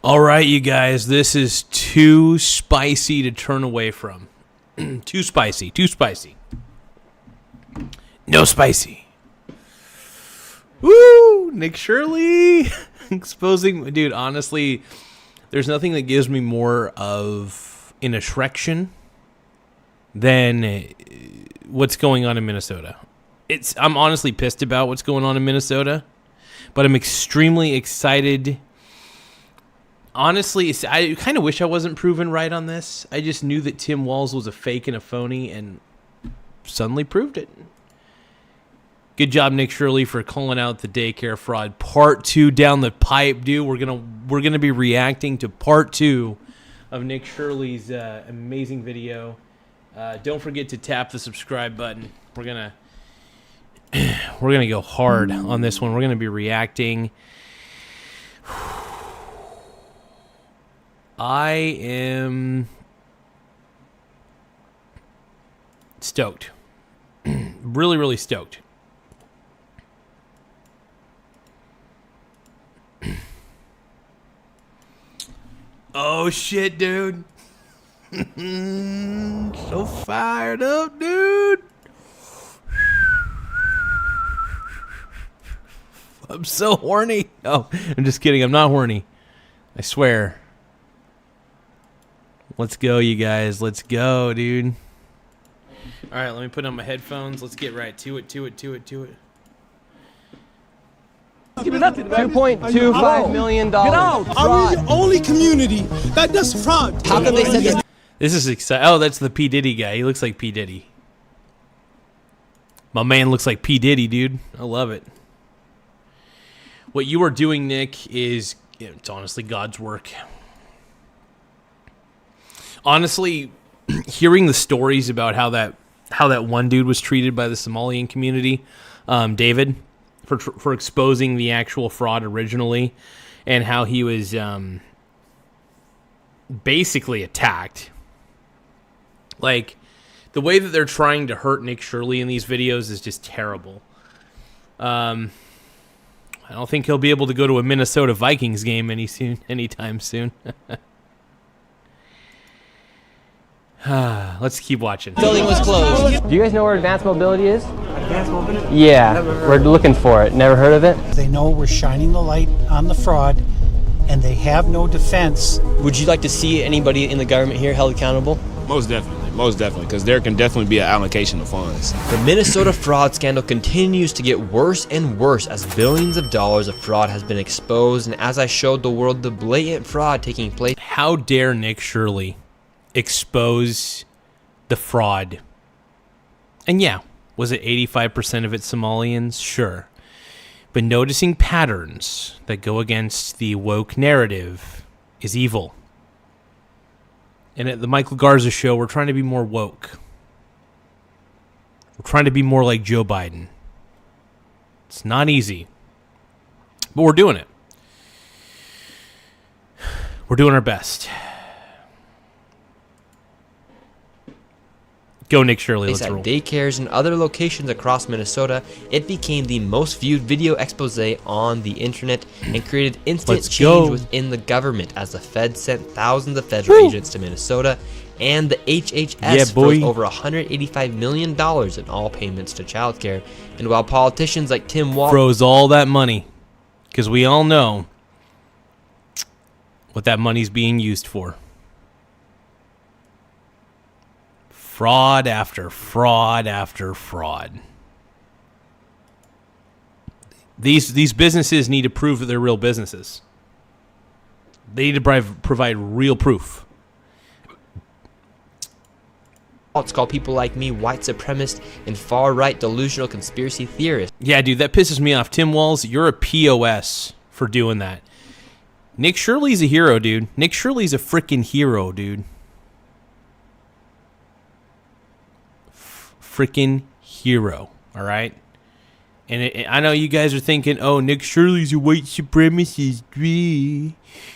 All right, you guys, this is too spicy to turn away from. Too spicy. No spicy. Woo! Nick Shirley exposing. Dude, honestly, there's nothing that gives me more of an erection than what's going on in Minnesota. I'm honestly pissed about what's going on in Minnesota, but I'm extremely excited. Honestly, I kind of wish I wasn't proven right on this. I just knew that Tim Walz was a fake and a phony and suddenly proved it. Good job, Nick Shirley, for calling out the daycare fraud. Part 2 down the pipe, dude. We're gonna be reacting to part 2 of Nick Shirley's amazing video. Don't forget to tap the subscribe button. We're gonna go hard on this one. We're gonna be reacting. I am stoked. Really, really stoked. Oh, shit, dude. So fired up, dude. I'm so horny. Oh, I'm just kidding. I'm not horny. I swear. Let's go, you guys. Let's go, dude. All right, let me put on my headphones. Let's get right to it. $2.25 million. Get out! Are we the only community that does fraud? How come they said this? This is exciting. Oh, that's the P. Diddy guy. He looks like P. Diddy. My man looks like P. Diddy, dude. I love it. What you are doing, Nick, is it's honestly God's work. Honestly, hearing the stories about how that one dude was treated by the Somalian community, David, for exposing the actual fraud originally, and how he was basically attacked. Like, the way that they're trying to hurt Nick Shirley in these videos is just terrible. I don't think he'll be able to go to a Minnesota Vikings game anytime soon. Let's keep watching. Building was closed. Do you guys know where advanced mobility is? Advanced mobility? Yeah, we're looking for it. Never heard of it? They know we're shining the light on the fraud, and they have no defense. Would you like to see anybody in the government here held accountable? Most definitely, because there can definitely be an allocation of funds. The Minnesota fraud scandal continues to get worse and worse as billions of dollars of fraud has been exposed, and as I showed the world the blatant fraud taking place. How dare Nick Shirley expose the fraud? And yeah, was it 85% of it Somalians? Sure. But noticing patterns that go against the woke narrative is evil. And at the Michael Garza show, we're trying to be more woke. We're trying to be more like Joe Biden. It's not easy, but we're doing it. We're doing our best. Go, Nick Shirley. Let's roll. At daycares and other locations across Minnesota, it became the most viewed video expose on the internet and created instant change within the government as the Fed sent thousands of federal agents to Minnesota, and the HHS froze over $185 million in all payments to childcare. And while politicians like Tim Walz froze all that money, because we all know what that money's being used for. Fraud after fraud after fraud. These businesses need to prove that they're real businesses. They need to provide real proof. It's called people like me white supremacist and far-right delusional conspiracy theorists. Yeah, dude, that pisses me off. Tim Walz, you're a POS for doing that. Nick Shirley's a hero, dude. Nick Shirley's a freaking hero, dude. Freaking hero, all right? And I know you guys are thinking, oh, Nick Shirley's a white supremacist.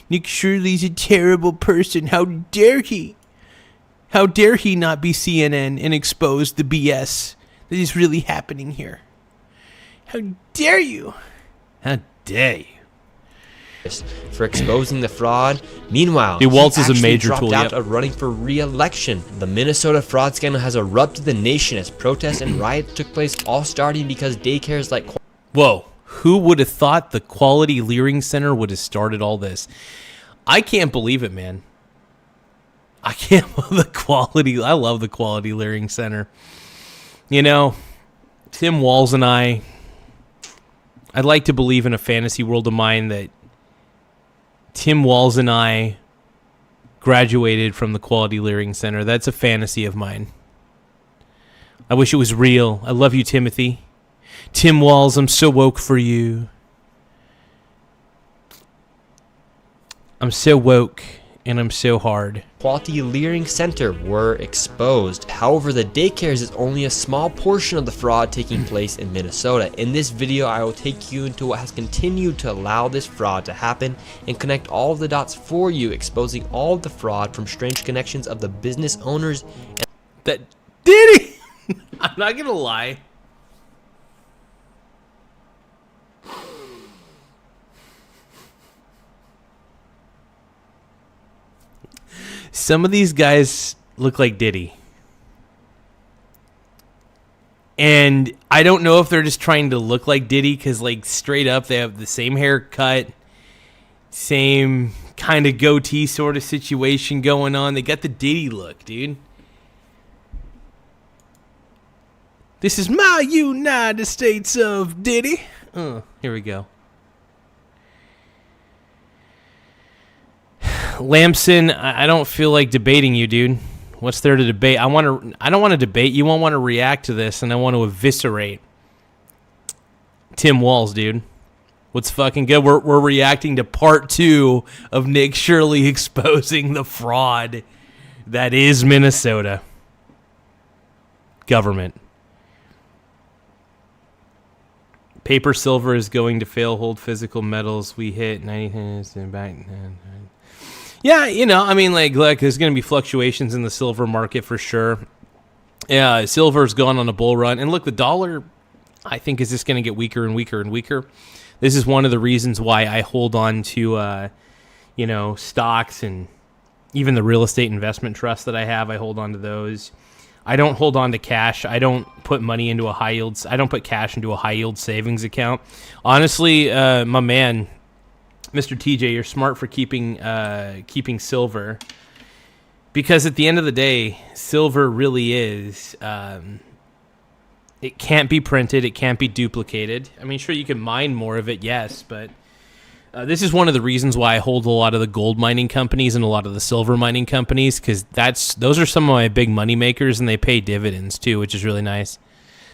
Nick Shirley's a terrible person. How dare he? How dare he not be CNN and expose the BS that is really happening here? How dare you? How dare you? for exposing the fraud. Meanwhile, Dude, Walz he is a actually major dropped tool, out yep. of running for re-election. The Minnesota fraud scandal has erupted the nation as protests and riots took place, all starting because daycares like... Whoa. Who would have thought the Quality Leering Center would have started all this? I can't believe it, man. I can't believe the quality. I love the Quality Leering Center. You know, Tim Walz and I'd like to believe in a fantasy world of mine that Tim Walz and I graduated from the Quality Leering Center. That's a fantasy of mine. I wish it was real. I love you, Timothy. Tim Walz, I'm so woke for you. I'm so woke and I'm so hard. Quality Leering Center were exposed. However, the daycares is only a small portion of the fraud taking place in Minnesota. In this video, I will take you into what has continued to allow this fraud to happen and connect all of the dots for you, exposing all of the fraud from strange connections of the business owners. That did he? I'm not gonna lie. Some of these guys look like Diddy. And I don't know if they're just trying to look like Diddy because, like, straight up, they have the same haircut, same kind of goatee sort of situation going on. They got the Diddy look, dude. This is my United States of Diddy. Here we go. Lamson, I don't feel like debating you, dude. What's there to debate? I don't want to debate. You won't want to react to this, and I want to eviscerate Tim Walz, dude. What's fucking good? We're reacting to part 2 of Nick Shirley exposing the fraud that is Minnesota government. Paper silver is going to fail. Hold physical metals. We hit 90 back. Yeah, you know, I mean, like, look, there's going to be fluctuations in the silver market for sure. Yeah, silver's gone on a bull run. And look, the dollar, I think, is just going to get weaker and weaker and weaker. This is one of the reasons why I hold on to, you know, stocks and even the real estate investment trust that I have. I hold on to those. I don't hold on to cash. I don't put money into a high yield. I don't put cash into a high yield savings account. Honestly, my man, Mr. TJ, you're smart for keeping silver, because at the end of the day, silver really is. It can't be printed. It can't be duplicated. I mean, sure, you can mine more of it, yes, but this is one of the reasons why I hold a lot of the gold mining companies and a lot of the silver mining companies, because those are some of my big money makers, and they pay dividends too, which is really nice.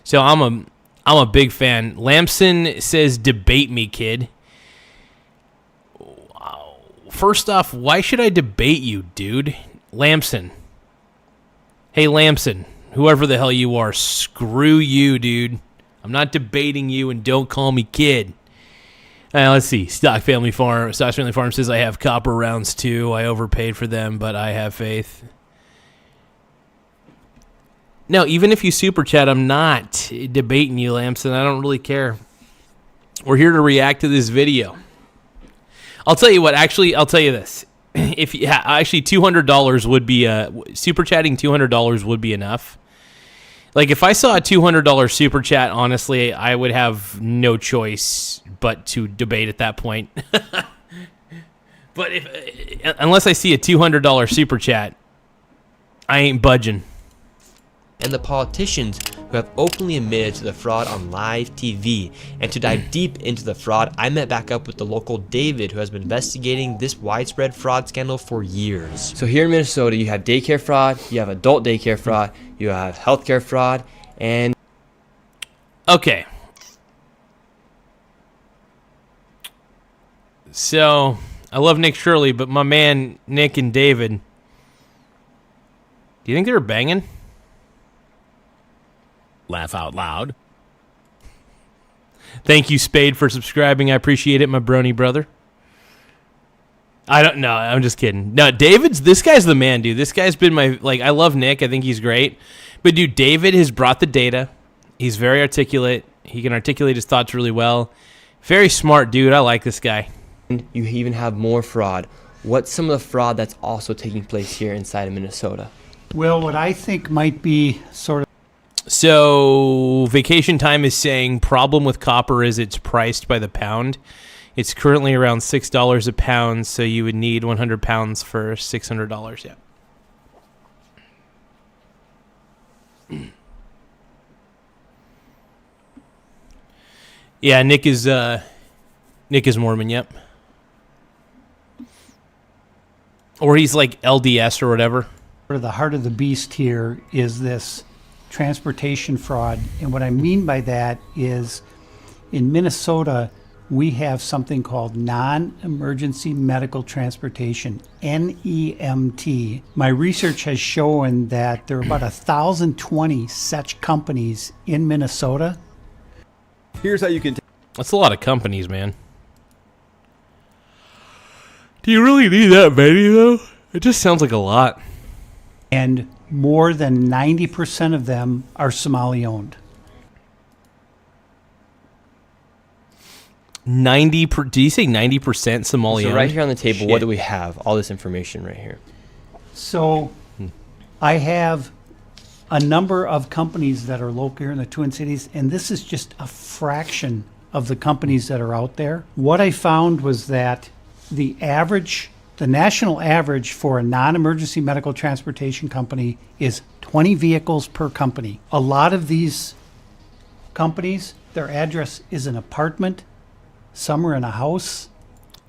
So I'm a big fan. Lamson says, "Debate me, kid." First off, why should I debate you, dude? Lamson. Hey, Lamson, whoever the hell you are, screw you, dude. I'm not debating you, and don't call me kid. Let's see. Stocks Family Farm says, I have copper rounds too. I overpaid for them, but I have faith. No, even if you super chat, I'm not debating you, Lamson. I don't really care. We're here to react to this video. I'll tell you what. Actually, I'll tell you this. Actually, $200 would be super chatting. $200 would be enough. Like, if I saw a $200 super chat, honestly, I would have no choice but to debate at that point. But unless I see a $200 super chat, I ain't budging. And the politicians who have openly admitted to the fraud on live TV. And to dive deep into the fraud, I met back up with the local David, who has been investigating this widespread fraud scandal for years. So here in Minnesota, you have daycare fraud, you have adult daycare fraud, you have healthcare fraud, and... Okay. So, I love Nick Shirley, but my man Nick and David, do you think they were banging? Laugh out loud. Thank you, Spade, for subscribing. I appreciate it, my brony brother. I don't know. I'm just kidding. No, this guy's the man, dude. This guy's been I love Nick. I think he's great. But, dude, David has brought the data. He's very articulate. He can articulate his thoughts really well. Very smart, dude. I like this guy. And you even have more fraud. What's some of the fraud that's also taking place here inside of Minnesota? Well, what I think might be sort of So Vacation Time is saying problem with copper is it's priced by the pound. It's currently around $6 a pound, so you would need 100 pounds for $600. Yeah. Yeah, Nick is Mormon. Yep. Or he's like LDS or whatever. the heart of the beast here is this transportation fraud. And what I mean by that is in Minnesota, we have something called non-emergency medical transportation, NEMT. My research has shown that there are about 1,020 such companies in Minnesota. Here's how you can That's a lot of companies, man. Do you really need that many, though? It just sounds like a lot. And more than 90% of them are Somali-owned. 90 per, do you say 90% Somali? So right here on the table, Shit. what do we have? All this information right here. So I have a number of companies that are local here in the Twin Cities, and this is just a fraction of the companies that are out there. What I found was that the national average for a non-emergency medical transportation company is 20 vehicles per company. A lot of these companies, their address is an apartment, some are in a house.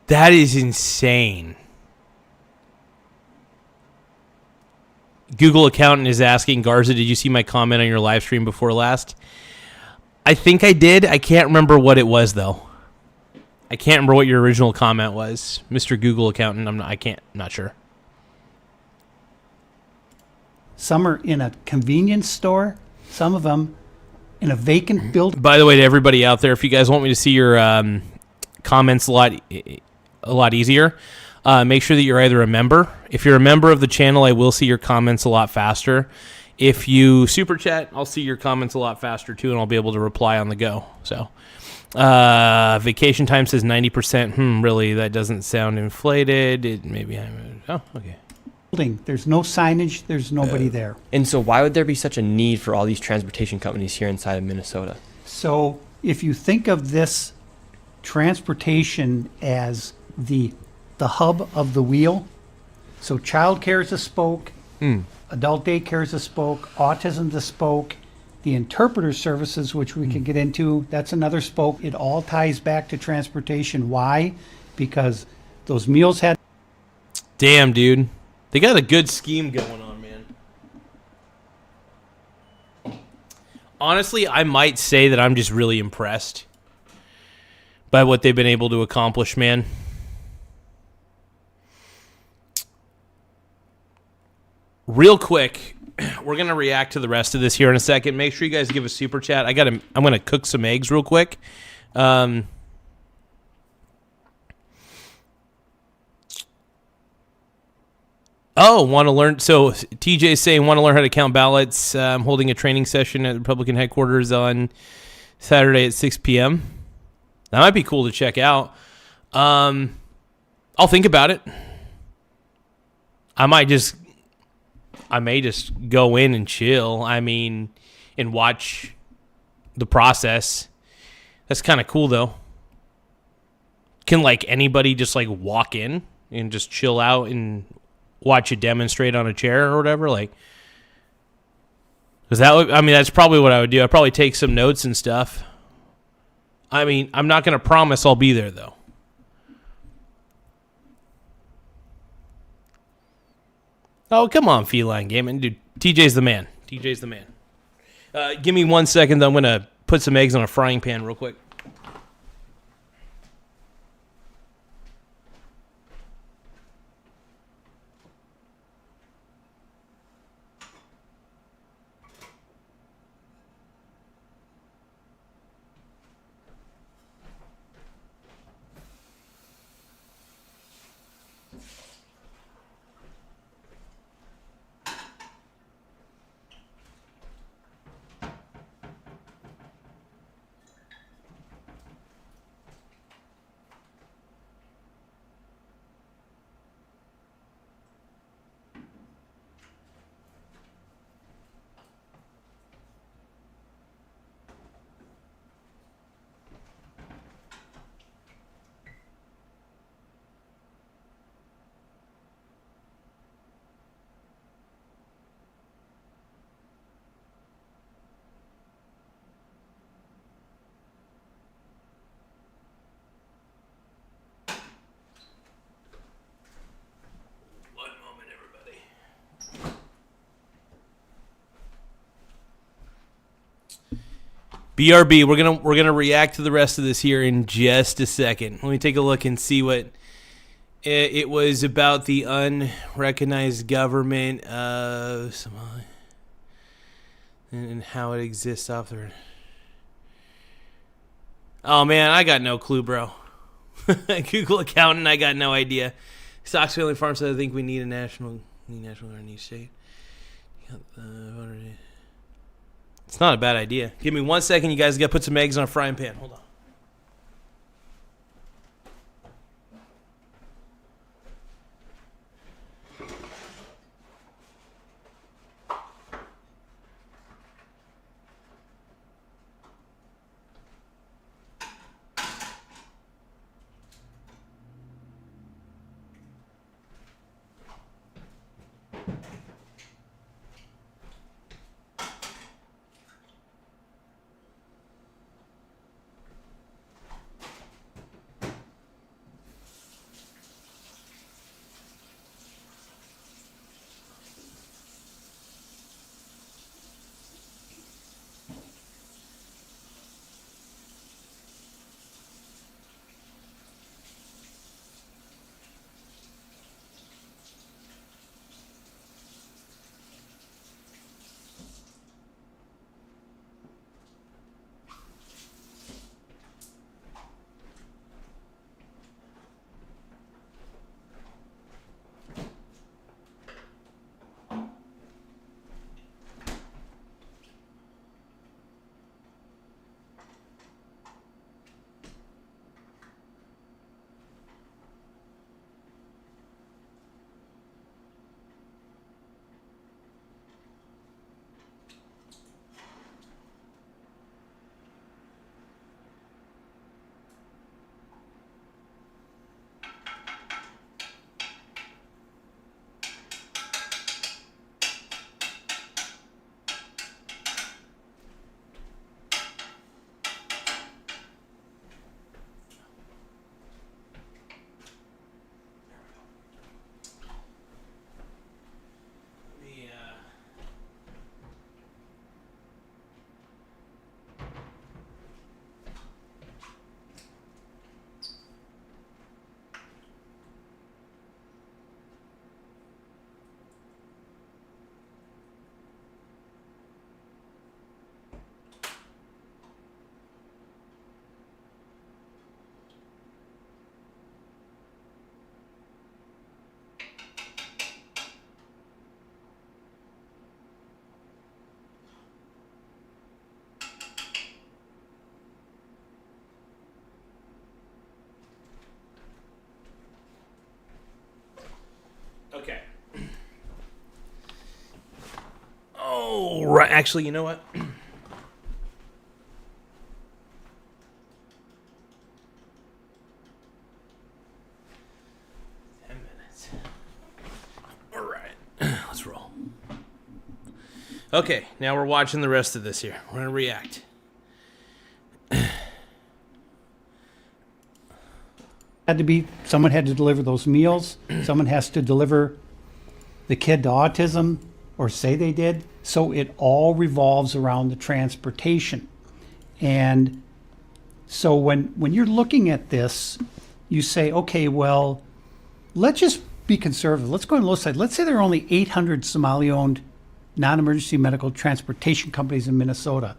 That is insane. Google accountant is asking, Garza, did you see my comment on your live stream before last? I think I did. I can't remember what it was, though. I can't remember what your original comment was, Mr. Google accountant. I'm not sure. Some are in a convenience store, some of them in a vacant building. By the way, to everybody out there, if you guys want me to see your comments a lot easier, make sure that you're either a member. If you're a member of the channel, I will see your comments a lot faster. If you super chat, I'll see your comments a lot faster too, and I'll be able to reply on the go. So, Vacation Time says 90%. Really, that doesn't sound inflated. Okay. There's no signage, there's nobody there. And so why would there be such a need for all these transportation companies here inside of Minnesota? So if you think of this transportation as the hub of the wheel, so childcare is a spoke, adult daycare is a spoke, autism is a spoke, the interpreter services, which we can get into, that's another spoke. It all ties back to transportation. Why? Because those meals had... Damn, dude. They got a good scheme going on, man. Honestly, I might say that I'm just really impressed by what they've been able to accomplish, man. Real quick, we're going to react to the rest of this here in a second. Make sure you guys give a super chat. I'm going to cook some eggs real quick. Want to learn? So TJ's saying, want to learn how to count ballots. I'm holding a training session at Republican headquarters on Saturday at 6 p.m. That might be cool to check out. I'll think about it. I may just go in and chill. I mean, and watch the process. That's kind of cool, though. Can, like, anybody just, like, walk in and just chill out and watch you demonstrate on a chair or whatever? Like, because that's probably what I would do. I'd probably take some notes and stuff. I mean, I'm not going to promise I'll be there, though. Oh, come on, Feline Gaming. Dude, TJ's the man. TJ's the man. Give me 1 second, though. I'm going to put some eggs on a frying pan real quick. BRB, we're gonna react to the rest of this here in just a second. Let me take a look and see what it was about. The unrecognized government of Somalia and how it exists off there. Oh man, I got no clue, bro. Google accountant, I got no idea. Stocks Family Farm says I think we need a national guard in each state. It's not a bad idea. Give me 1 second, you guys got to put some eggs on a frying pan. Hold on. Okay. Oh, right. Actually, you know what? 10 minutes. All right. Let's roll. Okay, now we're watching the rest of this here. We're going to react. Someone had to deliver those meals. Someone has to deliver the kid to autism, or say they did. So it all revolves around the transportation. And so when you're looking at this, you say, okay, well, let's just be conservative. Let's go on the low side. Let's say there are only 800 Somali-owned non-emergency medical transportation companies in Minnesota.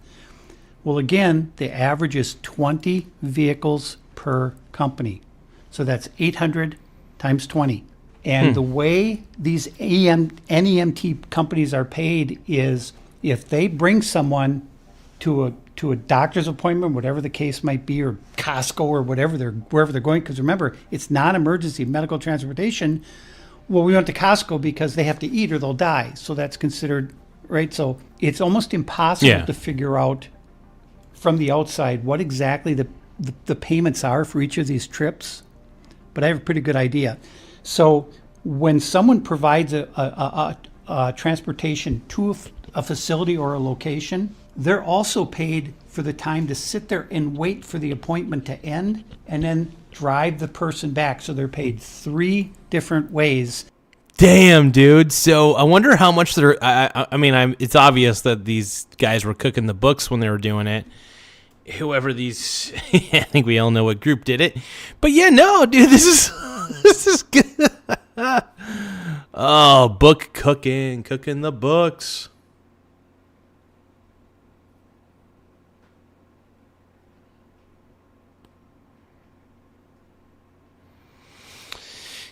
Well, again, the average is 20 vehicles per company. So that's 800 times 20. And the way these NEMT companies are paid is if they bring someone to a doctor's appointment, whatever the case might be, or Costco or wherever they're going, because remember, it's non-emergency medical transportation. Well, we went to Costco because they have to eat or they'll die. So that's considered, right? So it's almost impossible to figure out from the outside what exactly the payments are for each of these trips. But I have a pretty good idea. So when someone provides a transportation to a facility or a location, they're also paid for the time to sit there and wait for the appointment to end and then drive the person back. So they're paid 3 different ways. Damn, dude. So I wonder how much they're... I mean, it's obvious that these guys were cooking the books when they were doing it. whoever these, I think we all know what group did it. But yeah, no, dude, this is good. Oh, book cooking the books.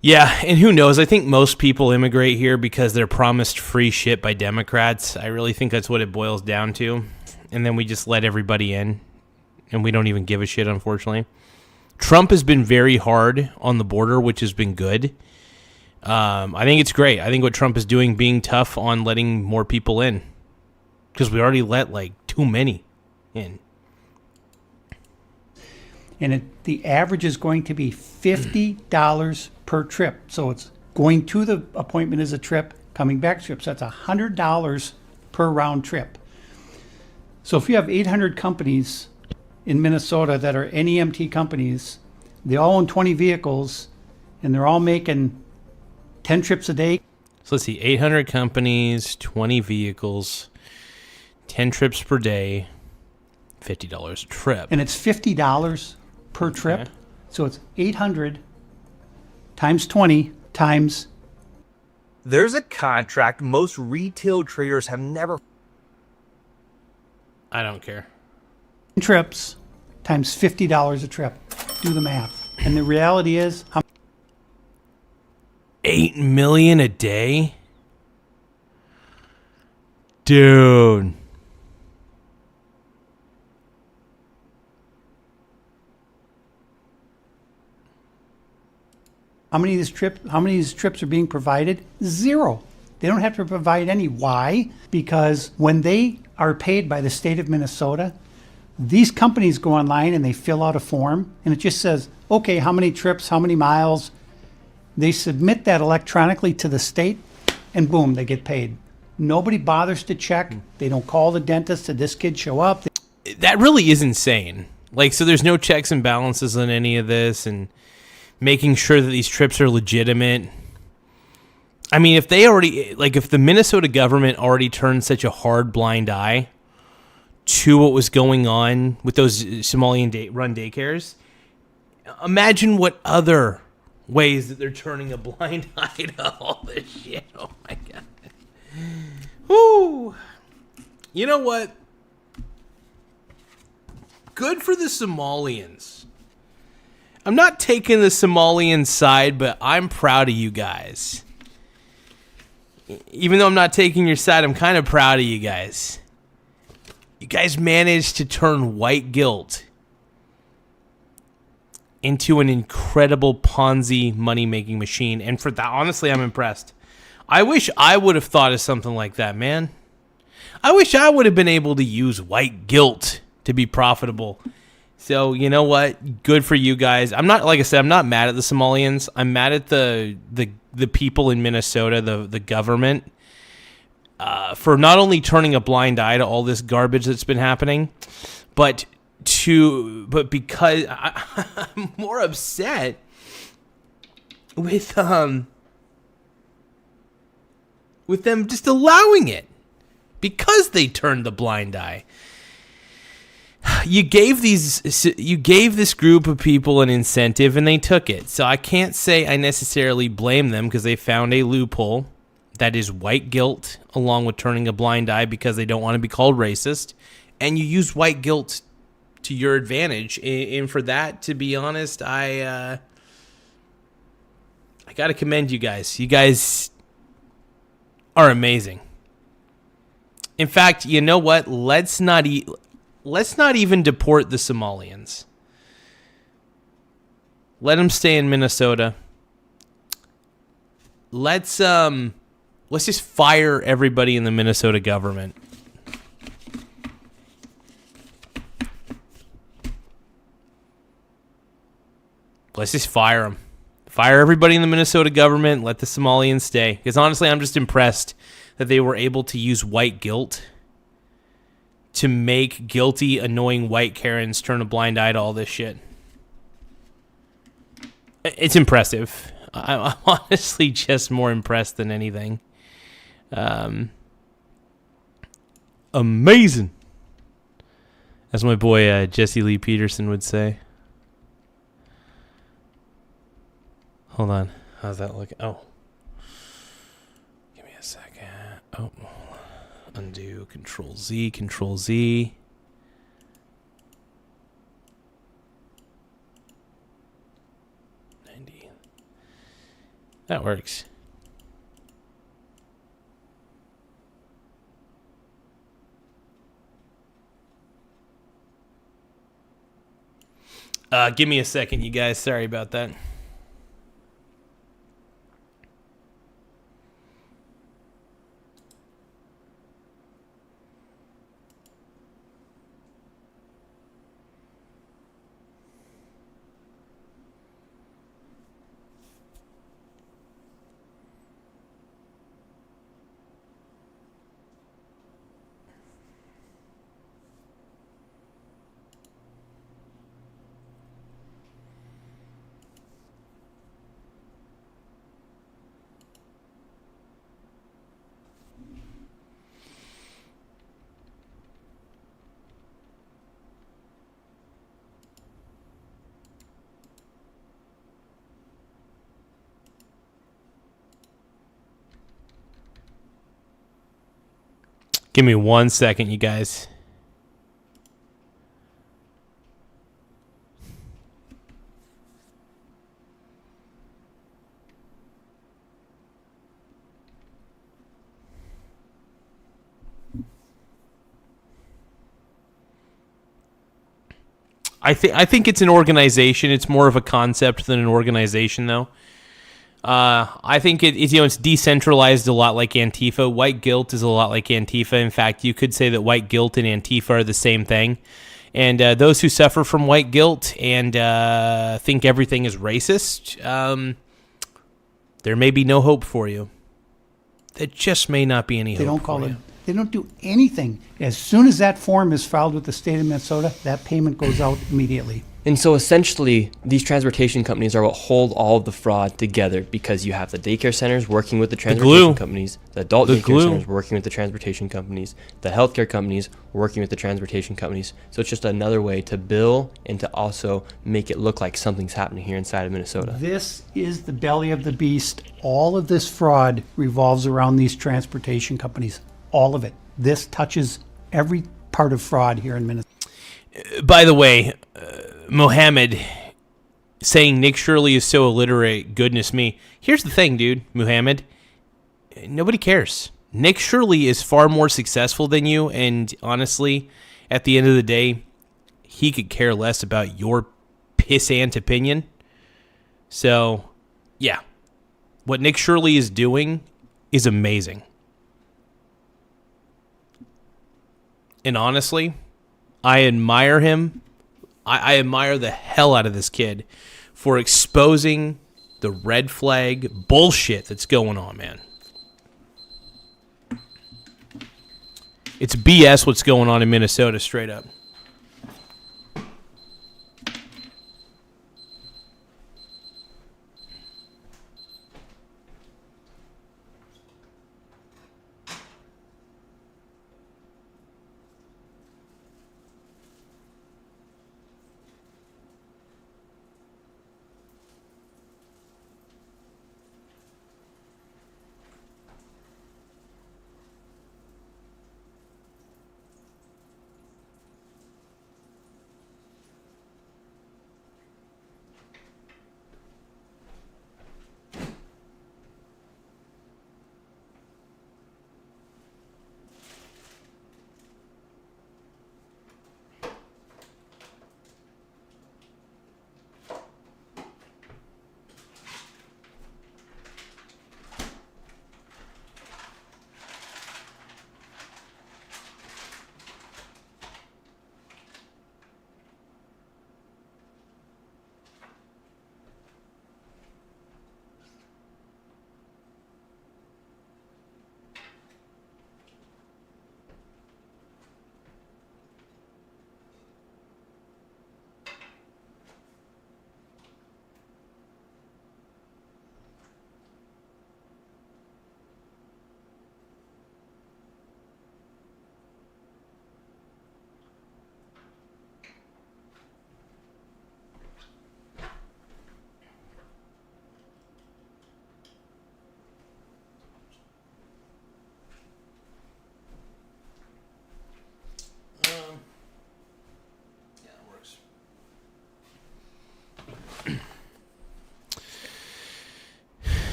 Yeah, and who knows? I think most people immigrate here because they're promised free shit by Democrats. I really think that's what it boils down to. And then we just let everybody in, and we don't even give a shit, unfortunately. Trump has been very hard on the border, which has been good. I think it's great. I think what Trump is doing, being tough on letting more people in, because we already let, like, too many in. And the average is going to be $50 per trip. So it's going to the appointment is a trip, coming back trip. So that's $100 per round trip. So if you have 800 companies in Minnesota that are NEMT companies, they all own 20 vehicles, and they're all making 10 trips a day. So let's see, 800 companies, 20 vehicles, 10 trips per day, $50 a trip. And it's $50 per trip. Okay. So it's 800 times 20 times. There's a contract most retail traders have never. I don't care. Trips times $50 a trip. Do the math. And the reality is, how 8 million a day? Dude. How many of these trips are being provided? 0. They don't have to provide any. Why? Because when they are paid by the state of Minnesota, these companies go online and they fill out a form, and it just says, okay, how many trips, how many miles. They submit that electronically to the state, and boom, they get paid. Nobody bothers to check. They don't call the dentist. Did this kid show up? That really is insane. Like, so there's no checks and balances on any of this, and making sure that these trips are legitimate. I mean, if the Minnesota government already turned such a hard blind eye to what was going on with those Somalian-run daycares, imagine what other ways that they're turning a blind eye to all this shit. Oh, my God. Woo. You know what? Good for the Somalians. I'm not taking the Somalian side, but I'm proud of you guys. Even though I'm not taking your side, I'm kind of proud of you guys. You guys managed to turn white guilt into an incredible Ponzi money-making machine. And for that, honestly, I'm impressed. I wish I would have thought of something like that, man. I wish I would have been able to use white guilt to be profitable. So, you know what? Good for you guys. I'm not, like I said, I'm not mad at the Somalians. I'm mad at the people in Minnesota, the government, for not only turning a blind eye to all this garbage that's been happening, but because I'm more upset with them just allowing it because they turned the blind eye. You gave this group of people an incentive and they took it. So I can't say I necessarily blame them because they found a loophole that is white guilt along with turning a blind eye because they don't want to be called racist. And you use white guilt to your advantage. And for that, to be honest, I got to commend you guys. You guys are amazing. In fact, you know what? Let's not even deport the Somalians. Let them stay in Minnesota. Let's just fire everybody in the Minnesota government. Let's just fire them. Fire everybody in the Minnesota government. Let the Somalians stay. Because honestly, I'm just impressed that they were able to use white guilt to make guilty, annoying white Karens turn a blind eye to all this shit. It's impressive. I'm honestly just more impressed than anything. Amazing. As my boy Jesse Lee Peterson would say. Hold on. How's that looking? Oh. Give me a second. Oh. Undo. Control Z. Control Z. That works. Give me a second, you guys. Sorry about that. Give me 1 second, you guys. I think it's an organization. It's more of a concept than an organization, though. I think it's decentralized a lot like Antifa. White guilt is a lot like Antifa. In fact, you could say that white guilt and Antifa are the same thing. And those who suffer from white guilt and think everything is racist, there may be no hope for you. There just may not be any hope. They don't call it. They don't do anything. As soon as that form is filed with the state of Minnesota, that payment goes out immediately. And so essentially, these transportation companies are what hold all of the fraud together, because you have the daycare centers working with the transportation companies, the adult daycare centers working with the transportation companies, the healthcare companies working with the transportation companies. So it's just another way to bill and to also make it look like something's happening here inside of Minnesota. This is the belly of the beast. All of this fraud revolves around these transportation companies. All of it. This touches every part of fraud here in Minnesota. By the way, Mohammed saying Nick Shirley is so illiterate, goodness me. Here's the thing, dude, Mohammed. Nobody cares. Nick Shirley is far more successful than you, and honestly, at the end of the day, he could care less about your pissant opinion. So, yeah. What Nick Shirley is doing is amazing. And honestly, I admire him. I admire the hell out of this kid for exposing the red flag bullshit that's going on, man. It's BS what's going on in Minnesota, straight up.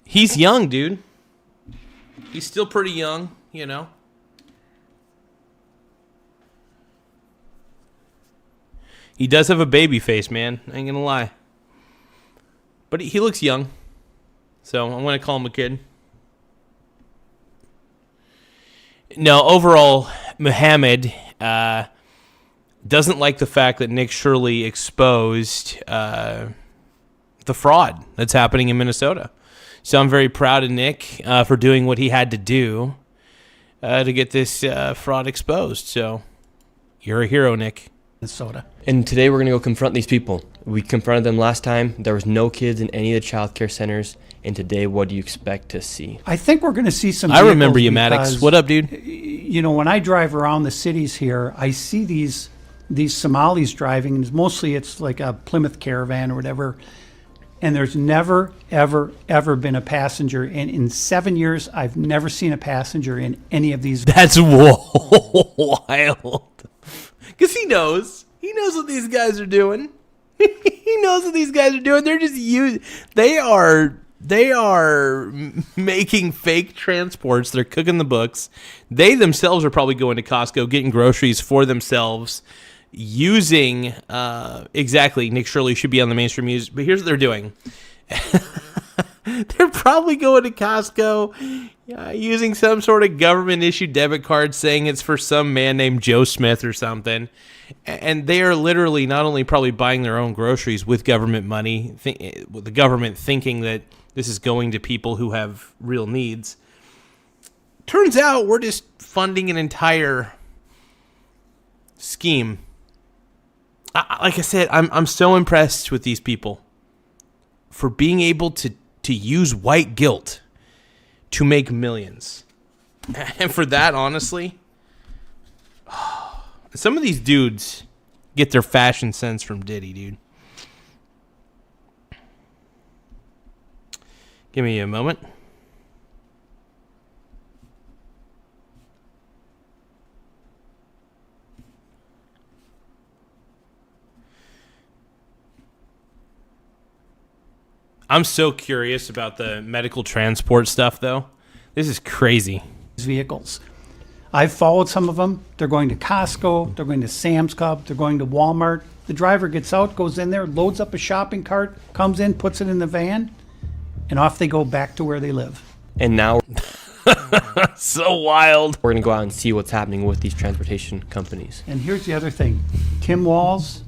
He's young, dude. He's still pretty young, you know. He does have a baby face, man. I ain't gonna lie. But he looks young. So I'm gonna call him a kid. No, overall, Muhammad doesn't like the fact that Nick Shirley exposed the fraud that's happening in Minnesota. So I'm very proud of Nick for doing what he had to do to get this fraud exposed. So you're a hero, Nick. Minnesota. And today we're going to go confront these people. We confronted them last time. There was no kids in any of the child care centers. And today, what do you expect to see? I think we're going to see some. I remember you, vehicles Maddox. because, What up, dude? You know, when I drive around the cities here, I see these Somalis driving, and mostly it's like a Plymouth Caravan or whatever. And there's never, ever, ever been a passenger. And in 7 years, I've never seen a passenger in any of these. That's wild. Because he knows. He knows what these guys are doing. He knows what these guys are doing. They're just They are making fake transports. They're cooking the books. They themselves are probably going to Costco, getting groceries for themselves, using exactly. Nick Shirley should be on the mainstream news, but here's what they're doing. They're probably going to Costco, using some sort of government-issued debit card, saying it's for some man named Joe Smith or something. And they are literally not only probably buying their own groceries with government money, with the government thinking that this is going to people who have real needs. Turns out we're just funding an entire scheme. Like I said, I'm so impressed with these people for being able to use white guilt to make millions. And for that, honestly, some of these dudes get their fashion sense from Diddy, dude. Give me a moment. I'm so curious about the medical transport stuff, though. This is crazy. Vehicles. I've followed some of them. They're going to Costco. They're going to Sam's Club. They're going to Walmart. The driver gets out, goes in there, loads up a shopping cart, comes in, puts it in the van, and off they go back to where they live. And now So wild. we're going to go out and see what's happening with these transportation companies. And here's the other thing. Tim Walz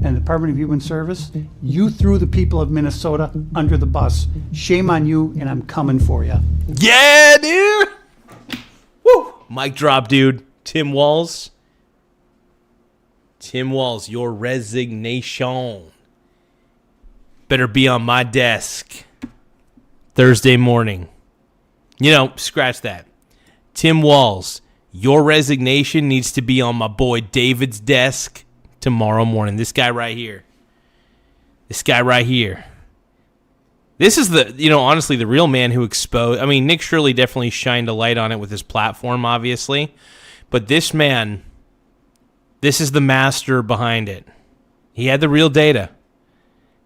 and the Department of Human Service, you threw the people of Minnesota under the bus. Shame on you, and I'm coming for you. Yeah, dude. Woo. Mic drop, dude. Tim Walz. Tim Walz, your resignation better be on my desk Thursday morning. You know, scratch that. Tim Walz, your resignation needs to be on my boy David's desk tomorrow morning. This guy right here. This guy right here. This is the, honestly, the real man who exposed. I mean, Nick Shirley definitely shined a light on it with his platform, obviously. But this man, this is the master behind it. He had the real data.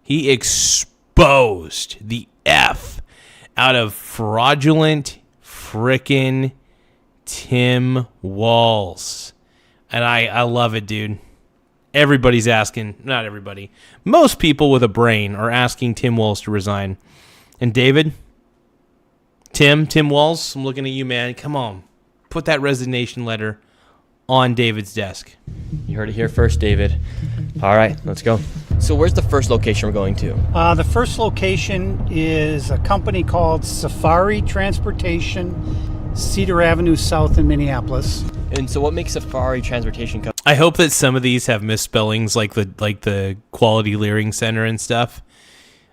He exposed the F out of fraudulent frickin' Tim Walz. And I love it, dude. Everybody's asking, not everybody, most people with a brain are asking Tim Walz to resign. And David, Tim Walz, I'm looking at you, man. Come on. Put that resignation letter on David's desk. You heard it here first, David. All right, let's go. So where's the first location we're going to? The first location is a company called Safari Transportation, Cedar Avenue South in Minneapolis. And so what makes Safari Transportation Company? I hope that some of these have misspellings, like the Quality Leering Center and stuff.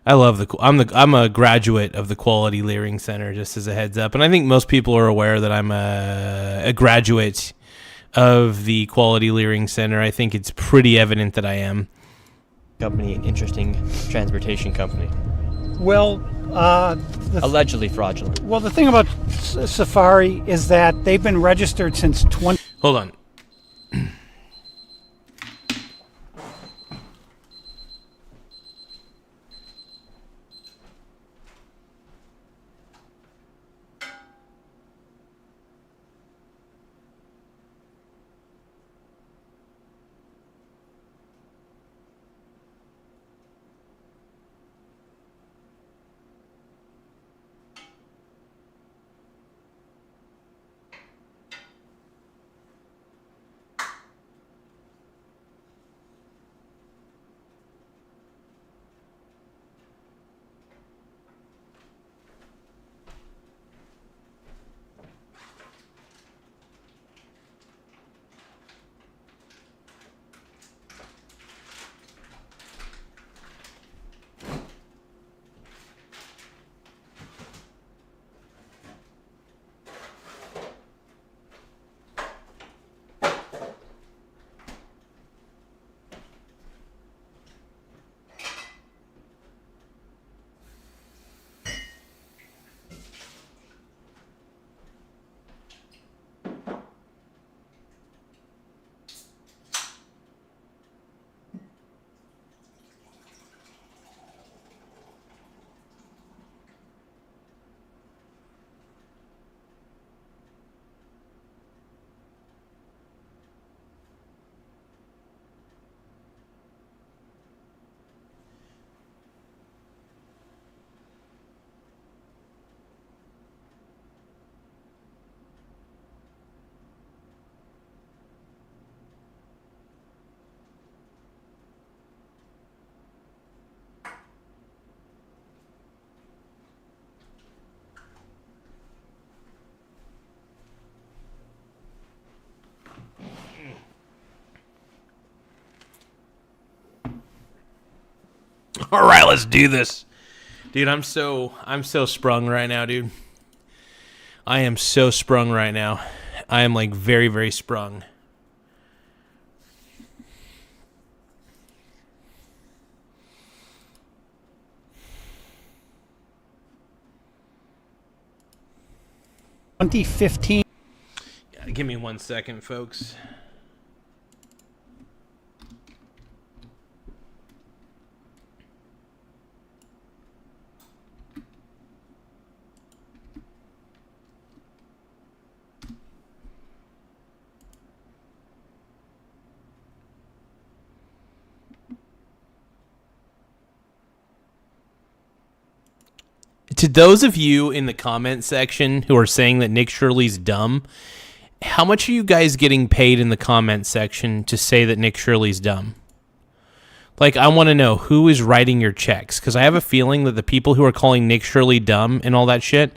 I love I'm a graduate of the Quality Leering Center, just as a heads up, and I think most people are aware that I'm a graduate of the Quality Leering Center. I think it's pretty evident that I am. Company, an interesting transportation company. Well, Allegedly fraudulent. well, the thing about Safari is that they've been registered since 20. Hold on. All right, let's do this. Dude, I'm so sprung right now, dude. I am so sprung right now. I am like very, very sprung. $2015. Give me 1 second, folks. To those of you in the comment section who are saying that Nick Shirley's dumb, how much are you guys getting paid in the comment section to say that Nick Shirley's dumb? Like, I want to know who is writing your checks, because I have a feeling that the people who are calling Nick Shirley dumb and all that shit,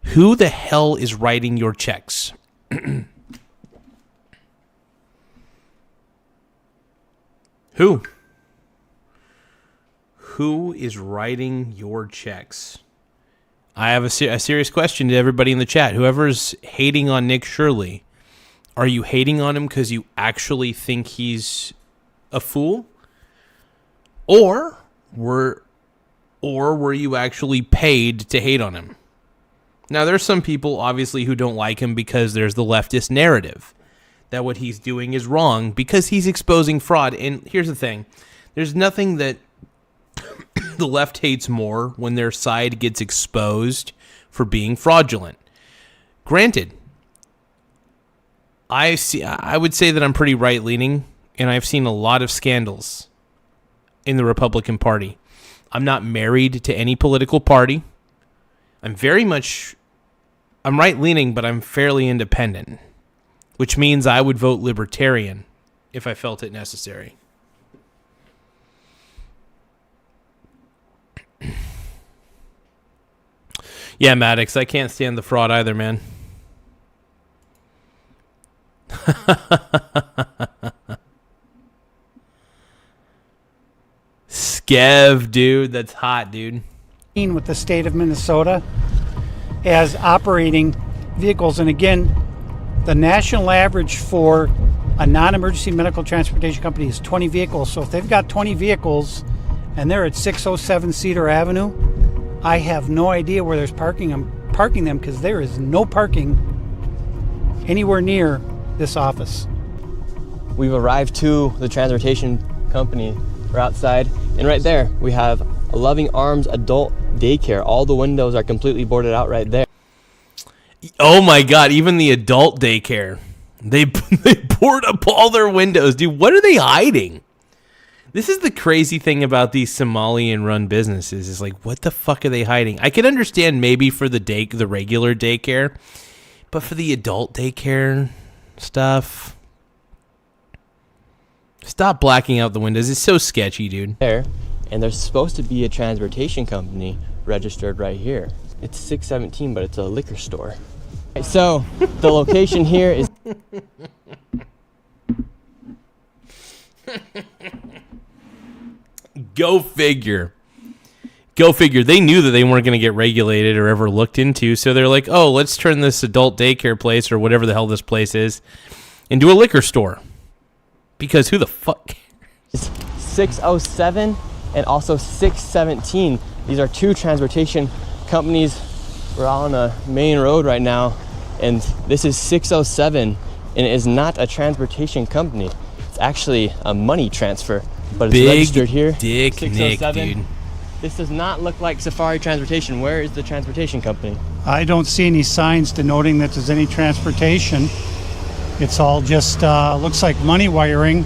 who the hell is writing your checks? Who? Who is writing your checks? I have a serious question to everybody in the chat. Whoever's hating on Nick Shirley, are you hating on him because you actually think he's a fool? Or were you actually paid to hate on him? Now, there's some people, obviously, who don't like him because there's the leftist narrative that what he's doing is wrong because he's exposing fraud. And here's the thing. There's nothing that the left hates more when their side gets exposed for being fraudulent. Granted, I would say that I'm pretty right-leaning, and I've seen a lot of scandals in the Republican Party. I'm not married to any political party. I'm right-leaning, but I'm fairly independent, which means I would vote libertarian if I felt it necessary. Yeah, Maddox, I can't stand the fraud either, man. Skev, dude, that's hot, dude. With the state of Minnesota as operating vehicles. And again, the national average for a non-emergency medical transportation company is 20 vehicles. So if they've got 20 vehicles and they're at 607 Cedar Avenue, I have no idea where there's parking them because there is no parking anywhere near this office. We've arrived to the transportation company. We're outside, and right there we have a Loving Arms adult daycare. All the windows are completely boarded out right there. Oh my God, even the adult daycare. They board up all their windows. Dude, what are they hiding? This is the crazy thing about these Somalian-run businesses is like, what the fuck are they hiding? I can understand maybe for the regular daycare, but for the adult daycare stuff, stop blacking out the windows. It's so sketchy, dude. There, and there's supposed to be a transportation company registered right here. It's 617, but it's a liquor store. So the location here is. Go figure. Go figure. They knew that they weren't going to get regulated or ever looked into, so they're like, oh, let's turn this adult daycare place or whatever the hell this place is into a liquor store. Because who the fuck cares? 607 and also 617. These are two transportation companies. We're on a main road right now, and this is 607, and it is not a transportation company. It's actually a money transfer, but it's registered here. Dick Nick, dude. This does not look like Safari Transportation. Where is the transportation company? I don't see any signs denoting that there's any transportation. It's all just looks like money wiring.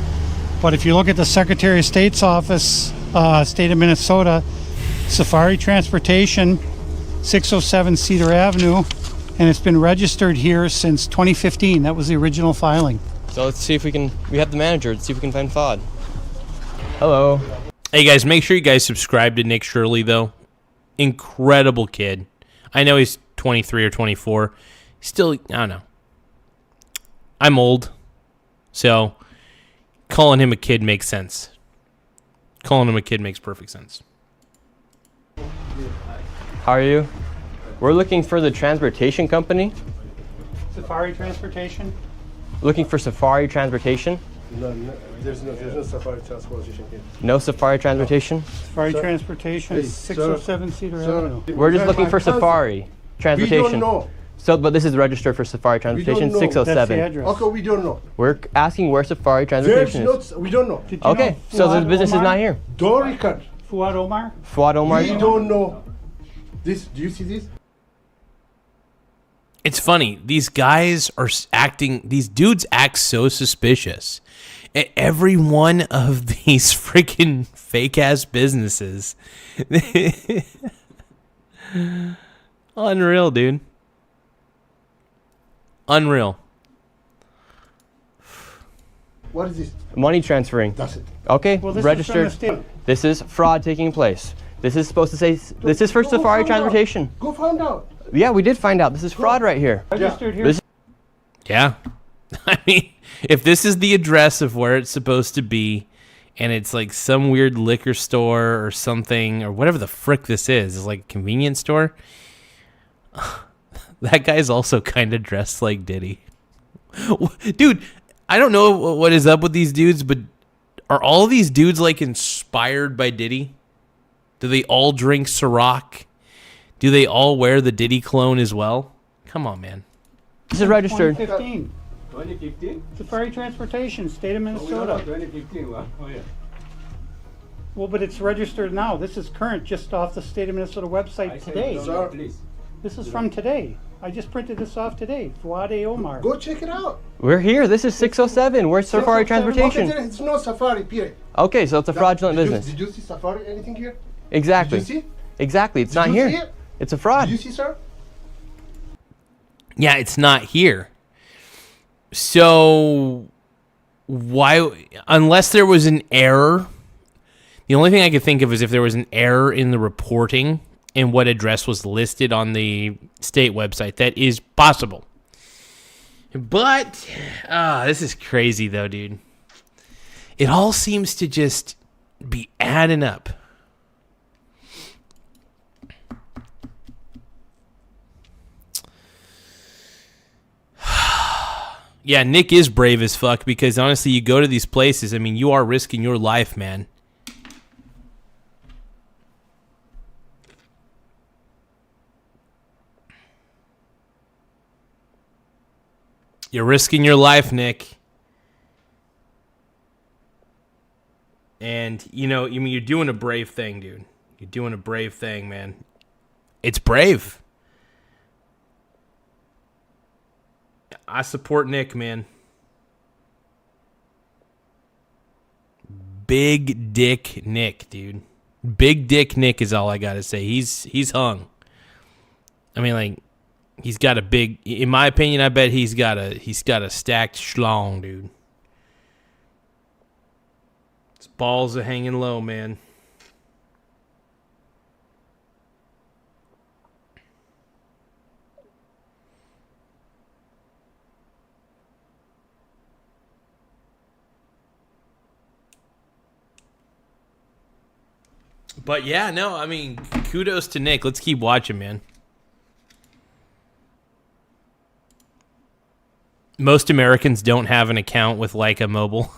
But if you look at the Secretary of State's office, state of Minnesota, Safari Transportation, 607 Cedar Avenue, and it's been registered here since 2015. That was the original filing. So let's see if we have the manager. Let's see if we can find FOD. Hello. Hey guys, make sure you guys subscribe to Nick Shirley though. Incredible kid. I know he's 23 or 24. Still, I don't know. I'm old, so calling him a kid makes sense. Calling him a kid makes perfect sense. How are you? We're looking for the transportation company. Safari Transportation? Looking for Safari Transportation. No, there's no Safari Transportation here. No Safari Transportation. Safari Transportation, Hey, 607 Cedar sir. Avenue. We're just looking for Safari Transportation. We don't know. So, but this is registered for Safari Transportation know. That's the 607. address. Okay, we don't know. We're asking where Safari There's Transportation is. not. We don't know. Did you Okay, know so the Fuad business is Omar? not here. Don't record. Fuad Omar? Fuad Omar. We don't know. This. Do you see this? It's funny. These guys are acting. These dudes act so suspicious. At every one of these freaking fake ass businesses. Unreal, dude. Unreal. What is this? Money transferring. That's it. Okay, Well, this registered. is from the state. This is fraud taking place. This is supposed to say this is for Go Safari find out. Transportation. Go find out. Yeah, we did find out. This is fraud right here. Registered here? This- Yeah. I mean, if this is the address of where it's supposed to be, and it's like some weird liquor store or something, or whatever the frick this is, it's like a convenience store. That guy's also kind of dressed like Diddy. Dude, I don't know what is up with these dudes, but are all of these dudes like inspired by Diddy? Do they all drink Ciroc? Do they all wear the Diddy clone as well? Come on, man. This is registered. 2015. 2015? Safari Transportation, state of Minnesota. 2015. Oh, yeah. Well, but it's registered now. This is current, just off the state of Minnesota website today. Sir. Please. This is from today. I just printed this off today. Fuad Omar. Go check it out. We're here. This is 607. Where's Safari 607. Transportation? Okay, it's no Safari. Period. Okay, so it's a fraudulent Did you- business. Did you see Safari? Anything here? Exactly. Did you see? Exactly. It's Did not you here. see it? It's a fraud. Did you see, sir? Yeah, it's not here. So why, unless there was an error, the only thing I could think of is if there was an error in the reporting and what address was listed on the state website. That is possible. But this is crazy though, dude. It all seems to just be adding up. Yeah, Nick is brave as fuck because honestly, you go to these places, I mean, you are risking your life, man. You're risking your life, Nick. And, you know, I mean, you're doing a brave thing, dude. You're doing a brave thing, man. It's brave. I support Nick, man. Big Dick Nick, dude. Big Dick Nick is all I gotta say. He's hung. I mean, like, he's got a big. In my opinion, I bet he's got a stacked schlong, dude. His balls are hanging low, man. But yeah, no, I mean, kudos to Nick. Let's keep watching, man. Most Americans don't have an account with Leica Mobile.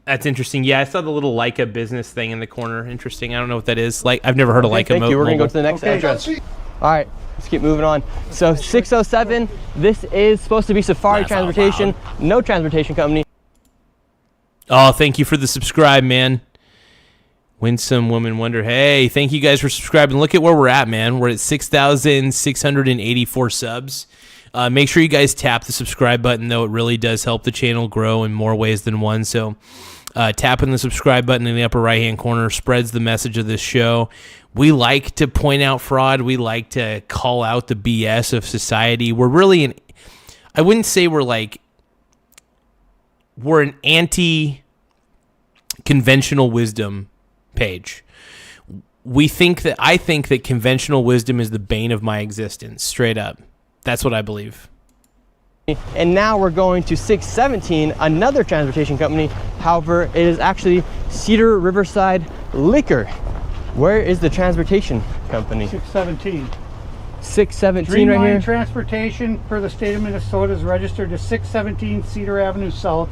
That's interesting. Yeah, I saw the little Leica business thing in the corner. Interesting. I don't know what that is. Like, I've never heard of Leica Thank you. We're Mobile. gonna go to the next address. All right, let's keep moving on. So 607. This is supposed to be Safari That's not Transportation. No transportation company. Oh, thank you for the subscribe, man. Winsome Woman Wonder. Hey, thank you guys for subscribing. Look at where we're at, man. We're at 6,684 subs. Make sure you guys tap the subscribe button, though. It really does help the channel grow in more ways than one. So tapping the subscribe button in the upper right-hand corner spreads the message of this show. We like to point out fraud. We like to call out the BS of society. We're really I wouldn't say we're an anti-conventional wisdom page. I think that conventional wisdom is the bane of my existence, straight up. That's what I believe. And now we're going to 617, another transportation company. However, it is actually Cedar Riverside Liquor. Where is the transportation company? 617. 617 right Dreamline here. Transportation for the state of Minnesota is registered to 617 Cedar Avenue South.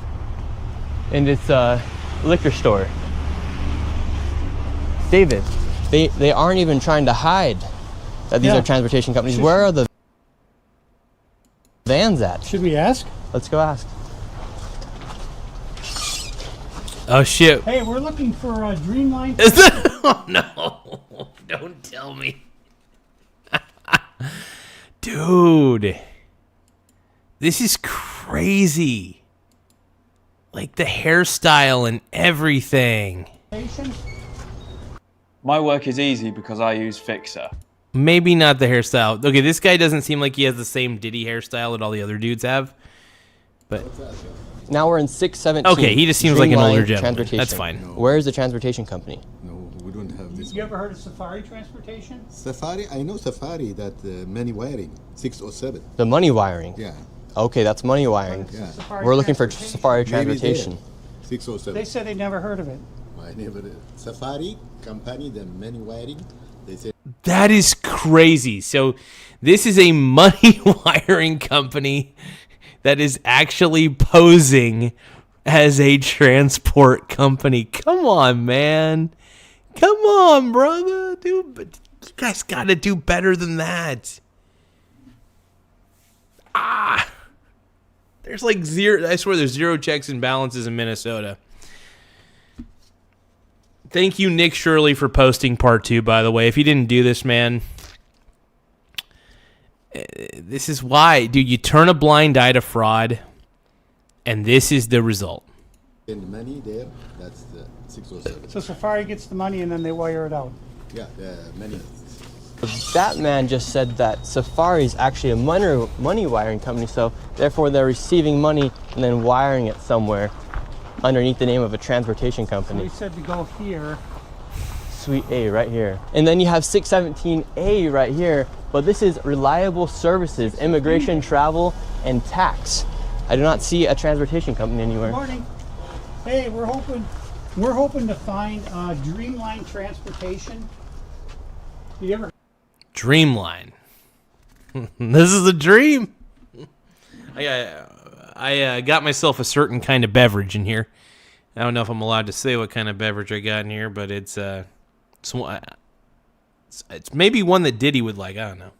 And it's a liquor store. David, they aren't even trying to hide that these Yeah. are transportation companies. Where are the vans at? Should we ask? Let's go ask. Oh shit! Hey, we're looking for a Dreamline. Is that? Oh no! Don't tell me, dude. This is crazy. Like the hairstyle and everything. My work is easy because I use Fixer. Maybe not the hairstyle. Okay, this guy doesn't seem like he has the same Diddy hairstyle that all the other dudes have. But Now we're in 617. okay, he just seems like an Dreamline older gentleman. Transportation. That's fine. Where is the transportation company? No, we don't have this. You ever heard of Safari Transportation? Safari, I know Safari, that money wiring, 607. The money wiring. Yeah, Okay, that's money wiring. yeah. Safari We're looking for Transportation? Safari Maybe there. Transportation. 607. They said they never heard of it. I never. Safari company, the money wiring, they say. That is crazy. So this is a money wiring company that is actually posing as a transport company. Come on, man. Come on, brother. Dude, but you guys got to do better than that. There's like zero. I swear there's zero checks and balances in Minnesota. Thank you, Nick Shirley, for posting part 2, by the way. If you didn't do this, man, this is why. Dude, you turn a blind eye to fraud, and this is the result. And money there, that's the 607. So Safari gets the money and then they wire it out. Yeah, the money. That man just said that Safari is actually a money wiring company, so therefore they're receiving money and then wiring it somewhere underneath the name of a transportation We company. said to go here. Suite A right here. And then you have 617A right here, but this is reliable services, immigration, travel, and tax. I do not see a transportation company anywhere. Morning. Hey, we're hoping to find Dreamline Transportation. You ever? Dreamline. This is a dream. I got myself a certain kind of beverage in here. I don't know if I'm allowed to say what kind of beverage I got in here, but it's maybe one that Diddy would like. I don't know.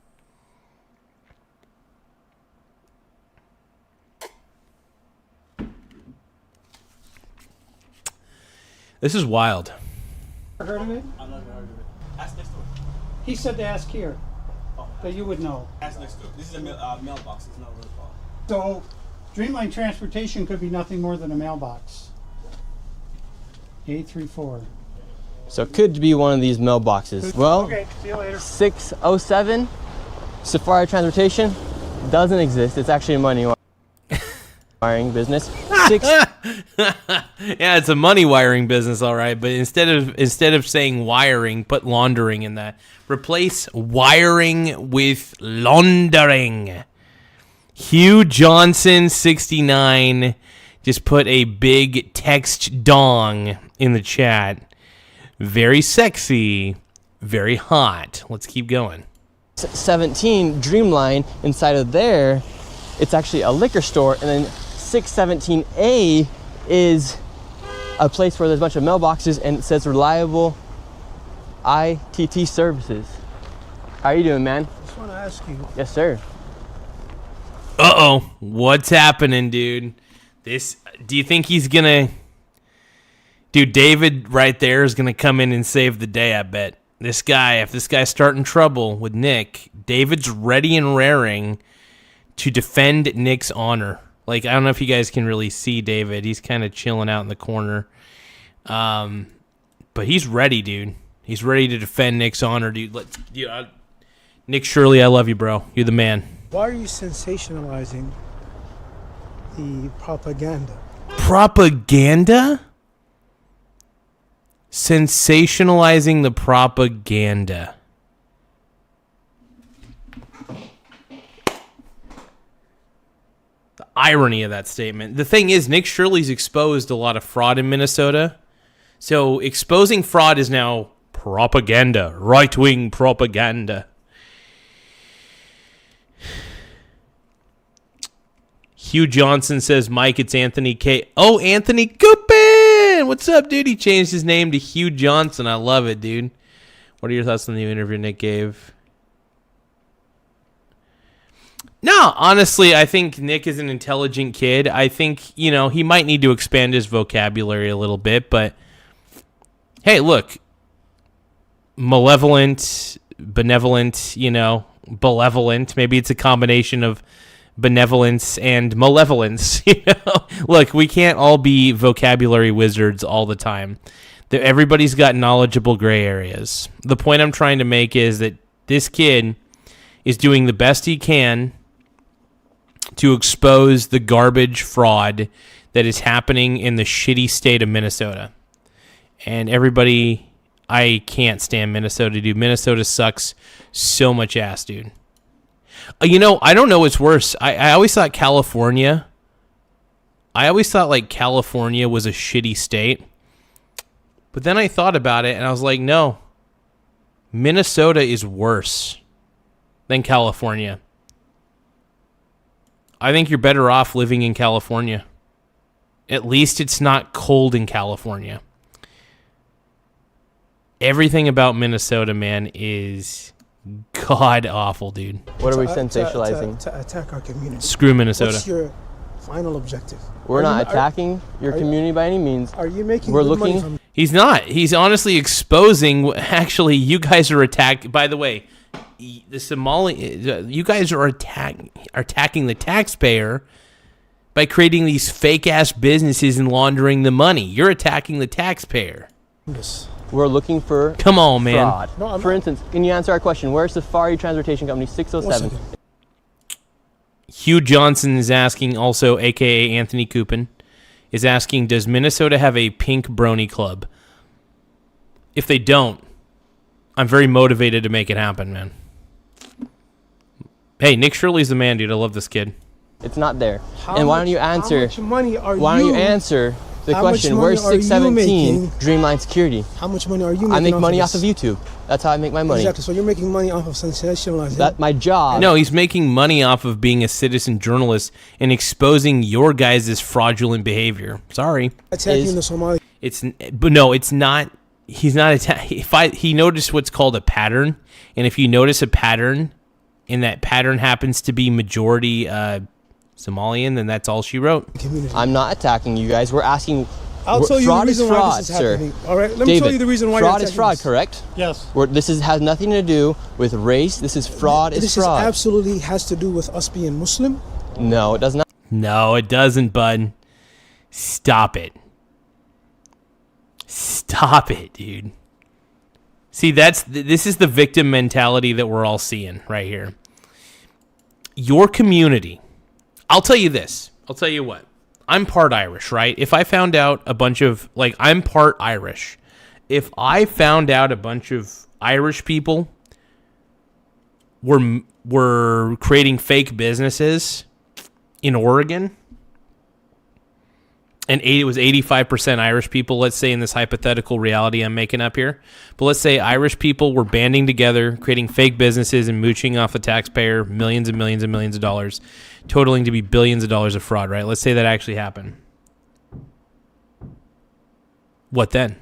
This is wild. Heard of it? I've never heard of it. Ask next door. He said to ask here. That you would know. Ask next door. This is a mailbox. It's not a real call. So, Dreamline Transportation could be nothing more than a mailbox. 834. So it could be one of these mailboxes. Well, Okay, see you later. 607 Safari Transportation doesn't exist. It's actually a money wiring business. Yeah, it's a money wiring business, all right. But instead of saying wiring, put laundering in that. Replace wiring with laundering. Hugh Johnson 69 just put a big text dong in the chat. Very sexy, very hot. Let's keep going. 17 Dreamline, inside of there, it's actually a liquor store, and then 617A is a place where there's a bunch of mailboxes and it says reliable ITT services. How are you doing, man? Just want to ask you. Yes, sir. Uh-oh. What's happening, dude? Do you think he's gonna... Dude, David right there is gonna come in and save the day, I bet. If this guy's starting trouble with Nick, David's ready and raring to defend Nick's honor. Like, I don't know if you guys can really see David. He's kind of chilling out in the corner. But he's ready, dude. He's ready to defend Nick's honor, dude. Nick Shirley, I love you, bro. You're the man. Why are you sensationalizing the propaganda? Propaganda? Sensationalizing the propaganda. irony of that statement. The thing is, Nick Shirley's exposed a lot of fraud in Minnesota. So exposing fraud is now propaganda, right-wing propaganda. Hugh Johnson says, Mike, it's Anthony K. Oh, Anthony Coopin! What's up, dude? He changed his name to Hugh Johnson. I love it, dude. What are your thoughts on the new interview Nick gave? No, honestly, I think Nick is an intelligent kid. I think, he might need to expand his vocabulary a little bit, but hey, look, malevolent, benevolent, malevolent. Maybe it's a combination of benevolence and malevolence. Look, we can't all be vocabulary wizards all the time. Everybody's got knowledgeable gray areas. The point I'm trying to make is that this kid is doing the best he can to expose the garbage fraud that is happening in the shitty state of Minnesota. And everybody, I can't stand Minnesota, dude. Minnesota sucks so much ass, dude. I don't know what's worse. I always thought California was a shitty state. But then I thought about it, and I was like, no. Minnesota is worse than California. I think you're better off living in California. At least it's not cold in California. Everything about Minnesota, man, is god awful, dude. What are we sensationalizing? To attack our community. Screw Minnesota. What's your final objective? We're not attacking your community by any means. Are you making We're good money looking. from He's not. He's honestly exposing. Actually, you guys are attacked. By the way, the Somali. You guys are attacking the taxpayer by creating these fake ass businesses and laundering the money. You're attacking the taxpayer. this? We're looking for Come on, man. fraud. No, For instance, can you answer our question? Where's Safari Transportation Company 607? 1 second. Hugh Johnson is asking, also a.k.a. Anthony Coopin, is asking, does Minnesota have a pink brony club? If they don't, I'm very motivated to make it happen, man. Hey, Nick Shirley's the man, dude. I love this kid. It's not there. And why don't you answer? How much money are Why don't you answer the How much question? money Where's are you 617 making? Dreamline Security? How much money are you making? I make money this? off of YouTube. That's how I make my money. Exactly. So you're making money off of sensationalizing. That my job. No, he's making money off of being a citizen journalist and exposing your guys' fraudulent behavior. Sorry. attacking the Somali. But no, it's not. He's not attacking. He noticed what's called a pattern, and if you notice a pattern, and that pattern happens to be majority Somalian, then that's all she wrote. Community. I'm not attacking you guys. We're asking. I'll tell you the fraud is reason why fraud, this is sir. happening. All right, let me tell you the reason why fraud you're is fraud, attacking correct? Yes. This has nothing to do with race. This is fraud. this. Is This fraud. absolutely has to do with us being Muslim. No, it does not. No, it doesn't, bud. Stop it. Stop it, dude. See, this is the victim mentality that we're all seeing right here. Your community. I'll tell you this. I'll tell you what. I'm part Irish, right? If I found out a bunch of, I'm part Irish. If I found out a bunch of Irish people were creating fake businesses in Oregon, and it was 85% Irish people, let's say in this hypothetical reality I'm making up here, but let's say Irish people were banding together, creating fake businesses and mooching off the taxpayer millions and millions and millions of dollars, totaling to be billions of dollars of fraud, right? Let's say that actually happened. What then?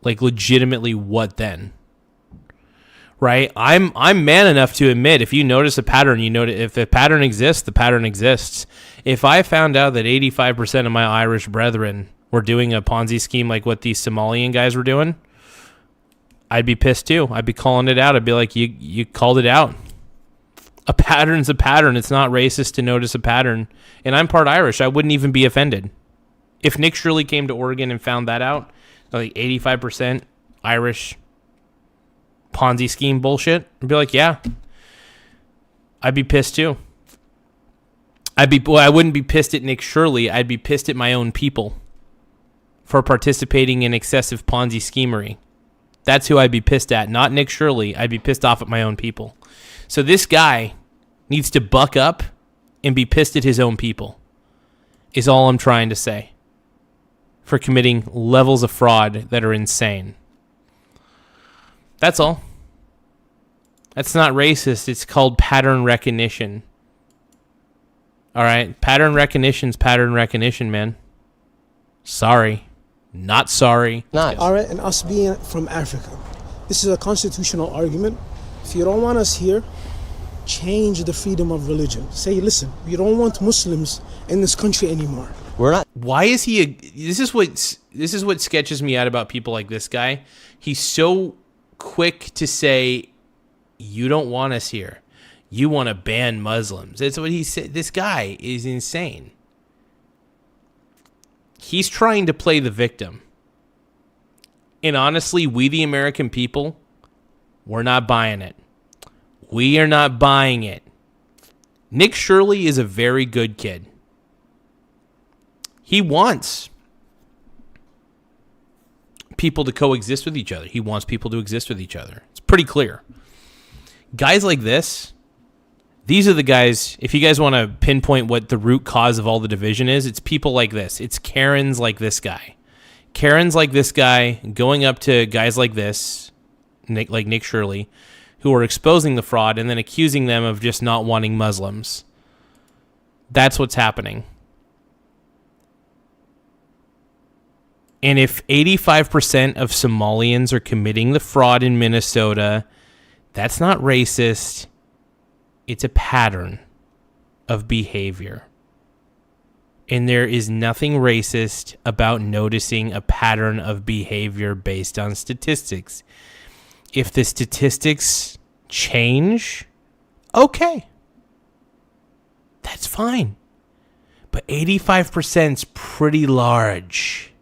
Legitimately, what then? Right? I'm man enough to admit, if you notice a pattern, if the pattern exists, the pattern exists. If I found out that 85% of my Irish brethren were doing a Ponzi scheme like what these Somalian guys were doing, I'd be pissed too. I'd be calling it out. I'd be like, you called it out. A pattern's a pattern. It's not racist to notice a pattern. And I'm part Irish. I wouldn't even be offended. If Nick Shirley came to Oregon and found that out, 85% Irish Ponzi scheme bullshit, I'd be like, yeah, I'd be pissed too. I wouldn't be pissed at Nick Shirley. I'd be pissed at my own people for participating in excessive Ponzi schemery. That's who I'd be pissed at, not Nick Shirley. I'd be pissed off at my own people. So this guy needs to buck up and be pissed at his own people, is all I'm trying to say, for committing levels of fraud that are insane. That's all. That's not racist. It's called pattern recognition. All right? Pattern recognition's pattern recognition, man. Sorry. Not sorry. Nice. All right, and us being from Africa, this is a constitutional argument. If you don't want us here, change the freedom of religion. Say, listen, we don't want Muslims in this country anymore. We're not. Why is he this is what sketches me out about people like this guy. He's so quick to say, you don't want us here. You want to ban Muslims. That's what he said. This guy is insane. He's trying to play the victim. And honestly, we the American people, we're not buying it. We are not buying it. Nick Shirley is a very good kid. He wants people to coexist with each other. He wants people to exist with each other. It's pretty clear. Guys like this, these are the guys, if you guys want to pinpoint what the root cause of all the division is, it's people like this. It's Karens like this guy. Karens like this guy going up to guys like this, like Nick Shirley, who are exposing the fraud and then accusing them of just not wanting Muslims. That's what's happening. And if 85% of Somalians are committing the fraud in Minnesota, that's not racist. It's a pattern of behavior. And there is nothing racist about noticing a pattern of behavior based on statistics. If the statistics change, okay. That's fine. But 85% is pretty large.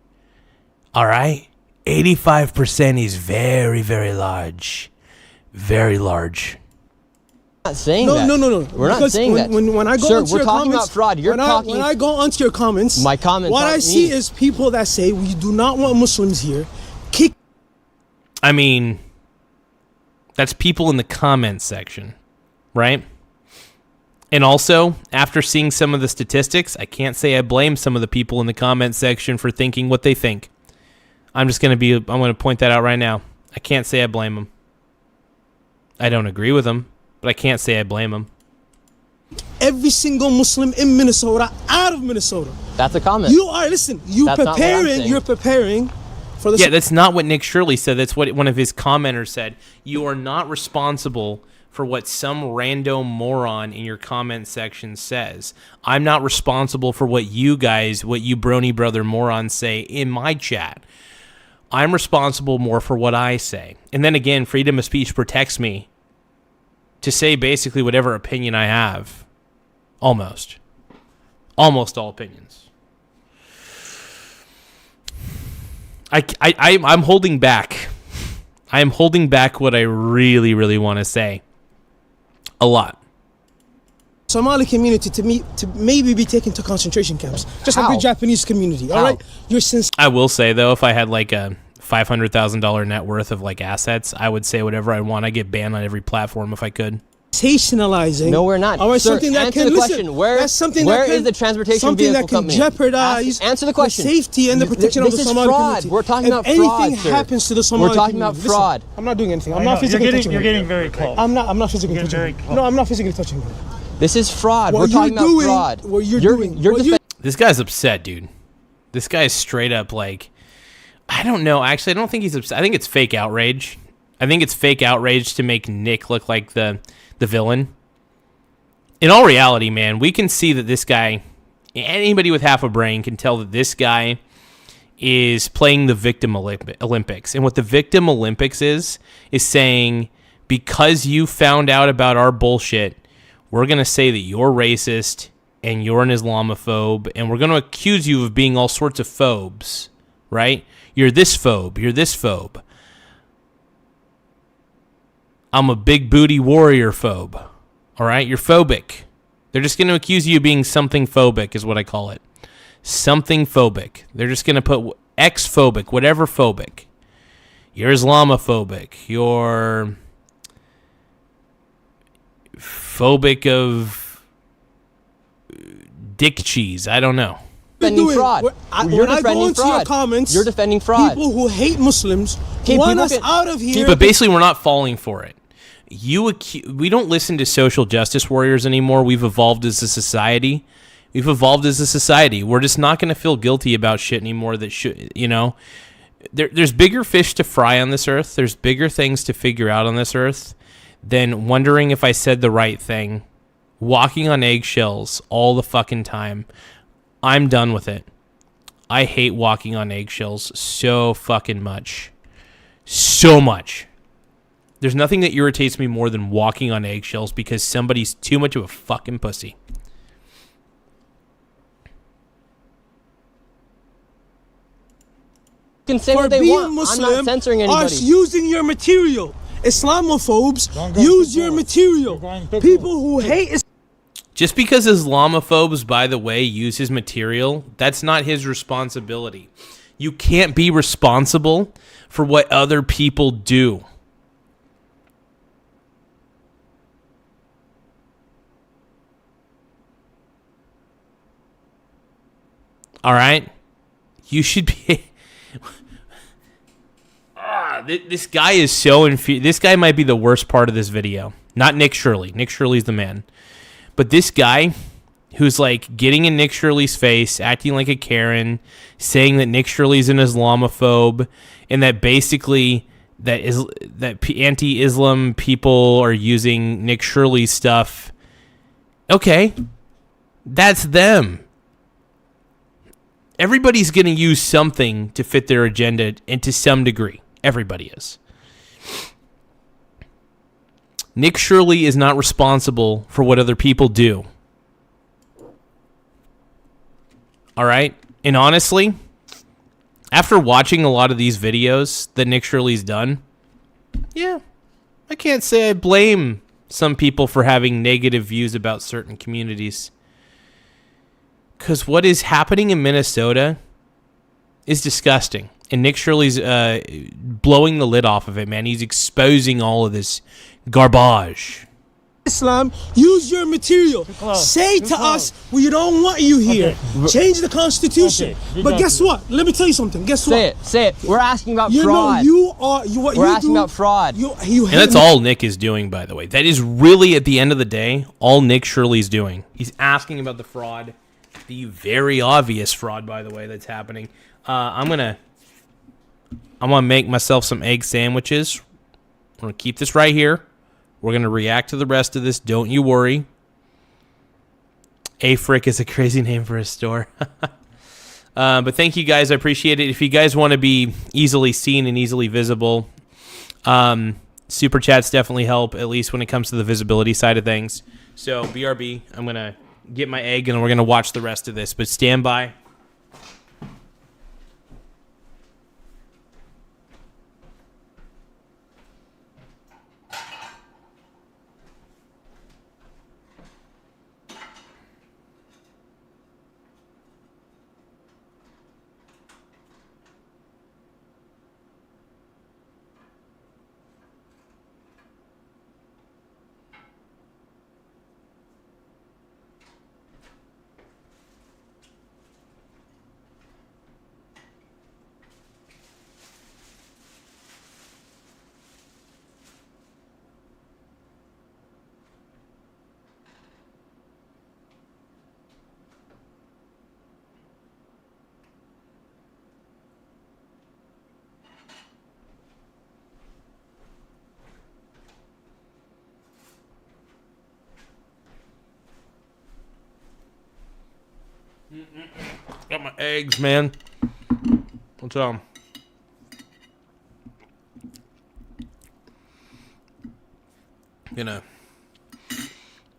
All right? 85% is very, very large. Very large. Not saying No, that. no. We're not Because saying that. When I go Sir, onto we're your talking comments, about fraud. You're talking. When I go onto your comments, My comments what aren't I see me. is people that say we do not want Muslims here. Kick. I mean, that's people in the comments section, right? And also, after seeing some of the statistics, I can't say I blame some of the people in the comments section for thinking what they think. I'm going to point that out right now. I can't say I blame them. I don't agree with them, but I can't say I blame them. Every single Muslim in Minnesota out of Minnesota. That's a comment. You are, listen, That's not what I'm saying. you're preparing for the. Yeah, that's not what Nick Shirley said. That's what one of his commenters said. You are not responsible for what some rando moron in your comment section says. I'm not responsible for what you brony brother morons say in my chat. I'm responsible more for what I say. And then again, freedom of speech protects me to say basically whatever opinion I have. Almost all opinions. I'm holding back. I am holding back what I really, really want to say. A lot. Somali community to maybe be taken to concentration camps, just like the Japanese community. All right, you're I will say though, if I had like a $500,000 net worth of like assets, I would say whatever I want. I get banned on every platform if I could. Sensationalizing. No, we're not. All right, Sir, something that answer can the listen. question. Where That's something where that can, is the transportation something vehicle that can company? jeopardize Answer the question. the safety and the protection of the Somali community. We're talking about if fraud, anything sir. happens to the Somali We're talking community, about fraud. listen, I'm not doing anything. I'm not physically touching You're you. getting very close. I'm not physically touching you. No, I'm not physically touching you. This is fraud. What We're talking you're about doing- fraud. what you're doing- You're what you- This guy's upset, dude. This guy is straight up like, I don't know. Actually, I don't think he's upset. I think it's fake outrage. I think it's fake outrage to make Nick look like the villain. In all reality, man, we can see that this guy, anybody with half a brain can tell that this guy is playing the victim Olympics. And what the victim Olympics is saying, because you found out about our bullshit, we're going to say that you're racist and you're an Islamophobe, and we're going to accuse you of being all sorts of phobes, right? You're this phobe. You're this phobe. I'm a big booty warrior phobe. All right? You're phobic. They're just going to accuse you of being something phobic is what I call it. Something phobic. They're just going to put X-phobic, whatever phobic. You're Islamophobic. You're phobic of dick cheese. I don't know. Defending fraud. When I go into your comments, you're defending fraud. People who hate Muslims want us out of here. But basically, we're not falling for it. We don't listen to social justice warriors anymore. We've evolved as a society. We're just not going to feel guilty about shit anymore. That should, there's bigger fish to fry on this earth. There's bigger things to figure out on this earth than wondering if I said the right thing. Walking on eggshells all the fucking time. I'm done with it. I hate walking on eggshells so fucking much. So much. There's nothing that irritates me more than walking on eggshells because somebody's too much of a fucking pussy. Can say what they want. Muslim, I'm not censoring anybody. Are using your material. Islamophobes use your material. People who hate Just because Islamophobes, by the way, use his material, that's not his responsibility. You can't be responsible for what other people do. All right? You should be... This guy is so this guy might be the worst part of this video. Not Nick Shirley. Nick Shirley's the man. But this guy who's like getting in Nick Shirley's face, acting like a Karen, saying that Nick Shirley's an Islamophobe, and that basically that anti-Islam people are using Nick Shirley's stuff. Okay. That's them. Everybody's going to use something to fit their agenda, and to some degree. Everybody is. Nick Shirley is not responsible for what other people do. All right? And honestly, after watching a lot of these videos that Nick Shirley's done, yeah, I can't say I blame some people for having negative views about certain communities. Because what is happening in Minnesota is disgusting. And Nick Shirley's blowing the lid off of it, man. He's exposing all of this garbage. Islam, use your material. Say to us, we don't want you here. Change the Constitution. But guess what? Let me tell you something. Guess what? Say it. We're asking about fraud. We're asking about fraud. And that's all Nick is doing, by the way. That is really, at the end of the day, all Nick Shirley's doing. He's asking about the fraud. The very obvious fraud, by the way, that's happening. I'm gonna make myself some egg sandwiches. I'm gonna keep this right here. We're gonna react to the rest of this. Don't you worry. Africk is a crazy name for a store. But thank you guys. I appreciate it. If you guys want to be easily seen and easily visible, super chats definitely help, at least when it comes to the visibility side of things. So BRB, I'm gonna get my egg and we're gonna watch the rest of this. But stand by. Got my eggs, man. What's up? Gonna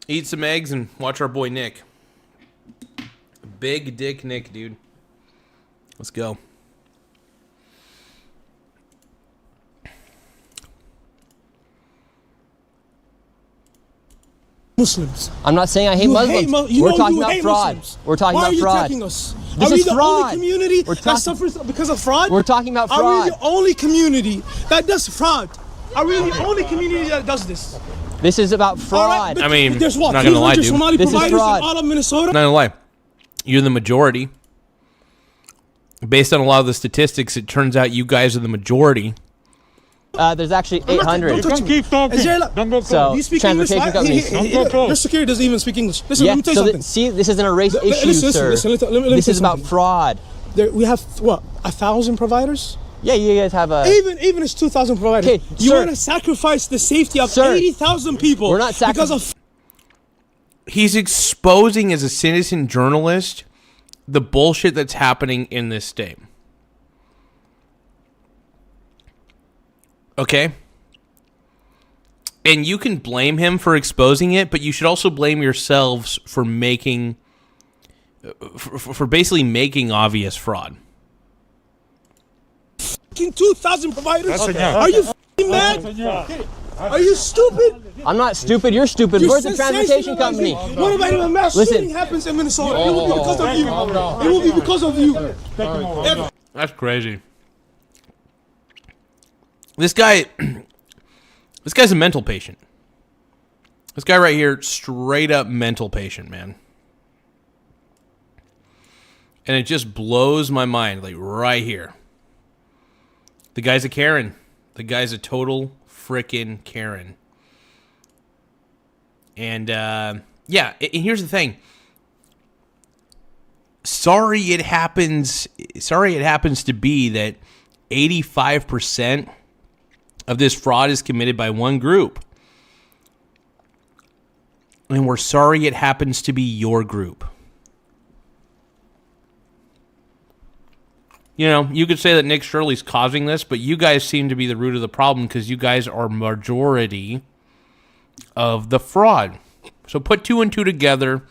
eat some eggs and watch our boy Nick. Big dick Nick, dude. Let's go. Muslims. I'm not saying I hate Muslims. We're talking about fraud. Muslims. We're talking Why about are you fraud. attacking us? This are is we the fraud. only community that suffers because of fraud? We're talking about fraud. Are we the only community that does fraud? Are we the only community that does this? This is about fraud. But I mean, there's what? not gonna lie, 300 dude. Somali This is providers fraud. in all of Minnesota. Not gonna lie, you're the majority. Based on a lot of the statistics, it turns out you guys are the majority. There's actually 800. Don't touch me. Is there like, So you speak English, transportation right? companies. Your security doesn't even speak English. Listen, Yeah. let me tell you So something. see, this isn't a race issue, listen, sir. listen, let me This tell is you about something. fraud. We have what, 1,000 providers? Yeah, you guys have a. Even it's 2,000 providers. Okay, You sir. want to sacrifice the safety of Sir. 80,000 people We're not because of He's exposing, as a citizen journalist, the bullshit that's happening in this state. Okay? And you can blame him for exposing it, but you should also blame yourselves for making, for basically making obvious fraud. 2,000 providers. Are you f***ing mad? Are you stupid? I'm not stupid. You're stupid. You're Where's the transportation company? sensationalizing. What about if a mass Listen. shooting happens in Minnesota? It will be because of you. It will be because of you. That's crazy. This guy, this guy's a mental patient. This guy right here, straight up mental patient, man. And it just blows my mind, like right here. The guy's a Karen. The guy's a total frickin' Karen. And, yeah, and here's the thing. Sorry it happens to be that 85% of this fraud is committed by one group. And we're sorry it happens to be your group. You know, you could say that Nick Shirley's causing this, but you guys seem to be the root of the problem because you guys are majority of the fraud. So put two and two together.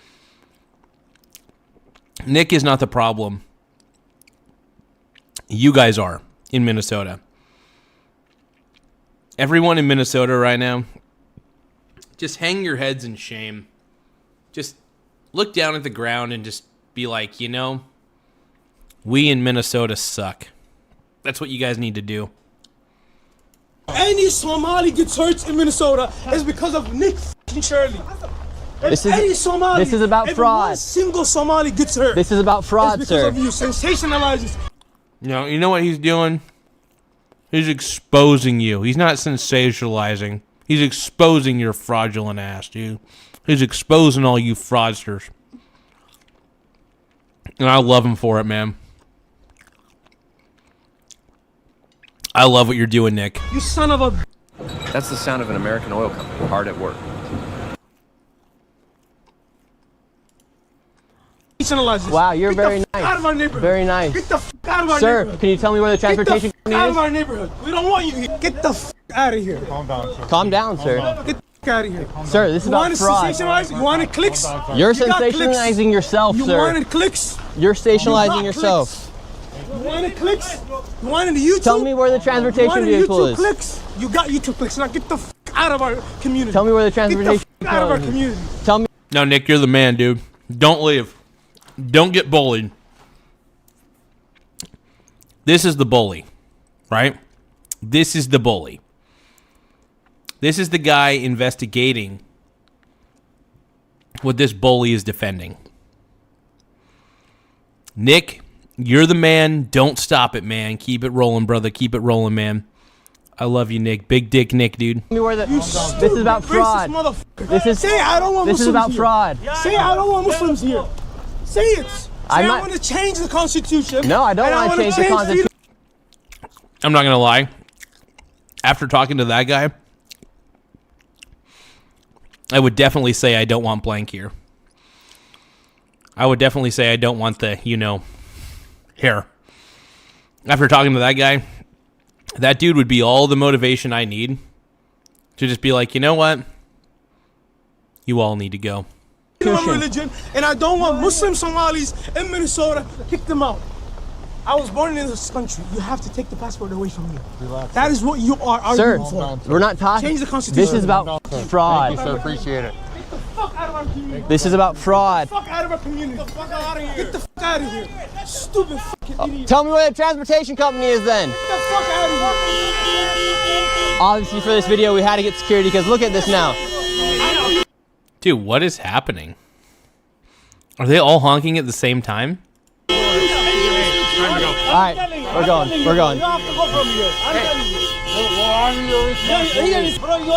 Nick is not the problem. You guys are in Minnesota. Everyone in Minnesota right now, just hang your heads in shame. Just look down at the ground and just be like, you know, we in Minnesota suck. That's what you guys need to do. Any Somali gets hurt in Minnesota is because of Nick f***ing Shirley. This Any is Somali, this is about if fraud. One single Somali gets hurt. This is about fraud, it's because sir. of you sensationalizes. You know what he's doing? He's exposing you. He's not sensationalizing. He's exposing your fraudulent ass, dude. He's exposing all you fraudsters. And I love him for it, man. I love what you're doing, Nick. You son of a... That's the sound of an American oil company hard at work. Sensationalizes. Wow, you're Get very the f*** nice. out of our neighborhood. Very nice. Get the f*** out of our Sir, neighborhood. can you tell me where the transportation Get the f*** out of company our neighborhood. We don't want you here. Get the f*** out of here. is? Calm down, sir. Get the f*** out of here. Sir, this is You about want to fraud. sensationalize? You want clicks? You're You got clicks. sensationalizing yourself, You sir. wanted clicks? You're sensationalizing got yourself. You wanted clicks? You wanted the YouTube? Tell me where the You transportation wanted vehicle YouTube is. clicks? You got YouTube clicks. Now get the f*** out of our community. Tell me where the Get the transportation f*** out of our vehicle is. community. Tell me. No, Nick, you're the man, dude. Don't leave. Don't get bullied. This is the bully, right? This is the bully. This is the guy investigating what this bully is defending. Nick, you're the man. Don't stop it, man. Keep it rolling, brother. Keep it rolling, man. I love you, Nick. Big dick Nick, dude. Tell me where the. You This stupid, is about fraud. racist motherfucker. This is. Say I don't want This Muslims is about here. fraud. Say I don't want Muslims here. Say it. Say I'm I not- want to change the Constitution. No, I don't and want to wanna change the Constitution. I'm not going to lie. After talking to that guy, I would definitely say I don't want blank here. I would definitely say I don't want the, you know, hair. After talking to that guy, that dude would be all the motivation I need to just be like, you know what? You all need to go. Religion, and I don't want Muslim Somalis in Minnesota. Kick them out. I was born in this country. You have to take the passport away from me. That is what you are Sir, arguing for. we're not talking. Change the Constitution. This is about fraud. Appreciate it. Get the fuck out of our community. This is about fraud. Get the fuck out of our community. Get the fuck out of here. Get the fuck out of here. Stupid fucking idiot. Tell me where the transportation company is then. Get the fuck out of here. Obviously, for this video, we had to get security because look at this now. Dude, what is happening? Are they all honking at the same time? All right, we're going. We're going.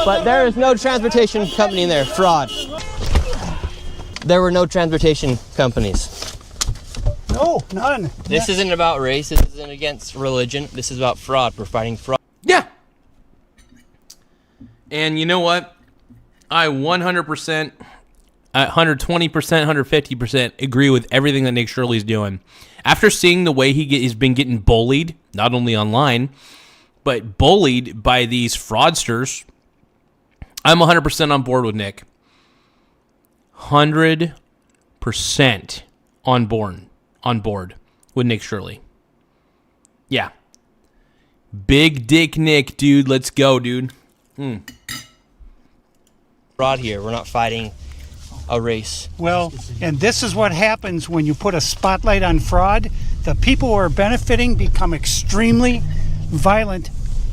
But there is no transportation company in there. Fraud. There were no transportation companies. No, none. This isn't about race. This isn't against religion. This is about fraud. We're fighting fraud. Yeah. And you know what? I 100%, 120%, 150% agree with everything that Nick Shirley's doing. After seeing the way he's been getting bullied, not only online, but bullied by these fraudsters, I'm 100% on board with Nick. 100% on board with Nick Shirley. Yeah. Big Dick Nick, dude. Let's go, dude. Fraud here. We're not fighting a race. Well, and this is what happens when you put a spotlight on fraud. The people who are benefiting become extremely violent,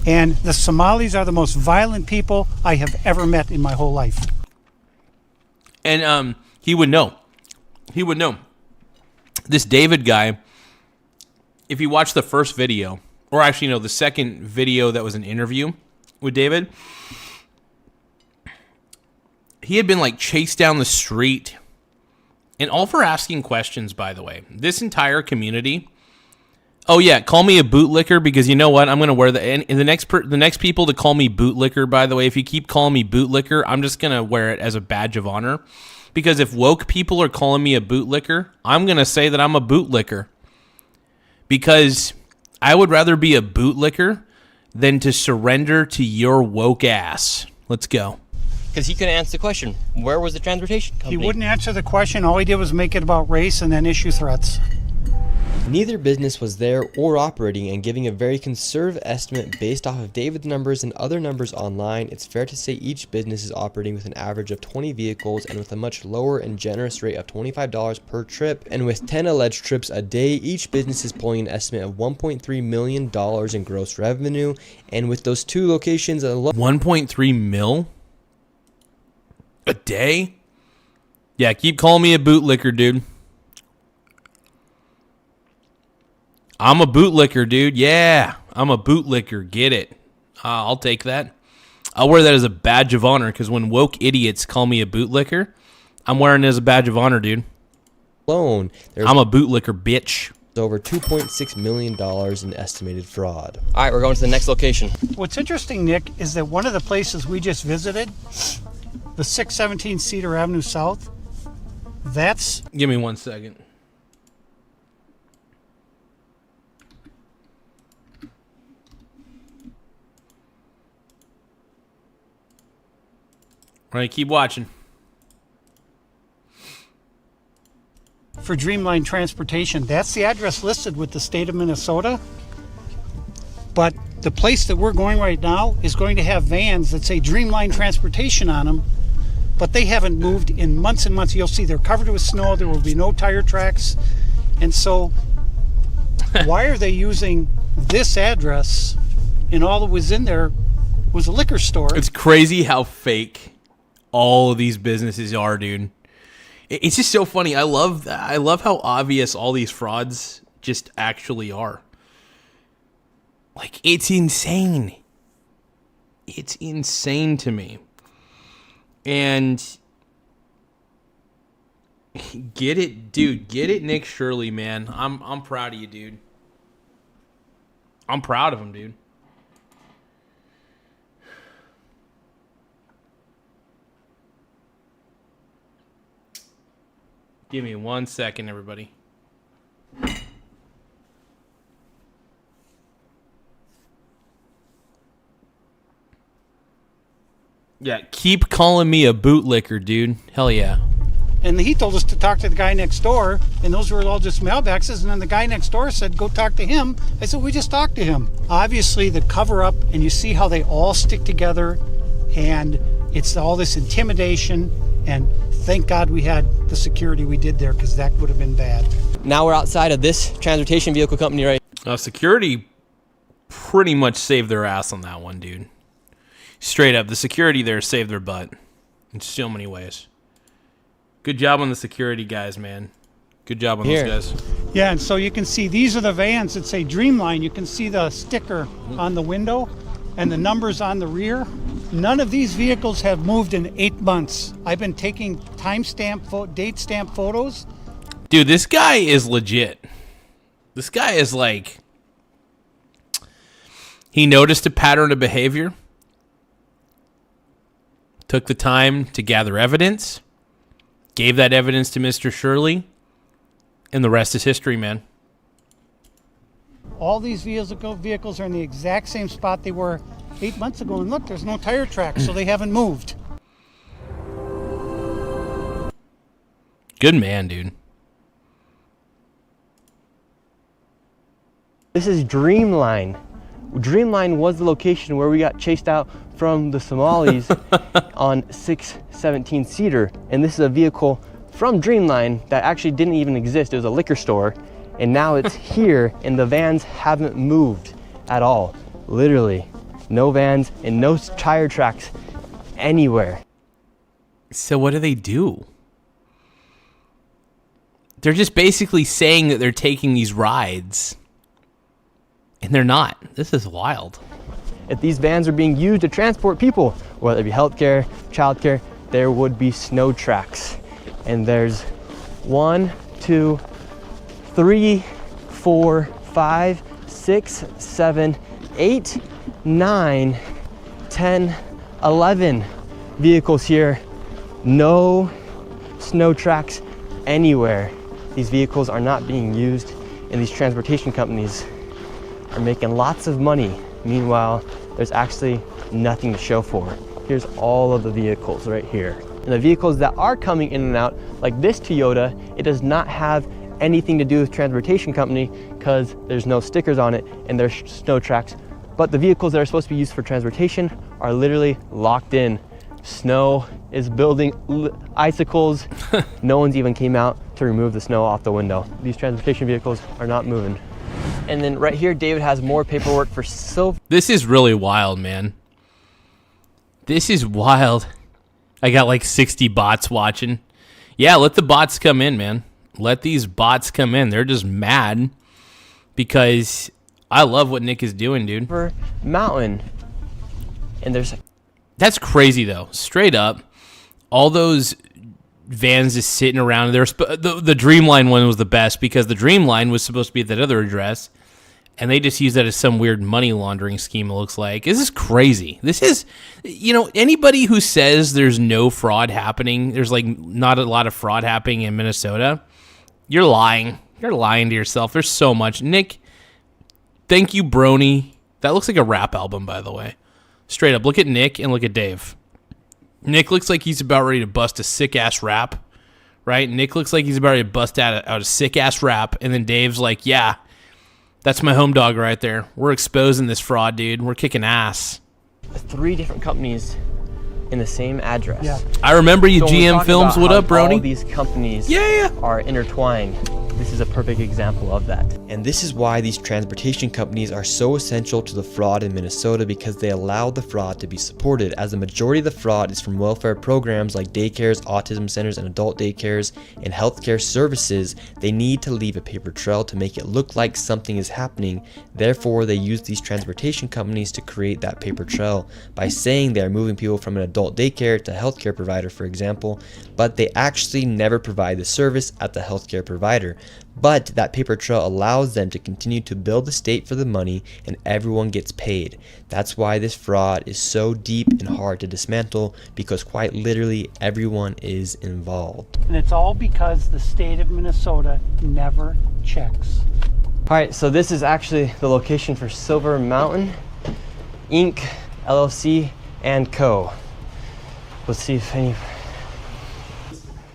and the Somalis are the most violent people I have ever met in my whole life. And he would know. He would know. This David guy, if you watch the first video, or actually no, the second video that was an interview with David, he had been like chased down the street, and all for asking questions, by the way. This entire community, oh yeah, call me a bootlicker, because you know what? I'm going to wear and the next people to call me bootlicker, by the way, if you keep calling me bootlicker, I'm just going to wear it as a badge of honor. Because if woke people are calling me a bootlicker, I'm going to say that I'm a bootlicker. Because I would rather be a bootlicker than to surrender to your woke ass. Let's go. Because he couldn't answer the question. Where was the transportation company? He wouldn't answer the question. All he did was make it about race and then issue threats. Neither business was there or operating, and giving a very conservative estimate based off of David's numbers and other numbers online, it's fair to say each business is operating with an average of 20 vehicles and with a much lower and generous rate of $25 per trip. And with 10 alleged trips a day, each business is pulling an estimate of $1.3 million in gross revenue. And with those two locations alone, 1.3 mil a day? Yeah, keep calling me a bootlicker, dude. I'm a bootlicker, dude. Yeah, I'm a bootlicker. Get it? I'll take that. I'll wear that as a badge of honor, because when woke idiots call me a bootlicker, I'm wearing it as a badge of honor, dude. I'm a bootlicker, bitch. Over $2.6 million in estimated fraud. All right, we're going to the next location. What's interesting, Nick, is that one of the places we just visited, the 617 Cedar Avenue South, that's... Give me 1 second. All right, keep watching. For Dreamline Transportation, that's the address listed with the state of Minnesota. But the place that we're going right now is going to have vans that say Dreamline Transportation on them, but they haven't moved in months and months. You'll see they're covered with snow. There will be no tire tracks. And so why are they using this address? And all that was in there was a liquor store. It's crazy how fake all of these businesses are, dude. It's just so funny. I love how obvious all these frauds just actually are. Like, it's insane. It's insane to me. And get it, dude. Get it, Nick Shirley, man. I'm proud of you, dude. I'm proud of him, dude. Give me 1 second, everybody. Yeah, keep calling me a bootlicker, dude. Hell yeah. And he told us to talk to the guy next door, and those were all just mailboxes. And then the guy next door said, go talk to him. I said, we just talked to him. Obviously, the cover-up, and you see how they all stick together, and it's all this intimidation, and thank God we had the security we did there, because that would have been bad. Now we're outside of this transportation vehicle company right security pretty much saved their ass on that one, dude. Straight up, the security there saved their butt. in so many ways. Good job on the security guys, man. Good job on Here. those guys. Yeah, and so you can see these are the vans that say Dreamline. You can see the sticker on the window and the numbers on the rear. None of these vehicles have moved in 8 months. I've been taking date stamp photos. Dude, this guy is legit. This guy is like, he noticed a pattern of behavior, took the time to gather evidence, gave that evidence to Mr. Shirley, and the rest is history, man. All these vehicles are in the exact same spot they were 8 months ago. And look, there's no tire tracks, so they haven't moved. Good man, dude. This is Dreamline. Dreamline was the location where we got chased out from the Somalis on 617 Cedar. And this is a vehicle from Dreamline that actually didn't even exist. It was a liquor store. And now it's here, and the vans haven't moved at all. Literally. No vans and no tire tracks anywhere. So what do they do? They're just basically saying that they're taking these rides. And they're not. This is wild. If these vans are being used to transport people, whether it be healthcare, childcare, there would be snow tracks. And there's 1, 2, 3, 4, 5, 6, 7, 8, 9, 10, 11 vehicles here. No snow tracks anywhere. These vehicles are not being used, and these transportation companies are making lots of money. Meanwhile, there's actually nothing to show for it. Here's all of the vehicles right here. And the vehicles that are coming in and out, like this Toyota, it does not have anything to do with transportation company because there's no stickers on it and there's snow tracks. But the vehicles that are supposed to be used for transportation are literally locked in. Snow is building icicles. No one's even came out to remove the snow off the window. These transportation vehicles are not moving. And then right here, David has more paperwork for silver. This is really wild, man. This is wild. I got like 60 bots watching. Yeah, let the bots come in, man. Let these bots come in. They're just mad because I love what Nick is doing, dude. Mountain. And there's... That's crazy, though. Straight up. All those vans just sitting around. The Dreamline one was the best because the Dreamline was supposed to be at that other address. And they just use that as some weird money laundering scheme, it looks like. This is crazy. This is, anybody who says there's no fraud happening, there's like not a lot of fraud happening in Minnesota, you're lying. You're lying to yourself. There's so much. Nick, thank you, Brony. That looks like a rap album, by the way. Straight up. Look at Nick and look at Dave. Nick looks like he's about ready to bust a sick-ass rap, right? Nick looks like he's about ready to bust out a sick-ass rap, and then Dave's like, yeah, that's my home dog right there. We're exposing this fraud, dude. We're kicking ass. 3 different companies in the same address. Yeah. I remember you, So GM Films. What up, Brony? All these companies are intertwined. This is a perfect example of that. And this is why these transportation companies are so essential to the fraud in Minnesota, because they allow the fraud to be supported, as the majority of the fraud is from welfare programs like daycares, autism centers, and adult daycares, and healthcare services. They need to leave a paper trail to make it look like something is happening. Therefore, they use these transportation companies to create that paper trail by saying they are moving people from an adult daycare to a healthcare provider, for example, but they actually never provide the service at the healthcare provider. But that paper trail allows them to continue to bill the state for the money, and everyone gets paid. That's why this fraud is so deep and hard to dismantle, because quite literally everyone is involved. And it's all because the state of Minnesota never checks. All right, so this is actually the location for Silver Mountain Inc., LLC, and Co. Let's see if any...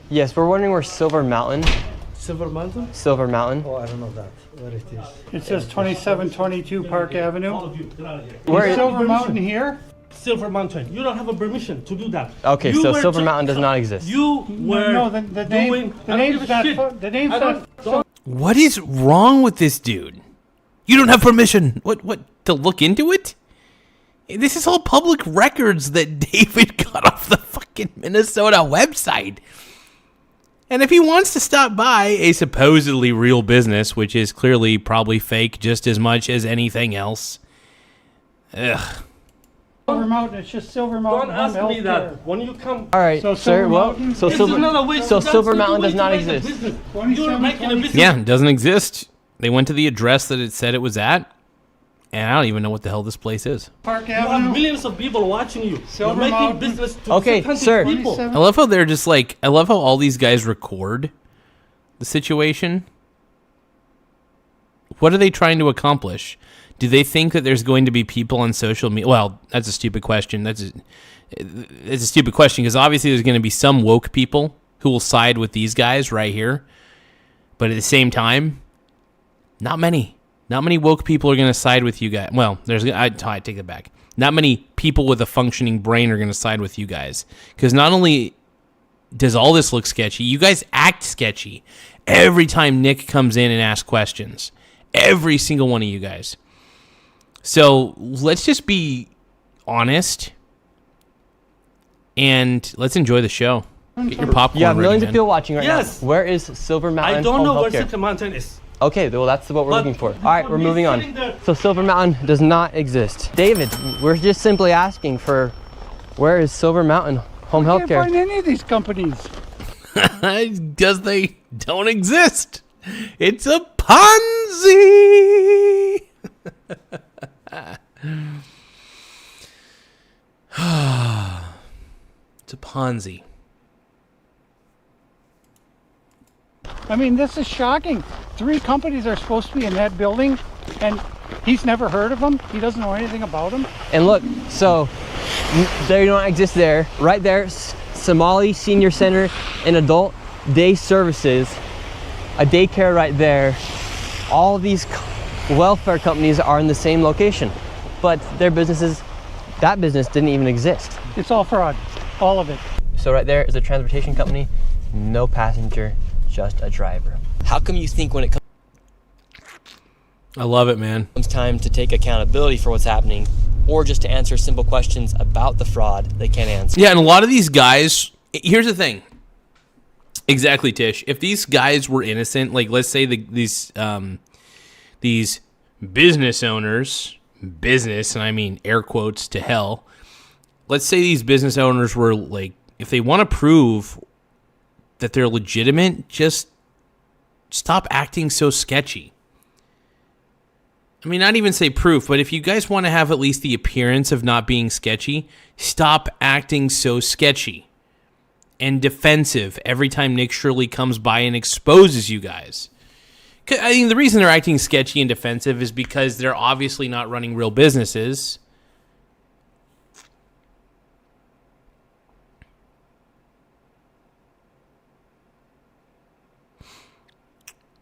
Yes, we're wondering where Silver Mountain... Silver Mountain? Silver Mountain. Oh, I don't know that. Where it is. It says 2722 Park Avenue. Where Is is Silver Mountain here? Silver Mountain. You don't have a permission to do that. Okay, so Silver Mountain does not exist. You were No, the name, the name's not. The name's not. What is wrong with this dude? You don't have permission. What, to look into it? This is all public records that David got off the fucking fucking Minnesota website. And if he wants to stop by a supposedly real business, which is clearly probably fake just as much as anything else. Ugh. Silver Mountain, it's just Silver Mountain. Don't ask me that. When you come... All right, So sir. Silver Well, Mountain- so Silver Mountain does not exist. You're making a business. Yeah, it doesn't exist. They went to the address that it said it was at, and I don't even know what the hell this place is. Park You have Avenue. millions of people watching you. You're Silver making Mountain. business to Okay, country sir. people. I love how they're just like, I love how all these guys record the situation. What are they trying to accomplish? Do they think that there's going to be people on social media? Well, that's a stupid question. It's a stupid question because obviously there's going to be some woke people who will side with these guys right here. But at the same time, not many. Not many woke people are going to side with you guys. Well, I take it back. Not many people with a functioning brain are going to side with you guys. Because not only does all this look sketchy, you guys act sketchy every time Nick comes in and asks questions. Every single one of you guys. So let's just be honest and let's enjoy the show. Get your popcorn. You have ready, millions man. of people watching right Yes. now. Where is Silver Mountain? I don't know Home where Healthcare? Silver Mountain is. Okay, well that's what we're But looking for. All right, we're me moving on. sitting there- So Silver Mountain does not exist. David, we're just simply asking for where is Silver Mountain Home I can't Healthcare? find any of these companies. Because they don't exist. It's a Ponzi. It's a Ponzi. I mean, this is shocking. 3 companies are supposed to be in that building, and he's never heard of them. He doesn't know anything about them. And look, so they don't exist there. Right there, Somali Senior Center and Adult Day Services, a daycare right there. All these welfare companies are in the same location, but their businesses, that business didn't even exist. It's all fraud, all of it. So right there is a transportation company, no passenger, just a driver. How come you think when it I love it, man. comes time to take accountability for what's happening, or just to answer simple questions about the fraud, they can't answer? Yeah, and a lot of these guys, here's the thing. Exactly, Tish. If these guys were innocent, like let's say these business owners, business, and I mean air quotes to hell, let's say these business owners were like, if they want to prove that they're legitimate, just stop acting so sketchy. I mean, not even say proof, but if you guys want to have at least the appearance of not being sketchy, stop acting so sketchy and defensive every time Nick Shirley comes by and exposes you guys. I mean, the reason they're acting sketchy and defensive is because they're obviously not running real businesses.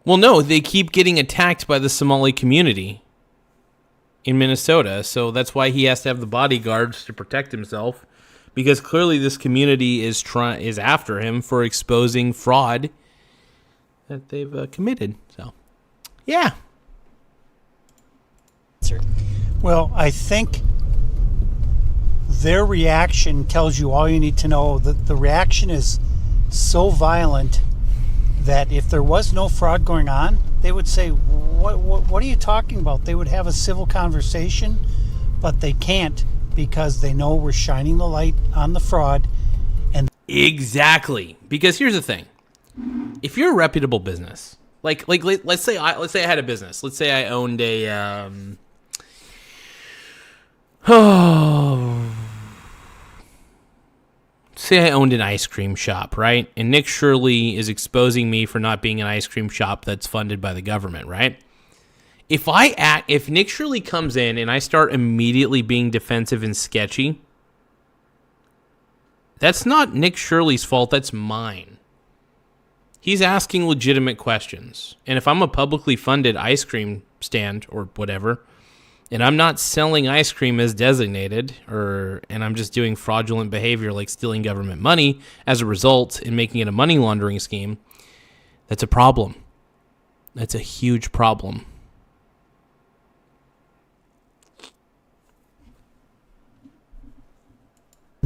Well, no, they keep getting attacked by the Somali community in Minnesota, so that's why he has to have the bodyguards to protect himself, because clearly this community is after him for exposing fraud that they've committed. So, yeah. Well, I think their reaction tells you all you need to know. The reaction is so violent that if there was no fraud going on, they would say, what are you talking about? They would have a civil conversation, but they can't because they know we're shining the light on the fraud. And Exactly. Because here's the thing. If you're a reputable business, like let's say I had a business. Let's say I owned a say I owned an ice cream shop, right? And Nick Shirley is exposing me for not being an ice cream shop that's funded by the government, right? If Nick Shirley comes in and I start immediately being defensive and sketchy, that's not Nick Shirley's fault, that's mine. He's asking legitimate questions. And if I'm a publicly funded ice cream stand or whatever, and I'm not selling ice cream as designated, and I'm just doing fraudulent behavior like stealing government money as a result and making it a money laundering scheme, that's a problem. That's a huge problem.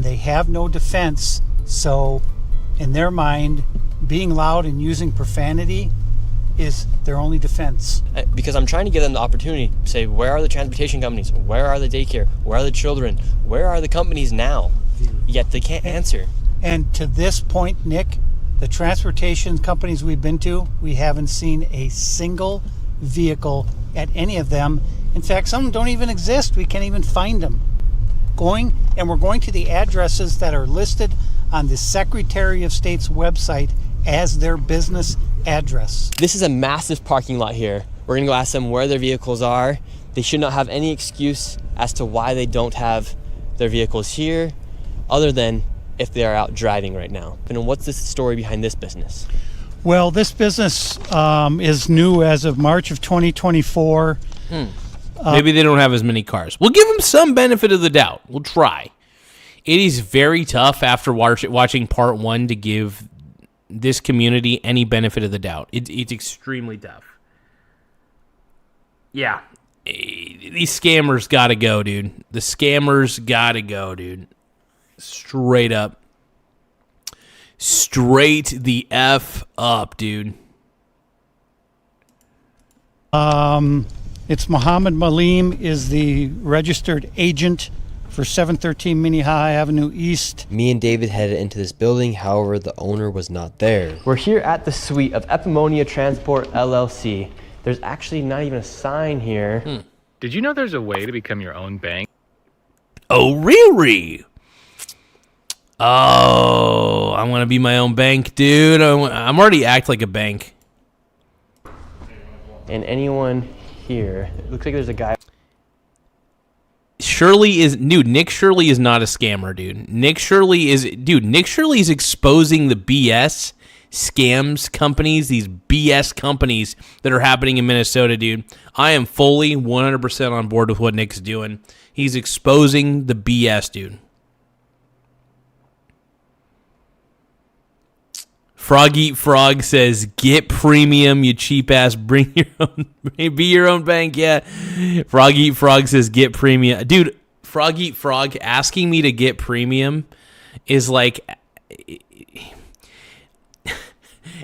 they have no defense So in their mind, being loud and using profanity is their only defense. Because I'm trying to give them the opportunity to say, where are the transportation companies? Where are the daycare? Where are the children? Where are the companies now? Yet they can't answer. And to this point, Nick, the transportation companies we've been to, we haven't seen a single vehicle at any of them. In fact, some don't even exist. We can't even find them. We're going to the addresses that are listed on the Secretary of State's website as their business address. This is a massive parking lot here. We're gonna go ask them where their vehicles are. They should not have any excuse as to why they don't have their vehicles here, other than if they are out driving right now. And what's the story behind this business? Well, this business is new as of March of 2024. Maybe they don't have as many cars. We'll give them some benefit of the doubt. We'll try. It is very tough after watching part 1 to give this community any benefit of the doubt. It's extremely tough. Yeah. These scammers gotta go, dude. The scammers gotta go, dude. Straight up. Straight the F up, dude. It's Muhammad Malim is the registered agent for 713 Minnehaha Avenue East. Me and David headed into this building, however, the owner was not there. We're here at the suite of Epimonia Transport LLC. There's actually not even a sign here. Did you know there's a way to become your own bank? Oh, really? Oh, I want to be my own bank, dude. I'm already act like a bank. And anyone here, it looks like there's a guy. Nick Shirley is not a scammer, dude. Nick Shirley is exposing the BS scams companies, these BS companies that are happening in Minnesota, dude. I am fully 100% on board with what Nick's doing. He's exposing the BS, dude. Frog Eat Frog says, "Get premium, you cheap ass. Bring your own. Be your own bank." Yeah. Frog Eat Frog says, "Get premium." Dude, Frog Eat Frog asking me to get premium is like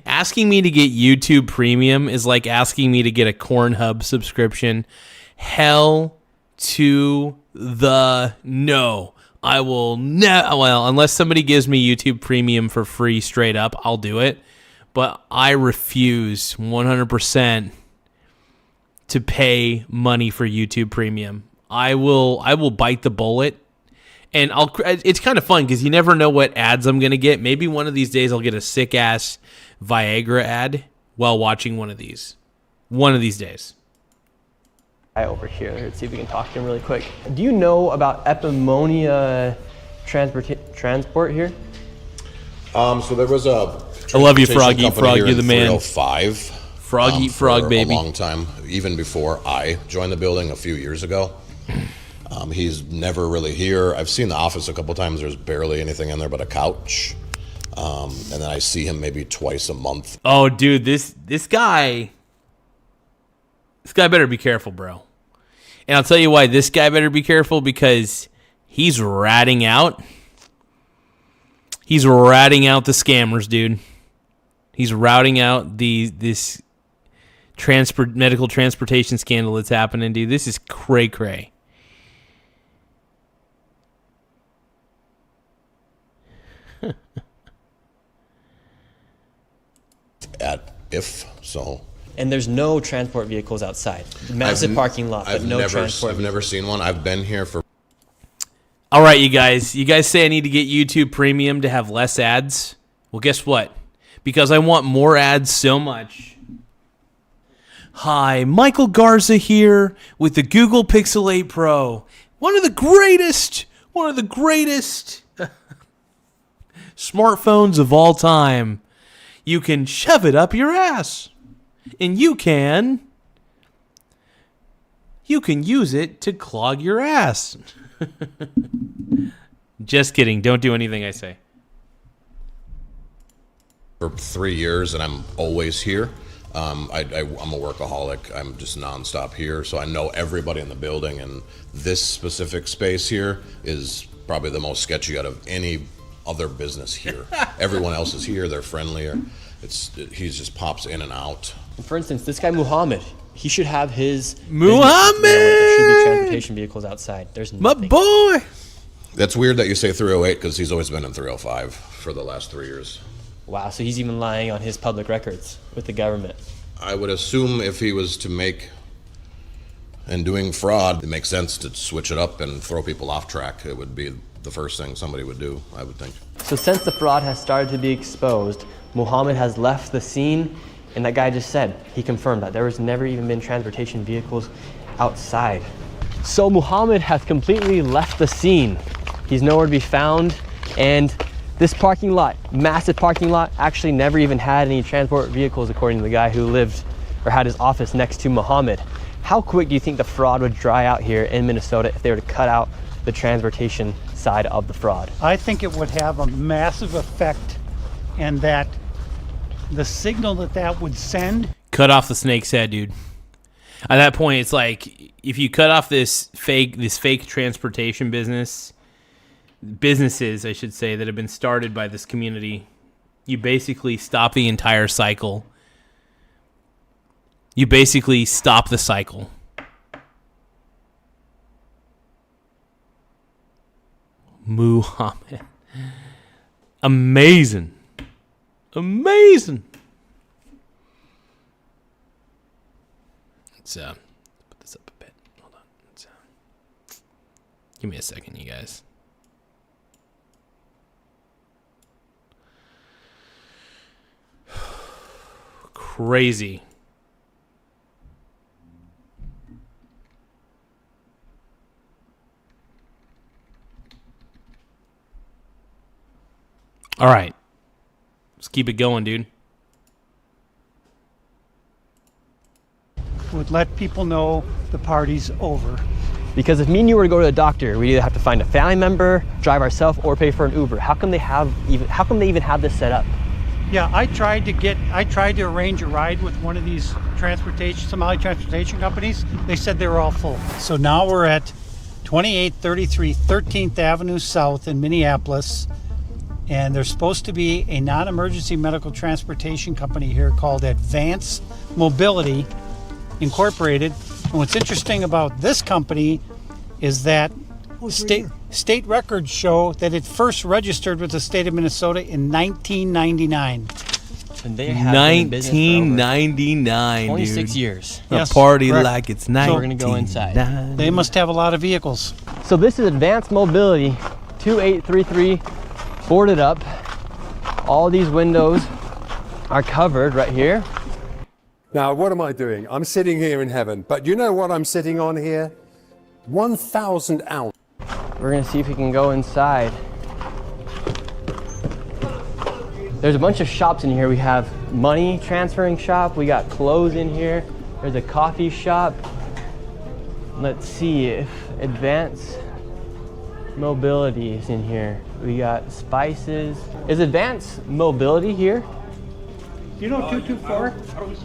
asking me to get YouTube Premium is like asking me to get a Pornhub subscription. Hell to the no. I will unless somebody gives me YouTube Premium for free straight up, I'll do it. But I refuse 100% to pay money for YouTube Premium. I will bite the bullet. And it's kind of fun because you never know what ads I'm going to get. Maybe one of these days I'll get a sick ass Viagra ad while watching one of these. One of these days. Over here. Let's see if we can talk to him really quick. Do you know about Epimonia Transport here? So there was a I love you, Frog Eat Frog. You're the man. 305. Frog Eat Frog, baby. A long time, even before I joined the building a few years ago. He's never really here. I've seen the office a couple times. There's barely anything in there but a couch. And then I see him maybe twice a month. Oh, dude, this guy better be careful, bro. And I'll tell you why this guy better be careful, because he's ratting out. He's ratting out the scammers, dude. He's routing out this medical transportation scandal that's happening, dude. This is cray-cray. And there's no transport vehicles outside. Massive parking lot, but no transport. I've never seen one. I've been here for... All right, you guys. You guys say I need to get YouTube Premium to have less ads? Well, guess what? Because I want more ads so much. Hi, Michael Garza here with the Google Pixel 8 Pro. One of the greatest smartphones of all time. You can shove it up your ass. And you can use it to clog your ass. Just kidding. Don't do anything I say. For 3 years, and I'm always here. I'm a workaholic. I'm just nonstop here, so I know everybody in the building. And this specific space here is probably the most sketchy out of any other business here. Everyone else is here. They're friendlier. He just pops in and out. For instance, this guy Muhammad, he should have his Muhammad. There should be transportation vehicles outside. There's nothing. My boy. That's weird that you say 308 because he's always been in 305 for the last 3 years. Wow, so he's even lying on his public records with the government. I would assume if he was to make and doing fraud, it makes sense to switch it up and throw people off track. It would be the first thing somebody would do, I would think. So since the fraud has started to be exposed, Muhammad has left the scene, and that guy just said, he confirmed that there was never even been transportation vehicles outside. So Muhammad has completely left the scene. He's nowhere to be found, and this parking lot, massive parking lot, actually never even had any transport vehicles according to the guy who lived or had his office next to Muhammad. How quick do you think the fraud would dry out here in Minnesota if they were to cut out the transportation side of the fraud? I think it would have a massive effect, and that the signal that would send. Cut off the snake's head, dude. At that point, it's like if you cut off this fake transportation businesses, I should say, that have been started by this community, you basically stop the entire cycle. You basically stop the cycle. Muhammad. Amazing. Amazing. Let's put this up a bit. Hold on. Give me a second, you guys. Crazy. All right. Let's keep it going, dude. Would let people know the party's over. Because if me and you were to go to the doctor, we'd either have to find a family member, drive ourselves, or pay for an Uber. How come they even have this set up? Yeah, I tried to arrange a ride with one of these Somali transportation companies. They said they were all full. So now we're at 2833 13th Avenue South in Minneapolis. And there's supposed to be a non-emergency medical transportation company here called Advance Mobility Incorporated. And what's interesting about this company is that state records show that it first registered with the state of Minnesota in 1999. And they have been in business for over 1999, 26 dude. years. A Yes, party correct. like it's So 19. we're gonna go inside. They must have a lot of vehicles. So this is Advanced Mobility 2833, boarded up. All these windows are covered right here. Now, what am I doing? I'm sitting here in heaven, but you know what I'm sitting on here? 1,000 ounce. We're gonna see if we can go inside. There's a bunch of shops in here. We have money transferring shop. We got clothes in here. There's a coffee shop. Let's see if Advanced Mobility is in here. We got spices. Is Advanced Mobility here? You know 224?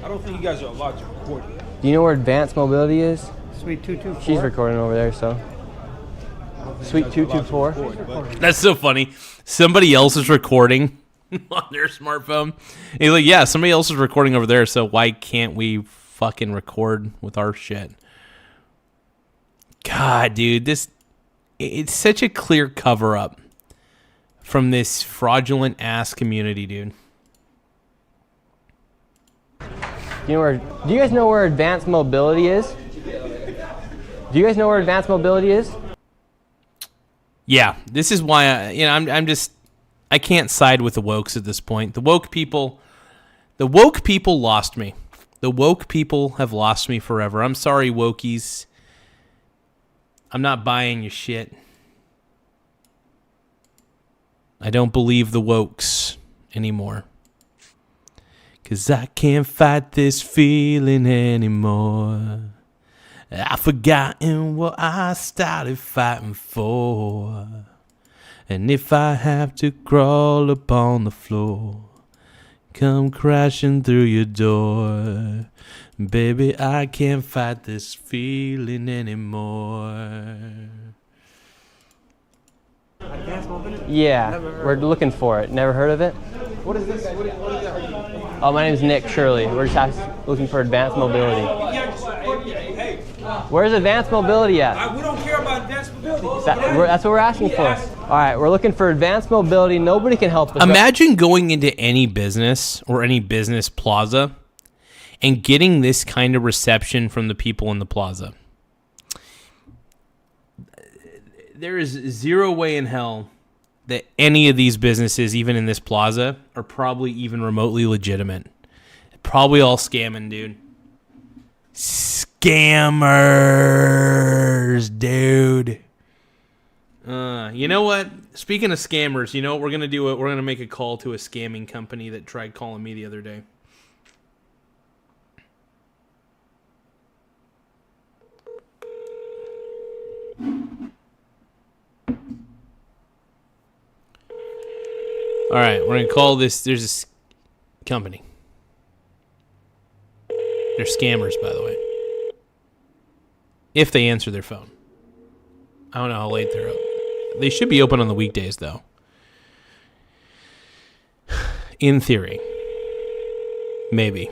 I don't think you guys are allowed to record it. Do you know where Advanced Mobility is? Suite 224. She's recording over there, so. Suite 224. That's so funny. Somebody else is recording on their smartphone. And he's like, yeah, somebody else is recording over there, so why can't we fucking record with our shit? God, dude, it's such a clear cover-up from this fraudulent-ass community, dude. Do you guys know where Advanced Mobility is? Do you guys know where Advanced Mobility is? Yeah, this is why I can't side with the wokes at this point. The woke people lost me. The woke people have lost me forever. I'm sorry, wokies. I'm not buying your shit. I don't believe the wokes anymore. 'Cause I can't fight this feeling anymore. I've forgotten what I started fighting for. And if I have to crawl upon the floor, come crashing through your door. Baby, I can't fight this feeling anymore. Advanced Mobility? Yeah, we're looking for it. Never heard of it? What is this? What do you got? Oh, my name's Nick Shirley. We're just looking for Advanced Mobility. Hey. Where's Advanced Mobility at? We don't care about Advanced Mobility. That's what we're asking for. All right, we're looking for Advanced Mobility. Nobody can help us. Imagine going into any business or any business plaza and getting this kind of reception from the people in the plaza. There is zero way in hell that any of these businesses, even in this plaza, are probably even remotely legitimate. Probably all scamming, dude. Scammers, dude. You know what? Speaking of scammers, you know what we're gonna do? We're gonna make a call to a scamming company that tried calling me the other day. All right, we're gonna call this. There's this company. They're scammers, by the way. If they answer their phone. I don't know how late they're up. They should be open on the weekdays, though. In theory. Maybe.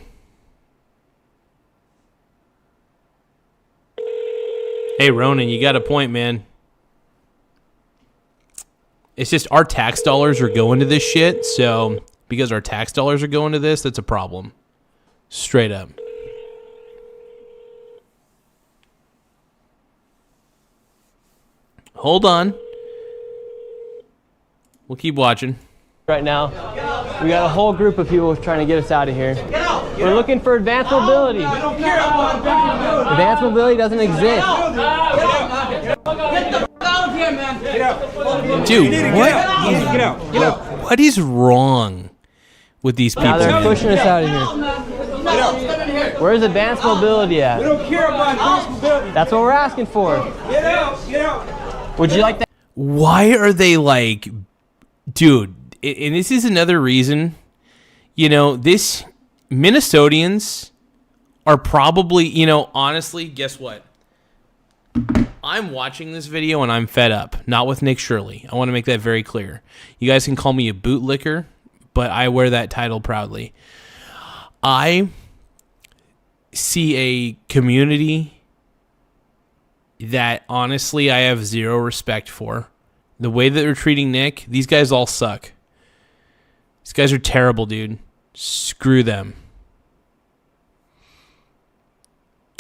Hey, Ronan, you got a point, man. It's just our tax dollars are going to this shit, so because our tax dollars are going to this, that's a problem. Straight up. Hold on. We'll keep watching. Right now, we got a whole group of people trying to get us out of here. We're looking for Advanced Mobility. We don't care about Advanced Mobility. Advanced Mobility doesn't exist. Get the f*** out of here, man. Get out. Dude, what? Get out. Get out. What is wrong with these people? Now they're man? pushing us out of here. Get out. Where's Advanced Mobility at? We don't care about Advanced Mobility. That's what we're asking for. Get out. Get out. Would you like that? Why are they like, dude, and this is another reason, you know, this Minnesotans are probably, you know, honestly, guess what? I'm watching this video and I'm fed up. Not with Nick Shirley. I want to make that very clear. You guys can call me a bootlicker, but I wear that title proudly. I see a community that honestly I have zero respect for. The way that they're treating Nick, these guys all suck. These guys are terrible, dude. Screw them.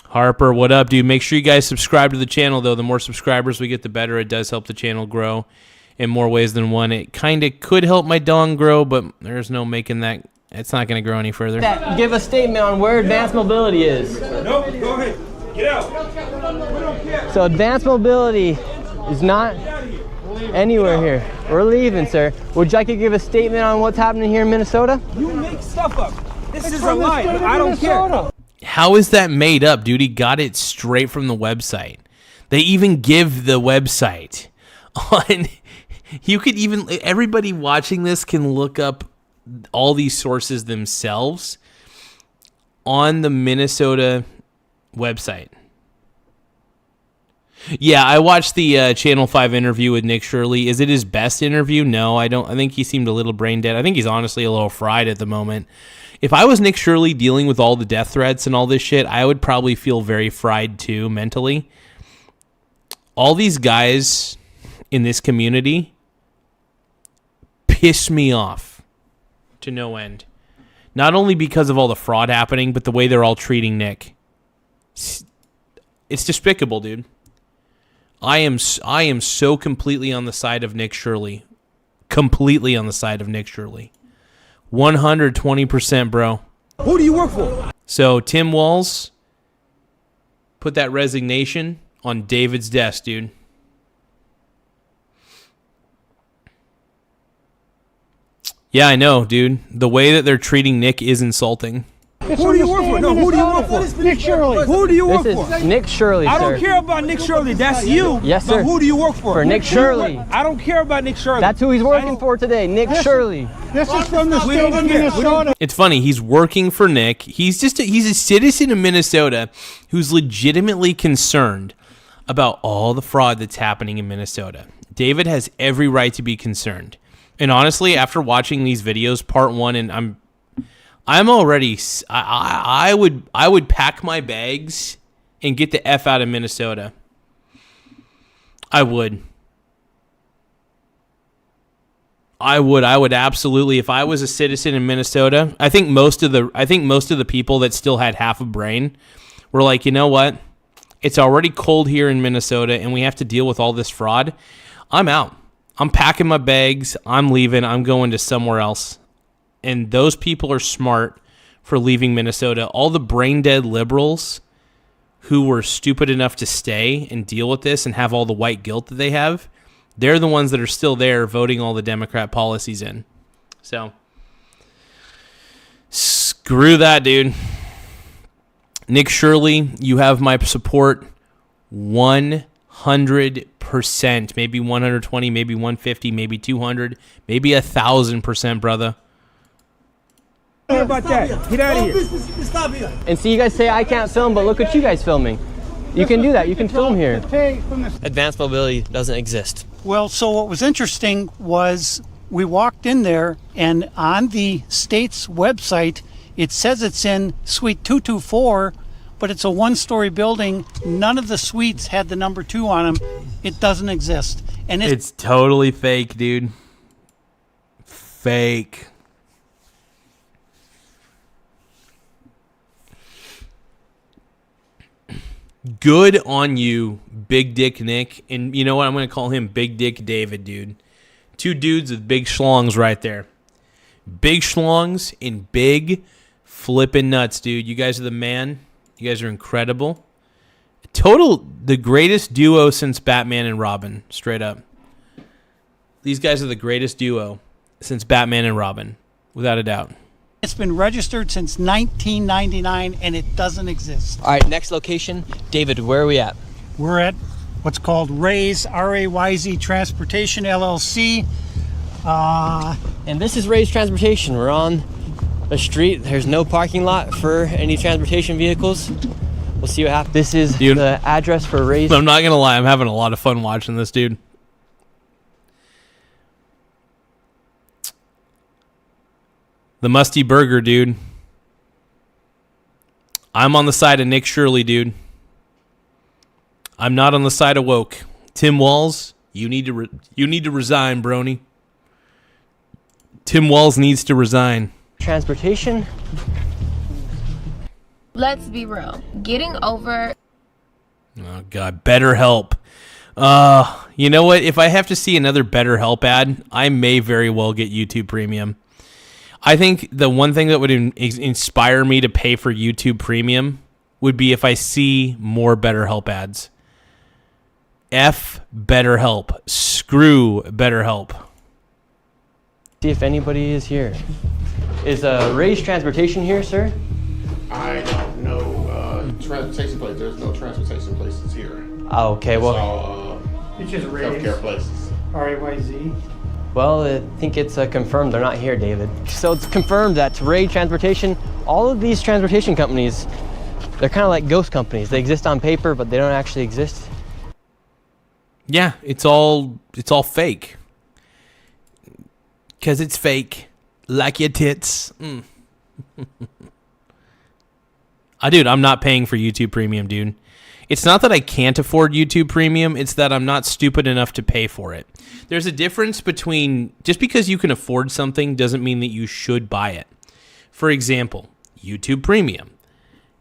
Harper, what up, dude? Make sure you guys subscribe to the channel, though. The more subscribers we get, the better. It does help the channel grow in more ways than one. It kind of could help my dong grow, but there's no making that. It's not going to grow any further. Give a statement on where Advanced Mobility is. No, go ahead. Get out. We don't care. So Advanced Mobility is not anywhere here. We're leaving, sir. Would you like to give a statement on what's happening here in Minnesota? You make stuff up. This is a lie. I don't care. How is that made up, dude? He got it straight from the website. They even give the website on. You could even, everybody watching this can look up all these sources themselves on the Minnesota website. Yeah, I watched the Channel 5 interview with Nick Shirley. Is it his best interview? No, I don't. I think he seemed a little brain dead. I think he's honestly a little fried at the moment. If I was Nick Shirley dealing with all the death threats and all this shit, I would probably feel very fried too mentally. All these guys in this community piss me off to no end. Not only because of all the fraud happening, but the way they're all treating Nick. It's despicable, dude. I am so completely on the side of Nick Shirley. Completely on the side of Nick Shirley. 120%, bro. Who do you work for? So Tim Walz put that resignation on David's desk, dude. Yeah, I know, dude. The way that they're treating Nick is insulting. Who do you work for? No, who do you work for? Nick Shirley. Who do you work This for? is Nick Shirley, sir. I don't care about Nick Shirley. That's you. Yes, sir. But who do you work for? For Nick Shirley. I don't care about Nick Shirley. That's who he's working for today, Nick Shirley. This is from the We state don't of care. Minnesota. It's funny. He's working for Nick. He's a citizen of Minnesota who's legitimately concerned about all the fraud that's happening in Minnesota. David has every right to be concerned. And honestly, after watching these videos, part one, and I'm already, I would pack my bags and get the F out of Minnesota. I would absolutely, if I was a citizen in Minnesota. I think most of the people that still had half a brain were like, you know what? It's already cold here in Minnesota and we have to deal with all this fraud. I'm out. I'm packing my bags. I'm leaving. I'm going to somewhere else. And those people are smart for leaving Minnesota. All the brain dead liberals who were stupid enough to stay and deal with this and have all the white guilt that they have, they're the ones that are still there voting all the Democrat policies in. So, screw that, dude. Nick Shirley, you have my support 100%, maybe 120, maybe 150, maybe 200, maybe 1,000%, brother. How about that? Get out of here. Stop here. And see, you guys say I can't film, but look at you guys filming. You can do that. You can film here. Advanced mobility doesn't exist. Well, so what was interesting was we walked in there, and on the state's website, it says it's in Suite 224, but it's a one-story building. None of the suites had the number 2 on them. It doesn't exist. And it's totally fake, dude. Fake. Good on you, Big Dick Nick. And you know what? I'm going to call him Big Dick David, dude. 2 dudes with big schlongs right there. Big schlongs and big flipping nuts, dude. You guys are the man. You guys are incredible. Total, the greatest duo since Batman and Robin, straight up. These guys are the greatest duo since Batman and Robin, without a doubt. It's been registered since 1999, and it doesn't exist. All right, next location. David, where are we at? We're at what's called Ray's, R-A-Y-Z Transportation, LLC. And this is Ray's Transportation. We're on a street. There's no parking lot for any transportation vehicles. We'll see what happens. This is the address for Ray's. I'm not going to lie. I'm having a lot of fun watching this, dude. The Musty Burger, dude. I'm on the side of Nick Shirley, dude. I'm not on the side of woke. Tim Walz, you need to resign, brony. Tim Walz needs to resign. Transportation. Let's be real. Getting over. Oh God, BetterHelp. You know what? If I have to see another BetterHelp ad, I may very well get YouTube Premium. I think the one thing that would inspire me to pay for YouTube Premium would be if I see more BetterHelp ads. F BetterHelp. Screw BetterHelp. See if anybody is here. Is Ray's Transportation here, sir? I don't know. Transportation place. There's no transportation places here. Oh, okay. It's well, all, it's just Ray's. Healthcare places. R-A-Y-Z. Well, I think it's confirmed they're not here, David. So it's confirmed that Ray Transportation, all of these transportation companies, they're kind of like ghost companies. They exist on paper, but they don't actually exist. Yeah, it's all fake. 'Cause it's fake. Like your tits. Dude, I'm not paying for YouTube Premium, dude. It's not that I can't afford YouTube Premium, it's that I'm not stupid enough to pay for it. There's a difference between, just because you can afford something doesn't mean that you should buy it. For example, YouTube Premium.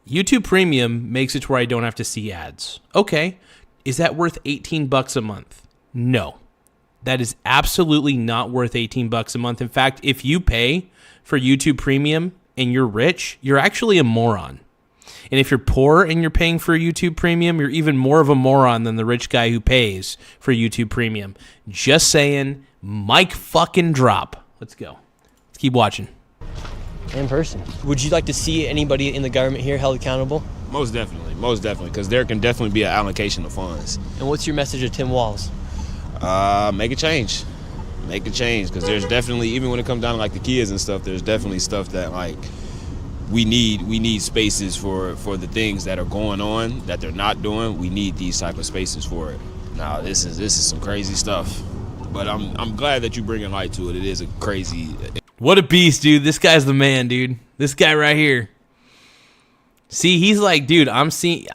YouTube Premium makes it to where I don't have to see ads. Okay, is that worth $18 a month? No. That is absolutely not worth $18 a month. In fact, if you pay for YouTube Premium and you're rich, you're actually a moron. And if you're poor and you're paying for YouTube Premium, you're even more of a moron than the rich guy who pays for YouTube Premium. Just saying, mic fucking drop. Let's go. Let's keep watching. In person. Would you like to see anybody in the government here held accountable? Most definitely, because there can definitely be an allocation of funds. And what's your message to Tim Walz? Make a change. Make a change, because there's definitely, even when it comes down to like the kids and stuff, there's definitely stuff that like we need spaces for the things that are going on that they're not doing. We need these type of spaces for it. Nah, this is some crazy stuff. But I'm glad that you bringing light to it. It is a crazy. What a beast, dude. This guy's the man, dude. This guy right here. See, he's like, dude,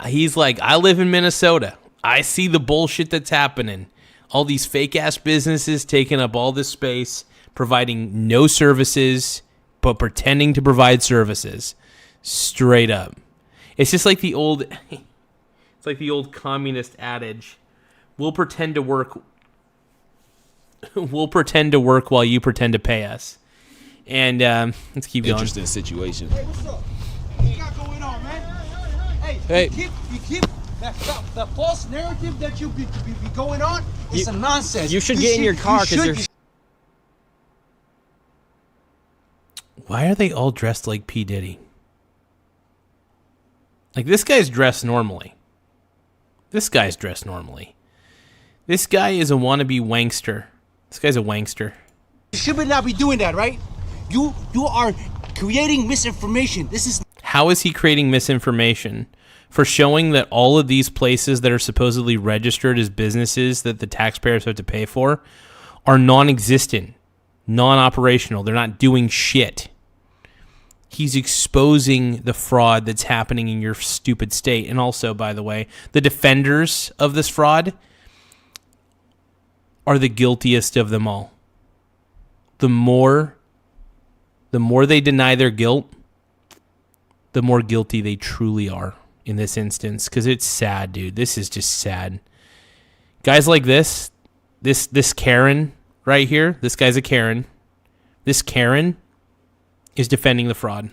he's like, I live in Minnesota. I see the bullshit that's happening. All these fake-ass businesses taking up all this space, providing no services, but pretending to provide services. Straight up. It's just like the old, it's like the old communist adage. We'll pretend to work while you pretend to pay us. And let's keep going. Interesting situation. Hey, what's up? What you got going on, man? Hey. You keep the false narrative that you be going on. It's a nonsense. You should get in your car because you're. Why are they all dressed like P. Diddy? Like, this guy's dressed normally. This guy is a wannabe wankster. This guy's a wankster. You should not be doing that, right? You are creating misinformation. How is he creating misinformation? For showing that all of these places that are supposedly registered as businesses that the taxpayers have to pay for are non-existent, non-operational. They're not doing shit. He's exposing the fraud that's happening in your stupid state. And also, by the way, the defenders of this fraud are the guiltiest of them all. The more they deny their guilt, the more guilty they truly are in this instance. Because it's sad, dude. This is just sad. Guys like this Karen right here, this guy's a Karen. This Karen is defending the fraud.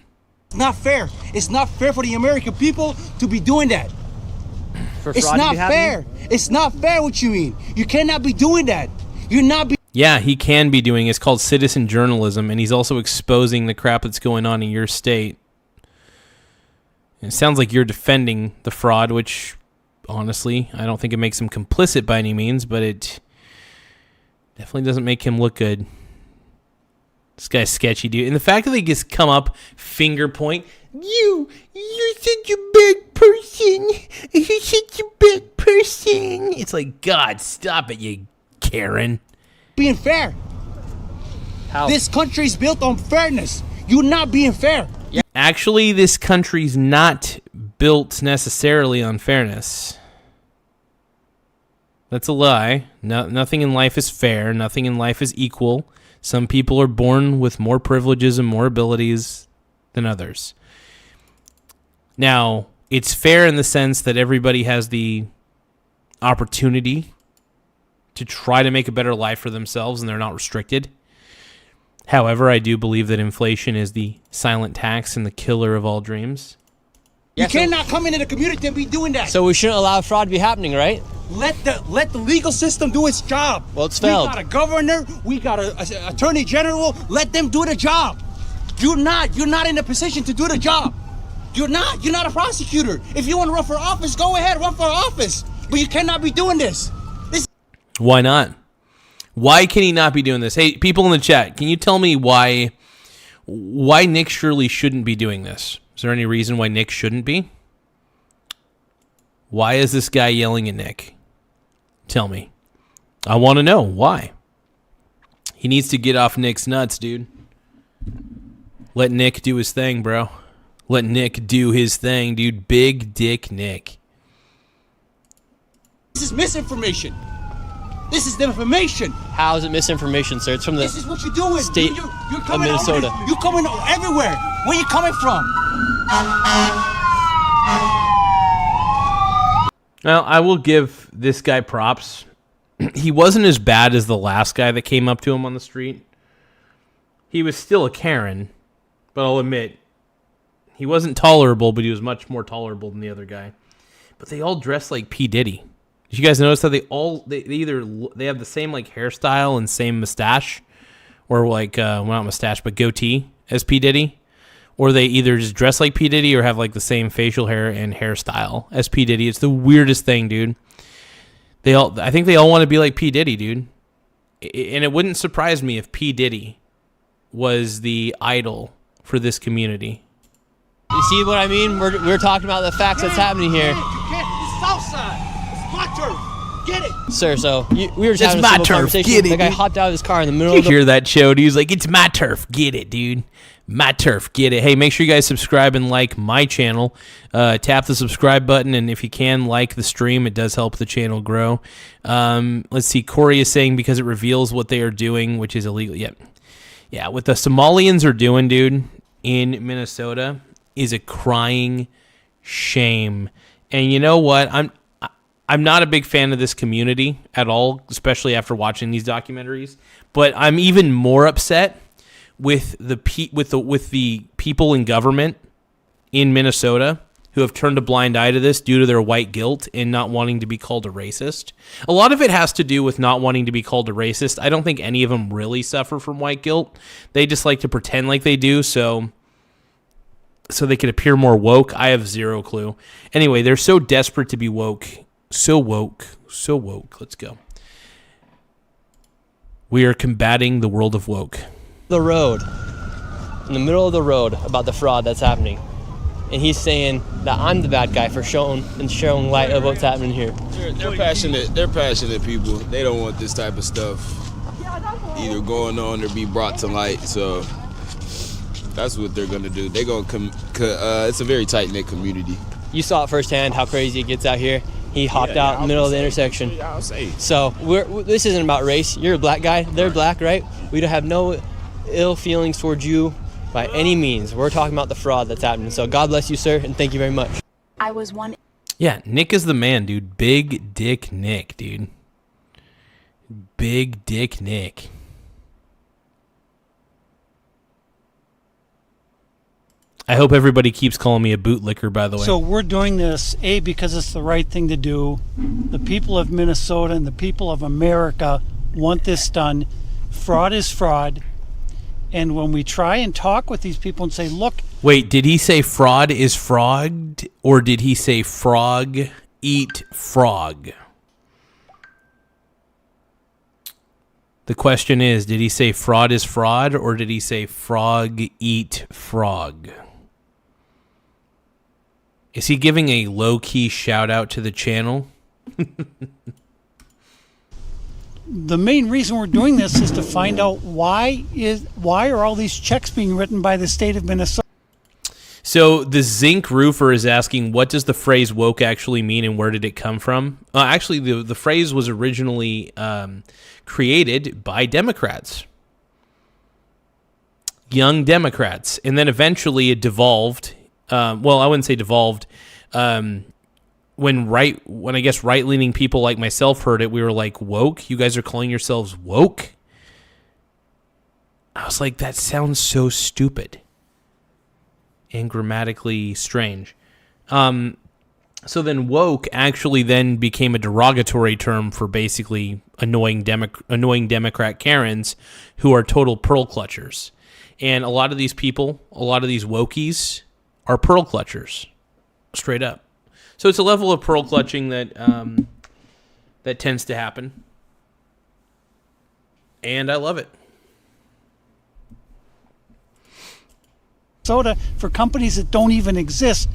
It's not fair. It's not fair for the American people to be doing that. It's not fair. It's not fair what you mean. You cannot be doing that. You're not be. Yeah, he can be doing. It's called citizen journalism, and he's also exposing the crap that's going on in your state. And it sounds like you're defending the fraud, which, honestly, I don't think it makes him complicit by any means, but it definitely doesn't make him look good. This guy's sketchy, dude. And the fact that they just come up, finger point, you're such a bad person. You're such a bad person. It's like, God, stop it, you Karen. Being fair. How? This country's built on fairness. You're not being fair. Actually, this country's not built necessarily on fairness. That's a lie. Nothing in life is fair. Nothing in life is equal. Some people are born with more privileges and more abilities than others. Now, it's fair in the sense that everybody has the opportunity to try to make a better life for themselves and they're not restricted. However, I do believe that inflation is the silent tax and the killer of all dreams. You cannot come into the community and be doing that. So we shouldn't allow fraud to be happening, right? Let the legal system do its job. Well, it's failed. We got a governor. We got an attorney general. Let them do the job. You're not in a position to do the job. You're not a prosecutor. If you want to run for office, go ahead, run for office. But you cannot be doing this. Why not? Why can he not be doing this? Hey, people in the chat, can you tell me why Nick Shirley shouldn't be doing this? Is there any reason why Nick shouldn't be? Why is this guy yelling at Nick? Tell me. I want to know why. He needs to get off Nick's nuts, dude. Let Nick do his thing, bro. Let Nick do his thing, dude. Big dick Nick. This is misinformation. This is the information. How is it misinformation, sir? It's from the This is what you're doing. state You're of coming Minnesota. You're coming everywhere. Where you coming from? Well, I will give this guy props. He wasn't as bad as the last guy that came up to him on the street. He was still a Karen, but I'll admit, he wasn't tolerable, but he was much more tolerable than the other guy. But they all dress like P. Diddy. Did you guys notice that they have the same like hairstyle and same mustache, or like well, not mustache but goatee as P. Diddy, or they either just dress like P. Diddy or have like the same facial hair and hairstyle as P. Diddy. It's the weirdest thing, dude. I think they all want to be like P. Diddy, dude. And it wouldn't surprise me if P. Diddy was the idol for this community. You see what I mean? We're talking about the facts that's happening here. You can't. It's Southside. It's my turf. Get it. Sir, so we were just That's having my a civil turf. conversation. Get it, The guy dude. hopped out of his car in the middle You of the hear that, Chode? He's like, it's my turf. Get it, dude. My turf. Get it. Hey, make sure you guys subscribe and like my channel. Tap the subscribe button, and if you can, like the stream. It does help the channel grow. Let's see. Corey is saying because it reveals what they are doing, which is illegal. Yep. Yeah, what the Somalians are doing, dude, in Minnesota is a crying shame. And you know what? I'm not a big fan of this community at all, especially after watching these documentaries. But I'm even more upset with the people in government in Minnesota who have turned a blind eye to this due to their white guilt and not wanting to be called a racist. A lot of it has to do with not wanting to be called a racist. I don't think any of them really suffer from white guilt. They just like to pretend like they do, so they could appear more woke. I have zero clue. Anyway, they're so desperate to be woke. So woke. So woke. Let's go. We are combating the world of woke. the road, in the middle of the road, about the fraud that's happening. And he's saying that I'm the bad guy for showing light of what's happening here. They're passionate. They're passionate people. They don't want this type of stuff either going on or be brought to light. So that's what they're gonna do. They're gonna it's a very tight-knit community. You saw it firsthand how crazy it gets out here. He hopped out in the middle of the intersection. I'll say. So this isn't about race. You're a black guy. They're black, right? We don't have no ill feelings towards you by any means. We're talking about the fraud that's happening. So God bless you, sir, and thank you very much. I was one. Yeah, Nick is the man, dude. Big Dick Nick, dude. Big Dick Nick. I hope everybody keeps calling me a bootlicker, by the way. So we're doing this, A, because it's the right thing to do. The people of Minnesota and the people of America want this done. Fraud is fraud. And when we try and talk with these people and say, look... Wait, did he say fraud is frogged? Or did he say frog eat frog? The question is, did he say fraud is fraud? Or did he say frog eat frog? Is he giving a low-key shout-out to the channel? The main reason we're doing this is to find out why are all these checks being written by the state of Minnesota. So the Zinc Roofer is asking, what does the phrase woke actually mean and where did it come from? Actually, the phrase was originally created by Democrats. Young Democrats. And then eventually it devolved. Well, I wouldn't say devolved. When I guess right-leaning people like myself heard it, we were like, woke? You guys are calling yourselves woke? I was like, that sounds so stupid and grammatically strange. So then woke actually then became a derogatory term for basically annoying Democrat Karens who are total pearl clutchers. And a lot of these people, a lot of these wokies are pearl clutchers, straight up. So it's a level of pearl clutching that that tends to happen, and I love it. Minnesota for companies that don't even exist.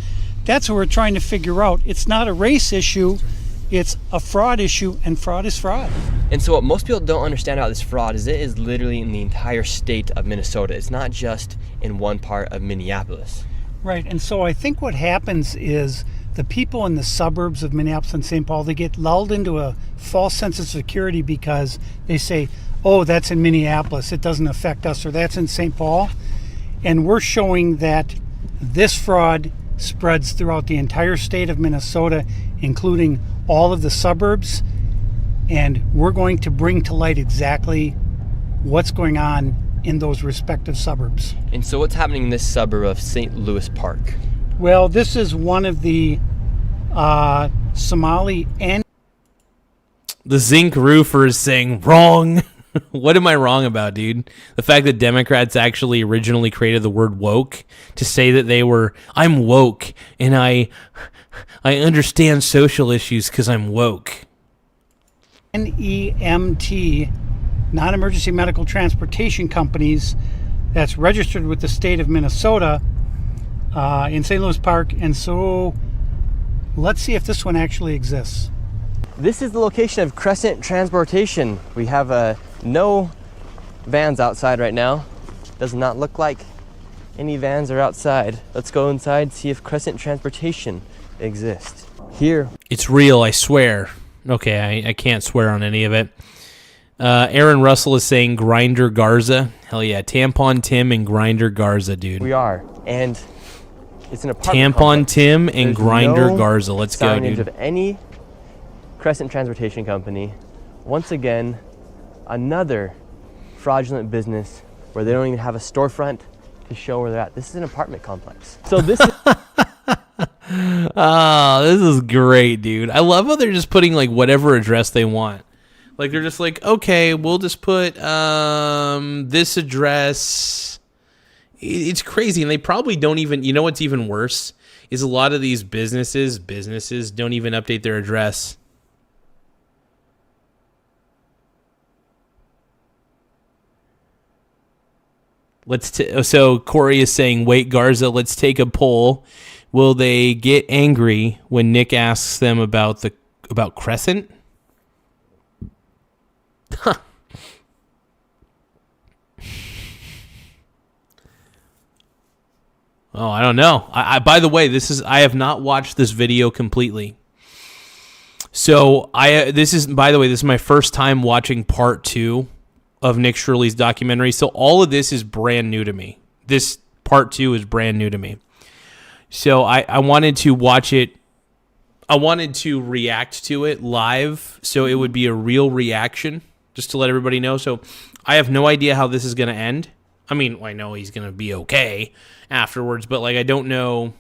That's what we're trying to figure out. It's not a race issue, it's a fraud issue, and fraud is fraud. And so what most people don't understand about this fraud is it is literally in the entire state of Minnesota. It's not just in one part of Minneapolis. Right, and so I think what happens is the people in the suburbs of Minneapolis and St. Paul, they get lulled into a false sense of security because they say, oh, that's in Minneapolis, it doesn't affect us, or that's in St. Paul. And we're showing that this fraud spreads throughout the entire state of Minnesota, including all of the suburbs, and we're going to bring to light exactly what's going on in those respective suburbs. And so what's happening in this suburb of St. Louis Park? Well, this is one of the Somali and... The Zinc Roofer is saying, wrong. What am I wrong about, dude? The fact that Democrats actually originally created the word woke to say that they were, I'm woke, and I understand social issues because I'm woke. NEMT, non-emergency medical transportation companies, that's registered with the state of Minnesota in St. Louis Park. And so let's see if this one actually exists. This is the location of Crescent Transportation. We have no vans outside right now. Does not look like any vans are outside. Let's go inside, see if Crescent Transportation exists. Here. It's real, I swear. Okay, I can't swear on any of it. Aaron Russell is saying Grinder Garza. Hell yeah, Tampon Tim and Grinder Garza, dude. We are, and it's an apartment Tampon complex. Tim and There's Grinder no Garza. Let's go, signage dude. of any Crescent Transportation Company. Once again, another fraudulent business where they don't even have a storefront to show where they're at. This is an apartment complex. So this is... Oh, this is great, dude. I love how they're just putting like whatever address they want. Like they're just like, okay, we'll just put this address. It's crazy, and they probably don't even. You know what's even worse is a lot of these businesses don't even update their address. So Corey is saying, wait, Garza, let's take a poll. Will they get angry when Nick asks them about Crescent? Huh. Oh, I don't know. By the way, I have not watched this video completely. So this is my first time watching part 2 of Nick Shirley's documentary. So all of this is brand new to me. This part 2 is brand new to me. So I wanted to watch it. I wanted to react to it live, so it would be a real reaction, just to let everybody know. So I have no idea how this is going to end. I mean, I know he's going to be okay afterwards, but like I don't know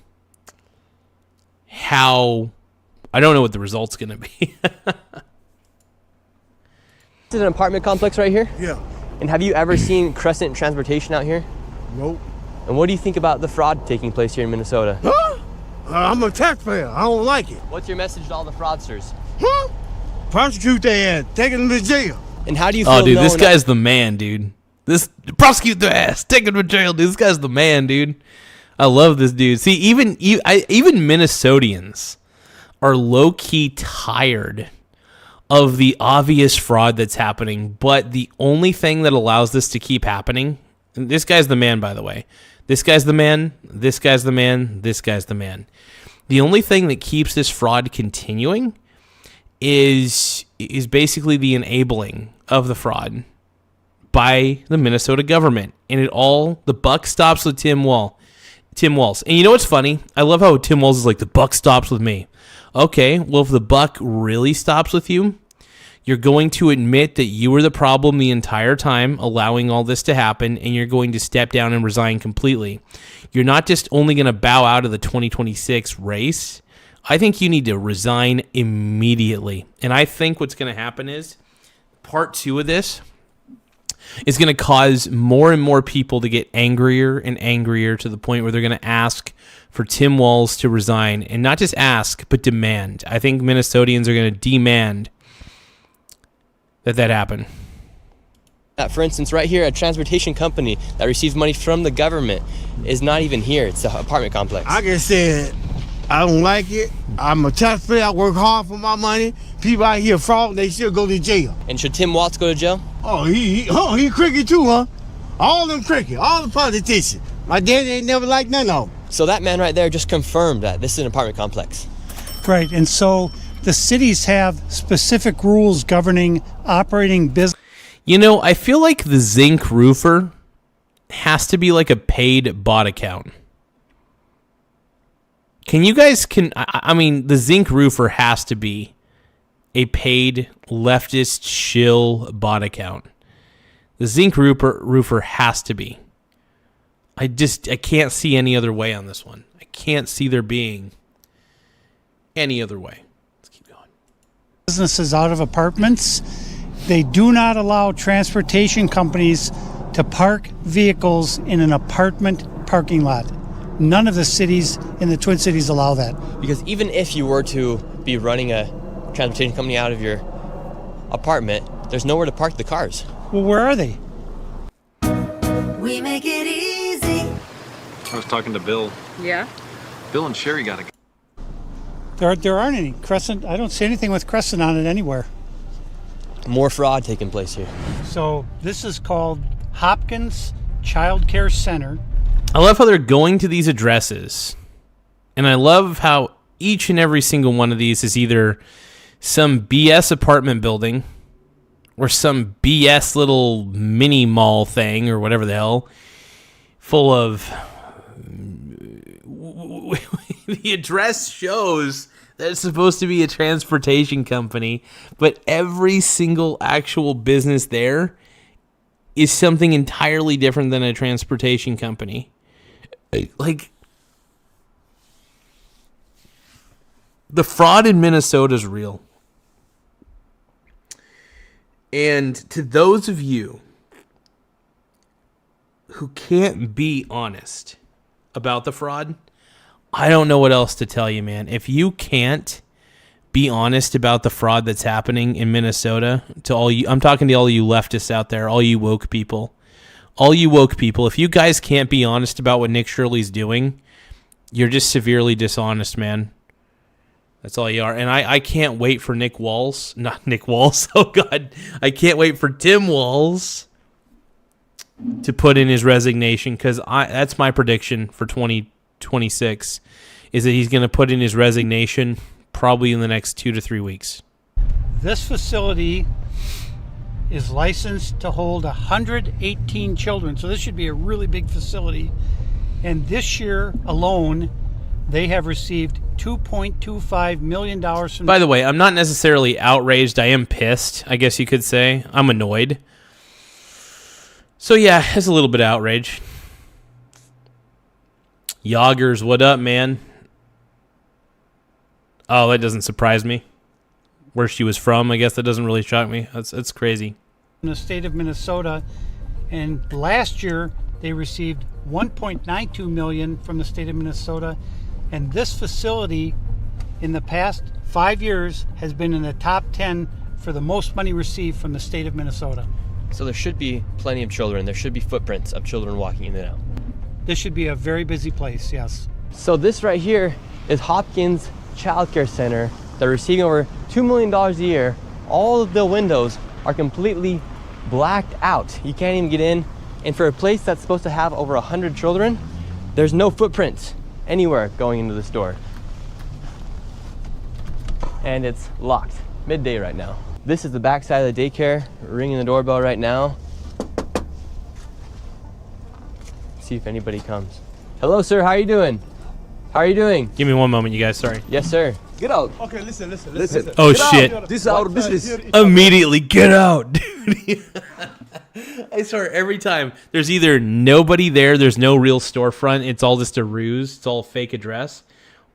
what the result's going to be. This is an apartment complex right here? Yeah. And have you ever seen Crescent Transportation out here? Nope. And what do you think about the fraud taking place here in Minnesota? Huh? I'm a taxpayer. I don't like it. What's your message to all the fraudsters? Huh? Prosecute their ass. Take them to jail. And how do you feel? Oh, dude, this guy's the man, dude. Prosecute their ass. Take him to jail, dude. This guy's the man, dude. I love this dude. See, even Minnesotans are low-key tired of the obvious fraud that's happening, but the only thing that allows this to keep happening, and this guy's the man, by the way. This guy's the man, this guy's the man, this guy's the man. The only thing that keeps this fraud continuing is basically the enabling of the fraud by the Minnesota government. And the buck stops with Tim Walz. And you know what's funny? I love how Tim Walz is like, the buck stops with me. Okay, well, if the buck really stops with you, you're going to admit that you were the problem the entire time, allowing all this to happen, and you're going to step down and resign completely. You're not just only going to bow out of the 2026 race. I think you need to resign immediately. And I think what's going to happen is part 2 of this is going to cause more and more people to get angrier and angrier to the point where they're going to ask for Tim Walz to resign, and not just ask, but demand. I think Minnesotans are going to demand that happen. For instance, right here, a transportation company that receives money from the government is not even here. It's the apartment complex. I just said, I don't like it. I'm a taxpayer. I work hard for my money. People out here fraud, they still go to jail. And should Tim Walz go to jail? Oh, he cricket too, huh? All them cricket, all the politicians. My daddy ain't never liked none of them. So that man right there just confirmed that this is an apartment complex. Right, and so the cities have specific rules governing operating business. You know, I feel like the zinc roofer has to be like a paid bot account. I mean, the zinc roofer has to be a paid leftist shill bot account. The zinc roofer has to be. I can't see any other way on this one. I can't see there being any other way. Let's keep going. Businesses out of apartments. They do not allow transportation companies to park vehicles in an apartment parking lot. None of the cities in the Twin Cities allow that. Because even if you were to be running a transportation company out of your apartment, there's nowhere to park the cars. Well, where are they? We make it easy. I was talking to Bill. Yeah? Bill and Sherry got a... There aren't any Crescent. I don't see anything with Crescent on it anywhere. More fraud taking place here. So this is called Hopkins Child Care Center. I love how they're going to these addresses, and I love how each and every single one of these is either some BS apartment building or some BS little mini mall thing or whatever the hell, full of... The address shows that it's supposed to be a transportation company, but every single actual business there is something entirely different than a transportation company. Like, the fraud in Minnesota is real. And to those of you who can't be honest about the fraud, I don't know what else to tell you, man. If you can't be honest about the fraud that's happening in Minnesota, to all you, I'm talking to all you leftists out there, all you woke people, if you guys can't be honest about what Nick Shirley's doing, you're just severely dishonest, man. That's all you are. And I can't wait for Nick Walz, not Nick Walz, oh God. I can't wait for Tim Walz to put in his resignation, because that's my prediction for 2026, is that he's going to put in his resignation probably in the next 2 to 3 weeks. This facility is licensed to hold 118 children, so this should be a really big facility. And this year alone, they have received $2.25 million from... By the way, I'm not necessarily outraged. I am pissed, I guess you could say. I'm annoyed. So yeah, it's a little bit of outrage. Yoggers, what up, man? Oh, that doesn't surprise me. Where she was from, I guess that doesn't really shock me. That's crazy. In the state of Minnesota, and last year they received $1.92 million from the state of Minnesota, and this facility in the past 5 years has been in the top 10 for the most money received from the state of Minnesota. So there should be plenty of children. There should be footprints of children walking in and out. This should be a very busy place, yes. So this right here is Hopkins Child Care Center. They're receiving over $2 million a year. All of the windows are completely blacked out. You can't even get in. And for a place that's supposed to have over 100 children, there's no footprints anywhere going into the store. And it's locked, midday right now. This is the back side of the daycare, ringing the doorbell right now. See if anybody comes. Hello, sir, how are you doing? How are you doing? Give me one moment, you guys, sorry. Yes, sir. Get out. Okay, listen. Oh, shit. This is our business. Immediately, get out, dude. I swear, every time there's either nobody there's no real storefront, it's all just a ruse, it's all a fake address,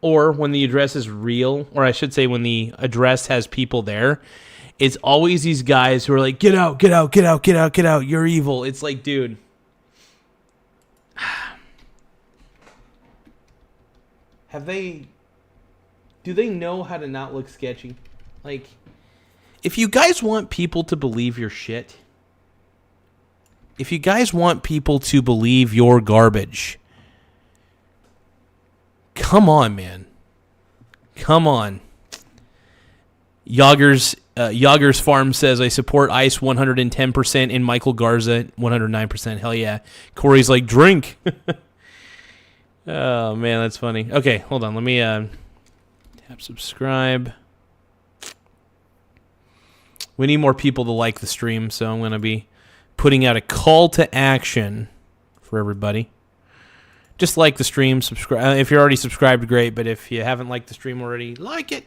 or when the address is real, or I should say when the address has people there, it's always these guys who are like, get out, you're evil. It's like, dude. Do they know how to not look sketchy? Like, if you guys want people to believe your shit, if you guys want people to believe your garbage, come on, man. Come on. Yoggers Farm says, I support ICE 110% and Michael Garza 109%. Hell yeah. Corey's like, drink. Oh, man, that's funny. Okay, hold on. Let me tap subscribe. We need more people to like the stream, so I'm going to be putting out a call to action for everybody. Just like the stream, subscribe. If you're already subscribed, great, but if you haven't liked the stream already, like it.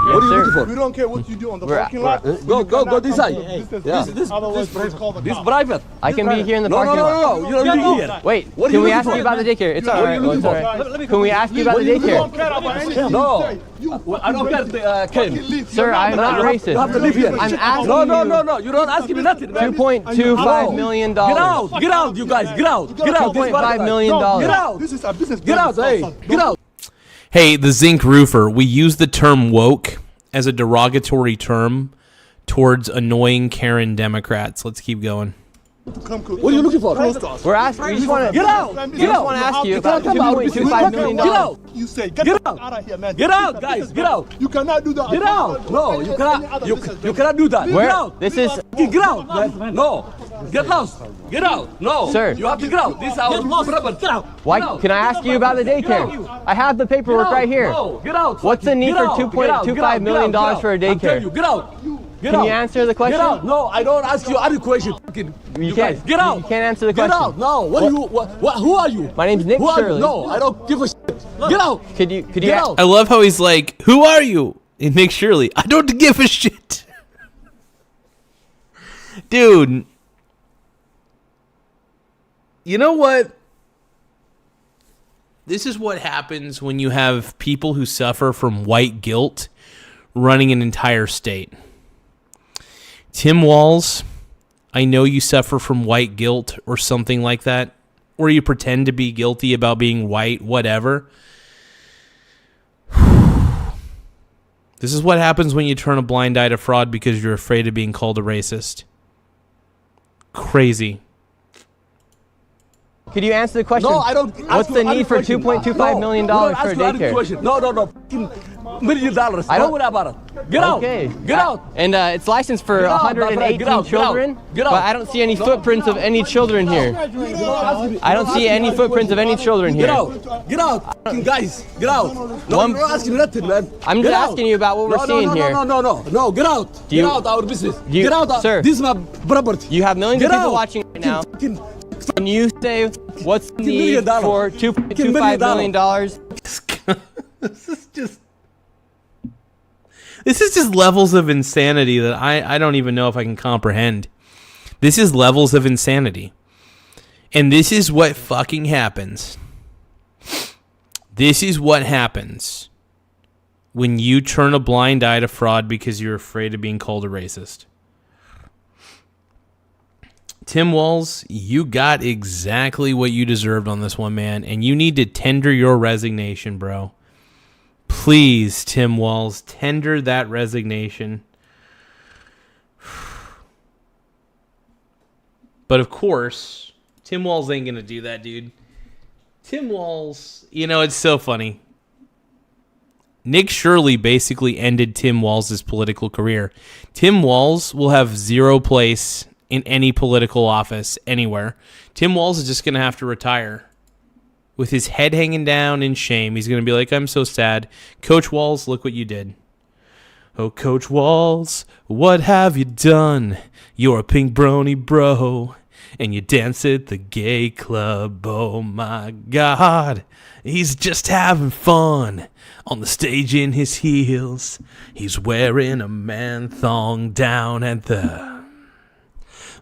What are you looking for? We don't care what you do on the parking lot. Go this side. This private. I can be here in the parking lot. No, you don't be here. Wait, What are can you we looking ask for? you about the daycare? It's all right. It's all right. Can we ask you about the daycare? No, I don't care, Ken. Sir, I'm not racist. You have to live here. I'm asking No. You don't ask me nothing. $2.25 million. Get out, you guys. Get out. $2.5 million. Get out. This is a business. Get out, hey. Get out. Hey, the Zinc Roofer, we use the term woke as a derogatory term towards annoying Karen Democrats. Let's keep going. What are you looking for? We're asking. We just want to get out. We just want to ask you about $2.25 million. Get out. You say Get out of here, man. Get out, guys. Get out. You cannot do that. Get out. No, you cannot. You cannot do that. Where? Get out. This is. Get out, man. No. Get lost. Get out. No. Sir. You have to get out. This is our property. Get out. Why? Can I ask you about the daycare? I have the paperwork right here. No. Get out. What's the need for $2.25 million for a daycare? Get out. Can you answer the question? Get out. No, I don't ask you any question. You guys, get out. You can't answer the question. Get out. No. What are you? Who are you? My name's Nick Shirley. No, I don't give a shit. Get out. Could you get out? I love how he's like, "Who are you?" And Nick Shirley, I don't give a shit. Dude. You know what? This is what happens when you have people who suffer from white guilt running an entire state. Tim Walz, I know you suffer from white guilt or something like that, or you pretend to be guilty about being white, whatever. This is what happens when you turn a blind eye to fraud because you're afraid of being called a racist. Crazy. Could you answer the question? No, I don't. What's the need for $2.25 million for a daycare? No. $1 million. Don't worry about it. Get out. Okay. Get out. And it's licensed for 118 children, but I don't see any footprints of any children here. I don't see any footprints of any children here. Get out. Get out. Guys, get out. No, I'm not asking nothing, man. I'm just asking you about what we're seeing here. No. Get out. Get out our business. Get out. Sir, this is my property. You have millions of people watching right now. When you say, what's the need for $2.25 million? This is just levels of insanity that I don't even know if I can comprehend. This is levels of insanity. And this is what fucking happens. This is what happens when you turn a blind eye to fraud because you're afraid of being called a racist. Tim Walz, you got exactly what you deserved on this one, man, and you need to tender your resignation, bro. Please, Tim Walz, tender that resignation. But of course, Tim Walz ain't gonna do that, dude. Tim Walz, it's so funny. Nick Shirley basically ended Tim Walz's political career. Tim Walz will have zero place in any political office anywhere. Tim Walz is just going to have to retire with his head hanging down in shame. He's going to be like, I'm so sad. Coach Walz, look what you did. Oh, Coach Walz, what have you done? You're a pink brony bro, and you dance at the gay club. Oh, my God. He's just having fun on the stage in his heels. He's wearing a man thong down at the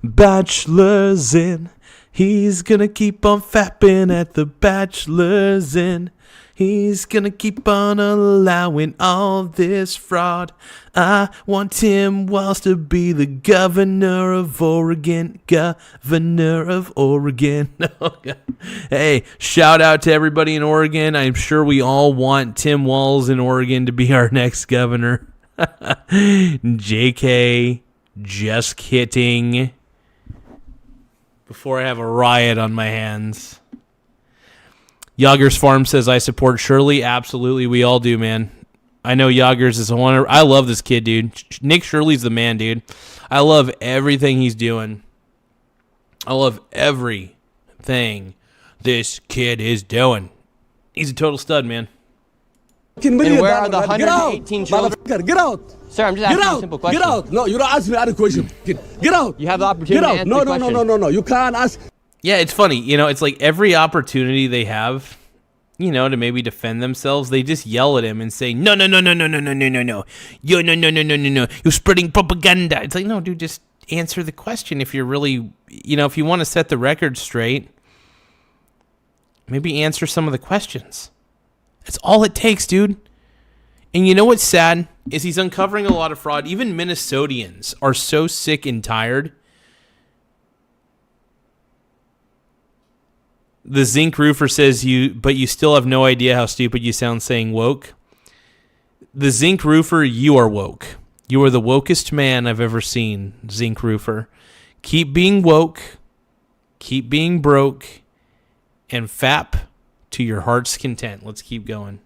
Bachelor's Inn. He's gonna keep on fapping at the Bachelor's Inn. He's gonna keep on allowing all this fraud. I want Tim Walz to be the governor of Oregon. Governor of Oregon. Hey, shout out to everybody in Oregon. I'm sure we all want Tim Walz in Oregon to be our next governor. JK, just kidding. Before I have a riot on my hands. Yoggers Farm says, I support Shirley. Absolutely, we all do, man. I know Yoggers is a wonder. I love this kid, dude. Nick Shirley's the man, dude. I love everything he's doing. I love everything this kid is doing. He's a total stud, man. And where are the 118 children? Get out. Sir, I'm just asking you a simple question. Get out. No, you don't ask me any question. Get out. You have the opportunity to answer the question. No. You can't ask. Yeah, it's funny. It's like every opportunity they have, to maybe defend themselves, they just yell at him and say, no. You're spreading propaganda. It's like, no, dude, just answer the question. If you're really, if you want to set the record straight, maybe answer some of the questions. That's all it takes, dude. And you know what's sad is he's uncovering a lot of fraud. Even Minnesotans are so sick and tired. The Zinc Roofer says but you still have no idea how stupid you sound saying woke. The Zinc Roofer, you are woke. You are the wokest man I've ever seen, Zinc Roofer. Keep being woke. Keep being broke and fap to your heart's content. Let's keep going.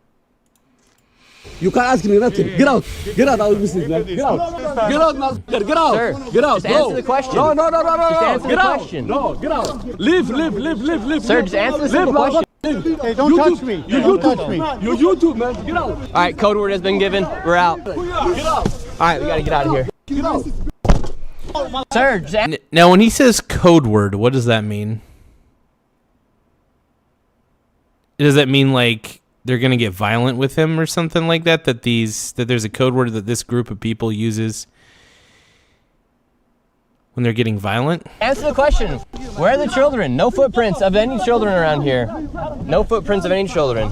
You can't ask me nothing. Get out. Get out of this business, man. Get out. Get out now. Get out. Sir, get out. just answer the question. No. Just answer Get the out. question. No, get out. Leave. Sir, just answer the simple question. Hey, don't touch me. Don't touch me. You YouTube, man. Get out. All right, code word has been given. We're out. Get out. All right, we got to get out of here. Get out. Sir, just Now, when he says code word, what does that mean? Does that mean like they're gonna get violent with him or something like that? That there's a code word that this group of people uses when they're getting violent? answer the question. Where are the children? No footprints of any children around here. No footprints of any children.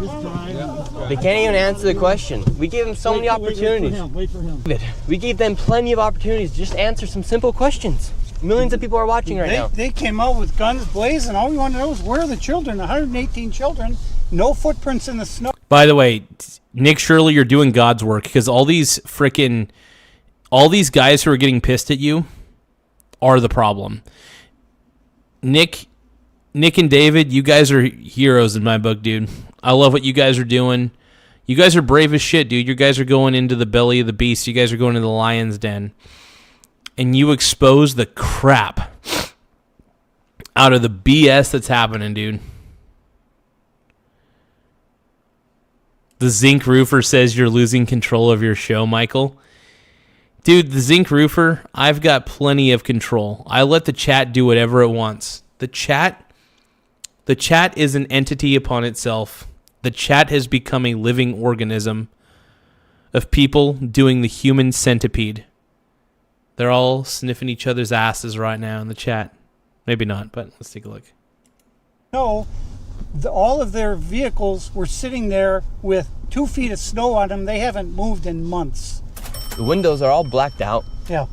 They can't even answer the question. We gave them so many opportunities. Wait for him. We gave them plenty of opportunities to just answer some simple questions. Millions of people are watching right now. They came out with guns blazing. All we want to know is where are the children? 118 children. No footprints in the snow. By the way, Nick Shirley, you're doing God's work, because all these guys who are getting pissed at you are the problem. Nick and David, you guys are heroes in my book, dude. I love what you guys are doing. You guys are brave as shit, dude. You guys are going into the belly of the beast. You guys are going into the lion's den. And you expose the crap out of the BS that's happening, dude. The Zinc Roofer says you're losing control of your show, Michael. Dude, the Zinc Roofer, I've got plenty of control. I let the chat do whatever it wants. The chat is an entity upon itself. The chat has become a living organism of people doing the human centipede. They're all sniffing each other's asses right now in the chat. Maybe not, but let's take a look. No, all of their vehicles were sitting there with 2 feet of snow on them. They haven't moved in months. The windows are all blacked out. Yeah.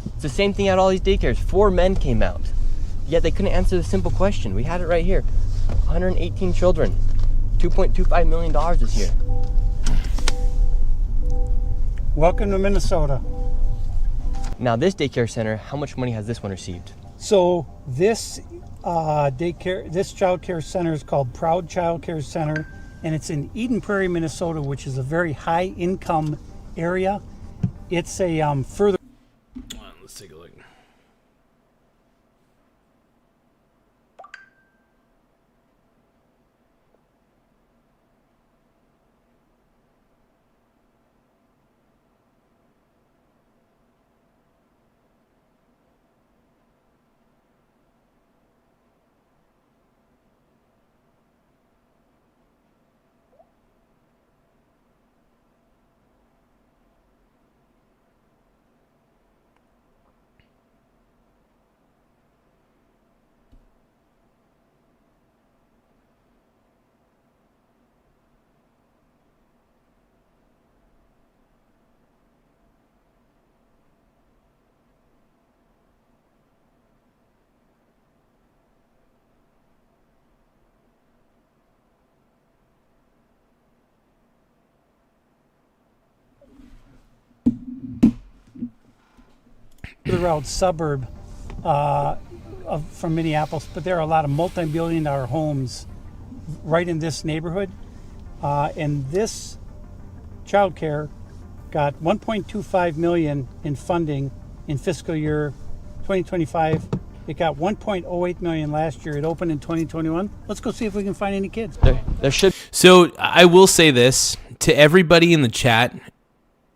It's the same thing at all these daycares. 4 men came out, yet they couldn't answer the simple question. We had it right here. 118 children. $2.25 million this year. Welcome to Minnesota. Now this daycare center, how much money has this one received? So this child care center is called Proud Child Care Center, and it's in Eden Prairie, Minnesota, which is a very high income area. It's a further. Let's take a look. Out suburb from Minneapolis, but there are a lot of multi-billion-dollar homes right in this neighborhood, and this child care got $1.25 million in funding in fiscal year 2025. It got $1.08 million last year. It opened in 2021. Let's go see if we can find any kids. There should. So I will say this to everybody in the chat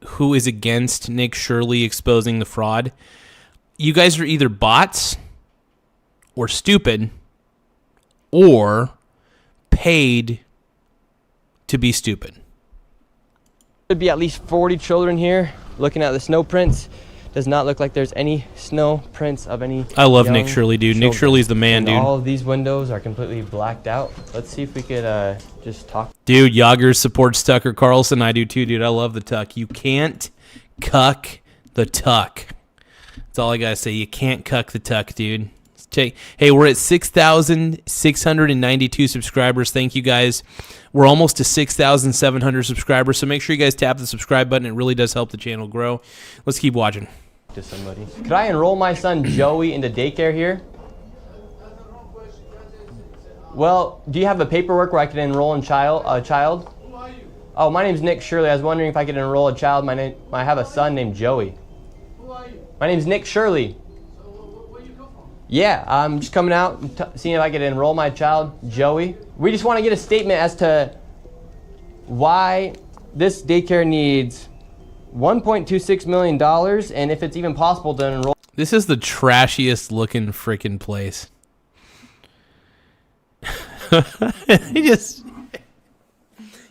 who is against Nick Shirley exposing the fraud. You guys are either bots or stupid or paid to be stupid. Should be at least 40 children here. Looking at the snow prints, does not look like there's any snow prints of any. I love Nick Shirley, dude. Nick Shirley's the man, dude. All of these windows are completely blacked out. Let's see if we could just talk. Dude, Yager supports Tucker Carlson. I do too, dude. I love the tuck. You can't cuck the tuck. That's all I gotta say. You can't cuck the tuck, dude. Hey, we're at 6,692 subscribers. Thank you, guys. We're almost to 6,700 subscribers, so make sure you guys tap the subscribe button. It really does help the channel grow. Let's keep watching. To somebody. Could I enroll my son Joey into daycare here? Well, do you have the paperwork where I can enroll a child? Who are you? Oh, my name's Nick Shirley. I was wondering if I could enroll a child. I have a son named Joey. Who are you? My name's Nick Shirley. So where you come from? Yeah, I'm just coming out and seeing if I could enroll my child, Joey. We just want to get a statement as to why this daycare needs $1.26 million and if it's even possible to enroll. This is the trashiest looking freaking place.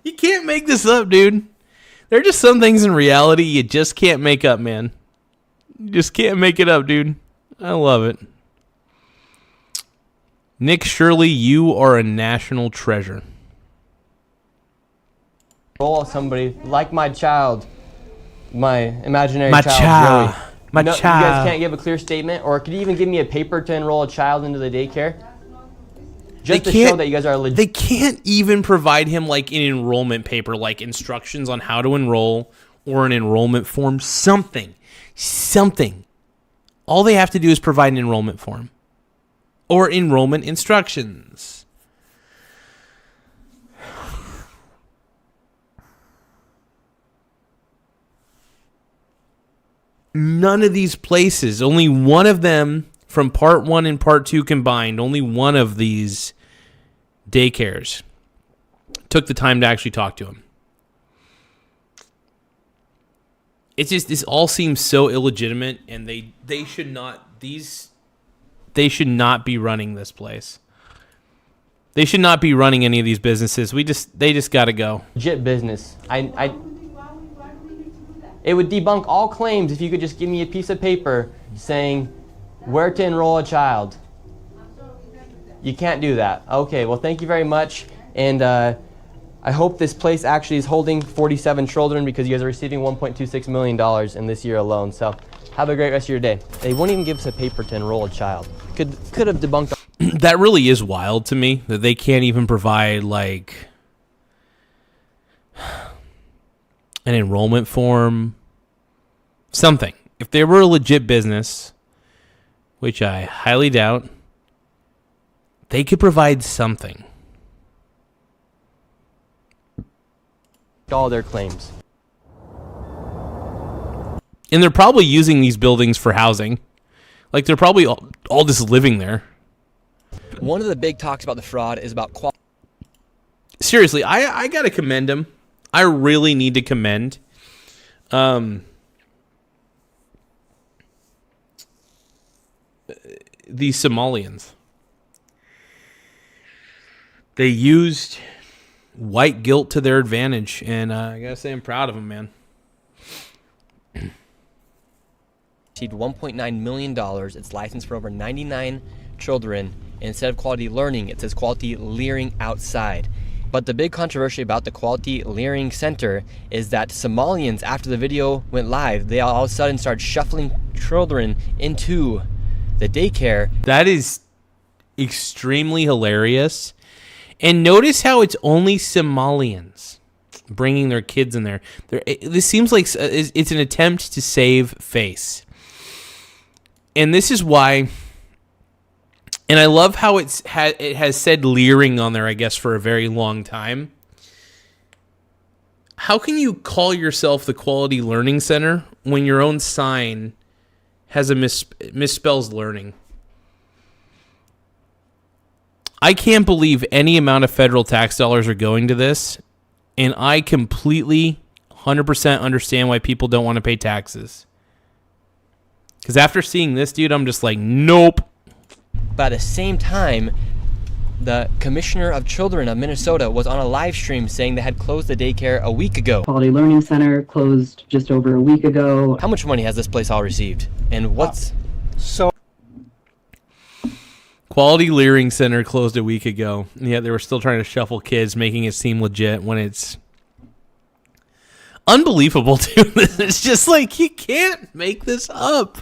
You can't make this up, dude. There are just some things in reality you just can't make up, man. You just can't make it up, dude. I love it. Nick Shirley, you are a national treasure. Enroll somebody like my child, my imaginary child, Joey. My You child. guys can't give a clear statement, or could you even give me a paper to enroll a child into the daycare? Just to show that you guys are legit. They can't even provide him like an enrollment paper, like instructions on how to enroll or an enrollment form. Something. All they have to do is provide an enrollment form or enrollment instructions. None of these places, only one of them from part 1 and part 2 combined, only one of these daycares took the time to actually talk to him. It's just, this all seems so illegitimate, and they should not be running this place. They should not be running any of these businesses. They just got to go. Legit business. It would debunk all claims if you could just give me a piece of paper saying where to enroll a child. You can't do that. Okay, well, thank you very much. And I hope this place actually is holding 47 children because you guys are receiving $1.26 million in this year alone. So have a great rest of your day. They won't even give us a paper to enroll a child. Could have debunked. That really is wild to me that they can't even provide like an enrollment form, something. If they were a legit business, which I highly doubt, they could provide something. All their claims. And they're probably using these buildings for housing. Like they're probably all just living there. One of the big talks about the fraud is about quality. Seriously, I got to commend him. I really need to commend these Somalians. They used white guilt to their advantage, and I gotta say I'm proud of them, man. Received $1.9 million. It's licensed for over 99 children. And instead of quality learning, it says quality learning outside. But the big controversy about the Quality Learning Center is that Somalians, after the video went live, they all of a sudden started shuffling children into the daycare. That is extremely hilarious. And notice how it's only Somalians bringing their kids in there. This seems like it's an attempt to save face. And this is why... And I love how it has said leering on there, I guess, for a very long time. How can you call yourself the Quality Learning Center when your own sign has a misspells learning? I can't believe any amount of federal tax dollars are going to this, and I completely 100% understand why people don't want to pay taxes. Because after seeing this, dude, I'm just like, nope. But at the same time, the Commissioner of Children of Minnesota was on a live stream saying they had closed the daycare a week ago. Quality Learning Center closed just over a week ago. How much money has this place all received? And what's... Quality Learning Center closed a week ago. And yet they were still trying to shuffle kids, making it seem legit when it's unbelievable, dude. It's just like, you can't make this up.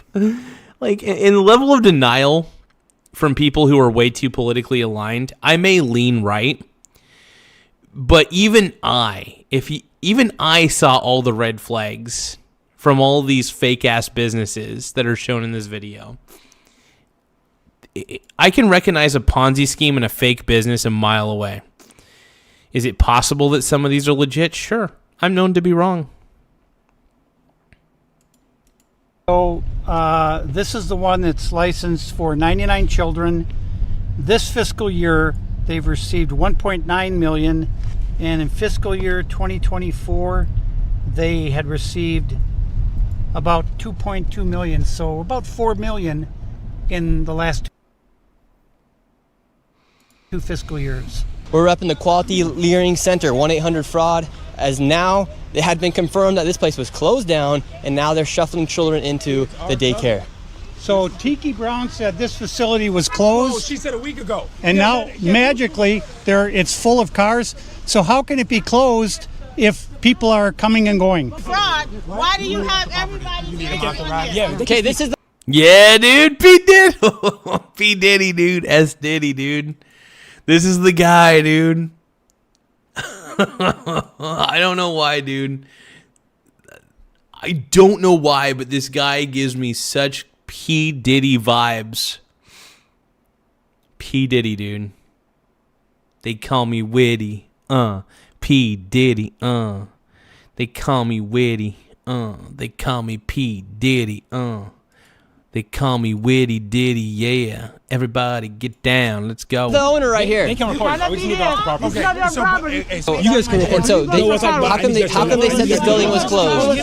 Like, in the level of denial from people who are way too politically aligned, I may lean right, but even I saw all the red flags from all these fake ass businesses that are shown in this video. I can recognize a Ponzi scheme and a fake business a mile away. Is it possible that some of these are legit? Sure. I'm known to be wrong. So this is the one that's licensed for 99 children. This fiscal year, they've received 1.9 million, and in fiscal year 2024, they had received about 2.2 million, so about 4 million in the last 2 fiscal years. We're repping the Quality Leering Center, 1-800-FRAUD, as now it had been confirmed that this place was closed down, and now they're shuffling children into the daycare. So Tiki Brown said this facility was closed. She said a week ago. And now magically it's full of cars. So how can it be closed if people are coming and going? Fraud. Why do you have everybody Yeah. Okay, this is the Yeah, dude. P. Diddy. P. Diddy, dude. S. Diddy, dude. This is the guy, dude. I don't know why, dude. I don't know why, but this guy gives me such P. Diddy vibes. P. Diddy, dude. They call me witty. P. Diddy. They call me witty. They call me P. Diddy. They call me Witty Diddy, yeah. Everybody get down, let's go. The owner right here. They can record it. We can get off the property. So you guys can record. And so how come they said this building was closed?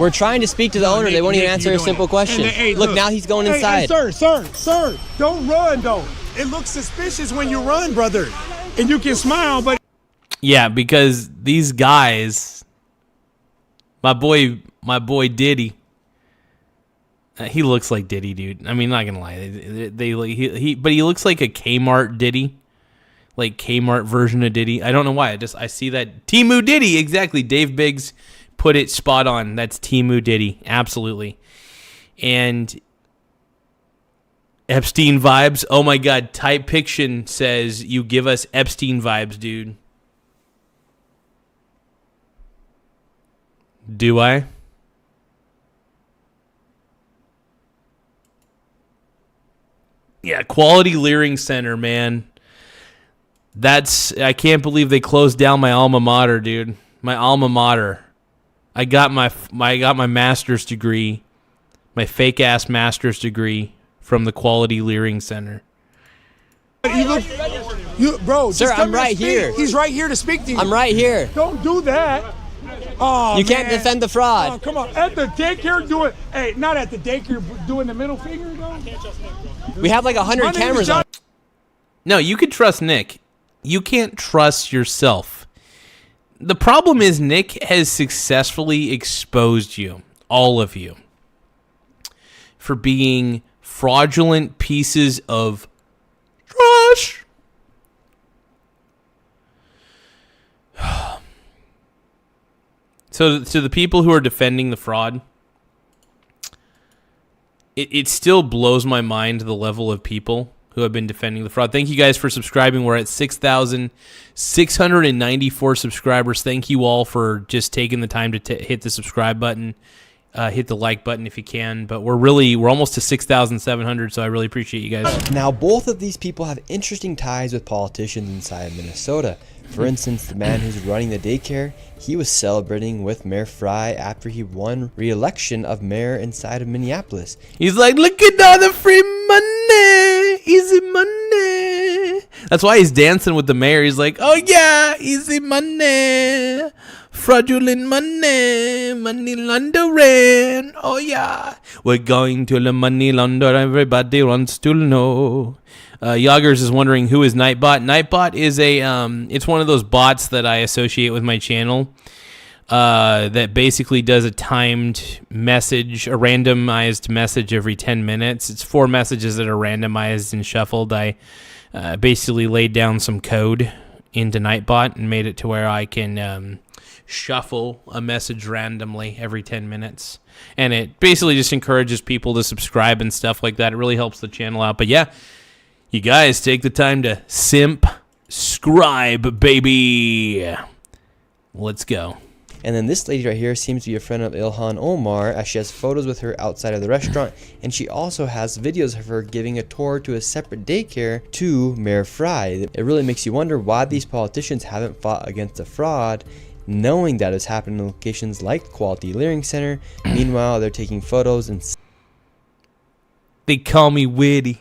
We're trying to speak to the owner. They won't even answer a simple question. Look, now he's going inside. Hey, sir, don't run though. It looks suspicious when you run, brother. And you can smile, but yeah, because these guys, my boy Diddy. He looks like Diddy, dude. I mean, not gonna lie, but he looks like a Kmart Diddy, like Kmart version of Diddy. I don't know why. I see that Timu Diddy, exactly. Dave Biggs put it spot on. That's Timu Diddy, absolutely. And Epstein vibes. Oh my God, Type Fiction says you give us Epstein vibes, dude. Do I? Yeah, Quality Leering Center, man. I can't believe they closed down my alma mater, dude. My alma mater. I got my master's degree, my fake ass master's degree from the Quality Leering Center. bro, sir, I'm right here. He's right here to speak to you. I'm right here. Don't do that. Oh, you can't defend the fraud. Oh, come on. At the daycare doing, hey, not at the daycare doing the middle finger, though. We have like 100 cameras on. No, you can trust Nick. You can't trust yourself. The problem is Nick has successfully exposed you, all of you, for being fraudulent pieces of trash. So to the people who are defending the fraud, it still blows my mind the level of people who have been defending the fraud. Thank you guys for subscribing. We're at 6,694 subscribers. Thank you all for just taking the time to hit the subscribe button, hit the like button if you can. But we're almost to 6,700, so I really appreciate you guys. Now, both of these people have interesting ties with politicians inside of Minnesota. For instance, the man who's running the daycare, he was celebrating with Mayor Fry after he won re-election of mayor inside of Minneapolis. He's like, look at all the free money, easy money. That's why he's dancing with the mayor. He's like, oh yeah, easy money, fraudulent money, money laundering. Oh yeah, we're going to the money launder. Everybody wants to know. Yoggers is wondering who is Nightbot. Nightbot is it's one of those bots that I associate with my channel that basically does a timed message, a randomized message every 10 minutes. It's 4 messages that are randomized and shuffled. I basically laid down some code into Nightbot and made it to where I can shuffle a message randomly every 10 minutes. And it basically just encourages people to subscribe and stuff like that. It really helps the channel out. But yeah, you guys take the time to subscribe, baby. Let's go. And then this lady right here seems to be a friend of Ilhan Omar, as she has photos with her outside of the restaurant, and she also has videos of her giving a tour to a separate daycare to Mayor Fry. It really makes you wonder why these politicians haven't fought against the fraud, knowing that it's happening in locations like Quality Learning Center. Meanwhile, they're taking photos and... They call me witty,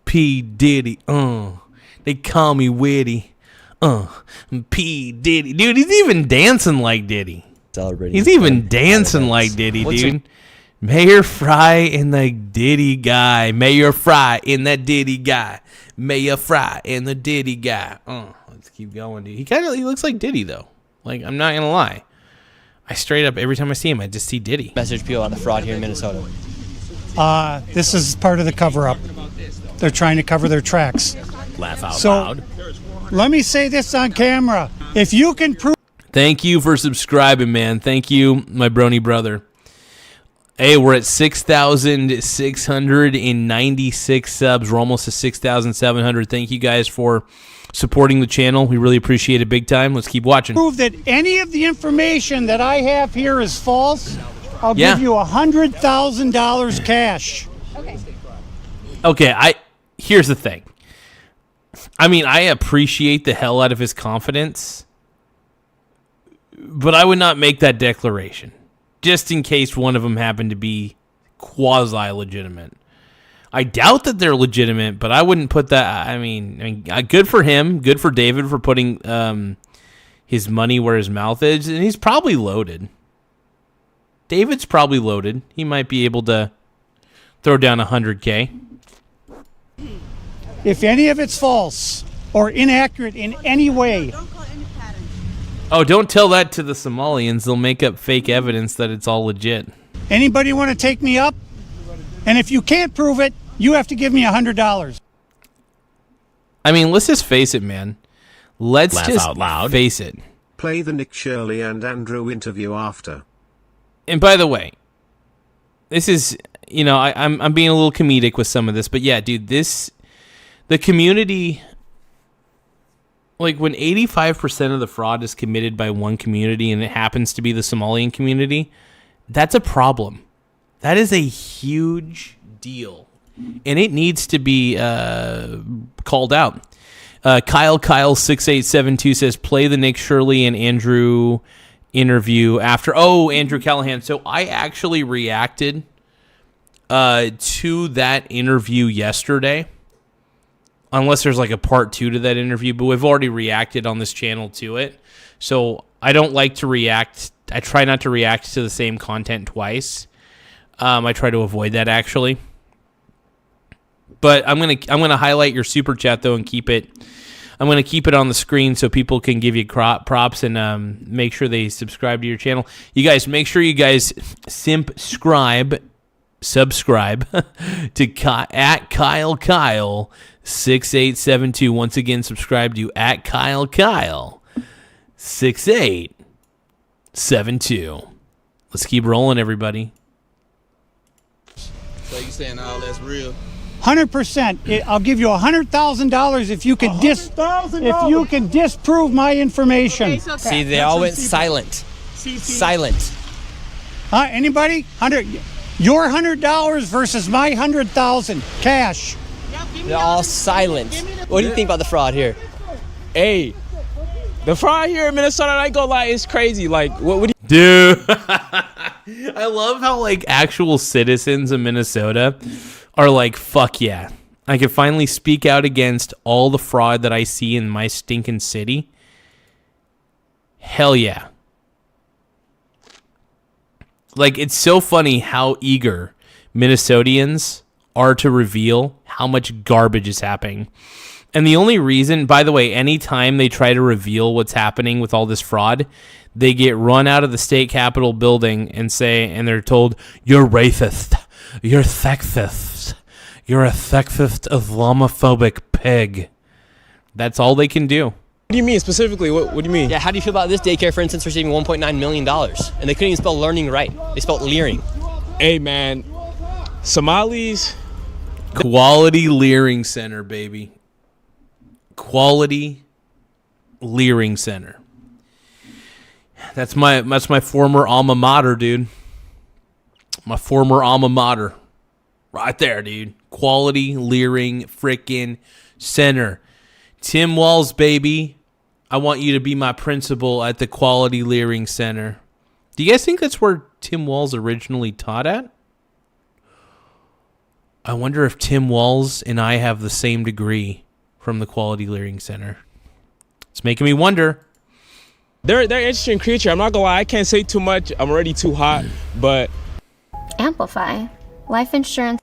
P. Diddy, They call me witty, P. Diddy. Dude, he's even dancing like Diddy. Celebrating. He's even dancing like Diddy, dude. Mayor Fry and the Diddy guy. Mayor Fry and that Diddy guy. Mayor Fry and the Diddy guy. Let's keep going, dude. He looks like Diddy, though. Like, I'm not gonna lie. I straight up, every time I see him, I just see Diddy. Message people about the fraud here in Minnesota. This is part of the cover-up. They're trying to cover their tracks. Laugh out loud. Let me say this on camera. If you can prove... Thank you for subscribing, man. Thank you, my brony brother. Hey, we're at 6,696 subs. We're almost to 6,700. Thank you guys for supporting the channel. We really appreciate it big time. Let's keep watching. Prove that any of the information that I have here is false, I'll give you $100,000 cash. Okay, here's the thing. I mean, I appreciate the hell out of his confidence, but I would not make that declaration, just in case one of them happened to be quasi-legitimate. I doubt that they're legitimate, but I wouldn't put that. I mean, good for him. Good for David for putting his money where his mouth is, and he's probably loaded. David's probably loaded. He might be able to throw down $100K. If any of it's false or inaccurate in any way. Oh, don't tell that to the Somalians. They'll make up fake evidence that it's all legit. Anybody want to take me up? And if you can't prove it, you have to give me $100. I mean, let's just face it, man. Let's just face it. Play the Nick, Shirley, and Andrew interview after. And by the way, this is, you know, I'm being a little comedic with some of this, but yeah, dude, the community, like when 85% of the fraud is committed by one community and it happens to be the Somalian community, that's a problem. That is a huge deal, and it needs to be called out. Kyle 6872 says, play the Nick, Shirley, and Andrew interview after. Oh, Andrew Callahan. So I actually reacted to that interview yesterday, unless there's like a part 2 to that interview, but we've already reacted on this channel to it. So I don't like to react. I try not to react to the same content twice. I try to avoid that, actually. But I'm gonna highlight your super chat though and keep it. I'm gonna keep it on the screen so people can give you props and make sure they subscribe to your channel. You guys, make sure you guys subscribe to at Kyle 6872. Once again, subscribe to at Kyle 6872. Let's keep rolling, everybody. So you saying all that's real? 100%. I'll give you $100,000 if you can disprove my information. Okay, so See, they all went silent. Silent. Anybody? Your $100 versus my $100,000 cash. They're all silent. What do you think about the fraud here? Hey, the fraud here in Minnesota, I ain't gonna lie, it's crazy. Like, what do you... Dude, I love how, like, actual citizens of Minnesota are like, fuck yeah. I can finally speak out against all the fraud that I see in my stinking city. Hell yeah. Like, it's so funny how eager Minnesotians are to reveal how much garbage is happening. And the only reason, by the way, anytime they try to reveal what's happening with all this fraud, they get run out of the state capitol building and they're told, you're racist, you're sexist, you're a sexist Islamophobic pig. That's all they can do. What do you mean specifically? What do you mean? Yeah, how do you feel about this daycare, for instance, receiving $1.9 million? And they couldn't even spell learning right. They spelled leering. Hey, man, Somalis. Quality Leering Center, baby. Quality Leering Center. That's my former alma mater, dude. My former alma mater. Right there, dude. Quality Leering frickin' Center. Tim Walz, baby. I want you to be my principal at the Quality Leering Center. Do you guys think that's where Tim Walz originally taught at? I wonder if Tim Walz and I have the same degree from the Quality Leering Center. It's making me wonder. They're an interesting creature. I'm not gonna lie, I can't say too much. I'm already too hot, but Amplify. Life insurance.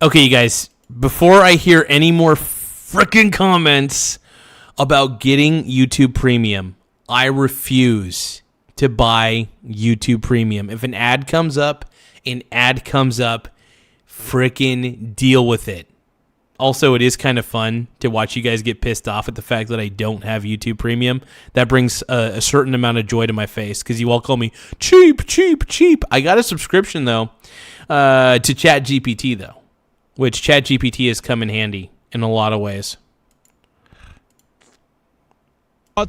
Okay, you guys, before I hear any more freaking comments about getting YouTube Premium, I refuse to buy YouTube Premium. If an ad comes up, freaking deal with it. Also, it is kind of fun to watch you guys get pissed off at the fact that I don't have YouTube Premium. That brings a certain amount of joy to my face because you all call me cheap, cheap, cheap. I got a subscription, though, to ChatGPT, though, which ChatGPT has come in handy in a lot of ways.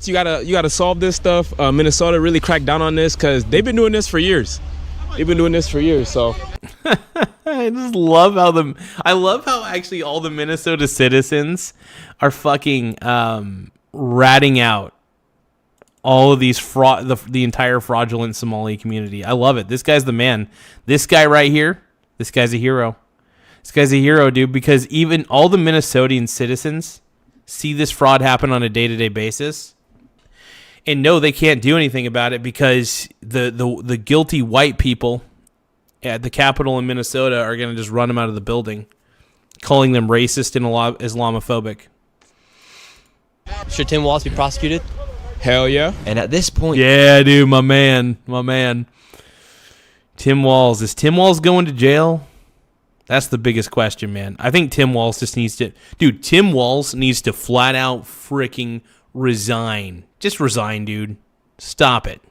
you gotta solve this stuff. Minnesota really cracked down on this because they've been doing this for years. So I just love how actually all the Minnesota citizens are fucking ratting out all of these the entire fraudulent Somali community. I love it. This guy's the man. This guy right here, this guy's a hero. This guy's a hero, dude, because even all the Minnesotan citizens see this fraud happen on a day-to-day basis and know they can't do anything about it because the guilty white people at the Capitol in Minnesota are going to just run them out of the building, calling them racist and Islamophobic. Should Tim Walz be prosecuted? Hell yeah. And at this point... Yeah, dude, my man. Tim Walz. Is Tim Walz going to jail? That's the biggest question, man. I think Tim Walz just needs to... Dude, Tim Walz needs to flat out freaking resign. Just resign, dude. Stop it.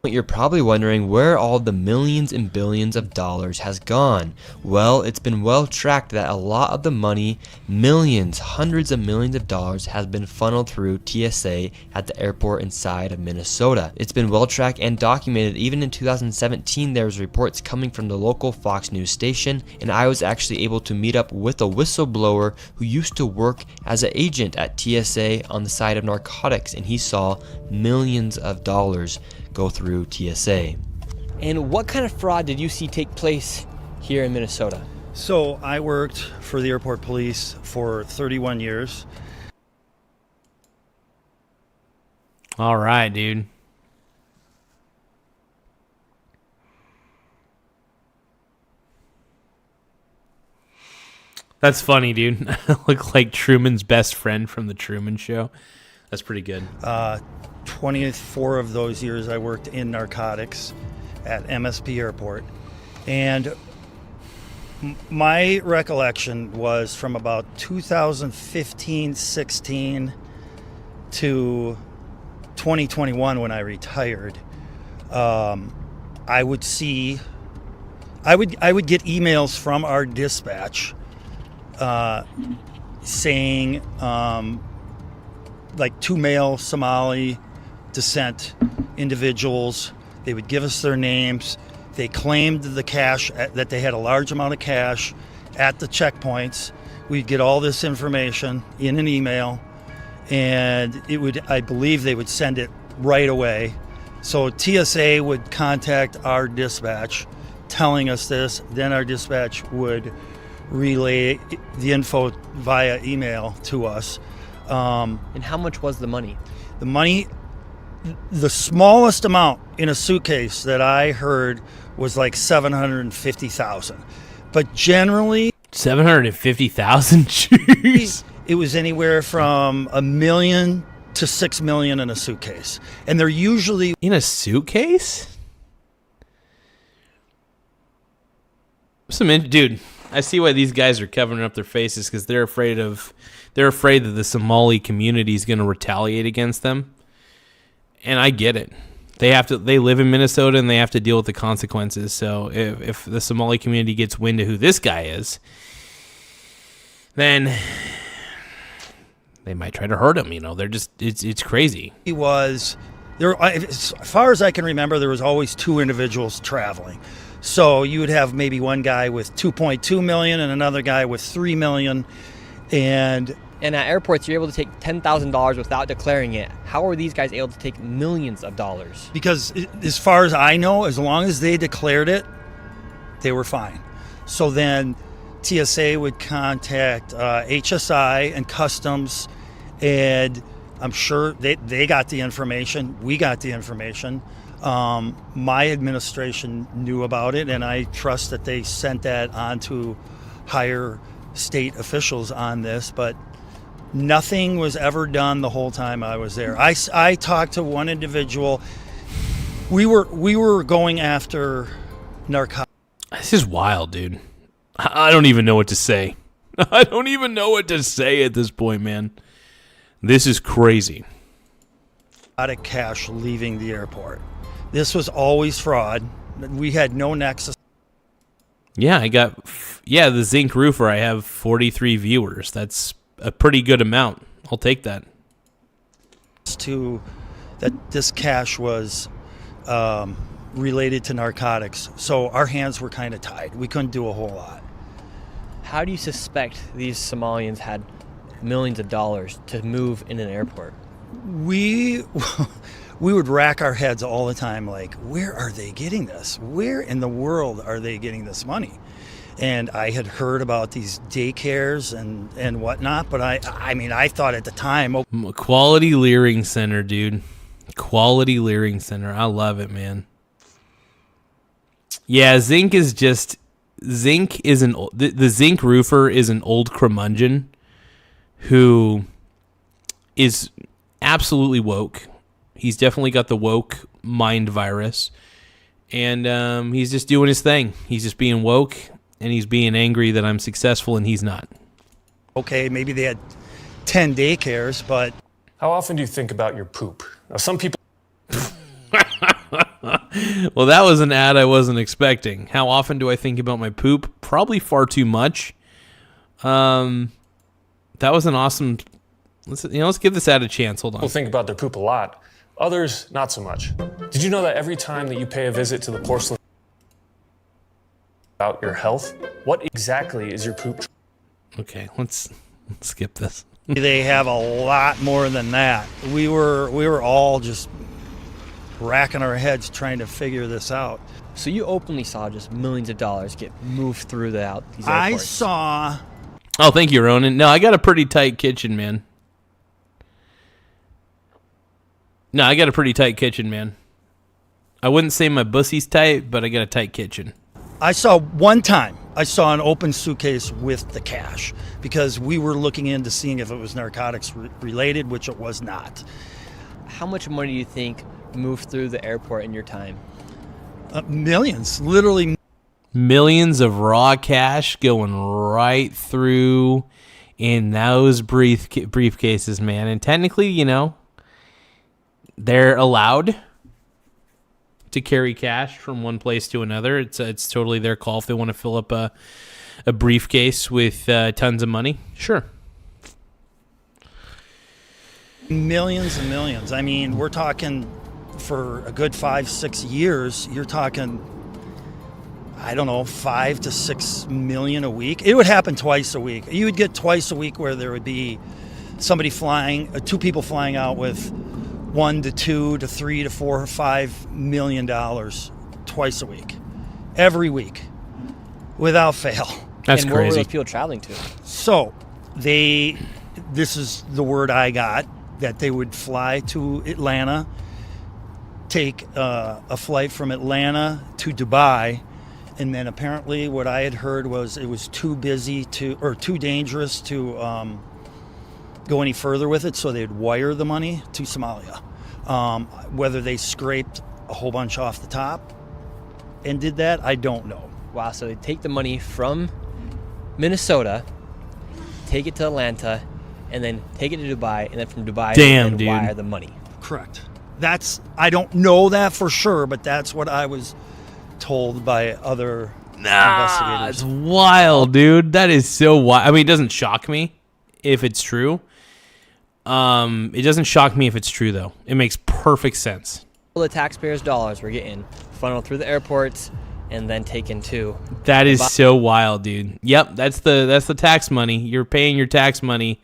You're probably wondering where all the millions and billions of dollars has gone. Well, it's been well tracked that a lot of the money, millions, hundreds of millions of dollars, has been funneled through TSA at the airport inside of Minnesota. It's been well tracked and documented. Even in 2017, there was reports coming from the local Fox News station, and I was actually able to meet up with a whistleblower who used to work as an agent at TSA on the side of narcotics, and he saw millions of dollars go through TSA. And what kind of fraud did you see take place here in Minnesota? So I worked for the airport police for 31 years. All right, dude. That's funny, dude. I look like Truman's best friend from The Truman Show. That's pretty good. 24 of those years I worked in narcotics at MSP Airport. And my recollection was from about 2015-16 to 2021 when I retired. I would get emails from our dispatch saying like 2 male Somali descent individuals. They would give us their names. They claimed the cash, that they had a large amount of cash at the checkpoints. We'd get all this information in an email, and I believe they would send it right away. So TSA would contact our dispatch telling us this, then our dispatch would relay the info via email to us. And how much was the money? The money, the smallest amount in a suitcase that I heard was like $750,000. But generally... $750,000? Jeez. It was anywhere from $1 million to $6 million in a suitcase. And they're usually... In a suitcase? Dude, I see why these guys are covering up their faces, because they're afraid that the Somali community is going to retaliate against them. And I get it. They live in Minnesota and they have to deal with the consequences. So if the Somali community gets wind of who this guy is, then they might try to hurt him. You know, they're just it's crazy. He was there. As far as I can remember, there was always two individuals traveling. So you would have maybe one guy with 2.2 million and another guy with 3 million, and at airports, you're able to take $10,000 without declaring it. How are these guys able to take millions of dollars? Because as far as I know, as long as they declared it, they were fine. So then TSA would contact HSI and Customs, and I'm sure they got the information. We got the information. My administration knew about it, and I trust that they sent that on to higher state officials on this, but nothing was ever done the whole time I was there. I talked to one individual. We were going after narcotics. This is wild, dude. I don't even know what to say. I don't even know what to say at this point, man. This is crazy. Cash leaving the airport. This was always fraud. We had no nexus. Yeah, the Zinc Roofer. I have 43 viewers. That's a pretty good amount. I'll take that. To that this cash was related to narcotics. So our hands were kind of tied. We couldn't do a whole lot. How do you suspect these Somalians had millions of dollars to move in an airport? We would rack our heads all the time, like, where are they getting this? Where in the world are they getting this money? And I had heard about these daycares and whatnot, but I mean, I thought at the time... Quality Leering Center, dude. Quality Leering Center. I love it, man. Yeah, Zinc is the Zinc Roofer is an old curmudgeon who is absolutely woke. He's definitely got the woke mind virus, and he's just doing his thing. He's just being woke, and he's being angry that I'm successful and he's not. Okay, maybe they had 10 daycares, but... How often do you think about your poop? Now, some people... Well, that was an ad I wasn't expecting. How often do I think about my poop? Probably far too much. That was an awesome... Let's give this ad a chance. Hold on. People think about their poop a lot. Others, not so much. Did you know that every time that you pay a visit to the porcelain about your health, what exactly is your poop? Okay, let's skip this. They have a lot more than that. We were all just racking our heads trying to figure this out. So you openly saw just millions of dollars get moved through these airports. I saw... Oh, thank you, Ronan. No, I got a pretty tight kitchen, man. No, I got a pretty tight kitchen, man. I wouldn't say my pussy's tight, but I got a tight kitchen. I saw an open suitcase with the cash because we were looking into seeing if it was narcotics related, which it was not. How much money do you think moved through the airport in your time? Millions, literally. Millions of raw cash going right through in those briefcases, man. And technically, they're allowed to carry cash from one place to another. It's totally their call if they want to fill up a briefcase with tons of money. Sure. Millions and millions. I mean, we're talking for a good 5-6 years. You're talking, I don't know, 5 to 6 million a week. It would happen twice a week. You would get twice a week where there would be somebody flying, two people flying out with $1 to $2 to $3 to $4 or $5 million twice a week, every week, without fail. That's and crazy. Where were those people traveling to? So this is the word I got, that they would fly to Atlanta, take a flight from Atlanta to Dubai, and then apparently what I had heard was it was too dangerous to go any further with it, so they'd wire the money to Somalia. Whether they scraped a whole bunch off the top and did that, I don't know. Wow, so they take the money from Minnesota, take it to Atlanta, and then take it to Dubai, and then from Dubai they wire the money. Correct. I don't know that for sure, but that's what I was told by other investigators. It's wild, dude. That is so wild. I mean, it doesn't shock me if it's true, It doesn't shock me if it's true, though. It makes perfect sense. All the taxpayers' dollars we're getting funneled through the airports and then taken to. That is so wild, dude. Yep, that's the tax money. You're paying your tax money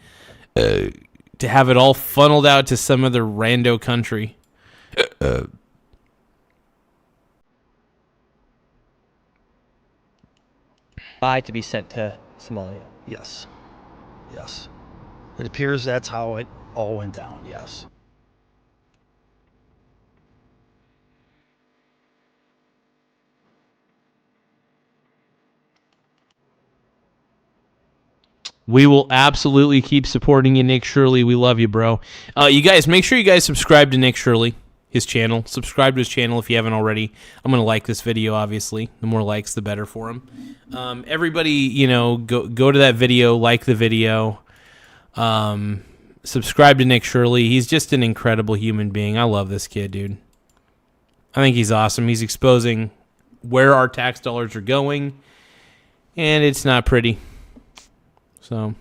to have it all funneled out to some other rando country. To be sent to Somalia. Yes. Yes. It appears that's how it all went down, yes. We will absolutely keep supporting you, Nick Shirley. We love you, bro. You guys, make sure you guys subscribe to Nick Shirley, his channel. Subscribe to his channel if you haven't already. I'm going to like this video, obviously. The more likes, the better for him. Everybody, go to that video, like the video. Subscribe to Nick Shirley. He's just an incredible human being. I love this kid, dude. I think he's awesome. He's exposing where our tax dollars are going, and it's not pretty. So,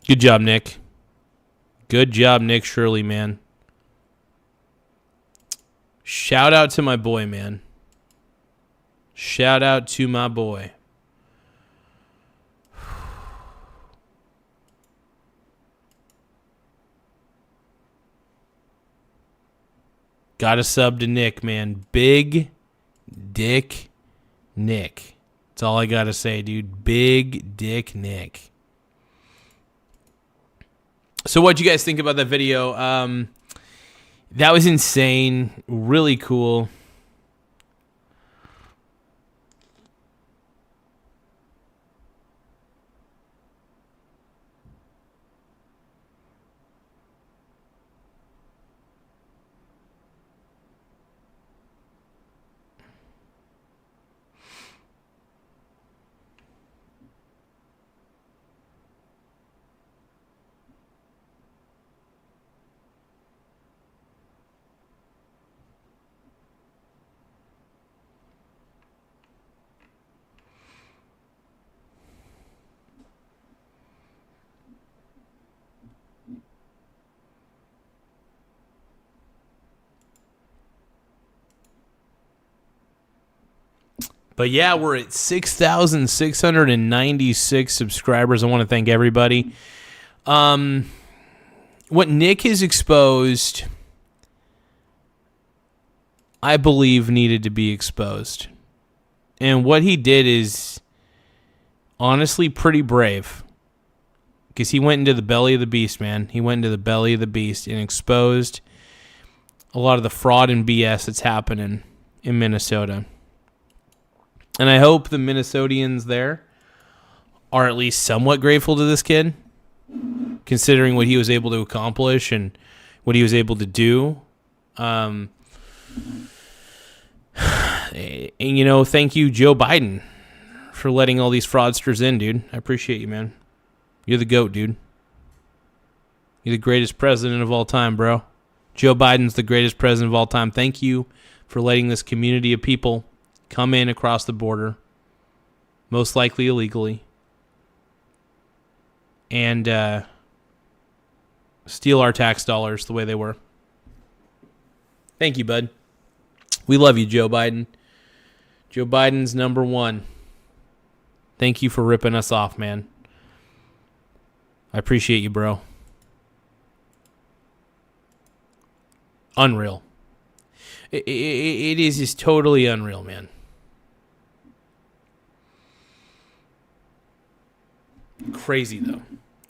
good job, Nick. Good job, Nick Shirley, man. Shout out to my boy, man. Shout out to my boy. Got a sub to Nick, man. Big Dick Nick. That's all I got to say, dude. Big Dick Nick. So what'd you guys think about that video? That was insane. Really cool. But yeah, we're at 6,696 subscribers. I want to thank everybody. What Nick has exposed, I believe, needed to be exposed. And what he did is honestly pretty brave. Because he went into the belly of the beast, man. He went into the belly of the beast and exposed a lot of the fraud and BS that's happening in Minnesota. And I hope the Minnesotians there are at least somewhat grateful to this kid, considering what he was able to accomplish and what he was able to do. And, thank you, Joe Biden, for letting all these fraudsters in, dude. I appreciate you, man. You're the GOAT, dude. You're the greatest president of all time, bro. Joe Biden's the greatest president of all time. Thank you for letting this community of people come in across the border, most likely illegally, and steal our tax dollars the way they were. Thank you, bud. We love you, Joe Biden. Joe Biden's number one. Thank you for ripping us off, man. I appreciate you, bro. Unreal. It is just totally unreal, man. Crazy, though.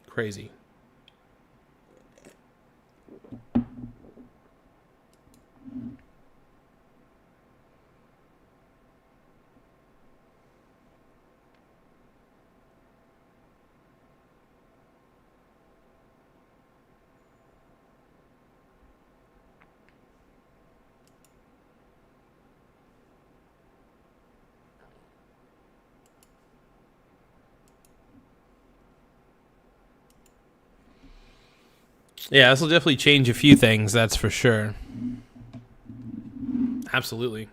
Crazy. Yeah, this will definitely change a few things, that's for sure. Absolutely.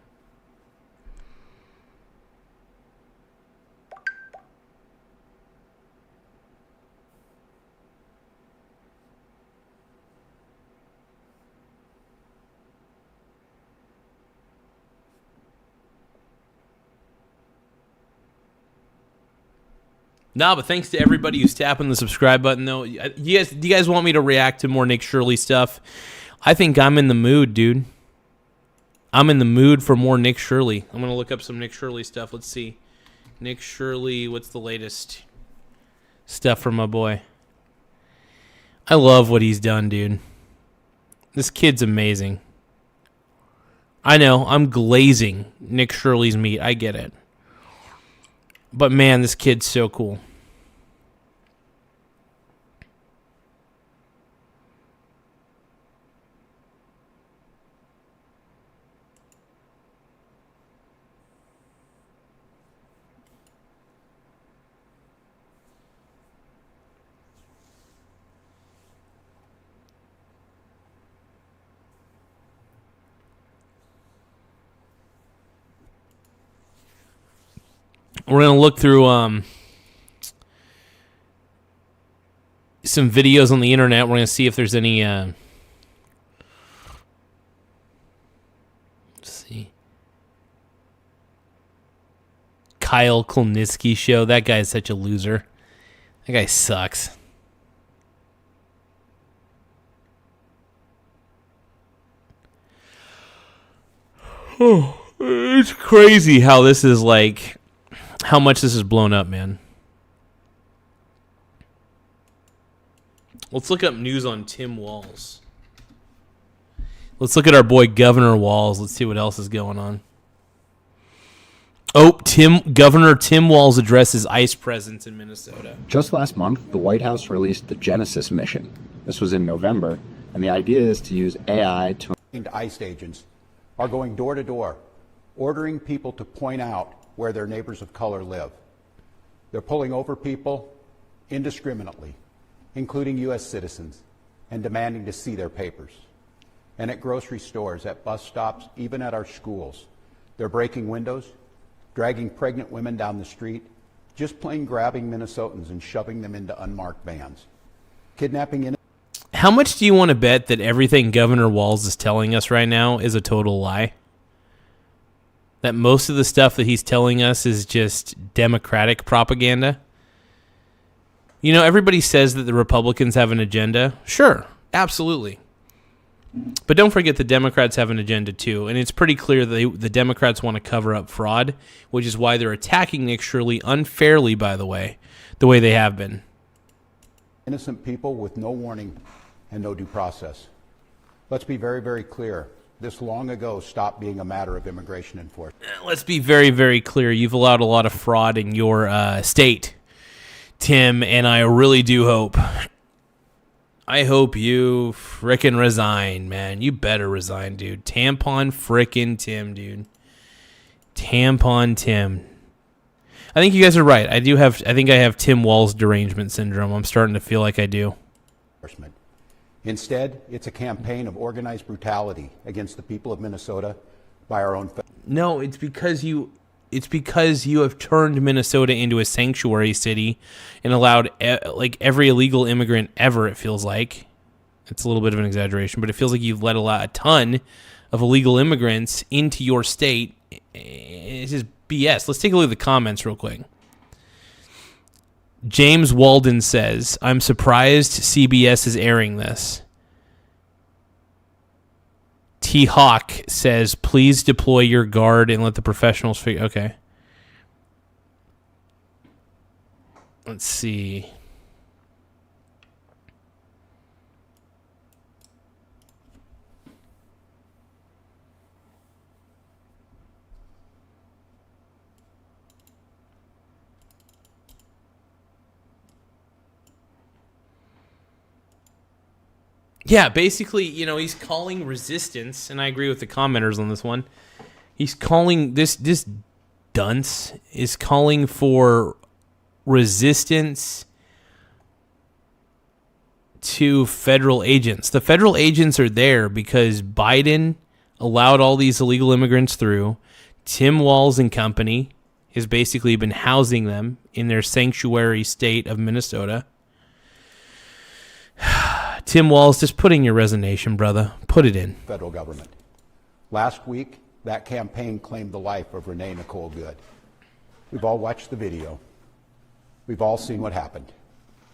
No, but thanks to everybody who's tapping the subscribe button, though. Do you guys want me to react to more Nick Shirley stuff? I think I'm in the mood, dude. I'm in the mood for more Nick Shirley. I'm going to look up some Nick Shirley stuff. Let's see. Nick Shirley, what's the latest stuff from my boy? I love what he's done, dude. This kid's amazing. I know, I'm glazing Nick Shirley's meat. I get it. But man, this kid's so cool. We're going to look through some videos on the internet. We're going to see if there's any... let's see. Kyle Kloniski show. That guy's such a loser. That guy sucks. Oh, it's crazy how this is like... How much this is blown up, man. Let's look up news on Tim Walz. Let's look at our boy Governor Walz. Let's see what else is going on. Oh, Governor Tim Walz addresses ICE presence in Minnesota. Just last month, the White House released the Genesis mission. This was in November, and the idea is to use AI to... ICE agents are going door to door, ordering people to point out where their neighbors of color live. They're pulling over people indiscriminately, including U.S. citizens, and demanding to see their papers. And at grocery stores, at bus stops, even at our schools, they're breaking windows, dragging pregnant women down the street, just plain grabbing Minnesotans and shoving them into unmarked vans. Kidnapping... How much do you want to bet that everything Governor Walz is telling us right now is a total lie? That most of the stuff that he's telling us is just Democratic propaganda? You know, everybody says that the Republicans have an agenda. Sure, absolutely. But don't forget the Democrats have an agenda too, and it's pretty clear that the Democrats want to cover up fraud, which is why they're attacking Nick Shirley unfairly, by the way they have been. Innocent people with no warning and no due process. Let's be very, very clear. This long ago stopped being a matter of immigration enforcement. Let's be very, very clear. You've allowed a lot of fraud in your state, Tim, and I really do hope. I hope you frickin' resign, man. You better resign, dude. Tampon frickin' Tim, dude. Tampon Tim. I think you guys are right. I think I have Tim Walz derangement syndrome. I'm starting to feel like I do. Instead, it's a campaign of organized brutality against the people of Minnesota by our own... No, it's because you have turned Minnesota into a sanctuary city and allowed like every illegal immigrant ever, it feels like. It's a little bit of an exaggeration, but it feels like you've let a ton of illegal immigrants into your state. It's just BS. Let's take a look at the comments real quick. James Walden says, I'm surprised CBS is airing this. T. Hawk says, please deploy your guard and let the professionals figure... Okay. Let's see. Yeah, basically, you know, he's calling resistance, and I agree with the commenters on this one. He's calling this dunce is calling for resistance to federal agents. The federal agents are there because Biden allowed all these illegal immigrants through. Tim Walz and company has basically been housing them in their sanctuary state of Minnesota. Tim Walz, just put in your resignation, brother. Put it in. Federal government. Last week, that campaign claimed the life of Renee Nicole Good. We've all watched the video. We've all seen what happened.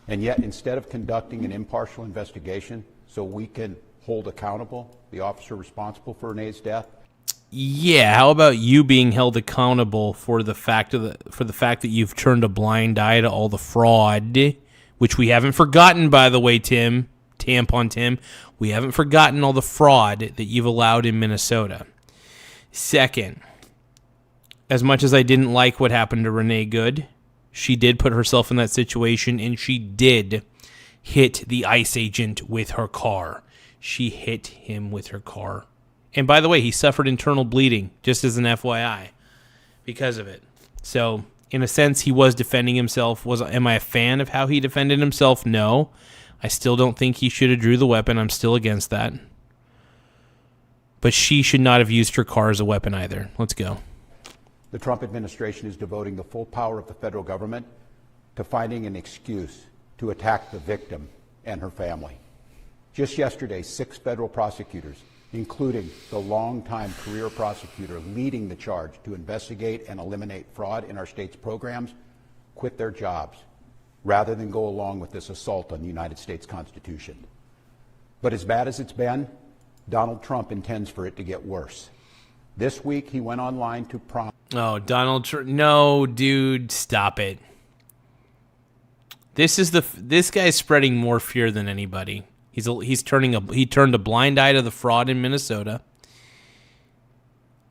And yet, instead of conducting an impartial investigation so we can hold accountable the officer responsible for Renee's death. Yeah, how about you being held accountable for the fact that you've turned a blind eye to all the fraud, which we haven't forgotten, by the way, Tim. Tampon Tim, we haven't forgotten all the fraud that you've allowed in Minnesota. Second, as much as I didn't like what happened to Renee Good, she did put herself in that situation, and she did hit the ICE agent with her car. She hit him with her car. And by the way, he suffered internal bleeding, just as an FYI, because of it. So, in a sense, he was defending himself. Am I a fan of how he defended himself? No. I still don't think he should have drew the weapon. I'm still against that. But she should not have used her car as a weapon either. Let's go. The Trump administration is devoting the full power of the federal government to finding an excuse to attack the victim and her family. Just yesterday, 6 federal prosecutors, including the longtime career prosecutor leading the charge to investigate and eliminate fraud in our state's programs, quit their jobs rather than go along with this assault on the United States Constitution. But as bad as it's been, Donald Trump intends for it to get worse. This week, he went online to promise. Oh, Donald Trump. No, dude, stop it. This guy's spreading more fear than anybody. He turned a blind eye to the fraud in Minnesota,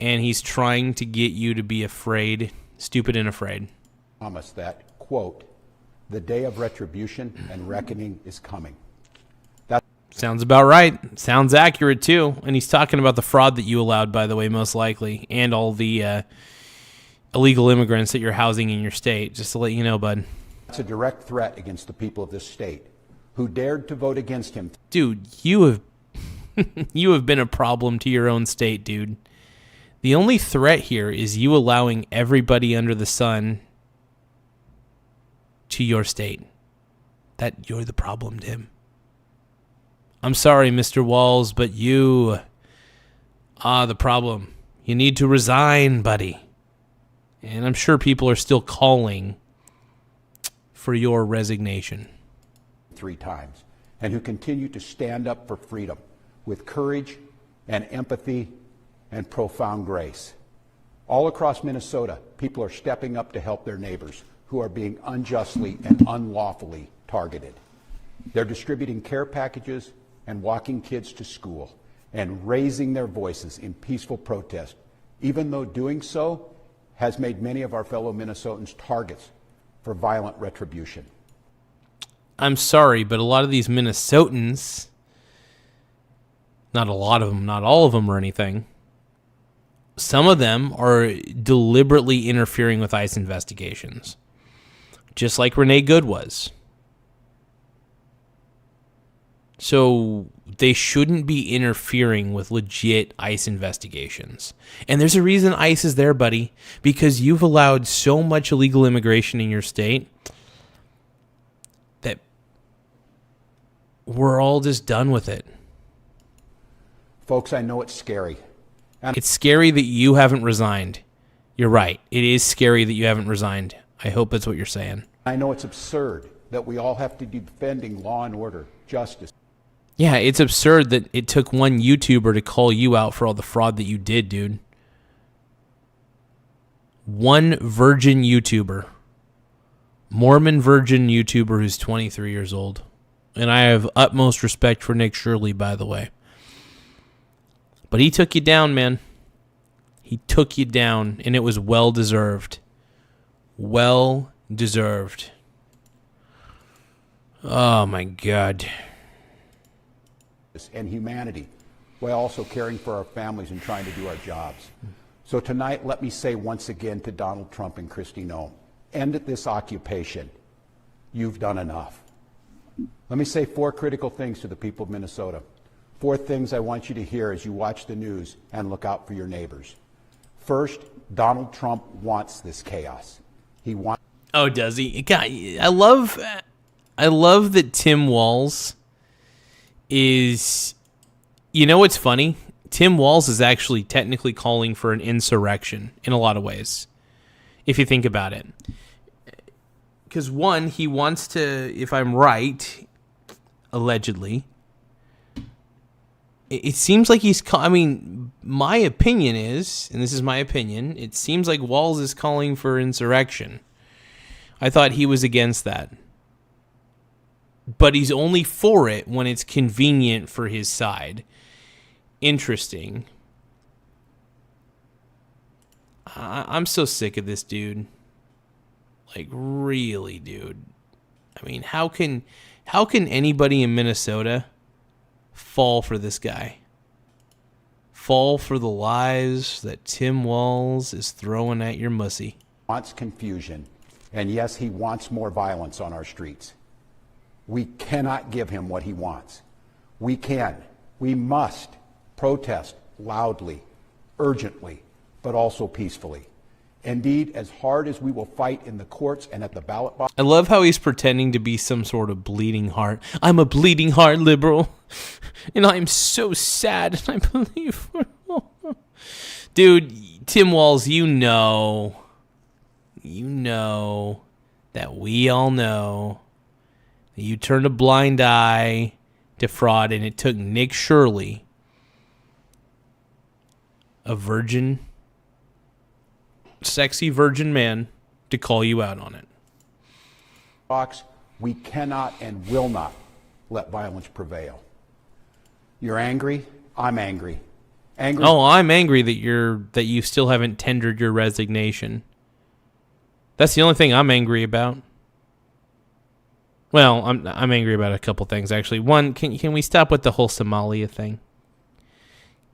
and he's trying to get you to be afraid, stupid and afraid. Promise that, quote, the day of retribution and reckoning is coming. That sounds about right. Sounds accurate too. And he's talking about the fraud that you allowed, by the way, most likely, and all the illegal immigrants that you're housing in your state. Just to let you know, bud. It's a direct threat against the people of this state who dared to vote against him. Dude, you have been a problem to your own state, dude. The only threat here is you allowing everybody under the sun to your state. That you're the problem, Tim. I'm sorry, Mr. Walz, but you are the problem. You need to resign, buddy. And I'm sure people are still calling for your resignation. 3 times, and who continue to stand up for freedom with courage and empathy and profound grace. All across Minnesota, people are stepping up to help their neighbors who are being unjustly and unlawfully targeted. They're distributing care packages and walking kids to school and raising their voices in peaceful protest, even though doing so has made many of our fellow Minnesotans targets for violent retribution. I'm sorry, but a lot of these Minnesotans, not a lot of them, not all of them or anything, some of them are deliberately interfering with ICE investigations, just like Renee Good was. So they shouldn't be interfering with legit ICE investigations. And there's a reason ICE is there, buddy, because you've allowed so much illegal immigration in your state that we're all just done with it. Folks, I know it's scary. It's scary that you haven't resigned. You're right. It is scary that you haven't resigned. I hope that's what you're saying. I know it's absurd that we all have to be defending law and order, justice. Yeah, it's absurd that it took one YouTuber to call you out for all the fraud that you did, dude. One virgin YouTuber. Mormon virgin YouTuber who's 23 years old. And I have utmost respect for Nick Shirley, by the way. But he took you down, man. He took you down, and it was well-deserved. Well-deserved. Oh, my God. And humanity, while also caring for our families and trying to do our jobs. So tonight, let me say once again to Donald Trump and Kristi Noem, end this occupation. You've done enough. Let me say 4 critical things to the people of Minnesota. 4 things I want you to hear as you watch the news and look out for your neighbors. First, Donald Trump wants this chaos. He wants. Oh, does he? God, I love that Tim Walz is. You know what's funny? Tim Walz is actually technically calling for an insurrection in a lot of ways, if you think about it. Because one, he wants to, if I'm right, allegedly, it seems like he's, I mean, my opinion is, and this is my opinion, it seems like Walz is calling for insurrection. I thought he was against that. But he's only for it when it's convenient for his side. Interesting. I'm so sick of this dude. Like, really, dude. I mean, how can anybody in Minnesota fall for this guy? Fall for the lies that Tim Walz is throwing at your mussy. Wants confusion, and yes, he wants more violence on our streets. We cannot give him what he wants. We must protest loudly, urgently, but also peacefully. Indeed, as hard as we will fight in the courts and at the ballot box. I love how he's pretending to be some sort of bleeding heart. I'm a bleeding heart liberal, and I'm so sad, and I believe... Dude, Tim Walz, you know that we all know that you turned a blind eye to fraud, and it took Nick Shirley, a virgin... sexy virgin man, to call you out on it. We cannot and will not let violence prevail. You're angry, I'm angry. Oh, I'm angry that you still haven't tendered your resignation. That's the only thing I'm angry about. Well, I'm angry about a couple things actually. One, can we stop with the whole Somalia thing?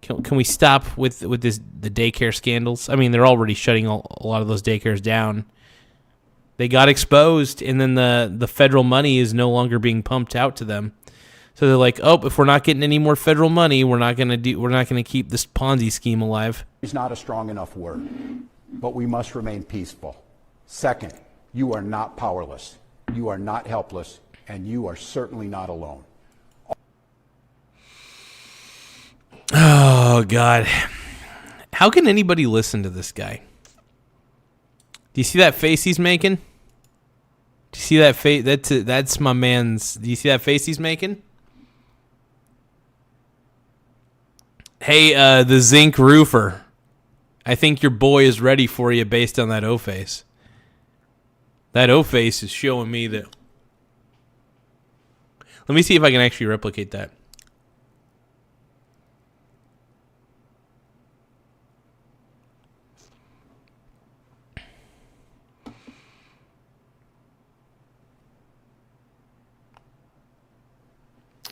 Can we stop with the daycare scandals? I mean, they're already shutting a lot of those daycares down. They got exposed, and then the federal money is no longer being pumped out to them. So they're like, oh, if we're not getting any more federal money, we're not gonna keep this Ponzi scheme alive. It's not a strong enough word, but we must remain peaceful. Second, you are not powerless, you are not helpless, and you are certainly not alone. Oh, God. How can anybody listen to this guy? Do you see that face he's making? Do you see that face? That's my man's... Do you see that face he's making? Hey, the zinc roofer. I think your boy is ready for you based on that O-face. That O-face is showing me that... Let me see if I can actually replicate that.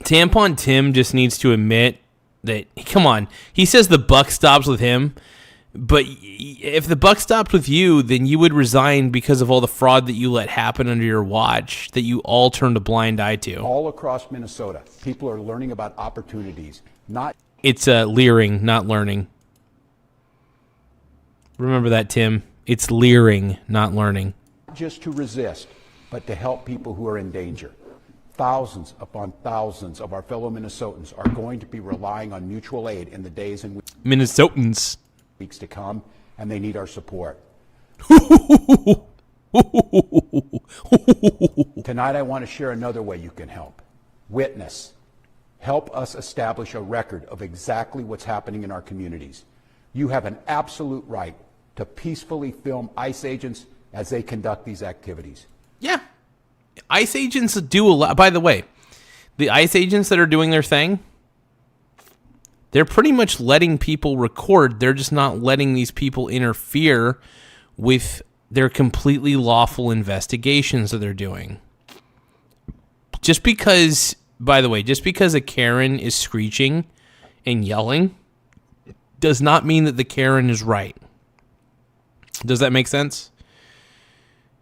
Tampon Tim just needs to admit that, come on, he says the buck stops with him, but if the buck stopped with you, then you would resign because of all the fraud that you let happen under your watch, that you all turned a blind eye to. All across Minnesota, people are learning about opportunities, not... It's leering, not learning. Remember that, Tim. It's leering, not learning. Not just to resist, but to help people who are in danger. Thousands upon thousands of our fellow Minnesotans are going to be relying on mutual aid in the days and Minnesotans. Weeks to come, and they need our support. Tonight I want to share another way you can help. Witness. Help us establish a record of exactly what's happening in our communities. You have an absolute right to peacefully film ICE agents as they conduct these activities. Yeah. ICE agents do a lot. By the way, the ICE agents that are doing their thing, they're pretty much letting people record. They're just not letting these people interfere with their completely lawful investigations that they're doing. Just because, by the way, just because a Karen is screeching and yelling does not mean that the Karen is right. Does that make sense?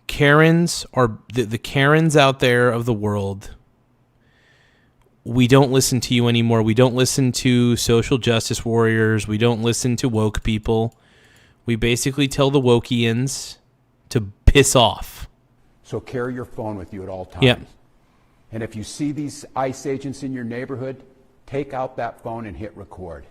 Karens are the Karens out there of the world. We don't listen to you anymore. We don't listen to social justice warriors. We don't listen to woke people. We basically tell the Wokians to piss off. So carry your phone with you at all times. Yeah. And if you see these ICE agents in your neighborhood, take out that phone and hit record.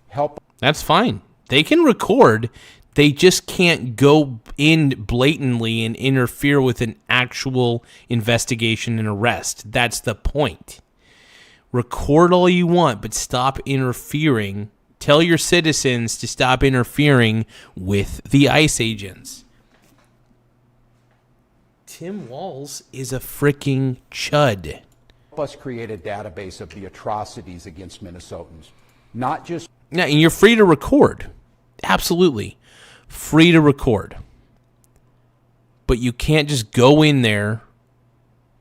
Help. That's fine. They can record. They just can't go in blatantly and interfere with an actual investigation and arrest. That's the point. Record all you want, but stop interfering. Tell your citizens to stop interfering with the ICE agents. Tim Walz is a freaking chud. Help us create a database of the atrocities against Minnesotans. Not just... Yeah, and you're free to record. Absolutely. Free to record. But you can't just go in there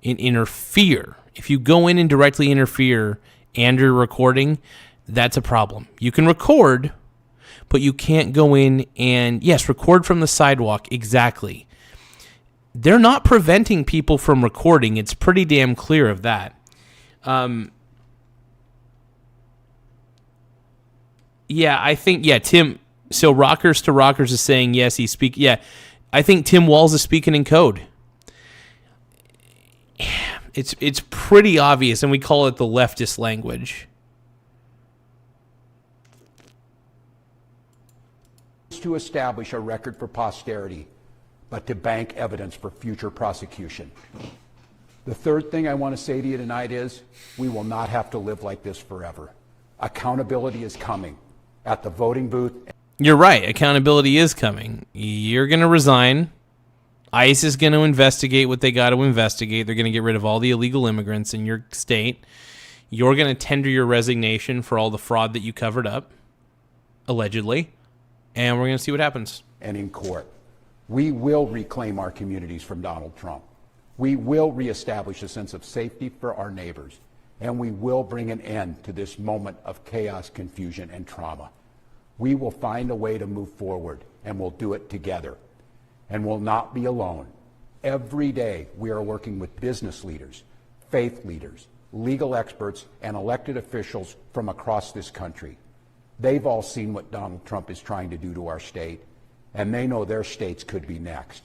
and interfere. If you go in and directly interfere and you're recording, that's a problem. You can record, but you can't go in and, yes, record from the sidewalk. Exactly. They're not preventing people from recording. It's pretty damn clear of that. Yeah, I think, Tim, so Rockers to Rockers is saying, yes, I think Tim Walz is speaking in code. It's pretty obvious, and we call it the leftist language. To establish a record for posterity, but to bank evidence for future prosecution. The third thing I want to say to you tonight is we will not have to live like this forever. Accountability is coming at the voting booth. You're right. Accountability is coming. You're going to resign. ICE is going to investigate what they got to investigate. They're going to get rid of all the illegal immigrants in your state. You're going to tender your resignation for all the fraud that you covered up, allegedly, and we're going to see what happens. And in court, we will reclaim our communities from Donald Trump. We will reestablish a sense of safety for our neighbors, and we will bring an end to this moment of chaos, confusion, and trauma. We will find a way to move forward, and we'll do it together, and we'll not be alone. Every day, we are working with business leaders, faith leaders, legal experts, and elected officials from across this country. They've all seen what Donald Trump is trying to do to our state, and they know their states could be next.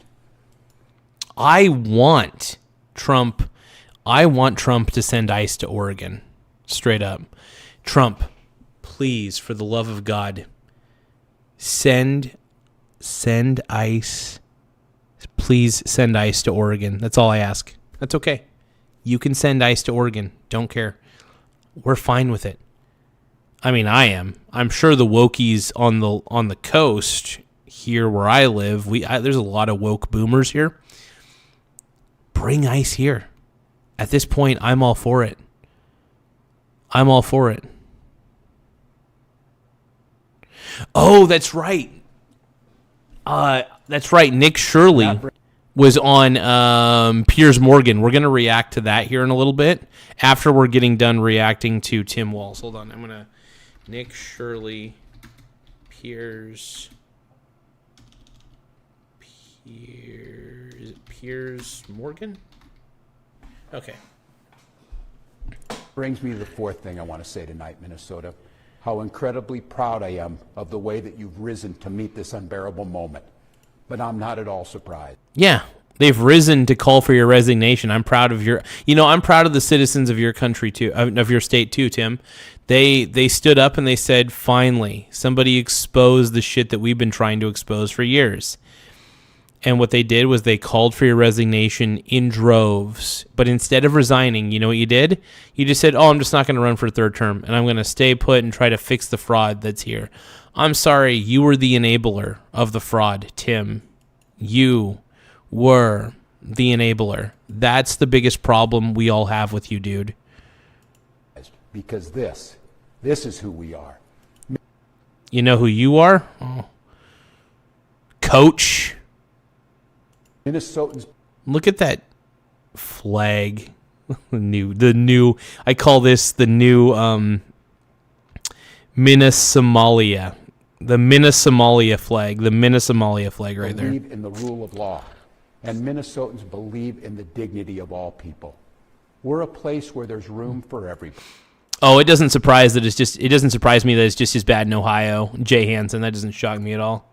I want Trump to send ICE to Oregon. Straight up. Trump, please, for the love of God, send ICE. Please send ICE to Oregon. That's all I ask. That's okay. You can send ICE to Oregon. Don't care. We're fine with it. I mean, I am. I'm sure the wokies on the coast here where I live, there's a lot of woke boomers here. Bring ICE here. At this point, I'm all for it. I'm all for it. Oh, that's right. That's right. Nick Shirley was on Piers Morgan. We're going to react to that here in a little bit after we're getting done reacting to Tim Walz. Hold on. I'm going to... Nick Shirley, Piers Morgan? Okay. Brings me to the fourth thing I want to say tonight, Minnesota. How incredibly proud I am of the way that you've risen to meet this unbearable moment. But I'm not at all surprised. Yeah, they've risen to call for your resignation. I'm proud of I'm proud of the citizens of your country too, of your state too, Tim. They stood up and they said, finally, somebody exposed the shit that we've been trying to expose for years. And what they did was they called for your resignation in droves. But instead of resigning, you know what you did? You just said, I'm just not going to run for a third term, and I'm going to stay put and try to fix the fraud that's here. I'm sorry, you were the enabler of the fraud, Tim. You were the enabler. That's the biggest problem we all have with you, dude. Because this is who we are. You know who you are? Oh. Coach. Minnesotans. Look at that flag. the new I call this the new Minnesomalia. The Minnesomalia flag. The Minnesomalia flag right there. Believe in the rule of law. And Minnesotans believe in the dignity of all people. We're a place where there's room for everybody. Oh, it doesn't surprise me that it's just as bad in Ohio. Jay Hansen, that doesn't shock me at all.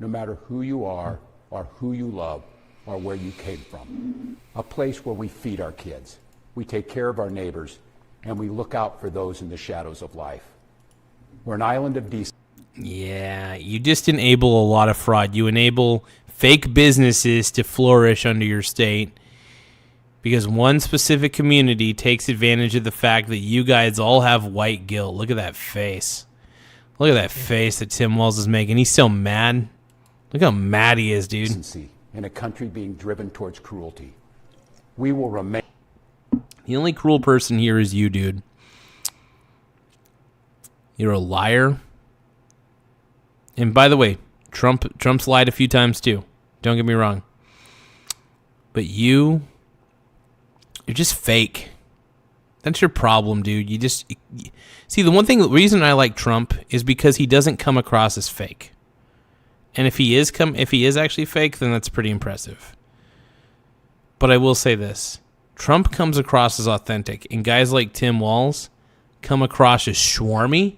No matter who you are or who you love or where you came from. A place where we feed our kids, we take care of our neighbors, and we look out for those in the shadows of life. We're an island of decency. Yeah, you just enable a lot of fraud. You enable fake businesses to flourish under your state because one specific community takes advantage of the fact that you guys all have white guilt. Look at that face. Look at that face that Tim Walz is making. He's so mad. Look how mad he is, dude. In a country being driven towards cruelty, we will remain. The only cruel person here is you, dude. You're a liar. And by the way, Trump's lied a few times too. Don't get me wrong. But you're just fake. That's your problem, dude. See, the reason I like Trump is because he doesn't come across as fake. And if he is actually fake, then that's pretty impressive. But I will say this. Trump comes across as authentic, and guys like Tim Walz come across as swarmy,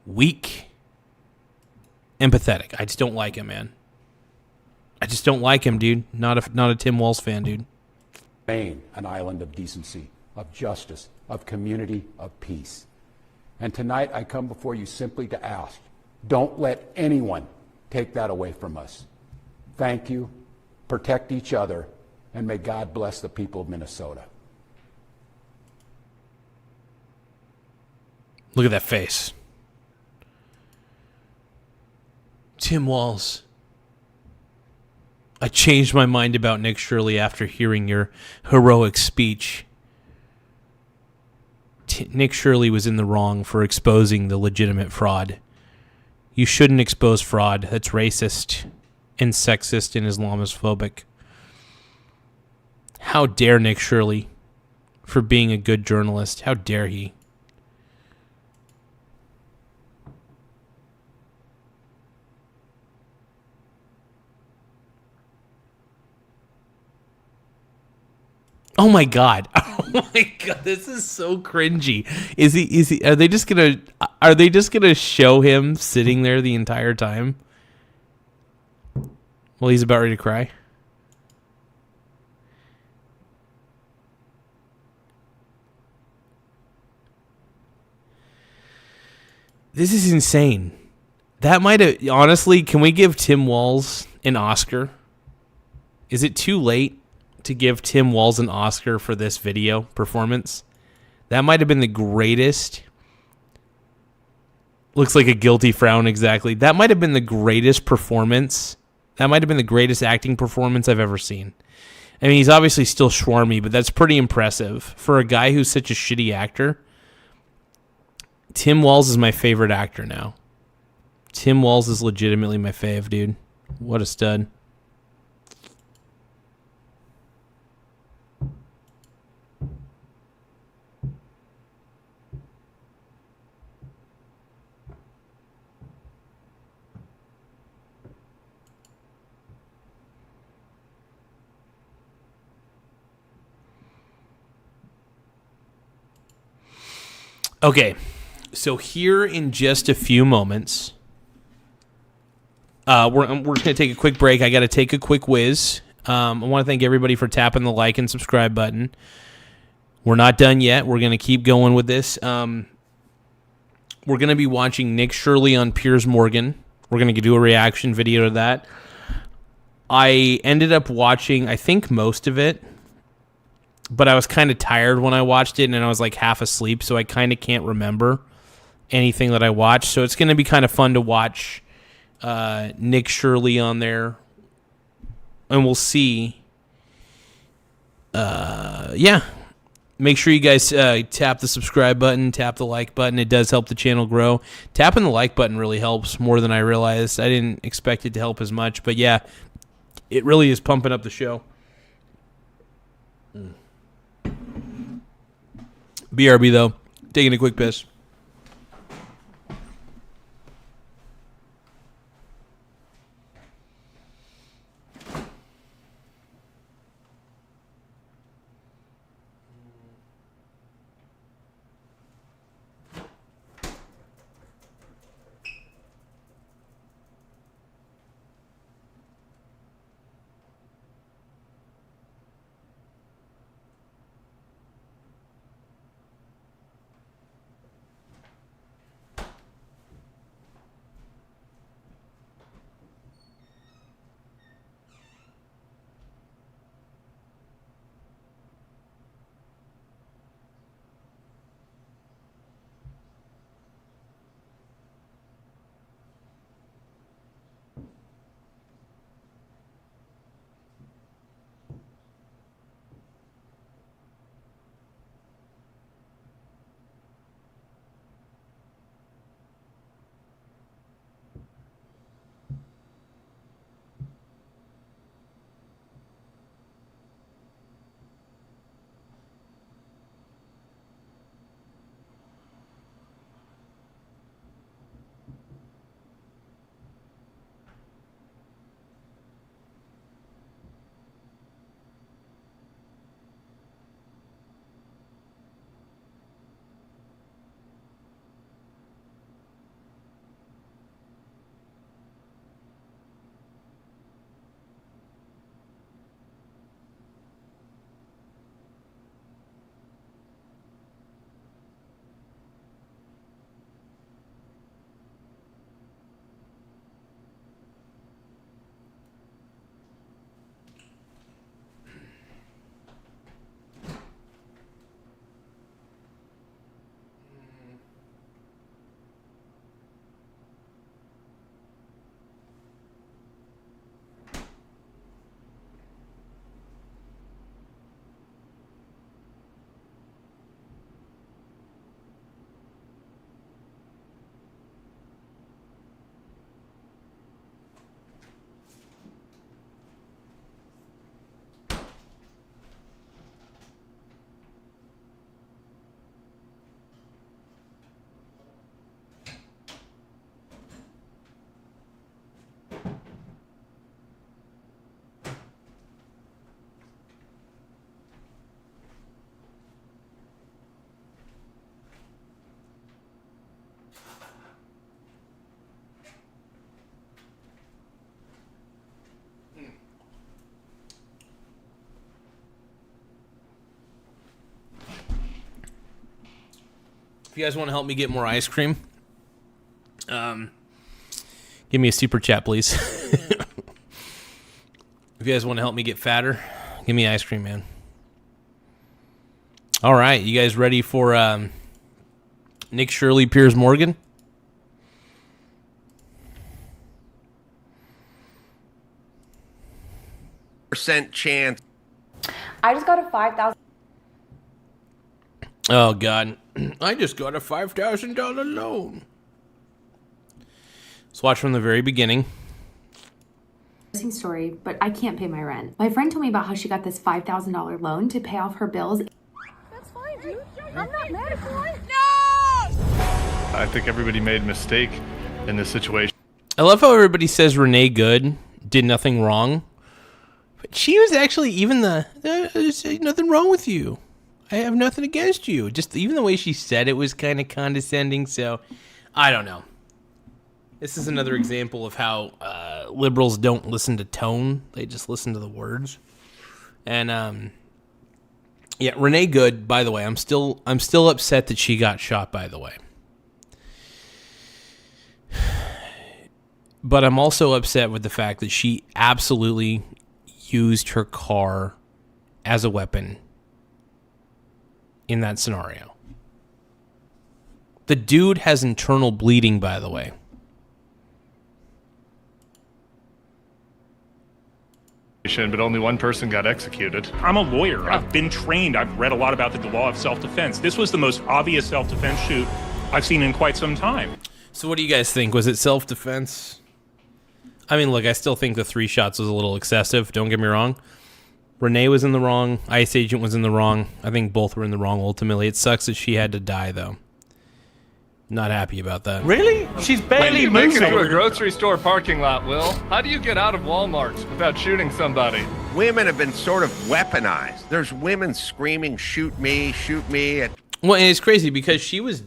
weak, and pathetic. I just don't like him, man. I just don't like him, dude. Not a Tim Walz fan, dude. Remain an island of decency, of justice, of community, of peace. And tonight I come before you simply to ask, don't let anyone take that away from us. Thank you, protect each other, and may God bless the people of Minnesota. Look at that face. Tim Walz. I changed my mind about Nick Shirley after hearing your heroic speech. Nick Shirley was in the wrong for exposing the legitimate fraud. You shouldn't expose fraud. That's racist and sexist and Islamophobic. How dare Nick Shirley for being a good journalist? How dare he? Oh my god. Oh my god, this is so cringy. Is he are they just going to show him sitting there the entire time? Well, he's about ready to cry. This is insane. That might have honestly, can we give Tim Walz an Oscar? Is it too late to give Tim Walz an Oscar for this video performance? That might have been the greatest. Looks like a guilty frown, exactly. That might have been the greatest performance. That might have been the greatest acting performance I've ever seen. I mean, he's obviously still swarmy, but that's pretty impressive. For a guy who's such a shitty actor, Tim Walz is my favorite actor now. Tim Walz is legitimately my fave, dude. What a stud. Okay, so here in just a few moments, we're going to take a quick break. I got to take a quick whiz. I want to thank everybody for tapping the like and subscribe button. We're not done yet. We're going to keep going with this. We're going to be watching Nick Shirley on Piers Morgan. We're going to do a reaction video to that. I ended up watching, I think, most of it. But I was kind of tired when I watched it, and I was like half asleep, so I kind of can't remember anything that I watched. So it's going to be kind of fun to watch Nick Shirley on there, and we'll see. Yeah. Make sure you guys tap the subscribe button, tap the like button. It does help the channel grow. Tapping the like button really helps more than I realized. I didn't expect it to help as much, but yeah, it really is pumping up the show. BRB, though. Taking a quick piss. If you guys want to help me get more ice cream, give me a super chat, please. If you guys want to help me get fatter, give me ice cream, man. All right, you guys ready for Nick, Shirley, Piers Morgan? Percent chance. I just got a $5,000. Oh, God. I just got a $5,000 loan. Let's watch from the very beginning. Story, but I can't pay my rent. My friend told me about how she got this $5,000 loan to pay off her bills. That's fine, dude. I'm not mad at you. I think everybody made a mistake in this situation. I love how everybody says Renee Good did nothing wrong. But she was actually even there's nothing wrong with you. I have nothing against you. Just even the way she said it was kind of condescending. So, I don't know. This is another example of how liberals don't listen to tone; they just listen to the words. And yeah, Renee Good. By the way, I'm still upset that she got shot. By the way, but I'm also upset with the fact that she absolutely used her car as a weapon in that scenario. The dude has internal bleeding, by the way. But only one person got executed. I'm a lawyer. I've been trained. I've read a lot about the law of self-defense. This was the most obvious self-defense shoot I've seen in quite some time. So what do you guys think? Was it self-defense? I mean, look, I still think the 3 shots was a little excessive. Don't get me wrong. Renee was in the wrong. ICE agent was in the wrong. I think both were in the wrong ultimately. It sucks that she had to die, though. Not happy about that. Really? She's barely moving. Make it to a grocery store parking lot, Will. How do you get out of Walmart without shooting somebody? Women have been sort of weaponized. There's women screaming, shoot me, shoot me. Well, and it's crazy because she was,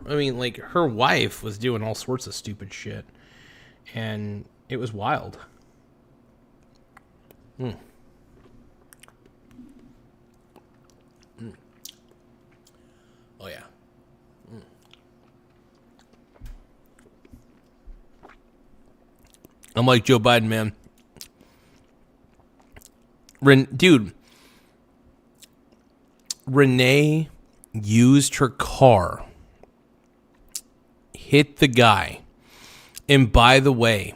I mean, like, her wife was doing all sorts of stupid shit. And it was wild. Oh, yeah. I'm like Joe Biden, man. Dude, Renee used her car, hit the guy, and by the way,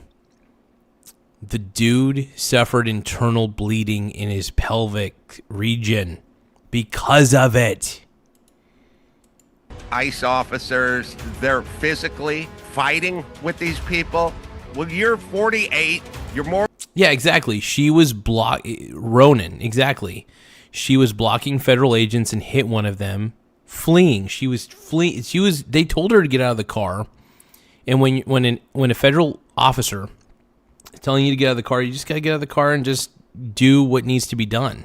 the dude suffered internal bleeding in his pelvic region because of it. ICE officers, they're physically fighting with these people. Well, you're 48. You're more. Yeah, exactly. She was Ronan, exactly. She was blocking federal agents and hit one of them, fleeing. She was fleeing. They told her to get out of the car. And when a federal officer is telling you to get out of the car, you just got to get out of the car and just do what needs to be done.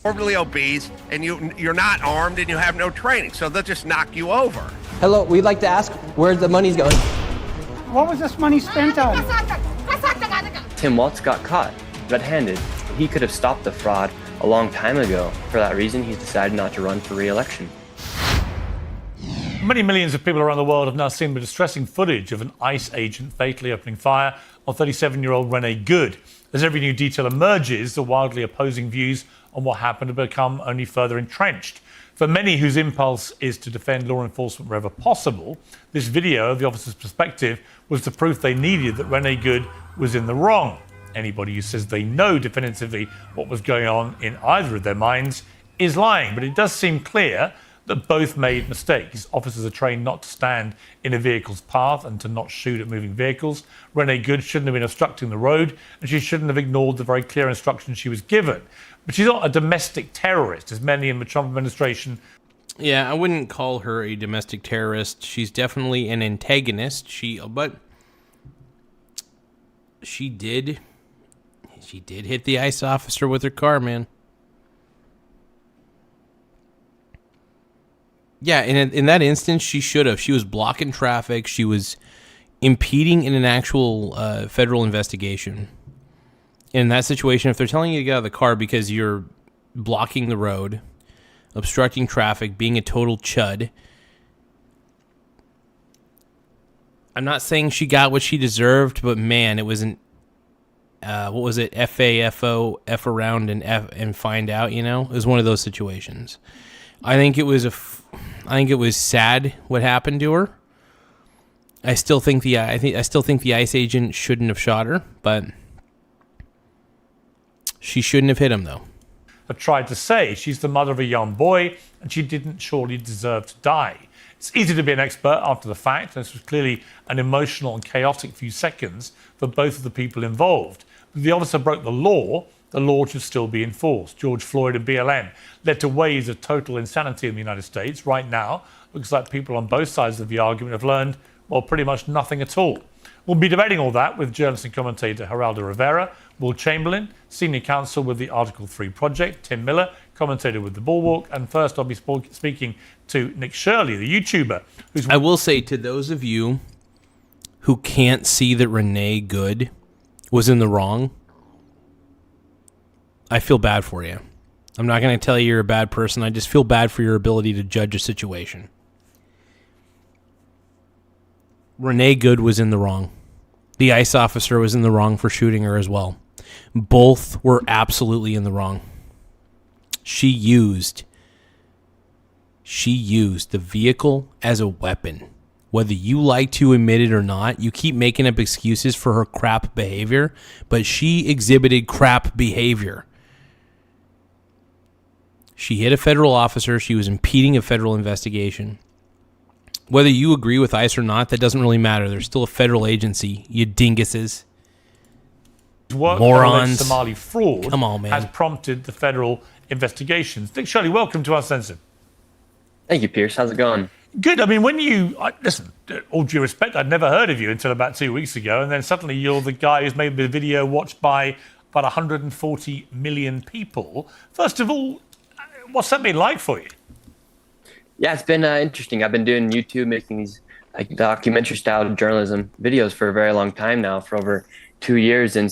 Morbidly obese, and you're not armed, and you have no training, so they'll just knock you over. Hello, we'd like to ask where the money's going. What was this money spent on? Tim Walz got caught red-handed. He could have stopped the fraud a long time ago. For that reason, he's decided not to run for re-election. Many millions of people around the world have now seen the distressing footage of an ICE agent fatally opening fire on 37-year-old Renee Good. As every new detail emerges, the wildly opposing views on what happened have become only further entrenched. For many whose impulse is to defend law enforcement wherever possible, this video of the officer's perspective was the proof they needed that Renee Good was in the wrong. Anybody who says they know definitively what was going on in either of their minds is lying, but it does seem clear that both made mistakes. Officers are trained not to stand in a vehicle's path and to not shoot at moving vehicles. Renee Good shouldn't have been obstructing the road, and she shouldn't have ignored the very clear instructions she was given. But she's not a domestic terrorist, as many in the Trump administration. Yeah, I wouldn't call her a domestic terrorist. She's definitely an antagonist. But she did hit the ICE officer with her car, man. Yeah, in that instance, she should have. She was blocking traffic. She was impeding in an actual federal investigation. In that situation, if they're telling you to get out of the car because you're blocking the road, obstructing traffic, being a total chud. I'm not saying she got what she deserved, but man, it was an what was it? FAFO, F around and F and find out. You know, it was one of those situations. I think it was sad what happened to her. I still think the ICE agent shouldn't have shot her, but she shouldn't have hit him though. Have tried to say she's the mother of a young boy and she didn't surely deserve to die. It's easy to be an expert after the fact. This was clearly an emotional and chaotic few seconds for both of the people involved. But if the officer broke the law should still be enforced. George Floyd and BLM led to waves of total insanity in the United States. Right now, looks like people on both sides of the argument have learned, well, pretty much nothing at all. We'll be debating all that with journalist and commentator Geraldo Rivera, Will Chamberlain, senior counsel with the Article 3 Project, Tim Miller, commentator with The Bulwark, and first I'll be speaking to Nick Shirley, the YouTuber. I will say to those of you who can't see that Renee Good was in the wrong, I feel bad for you. I'm not going to tell you you're a bad person. I just feel bad for your ability to judge a situation. Renee Good was in the wrong. The ICE officer was in the wrong for shooting her as well. Both were absolutely in the wrong. She used the vehicle as a weapon. Whether you like to admit it or not, you keep making up excuses for her crap behavior, but she exhibited crap behavior. She hit a federal officer. She was impeding a federal investigation. Whether you agree with ICE or not, that doesn't really matter. They're still a federal agency, you dinguses. Morons. Somali fraud Come on, man. has prompted the federal investigations. Nick Shirley, welcome to Uncensored. Thank you, Pierce. How's it going? Good. I mean, listen, all due respect, I'd never heard of you until about 2 weeks ago, and then suddenly you're the guy who's made the video watched by about 140 million people. First of all, what's that been like for you? Yeah, it's been interesting. I've been doing YouTube, making these documentary-style journalism videos for a very long time now, for over 2 years, and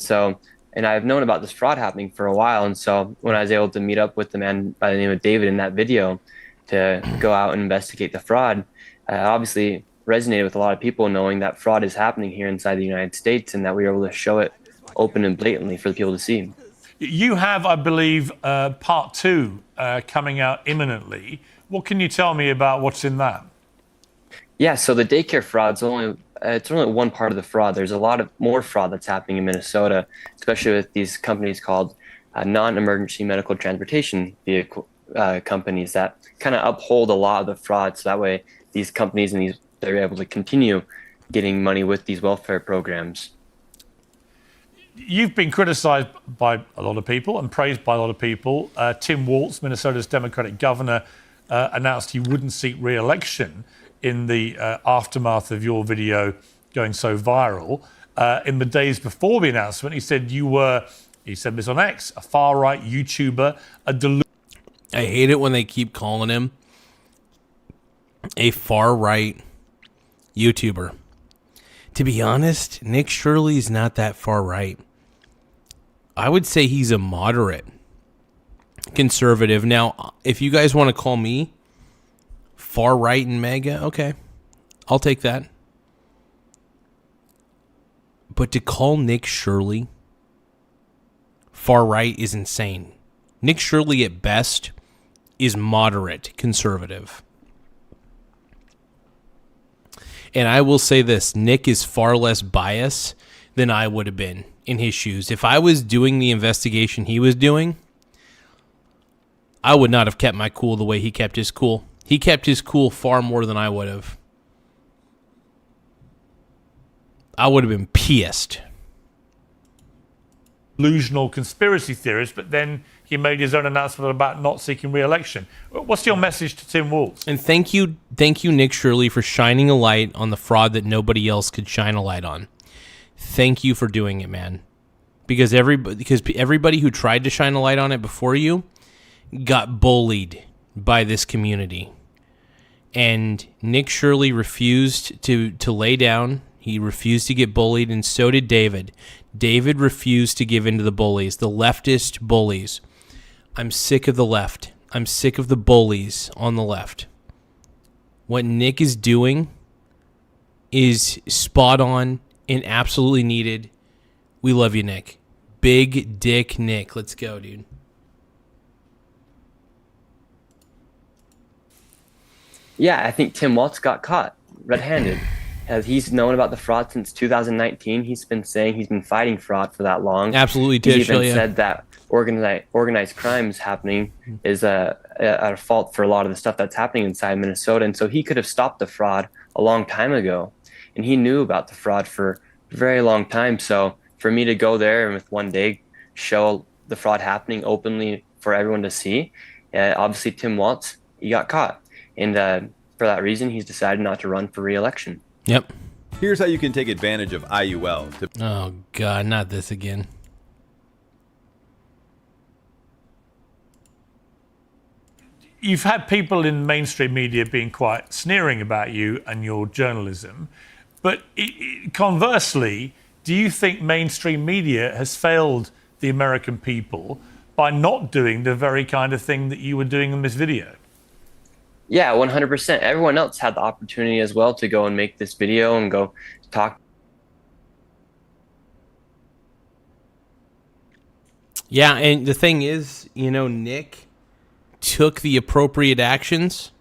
I've known about this fraud happening for a while. And so when I was able to meet up with the man by the name of David in that video to go out and investigate the fraud, obviously resonated with a lot of people, knowing that fraud is happening here inside the United States and that we were able to show it open and blatantly for the people to see. You have, I believe, part 2 coming out imminently. What can you tell me about what's in that? Yeah, so the daycare fraud's it's only one part of the fraud. There's a lot of more fraud that's happening in Minnesota, especially with these companies called non-emergency medical transportation vehicle companies that kind of uphold a lot of the fraud. So that way these companies they're able to continue getting money with these welfare programs. You've been criticized by a lot of people and praised by a lot of people. Tim Walz, Minnesota's Democratic governor, announced he wouldn't seek re-election in the aftermath of your video going so viral. In the days before the announcement, he said he said this on X, a far-right YouTuber, I hate it when they keep calling him a far-right YouTuber. To be honest, Nick Shirley is not that far-right. I would say he's a moderate conservative. Now, if you guys want to call me far-right and MAGA, okay, I'll take that. But to call Nick Shirley far-right is insane. Nick Shirley at best is moderate conservative. And I will say this, Nick is far less biased than I would have been in his shoes. If I was doing the investigation he was doing, I would not have kept my cool the way he kept his cool. He kept his cool far more than I would have. I would have been pissed. Delusional conspiracy theorist, but then he made his own announcement about not seeking re-election. What's your message to Tim Walz? And thank you, Nick Shirley, for shining a light on the fraud that nobody else could shine a light on. Thank you for doing it, man. Because everybody who tried to shine a light on it before you got bullied by this community. And Nick Shirley refused to lay down. He refused to get bullied, and so did David. David refused to give in to the bullies, the leftist bullies. I'm sick of the left. I'm sick of the bullies on the left. What Nick is doing is spot on and absolutely needed. We love you, Nick. Big dick Nick. Let's go, dude. Yeah, I think Tim Walz got caught red-handed. As he's known about the fraud since 2019. He's been saying he's been fighting fraud for that long. Absolutely, He's even said that organized crimes happening is at a fault for a lot of the stuff that's happening inside Minnesota. And so he could have stopped the fraud a long time ago. And he knew about the fraud for a very long time. So for me to go there and with one day show the fraud happening openly for everyone to see, obviously Tim Walz, he got caught. And for that reason, he's decided not to run for re-election. Yep. Here's how you can take advantage of IUL. Oh, God, not this again. You've had people in mainstream media being quite sneering about you and your journalism. But conversely, do you think mainstream media has failed the American people by not doing the very kind of thing that you were doing in this video? Yeah, 100%. Everyone else had the opportunity as well to go and make this video and go talk. Yeah, and the thing is, Nick took the appropriate actions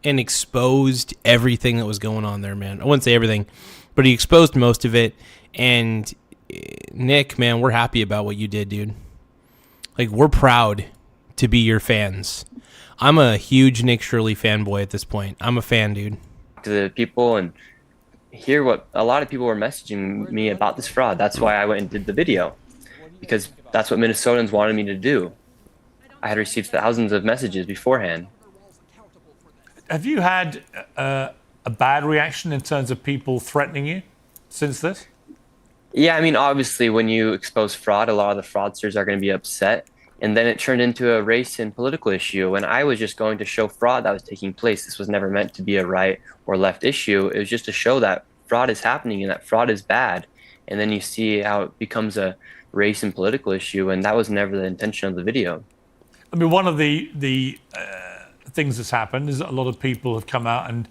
and exposed everything that was going on there, man. I wouldn't say everything, but he exposed most of it. And Nick, man, we're happy about what you did, dude. Like, we're proud to be your fans. I'm a huge Nick Shirley fanboy at this point. I'm a fan, dude. To the people and hear what a lot of people were messaging me about this fraud. That's why I went and did the video, because that's what Minnesotans wanted me to do. I had received thousands of messages beforehand. Have you had a bad reaction in terms of people threatening you since this? Yeah, I mean, obviously, when you expose fraud, a lot of the fraudsters are going to be upset. And then it turned into a race and political issue when I was just going to show fraud that was taking place. This was never meant to be a right or left issue. It was just to show that fraud is happening and that fraud is bad. And then you see how it becomes a race and political issue. And that was never the intention of the video. I mean, one of the things that's happened is that a lot of people have come out and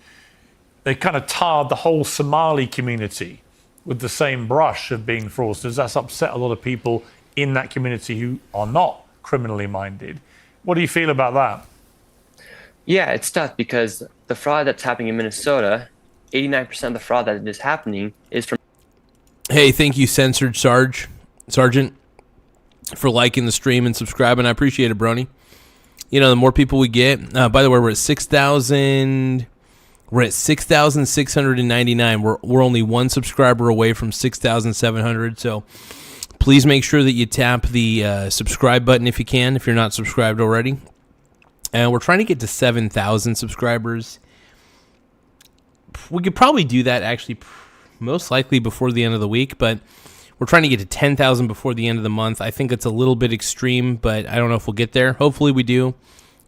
they kind of tarred the whole Somali community with the same brush of being fraudsters. That's upset a lot of people in that community who are not criminally minded. What do you feel about that? Yeah, it's tough because the fraud that's happening in Minnesota, 89% of the fraud that is happening is from... Hey, thank you, Censored Sergeant, for liking the stream and subscribing. I appreciate it, Brony. The more people we get... by the way, we're at 6,000... We're at 6,699. We're only one subscriber away from 6,700, so... Please make sure that you tap the subscribe button if you can, if you're not subscribed already. And we're trying to get to 7,000 subscribers. We could probably do that, actually, most likely before the end of the week, but we're trying to get to 10,000 before the end of the month. I think it's a little bit extreme, but I don't know if we'll get there. Hopefully we do.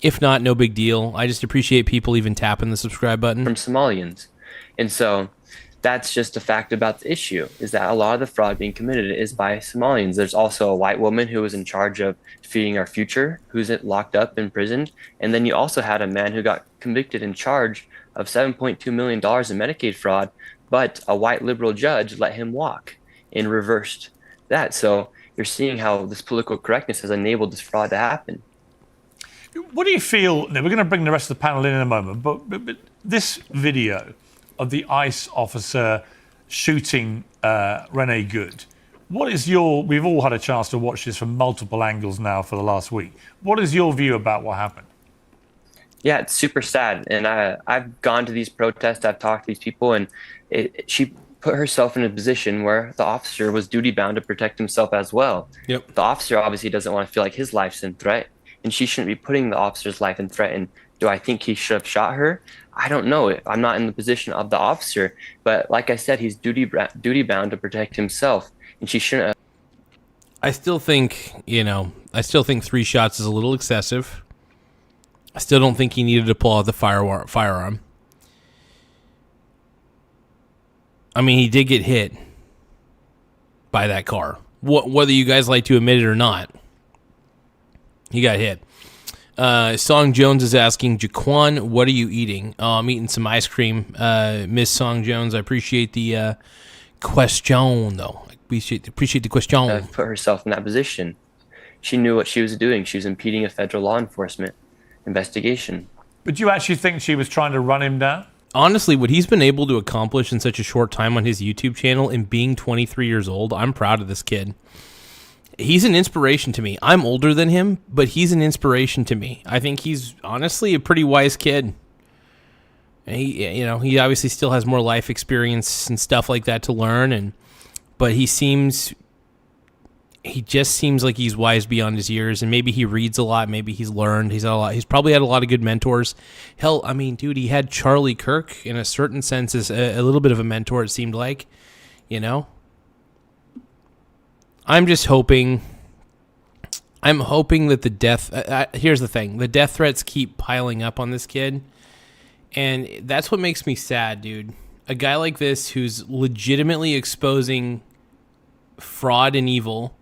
If not, no big deal. I just appreciate people even tapping the subscribe button. From Somalians. And so... that's just a fact about the issue, is that a lot of the fraud being committed is by Somalians. There's also a white woman who was in charge of feeding our future, who's locked up, imprisoned. And then you also had a man who got convicted and charged of $7.2 million in Medicaid fraud, but a white liberal judge let him walk and reversed that. So you're seeing how this political correctness has enabled this fraud to happen. What do you feel? Now, we're going to bring the rest of the panel in a moment, but this video of the ICE officer shooting Renee Good. We've all had a chance to watch this from multiple angles now for the last week. What is your view about what happened? Yeah, it's super sad. And I've gone to these protests, I've talked to these people, and she put herself in a position where the officer was duty bound to protect himself as well. Yep. The officer obviously doesn't want to feel like his life's in threat, and she shouldn't be putting the officer's life in threat. And do I think he should have shot her? I don't know. I'm not in the position of the officer, but like I said, he's duty bound to protect himself, and she shouldn't have. I still think 3 shots is a little excessive. I still don't think he needed to pull out the firearm. I mean, he did get hit by that car. Whether you guys like to admit it or not, he got hit. Song Jones is asking, Jaquan, what are you eating? Oh, I'm eating some ice cream. Miss Song Jones, I appreciate the question, though. I appreciate the question. Put herself in that position. She knew what she was doing. She was impeding a federal law enforcement investigation. But you actually think she was trying to run him down? Honestly, what he's been able to accomplish in such a short time on his YouTube channel and being 23 years old, I'm proud of this kid. He's an inspiration to me. I'm older than him, but he's an inspiration to me. I think he's honestly a pretty wise kid. He obviously still has more life experience and stuff like that to learn, but he just seems like he's wise beyond his years, and maybe he reads a lot, maybe he's learned, he's probably had a lot of good mentors. Hell, I mean, dude, he had Charlie Kirk in a certain sense as a little bit of a mentor, it seemed like, I'm just hoping that the death... here's the thing. The death threats keep piling up on this kid, and that's what makes me sad, dude. A guy like this who's legitimately exposing fraud and evil,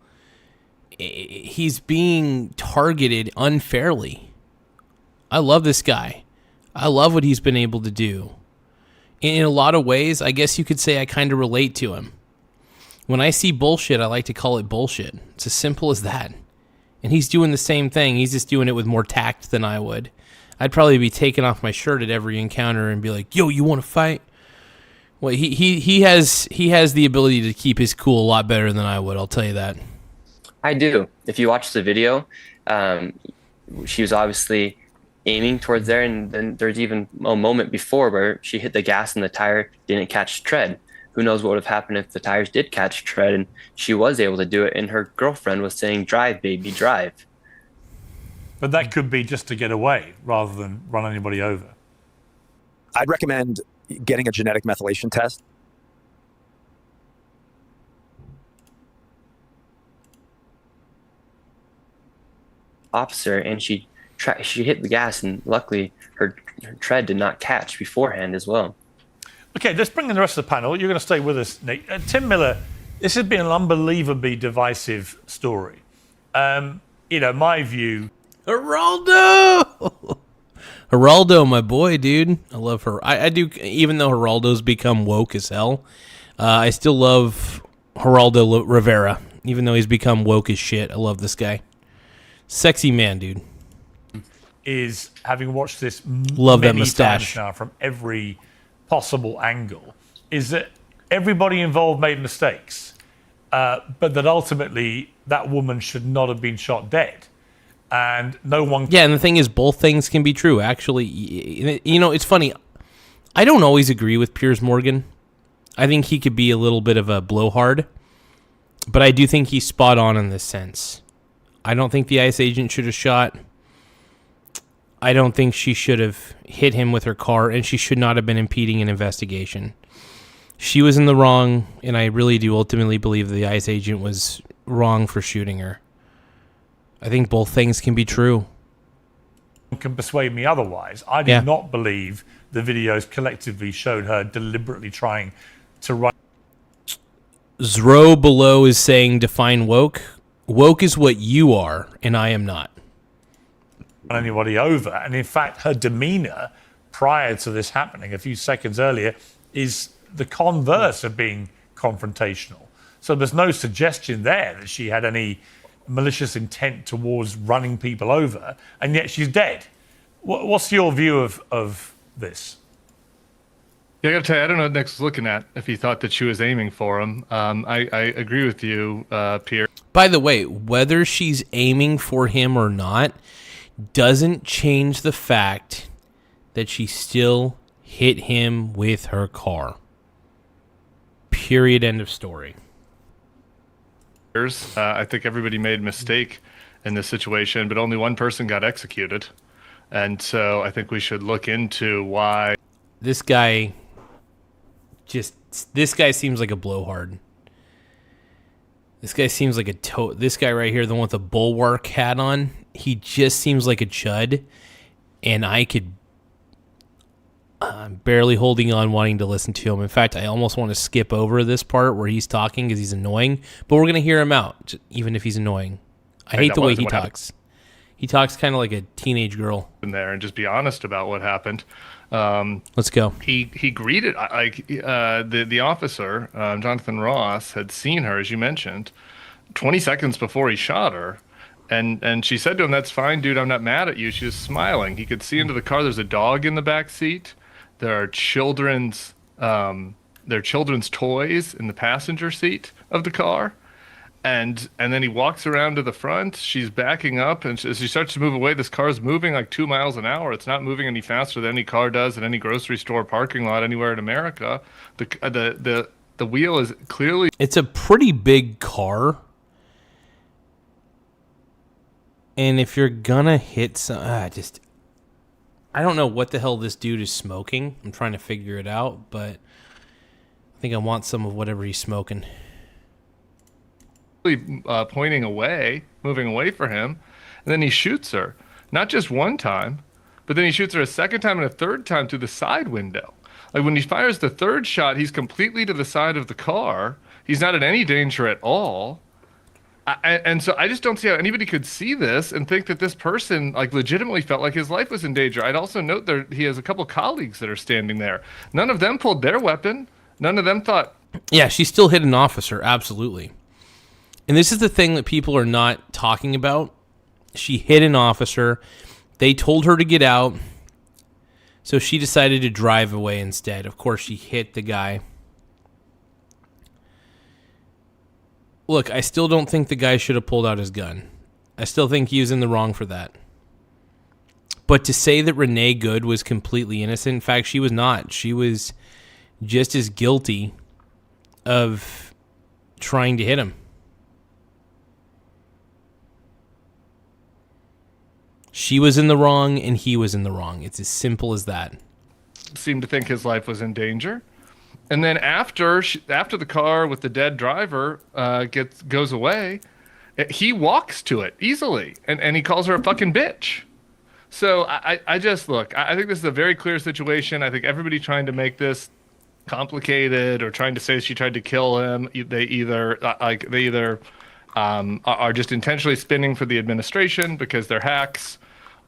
he's being targeted unfairly. I love this guy. I love what he's been able to do. In a lot of ways, I guess you could say I kind of relate to him. When I see bullshit, I like to call it bullshit. It's as simple as that. And he's doing the same thing. He's just doing it with more tact than I would. I'd probably be taking off my shirt at every encounter and be like, "Yo, you want to fight?" Well, he has the ability to keep his cool a lot better than I would. I'll tell you that. I do. If you watch the video, she was obviously aiming towards there, and then there's even a moment before where she hit the gas and the tire didn't catch tread. Who knows what would have happened if the tires did catch tread and she was able to do it, and her girlfriend was saying, "Drive, baby, drive." But that could be just to get away rather than run anybody over. I'd recommend getting a genetic methylation test. Officer, and she hit the gas, and luckily her tread did not catch beforehand as well. Okay, let's bring in the rest of the panel. You're going to stay with us, Nick. Tim Miller, this has been an unbelievably divisive story. My view... Geraldo, my boy, dude. I love her. I do, even though Geraldo's become woke as hell, I still love Geraldo Rivera, even though he's become woke as shit. I love this guy. Sexy man, dude. Is, having watched this love that many mustache times now from every possible angle, is that everybody involved made mistakes, but that ultimately that woman should not have been shot dead. And no one... Yeah, and the thing is, both things can be true, actually. It's funny. I don't always agree with Piers Morgan. I think he could be a little bit of a blowhard, but I do think he's spot on in this sense. I don't think the ICE agent should have shot. I don't think she should have hit him with her car, and she should not have been impeding an investigation. She was in the wrong, and I really do ultimately believe the ICE agent was wrong for shooting her. I think both things can be true. Can persuade me otherwise. I do not believe the videos collectively showed her deliberately trying to run. Zro below is saying define woke. Woke is what you are, and I am not. Anybody over, and in fact her demeanor prior to this happening a few seconds earlier is the converse of being confrontational. So there's no suggestion there that she had any malicious intent towards running people over, and yet she's dead. What's your view of this? Yeah, I gotta tell you, I don't know what Nick's looking at if he thought that she was aiming for him. I agree with you, Pierre. By the way, whether she's aiming for him or not doesn't change the fact that she still hit him with her car. Period. End of story. I think everybody made a mistake in this situation, but only one person got executed. And so I think we should look into why. This guy seems like a blowhard. This guy seems like this guy right here, the one with the bulwark hat on, he just seems like a chud, and I'm barely holding on wanting to listen to him. In fact, I almost want to skip over this part where he's talking because he's annoying, but we're going to hear him out, even if he's annoying. I hate the way he talks. He talks kind of like a teenage girl. In there and just be honest about what happened. Let's go. He greeted the officer, Jonathan Ross, had seen her, as you mentioned, 20 seconds before he shot her. And she said to him, "That's fine, dude. I'm not mad at you." She was smiling. He could see into the car. There's a dog in the back seat. There are children's toys in the passenger seat of the car. And then he walks around to the front. She's backing up, and as she starts to move away, this car is moving like 2 miles an hour. It's not moving any faster than any car does in any grocery store parking lot anywhere in America. The wheel is clearly... It's a pretty big car. And if you're gonna hit some... I don't know what the hell this dude is smoking. I'm trying to figure it out, but I think I want some of whatever he's smoking. Pointing away, moving away for him, and then he shoots her. Not just one time, but then he shoots her a second time and a third time through the side window. Like when he fires the third shot, he's completely to the side of the car. He's not in any danger at all. And so I just don't see how anybody could see this and think that this person like legitimately felt like his life was in danger. I'd also note that he has a couple colleagues that are standing there. None of them pulled their weapon. None of them thought... Yeah, she still hit an officer, absolutely. And this is the thing that people are not talking about. She hit an officer. They told her to get out. So she decided to drive away instead. Of course, she hit the guy. Look, I still don't think the guy should have pulled out his gun. I still think he was in the wrong for that. But to say that Renee Good was completely innocent, in fact, she was not. She was just as guilty of trying to hit him. She was in the wrong, and he was in the wrong. It's as simple as that. Seemed to think his life was in danger. And then after the car with the dead driver goes away, he walks to it easily, and he calls her a fucking bitch. So I just, look, I think this is a very clear situation. I think everybody trying to make this complicated or trying to say she tried to kill him, they either are just intentionally spinning for the administration because they're hacks,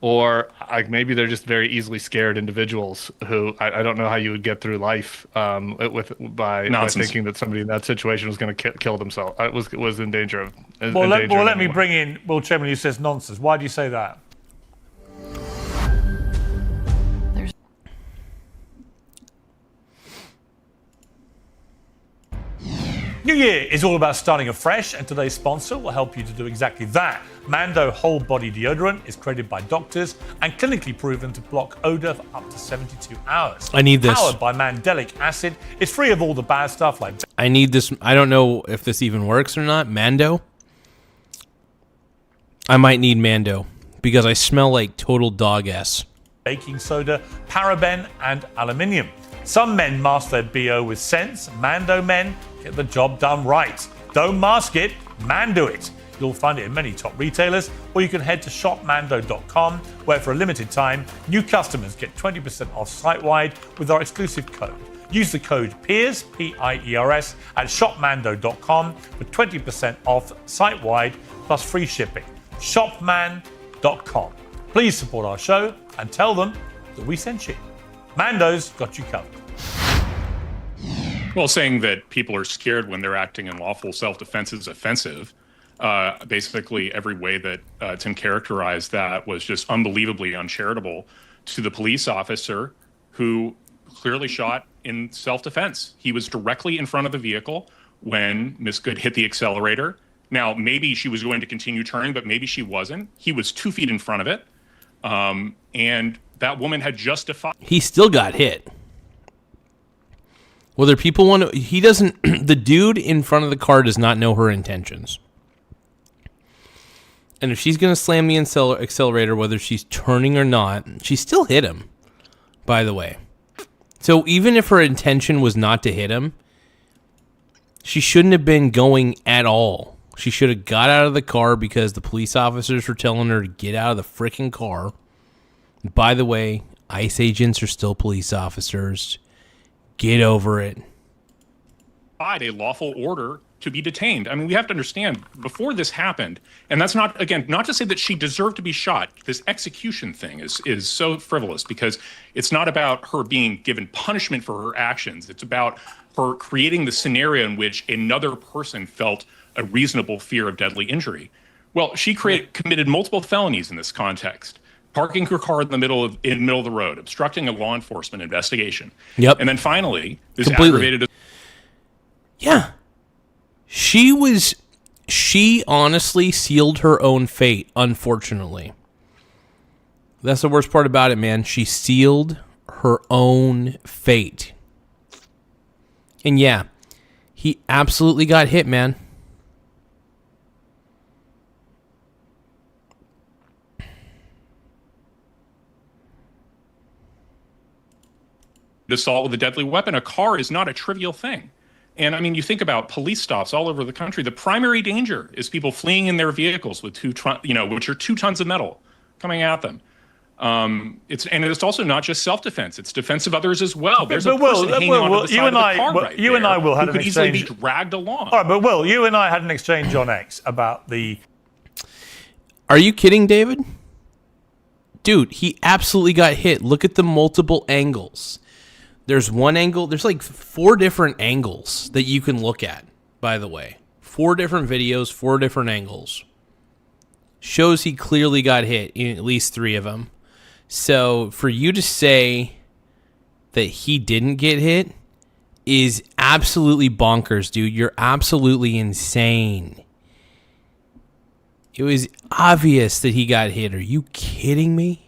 or like maybe they're just very easily scared individuals who I don't know how you would get through life by thinking that somebody in that situation was going to kill themselves. Was in danger of. Let me bring in Will Chairman, who says nonsense. Why do you say that? New Year is all about starting afresh, and today's sponsor will help you to do exactly that. Mando Whole Body Deodorant is created by doctors and clinically proven to block odor for up to 72 hours. I need this. Powered by mandelic acid, it's free of all the bad stuff like... I need this. I don't know if this even works or not. Mando? I might need Mando because I smell like total dog ass. Baking soda, paraben, and aluminium. Some men mask their BO with sense. Mando men get the job done right. Don't mask it, Mando it. You'll find it in many top retailers, or you can head to shopmando.com, where for a limited time, new customers get 20% off site-wide with our exclusive code. Use the code PEERS, P-I-E-R-S, at shopmando.com for 20% off site-wide plus free shipping. Shopman.com. Please support our show and tell them that we sent you. Mando's got you covered. Well, saying that people are scared when they're acting in lawful self-defense is offensive. Basically, every way that Tim characterized that was just unbelievably uncharitable to the police officer who clearly shot in self-defense. He was directly in front of the vehicle when Miss Good hit the accelerator. Now, maybe she was going to continue turning, but maybe she wasn't. He was 2 feet in front of it. And that woman had justified. He still got hit. Whether people want to, he doesn't, the dude in front of the car does not know her intentions. And if she's going to slam the accelerator, whether she's turning or not, she still hit him, by the way. So even if her intention was not to hit him, she shouldn't have been going at all. She should have got out of the car because the police officers were telling her to get out of the freaking car. By the way, ICE agents are still police officers. Get over it. A lawful order to be detained. I mean, we have to understand, before this happened, and that's not, again, not to say that she deserved to be shot. This execution thing is so frivolous, because it's not about her being given punishment for her actions. It's about her creating the scenario in which another person felt a reasonable fear of deadly injury. Well, she committed multiple felonies in this context. Parking her car in the middle of the road, obstructing a law enforcement investigation. Yep. And then finally, this Completely. aggravated. Yeah. She honestly sealed her own fate, unfortunately. That's the worst part about it, man. She sealed her own fate. And yeah, he absolutely got hit, man. Assault with a deadly weapon. A car is not a trivial thing. And I mean, you think about police stops all over the country. The primary danger is people fleeing in their vehicles with which are 2 tons of metal coming at them. It's also not just self-defense; it's defense of others as well. There's a person hanging onto the side of the car right you and I will have who an could easily exchange. be dragged along. All right, but Will, you and I had an exchange on X about the. Are you kidding, David? Dude, he absolutely got hit. Look at the multiple angles. There's one angle. There's like 4 different angles that you can look at, by the way. 4 different videos, 4 different angles. Shows he clearly got hit in at least 3 of them. So for you to say that he didn't get hit is absolutely bonkers, dude. You're absolutely insane. It was obvious that he got hit. Are you kidding me?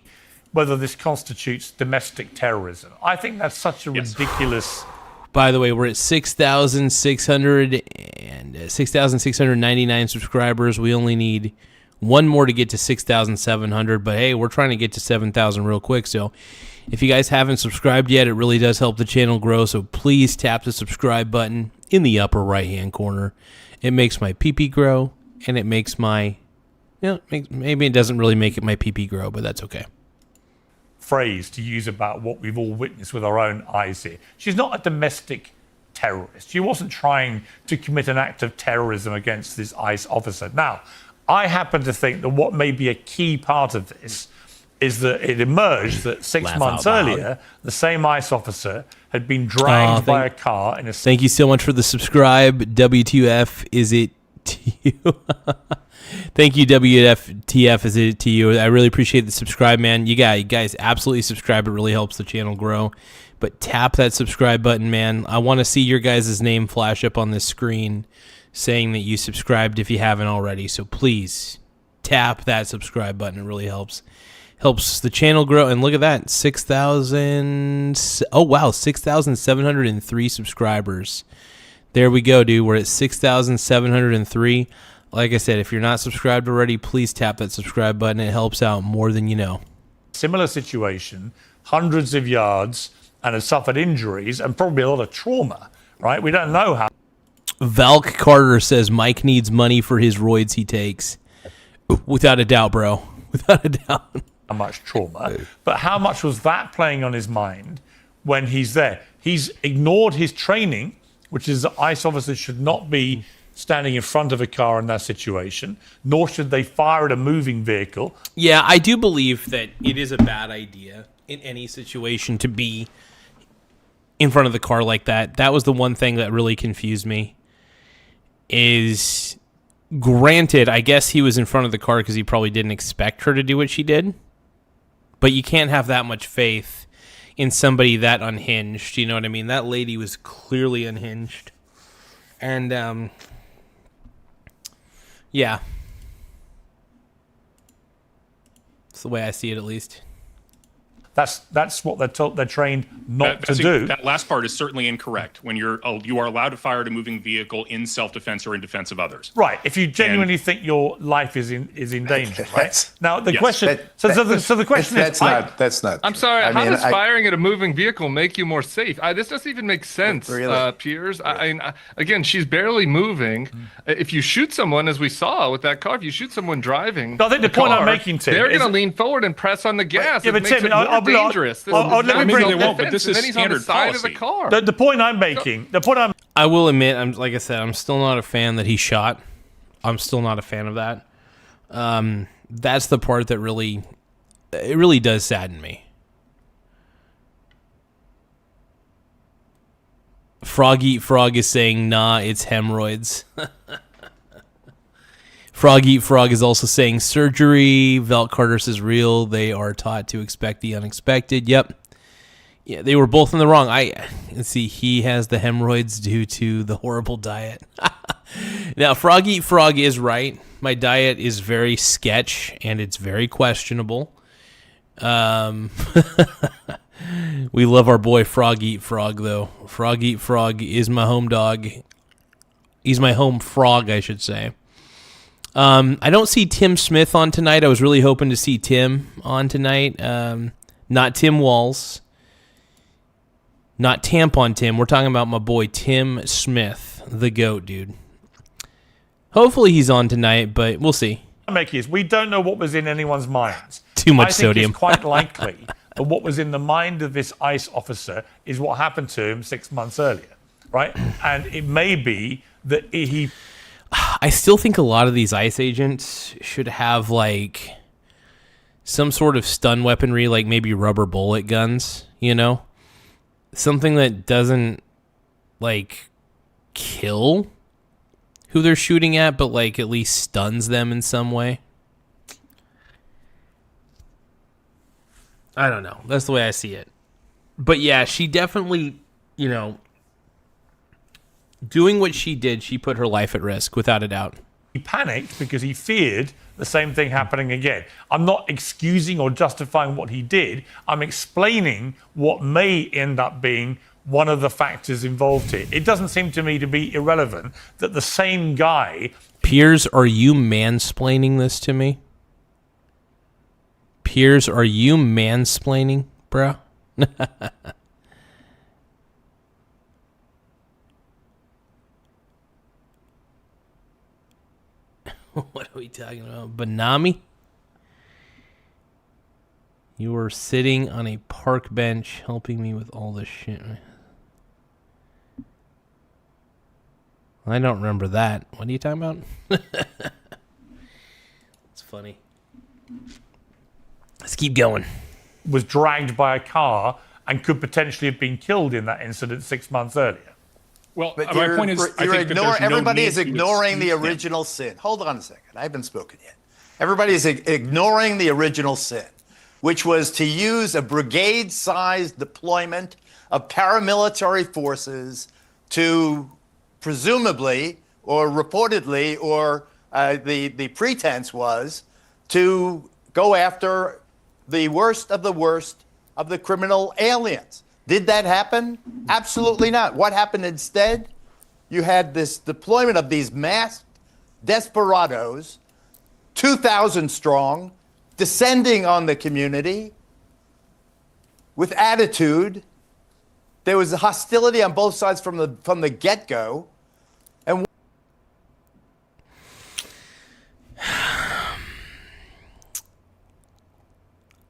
Whether this constitutes domestic terrorism. I think that's such a ridiculous. By the way, we're at 6,699 subscribers. We only need one more to get to 6,700. But hey, we're trying to get to 7,000 real quick. So if you guys haven't subscribed yet, it really does help the channel grow. So please tap the subscribe button in the upper right-hand corner. It makes my pee-pee grow, and it makes my... maybe it doesn't really make my pee-pee grow, but that's okay. Phrase to use about what we've all witnessed with our own eyes here. She's not a domestic terrorist. She wasn't trying to commit an act of terrorism against this ICE officer. Now, I happen to think that what may be a key part of this is that it emerged that 6 months earlier, the same ICE officer had been dragged by a car in a... Thank you so much for the subscribe. WTF, is it to you? Thank you, WTF, is it to you? I really appreciate the subscribe, man. You guys absolutely subscribe. It really helps the channel grow. But tap that subscribe button, man. I want to see your guys' name flash up on this screen saying that you subscribed if you haven't already. So please tap that subscribe button. It really helps the channel grow. And look at that, 6,000. Oh, wow, 6,703 subscribers. There we go, dude. We're at 6,703. Like I said, if you're not subscribed already, please tap that subscribe button. It helps out more than you know. Similar situation, hundreds of yards, and has suffered injuries and probably a lot of trauma, right? We don't know how. Valk Carter says Mike needs money for his roids he takes. Without a doubt, bro. Without a doubt. How much trauma, but how much was that playing on his mind when he's there? He's ignored his training, which is that ICE officers should not be standing in front of a car in that situation, nor should they fire at a moving vehicle. Yeah, I do believe that it is a bad idea in any situation to be in front of the car like that. That was the one thing that really confused me. Is granted, I guess he was in front of the car because he probably didn't expect her to do what she did. But you can't have that much faith in somebody that unhinged. You know what I mean? That lady was clearly unhinged. And, yeah. That's the way I see it, at least. That's what they're trained not to do. That last part is certainly incorrect. When you are allowed to fire at a moving vehicle in self-defense or in defense of others. Right. If you genuinely think your life is in danger, right? Now the question. So the question is. That's not. I'm sorry. How does firing at a moving vehicle make you more safe? This doesn't even make sense, Piers. Again, she's barely moving. If you shoot someone, as we saw with that car, if you shoot someone driving, I think the point I'm making, Tim, they're going to lean forward and press on the gas. Yeah, but Tim, dangerous. Let me bring. But this is standard policy. The point I'm making. I will admit, like I said, I'm still not a fan that he shot. I'm still not a fan of that. That's the part that really does sadden me. Frog Eat Frog is saying, nah, it's hemorrhoids. Frog Eat Frog is also saying surgery. Velt Carter says real. They are taught to expect the unexpected. Yep. Yeah, they were both in the wrong. Let's see. He has the hemorrhoids due to the horrible diet. Now, Frog Eat Frog is right. My diet is very sketch and it's very questionable. We love our boy Frog Eat Frog, though. Frog Eat Frog is my home dog. He's my home frog, I should say. I don't see Tim Smith on tonight. I was really hoping to see Tim on tonight. Not Tim Walz. Not Tampon Tim. We're talking about my boy Tim Smith, the GOAT, dude. Hopefully he's on tonight, but we'll see. We don't know what was in anyone's minds. Too much sodium. It's quite likely that what was in the mind of this ICE officer is what happened to him 6 months earlier, right? And it may be that he... I still think a lot of these ICE agents should have, like, some sort of stun weaponry, like maybe rubber bullet guns, you know? Something that doesn't, like, kill who they're shooting at, but, like, at least stuns them in some way. I don't know. That's the way I see it. But, yeah, she definitely, you know, doing what she did, she put her life at risk, without a doubt. He panicked because he feared the same thing happening again. I'm not excusing or justifying what he did. I'm explaining what may end up being one of the factors involved here. It doesn't seem to me to be irrelevant that the same guy... Piers, are you mansplaining this to me? Piers, are you mansplaining, bro? What are we talking about? Banami? You were sitting on a park bench helping me with all this shit. I don't remember that. What are you talking about? It's funny. Let's keep going. Was dragged by a car and could potentially have been killed in that incident 6 months earlier. Well, But my point is, I think that there's no everybody need is to ignoring the excuse them. original sin. Hold on a second. I haven't spoken yet. Everybody is ignoring the original sin, which was to use a brigade-sized deployment of paramilitary forces to presumably or reportedly or the pretense was to go after the worst of the criminal aliens. Did that happen? Absolutely not. What happened instead? You had this deployment of these masked desperados, 2,000 strong, descending on the community with attitude. There was hostility on both sides from the get-go. And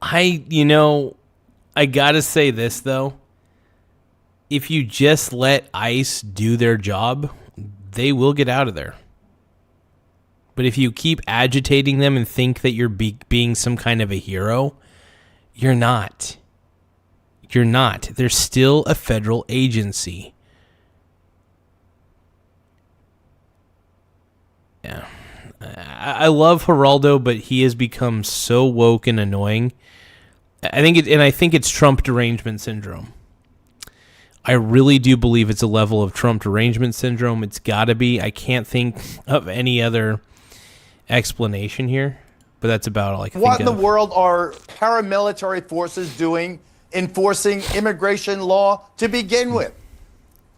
I gotta say this, though. If you just let ICE do their job, they will get out of there. But if you keep agitating them and think that you're being some kind of a hero, you're not. You're not. They're still a federal agency. Yeah. I love Geraldo, but he has become so woke and annoying. I think it's Trump derangement syndrome. I really do believe it's a level of Trump derangement syndrome. It's got to be. I can't think of any other explanation here, but that's about all I can think of. what in the world are paramilitary forces doing enforcing immigration law to begin with?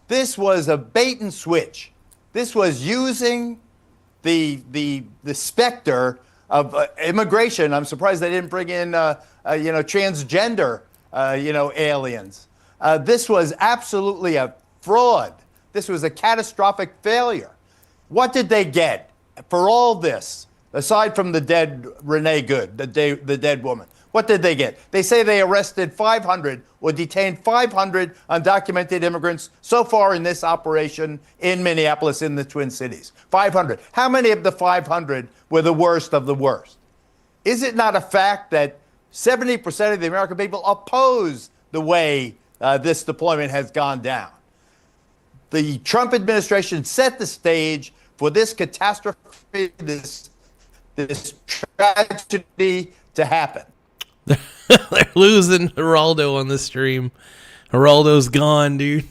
This was a bait and switch. This was using the specter of immigration. I'm surprised they didn't bring in transgender aliens. This was absolutely a fraud. This was a catastrophic failure. What did they get for all this, aside from the dead Renee Good, the dead woman? What did they get? They say they arrested 500 or detained 500 undocumented immigrants so far in this operation in Minneapolis, in the Twin Cities. 500. How many of the 500 were the worst of the worst? Is it not a fact that 70% of the American people oppose the way this deployment has gone down? The Trump administration set the stage for this catastrophe, this tragedy to happen. They're losing Geraldo on the stream. Geraldo's gone, dude.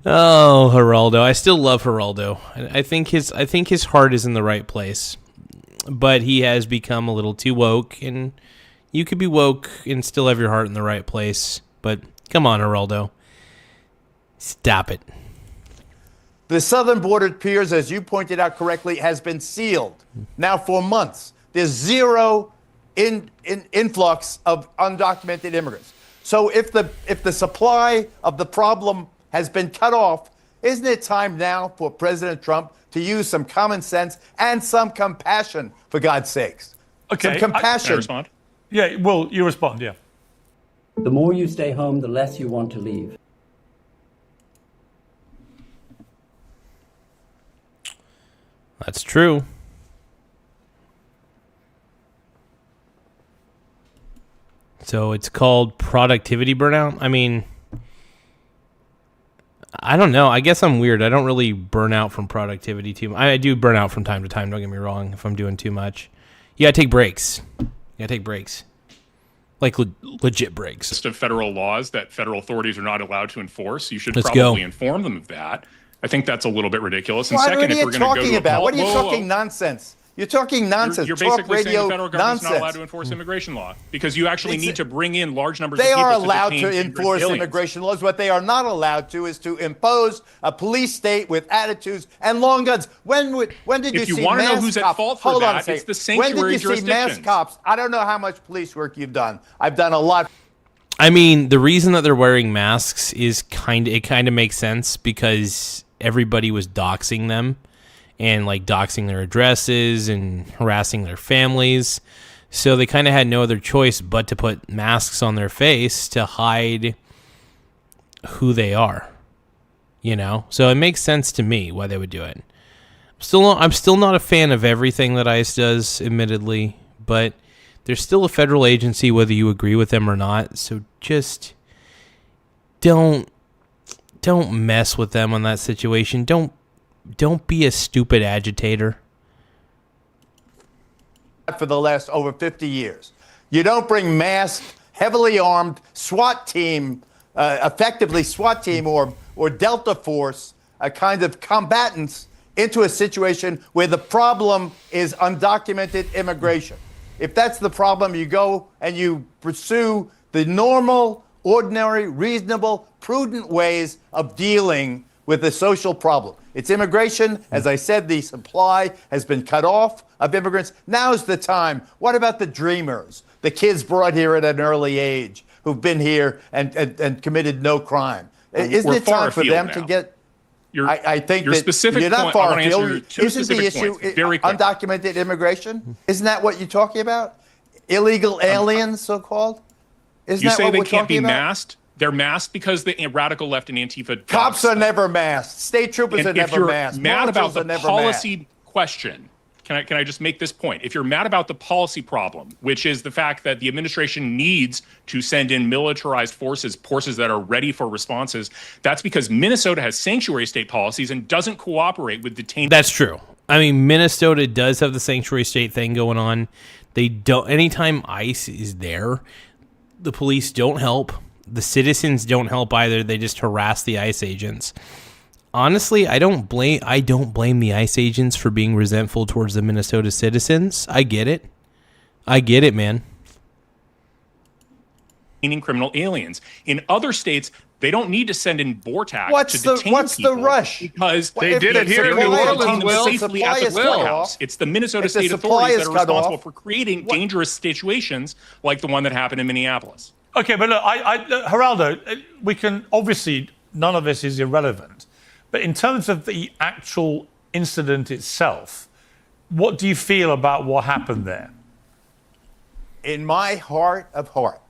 Oh, Geraldo. I still love Geraldo. I think his heart is in the right place. But he has become a little too woke, and you could be woke and still have your heart in the right place. But come on, Geraldo. Stop it. The southern border, Piers, as you pointed out correctly, has been sealed now for months. There's zero influx of undocumented immigrants. So if the supply of the problem has been cut off, isn't it time now for President Trump to use some common sense and some compassion, for God's sakes? Okay. Some compassion. Can I respond? Yeah, well, you respond, yeah. The more you stay home, the less you want to leave. That's true. So it's called productivity burnout? I mean, I don't know. I guess I'm weird. I don't really burn out from productivity too much. I do burn out from time to time, don't get me wrong, if I'm doing too much. You gotta take breaks. Like legit breaks. List of federal laws that federal authorities are not allowed to enforce. You should Let's probably go. inform them of that. I think that's a little bit ridiculous. And What second, are if you we're going to go talking to about? What are you Whoa, whoa, talking whoa. nonsense? You're talking nonsense. You're Talk basically saying radio the federal government's nonsense. not allowed to enforce immigration law because you actually need to bring in large numbers They of people are allowed detain to dangerous enforce aliens. immigration laws. What they are not allowed to is to impose a police state with attitudes and long guns. When did If you see wanna know mass who's at cops? fault for Hold on a that, second. it's the When sanctuary did you see mass jurisdictions. cops? I don't know how much police work you've done. I've done a lot. I mean, the reason that they're wearing masks is kind of makes sense because everybody was doxing them and like doxing their addresses and harassing their families. So they kind of had no other choice but to put masks on their face to hide who they are, you know? So it makes sense to me why they would do it. I'm still not a fan of everything that ICE does, admittedly, but they're still a federal agency whether you agree with them or not. So just don't mess with them on that situation. Don't be a stupid agitator. For the last over 50 years. You don't bring masked, heavily armed SWAT team, effectively SWAT team or Delta Force, a kind of combatants into a situation where the problem is undocumented immigration. If that's the problem, you go and you pursue the normal, ordinary, reasonable, prudent ways of dealing with the social problem. It's immigration. As I said, the supply has been cut off of immigrants. Now's the time. What about the dreamers, the kids brought here at an early age who've been here and committed no crime? Isn't We're it far time for afield them now. to get... Your- I think your that specific you're not point- I far wanna answer afield. your two Isn't the specific issue points very quick. undocumented immigration? Isn't that what you're talking about? Illegal aliens, so-called? Isn't You that say what they we're can't be talking about? masked? They're masked because the radical left and Antifa... Cops are never masked. State troopers And are if never you're masked. mad about Marshals the are never policy question, can I just make this point? If you're mad about the policy problem, which is the fact that the administration needs to send in militarized forces that are ready for responses, that's because Minnesota has sanctuary state policies and doesn't cooperate with detainees. That's true. I mean, Minnesota does have the sanctuary state thing going on. They don't. Anytime ICE is there, the police don't help. The citizens don't help either. They just harass the ICE agents. Honestly, I don't blame the ICE agents for being resentful towards the Minnesota citizens. I get it. Man. Criminal aliens. In other states, they don't need to send in BORTAC What's to the- detain what's the people rush? because They did it here in they're New able to Orleans, detain them Will. safely Supply at the is cut courthouse. off. It's the Minnesota If the state supply authorities is that are cut responsible off, for creating dangerous situations like the one that happened in Minneapolis. Okay, but look, Geraldo, we can obviously, none of this is irrelevant, but in terms of the actual incident itself, what do you feel about what happened there? in my heart of heart,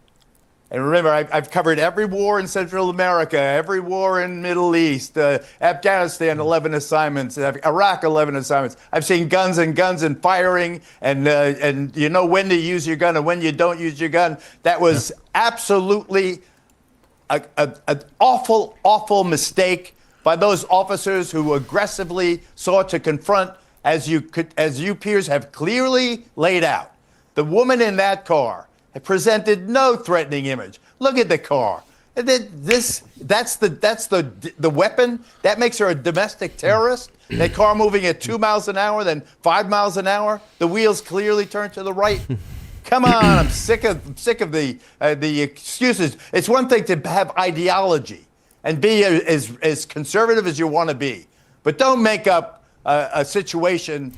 and remember, I've covered every war in Central America, every war in Middle East, Afghanistan, 11 assignments, Iraq, 11 assignments. I've seen guns and firing, and you know when to use your gun and when you don't use your gun. That was absolutely an awful, awful mistake by those officers who aggressively sought to confront, as you peers have clearly laid out. The woman in that car presented no threatening image. Look at the car. That's the weapon that makes her a domestic terrorist. That car moving at 2 miles an hour, then 5 miles an hour. The wheels clearly turned to the right. Come on, I'm sick of the excuses. It's one thing to have ideology and be as conservative as you want to be, but don't make up a situation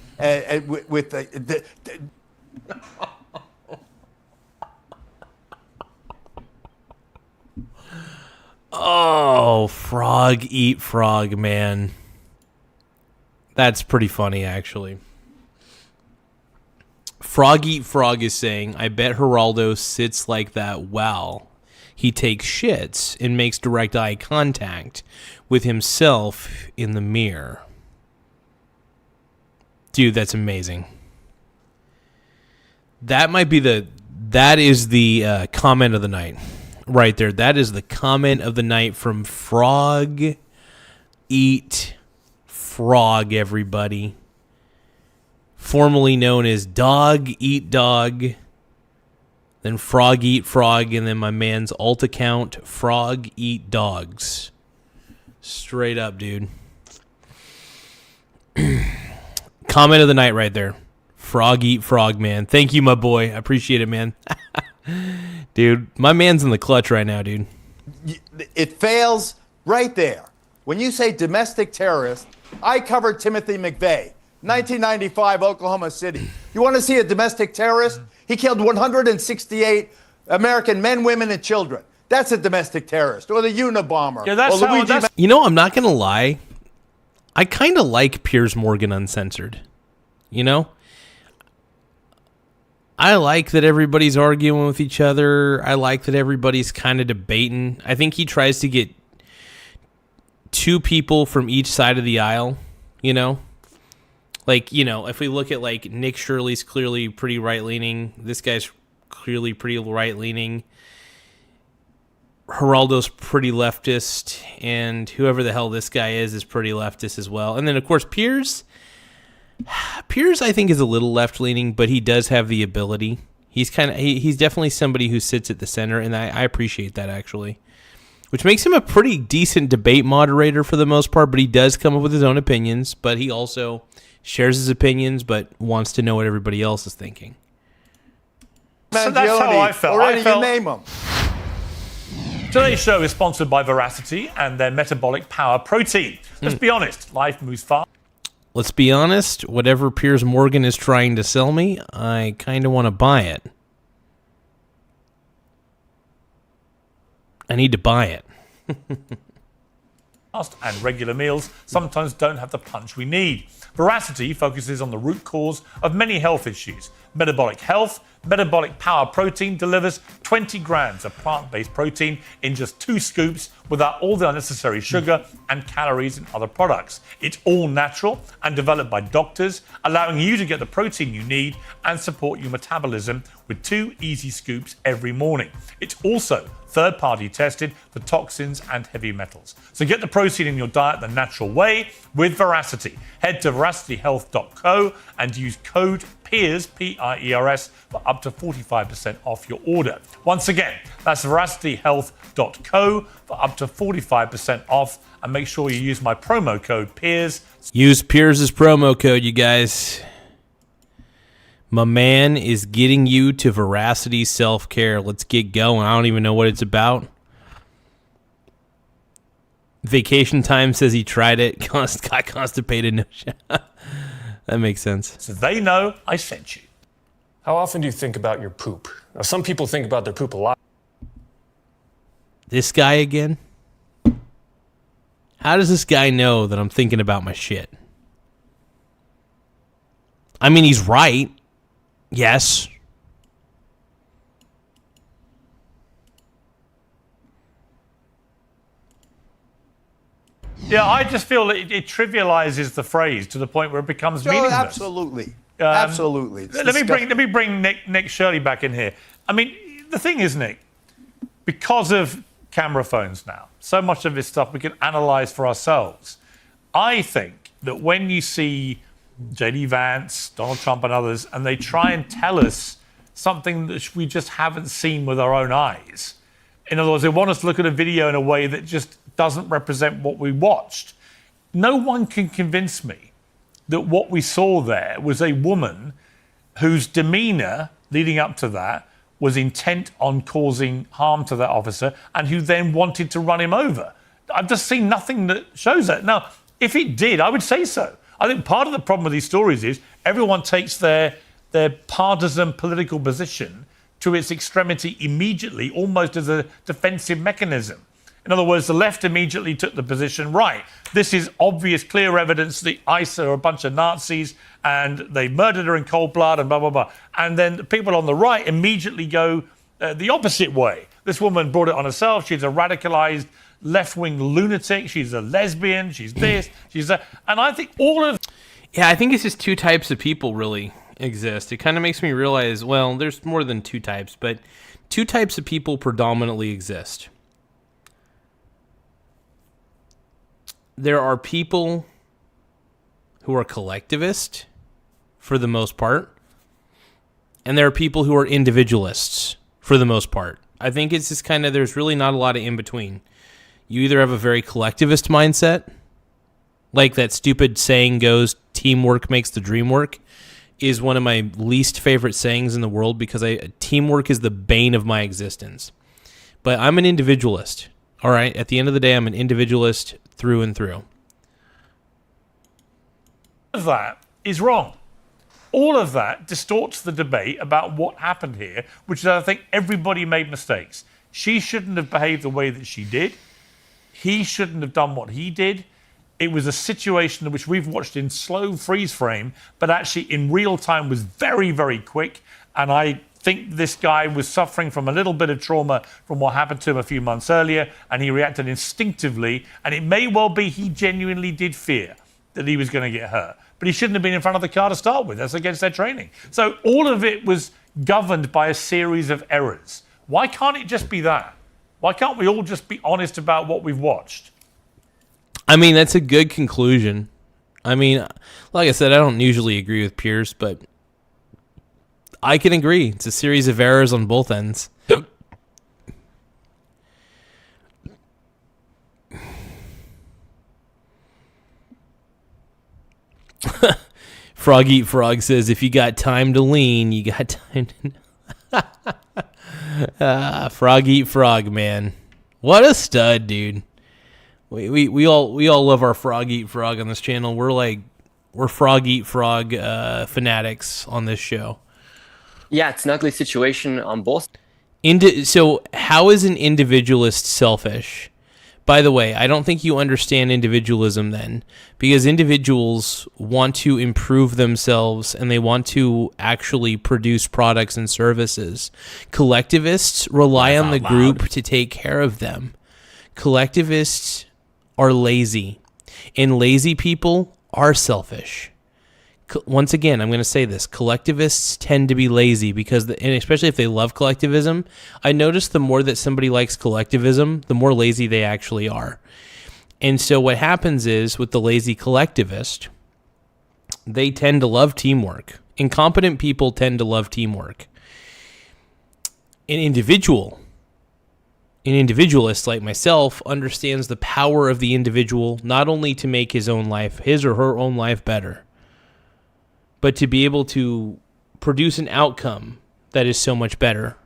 with the Oh, frog eat frog, man. That's pretty funny, actually. Frog eat frog is saying, I bet Geraldo sits like that while he takes shits and makes direct eye contact with himself in the mirror. Dude, that's amazing. That is the comment of the night. Right there. That is the comment of the night from Frog Eat Frog, everybody. Formerly known as Dog Eat Dog. Then Frog Eat Frog. And then my man's alt account, Frog Eat Dogs. Straight up, dude. Comment of the night right there. Frog Eat Frog, man. Thank you, my boy. I appreciate it, man. Dude, my man's in the clutch right now, dude. It fails right there. When you say domestic terrorist, I covered Timothy McVeigh, 1995, Oklahoma City. You want to see a domestic terrorist? He killed 168 American men, women, and children. That's a domestic terrorist. Or the Unabomber. Yeah, that's you know, I'm not going to lie. I kind of like Piers Morgan Uncensored. You know? I like that everybody's arguing with each other. I like that everybody's kind of debating. I think he tries to get two people from each side of the aisle, you know? Like, you know, if we look at, like, Nick Shirley's clearly pretty right-leaning. This guy's clearly pretty right-leaning. Geraldo's pretty leftist. And whoever the hell this guy is pretty leftist as well. And then, of course, Piers, I think, is a little left-leaning, but he does have the ability. He's he's definitely somebody who sits at the center, and I appreciate that, actually. Which makes him a pretty decent debate moderator for the most part, but he does come up with his own opinions, but he also shares his opinions, but wants to know what everybody else is thinking. So that's how I felt. You name them. Today's show is sponsored by Veracity and their metabolic power protein. Let's be honest, life moves fast. Let's be honest, whatever Piers Morgan is trying to sell me, I kind of want to buy it. I need to buy it. And regular meals sometimes don't have the punch we need. Veracity focuses on the root cause of many health issues. Metabolic health, metabolic power protein delivers 20 grams of plant-based protein in just 2 scoops without all the unnecessary sugar and calories in other products. It's all natural and developed by doctors, allowing you to get the protein you need and support your metabolism with 2 easy scoops every morning. It's also third-party tested for toxins and heavy metals. So get the protein in your diet the natural way with Veracity. Head to veracityhealth.co and use code PIERS, P-I-E-R-S, for up to 45% off your order. Once again, that's veracityhealth.co for up to 45% off, and make sure you use my promo code PIERS. Use Piers' promo code, you guys. My man is getting you to Veracity Self-Care. Let's get going. I don't even know what it's about. Vacation Time says he tried it. Got constipated. No shit. That makes sense. So they know I sent you. How often do you think about your poop? Now, some people think about their poop a lot. This guy again? How does this guy know that I'm thinking about my shit? I mean, he's right. Yes. Yeah, I just feel that it trivializes the phrase to the point where it becomes meaningless. Absolutely. Absolutely. Let me bring Nick Shirley back in here. I mean, the thing is, Nick, because of camera phones now, so much of this stuff we can analyze for ourselves. I think that when you see J.D. Vance, Donald Trump and others, and they try and tell us something that we just haven't seen with our own eyes. In other words, they want us to look at a video in a way that just doesn't represent what we watched. No one can convince me that what we saw there was a woman whose demeanor leading up to that was intent on causing harm to that officer and who then wanted to run him over. I've just seen nothing that shows that. Now, if it did, I would say so. I think part of the problem with these stories is everyone takes their partisan political position to its extremity immediately, almost as a defensive mechanism. In other words, the left immediately took the position, right, this is obvious, clear evidence the ICE are a bunch of Nazis and they murdered her in cold blood and blah, blah, blah. And then the people on the right immediately go the opposite way. This woman brought it on herself. She's a radicalized left-wing lunatic. She's a lesbian. She's this. She's that. And I think all of... Yeah, I think it's just two types of people really exist. It kind of makes me realize, well, there's more than two types, but two types of people predominantly exist. There are people who are collectivist for the most part, and there are people who are individualists for the most part. I think it's just kind of, there's really not a lot of in between. You either have a very collectivist mindset, like that stupid saying goes, teamwork makes the dream work, is one of my least favorite sayings in the world because teamwork is the bane of my existence. But I'm an individualist. All right, at the end of the day, I'm an individualist through and through. All of that is wrong. All of that distorts the debate about what happened here, which is I think everybody made mistakes. She shouldn't have behaved the way that she did. He shouldn't have done what he did. It was a situation which we've watched in slow freeze frame, but actually in real time was very, very quick. And I think this guy was suffering from a little bit of trauma from what happened to him a few months earlier, and he reacted instinctively. And it may well be he genuinely did fear that he was going to get hurt. But he shouldn't have been in front of the car to start with. That's against their training. So all of it was governed by a series of errors. Why can't it just be that? Why can't we all just be honest about what we've watched? I mean, that's a good conclusion. I mean, like I said, I don't usually agree with Pierce, but I can agree. It's a series of errors on both ends. Frog Eat Frog says, if you got time to lean, you got time to... Frog Eat Frog, man. What a stud, dude. We all love our Frog Eat Frog on this channel. We're Frog Eat Frog fanatics on this show. Yeah, it's an ugly situation on both. So how is an individualist selfish? By the way, I don't think you understand individualism then, because individuals want to improve themselves and they want to actually produce products and services. Collectivists rely on the group to take care of them. Collectivists are lazy, and lazy people are selfish. Once again, I'm going to say this. Collectivists tend to be lazy because, and especially if they love collectivism, I notice the more that somebody likes collectivism, the more lazy they actually are. And so what happens is with the lazy collectivist, they tend to love teamwork. Incompetent people tend to love teamwork. An individualist like myself understands the power of the individual, not only to make his or her own life better, but to be able to produce an outcome that is so much better.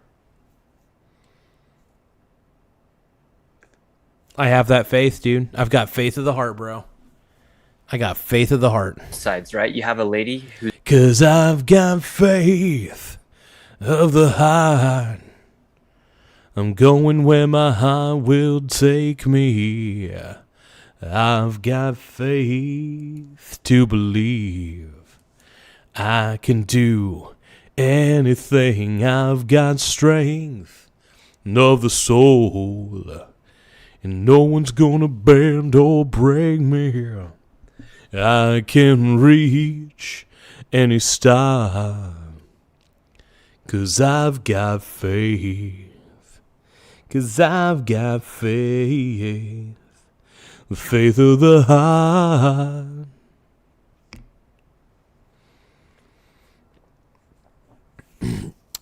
I have that faith, dude. I've got faith of the heart, bro. I got faith of the heart. Sides, right? You have a lady who... 'Cause I've got faith of the heart. I'm going where my heart will take me. I've got faith to believe I can do anything. I've got strength of the soul and no one's gonna bend or break me. I can reach any star, 'cause I've got faith, 'cause I've got faith, the faith of the heart.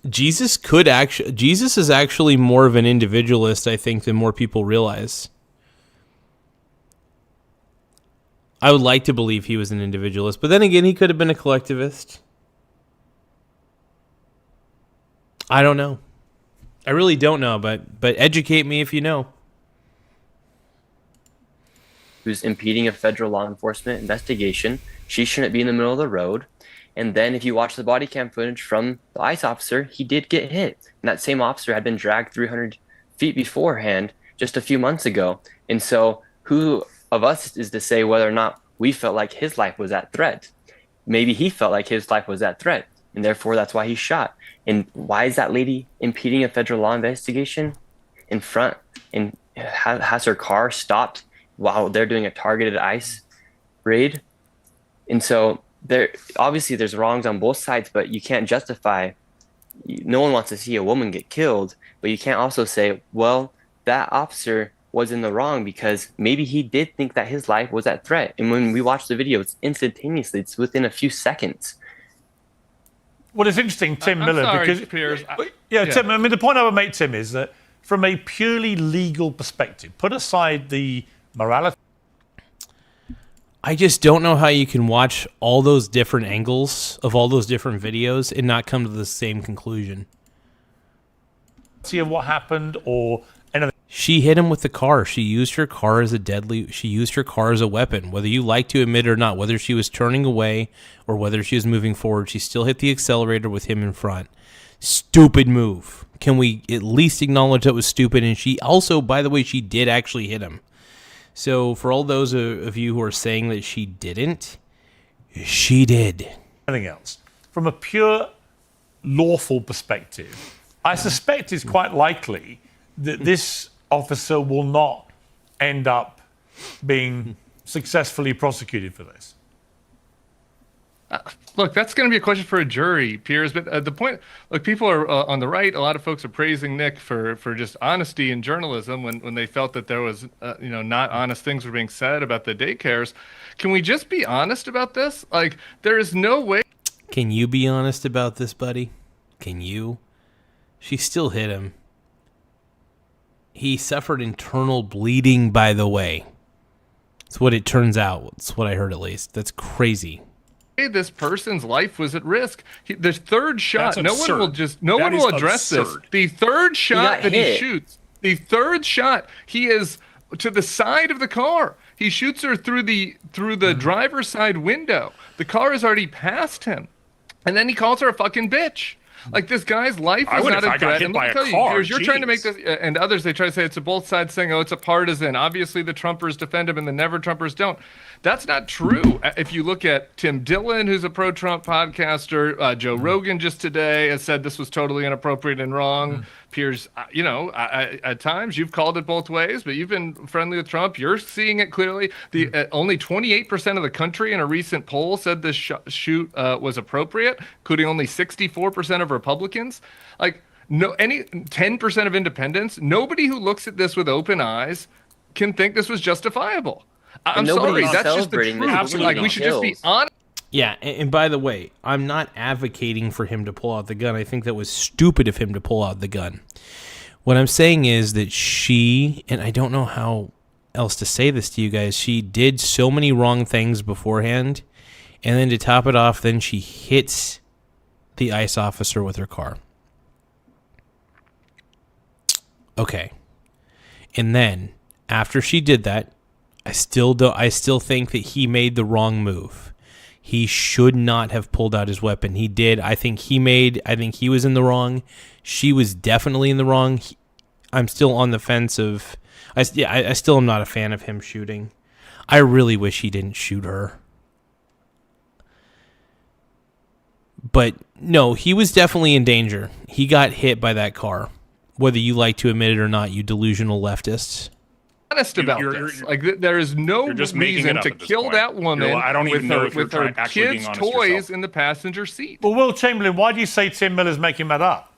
Jesus is actually more of an individualist, I think, than more people realize. I would like to believe he was an individualist, but then again, he could have been a collectivist. I don't know. I really don't know, but educate me if you know. Who's impeding a federal law enforcement investigation. She shouldn't be in the middle of the road. And then if you watch the body cam footage from the ICE officer, he did get hit. And that same officer had been dragged 300 feet beforehand just a few months ago. And so who of us is to say whether or not we felt like his life was at threat? Maybe he felt like his life was at threat, and therefore that's why he shot. And why is that lady impeding a federal law investigation in front and has her car stopped while they're doing a targeted ICE raid? And so there's wrongs on both sides, but you can't justify. No one wants to see a woman get killed, but you can't also say, well, that officer was in the wrong because maybe he did think that his life was at threat. And when we watch the video, it's instantaneously. It's within a few seconds. Well, it's interesting, Tim Miller, sorry, because Piers. Tim. I mean, the point I would make, Tim, is that from a purely legal perspective, put aside the morality. I just don't know how you can watch all those different angles of all those different videos and not come to the same conclusion. See what happened or anything. She hit him with the car. She used her car as a weapon. Whether you like to admit it or not, whether she was turning away or whether she was moving forward, she still hit the accelerator with him in front. Stupid move. Can we at least acknowledge that was stupid? And she also, by the way, she did actually hit him. So for all those of you who are saying that she didn't, she did. Anything else. From a pure lawful perspective, I suspect it's quite likely that this officer will not end up being successfully prosecuted for this. Look, that's going to be a question for a jury, Piers. But the point, look, people are on the right. A lot of folks are praising Nick for just honesty in journalism when they felt that there was, not honest things were being said about the daycares. Can we just be honest about this? Like, there is no way. Can you be honest about this, buddy? Can you? She still hit him. He suffered internal bleeding, by the way. That's what it turns out. That's what I heard, at least. That's crazy. This person's life was at risk. The third shot, That's no absurd. one will address absurd. this. The third shot that hit. he shoots, he is to the side of the car. He shoots her through the driver's side window. The car has already passed him, and then he calls her a fucking bitch. Like, this guy's life I is would not if I a got threat. hit And by let me a tell car, you, you're trying to make jeez. this, and others, they try to say it's a both sides saying, oh, it's a partisan. Obviously, the Trumpers defend him and the never Trumpers don't. That's not true. If you look at Tim Dillon, who's a pro-Trump podcaster, Joe Rogan just today has said this was totally inappropriate and wrong. Piers, at times you've called it both ways, but you've been friendly with Trump. You're seeing it clearly. Only 28% of the country in a recent poll said this shoot was appropriate, including only 64% of Republicans. Like, any 10% of independents. Nobody who looks at this with open eyes can think this was justifiable. I'm sorry, that's just the truth. Like, we should just be honest. Yeah, and by the way, I'm not advocating for him to pull out the gun. I think that was stupid of him to pull out the gun. What I'm saying is that she, and I don't know how else to say this to you guys, she did so many wrong things beforehand, and then to top it off, then she hits the ICE officer with her car. Okay. And then, after she did that, I still think that he made the wrong move. He should not have pulled out his weapon. He did. I think he was in the wrong. She was definitely in the wrong. I'm still on the fence of... I still am not a fan of him shooting. I really wish he didn't shoot her. But no, he was definitely in danger. He got hit by that car. Whether you like to admit it or not, you delusional leftists. honest about this. There is no reason to kill that woman I don't even know if with you're her actually being kids' honest toys yourself. in the passenger seat. Well, Will Chamberlain, why do you say Tim Miller's making that up?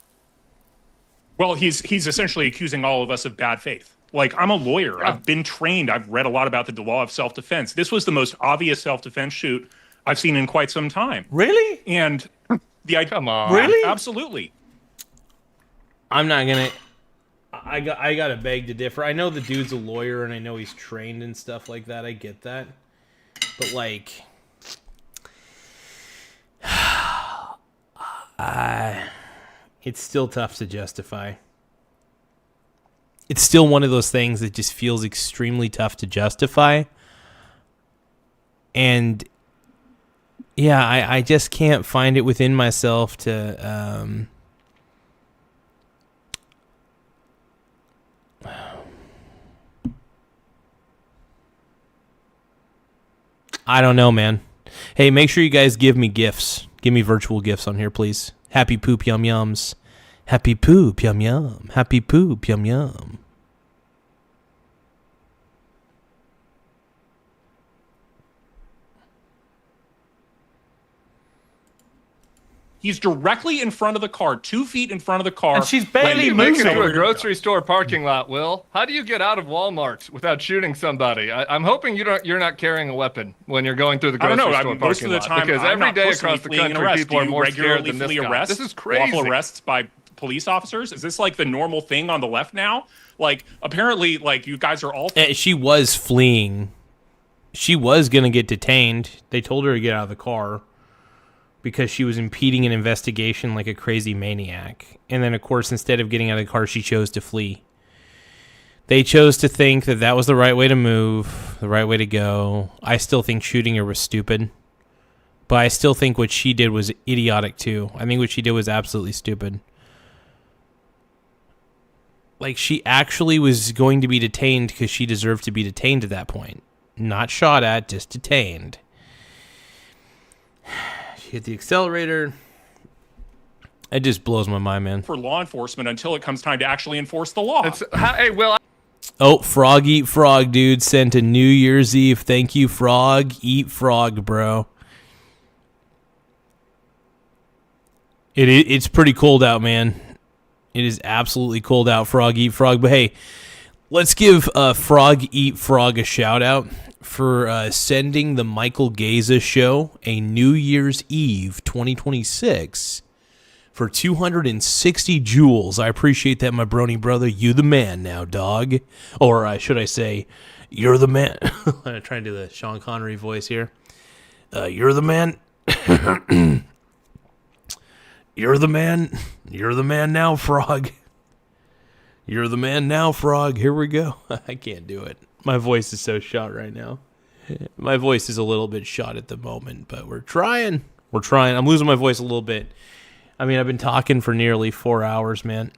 Well, he's essentially accusing all of us of bad faith. Like, I'm a lawyer. I've been trained. I've read a lot about the law of self-defense. This was the most obvious self-defense shoot I've seen in quite some time. Really? And the idea, come on, really, absolutely. I'm not gonna. I gotta beg to differ. I know the dude's a lawyer, and I know he's trained and stuff like that. I get that, but like, it's still tough to justify. It's still one of those things that just feels extremely tough to justify. And yeah, I just can't find it within myself to I don't know, man. Hey, make sure you guys give me gifts. Give me virtual gifts on here, please. Happy poop yum yums. Happy poop yum yum. Happy poop yum yum. He's directly in front of the car, 2 feet in front of the car. And she's barely when moving they to a grocery store parking lot, Will. How do you get out of Walmart without shooting somebody? I'm hoping you're not carrying a weapon when you're going through the grocery store parking lot. Most of the time, because I'm every not day personally across the fleeing an country, arrest. people Do are you more scared regularly than this flee guy. arrests? This is crazy. Lawful arrests by police officers? Is this like the normal thing on the left now? Like, apparently, like, you guys are all... She was fleeing. She was going to get detained. They told her to get out of the car because she was impeding an investigation like a crazy maniac. And then, of course, instead of getting out of the car, she chose to flee. They chose to think that that was the right way to move, the right way to go. I still think shooting her was stupid. But I still think what she did was idiotic, too. I think what she did was absolutely stupid. Like, she actually was going to be detained because she deserved to be detained at that point. Not shot at, just detained. She hit the accelerator. It just blows my mind, man. For law enforcement until it comes time to actually enforce the law. Hey, Will... Oh, Frog Eat Frog, dude, sent a New Year's Eve. Thank you, Frog Eat Frog, bro. It's pretty cold out, man. It is absolutely cold out, Frog Eat Frog. But hey, let's give Frog Eat Frog a shout out for sending the Michael Garza show a New Year's Eve 2026 for 260 joules. I appreciate that, my brony brother. You the man now, dog. Or should I say, you're the man. I'm going to try and do the Sean Connery voice here. You're the man. You're the man. You're the man now, Frog. You're the man now, Frog. Here we go. I can't do it. My voice is so shot right now. My voice is a little bit shot at the moment, but we're trying. We're trying. I'm losing my voice a little bit. I mean, I've been talking for nearly 4 hours, man.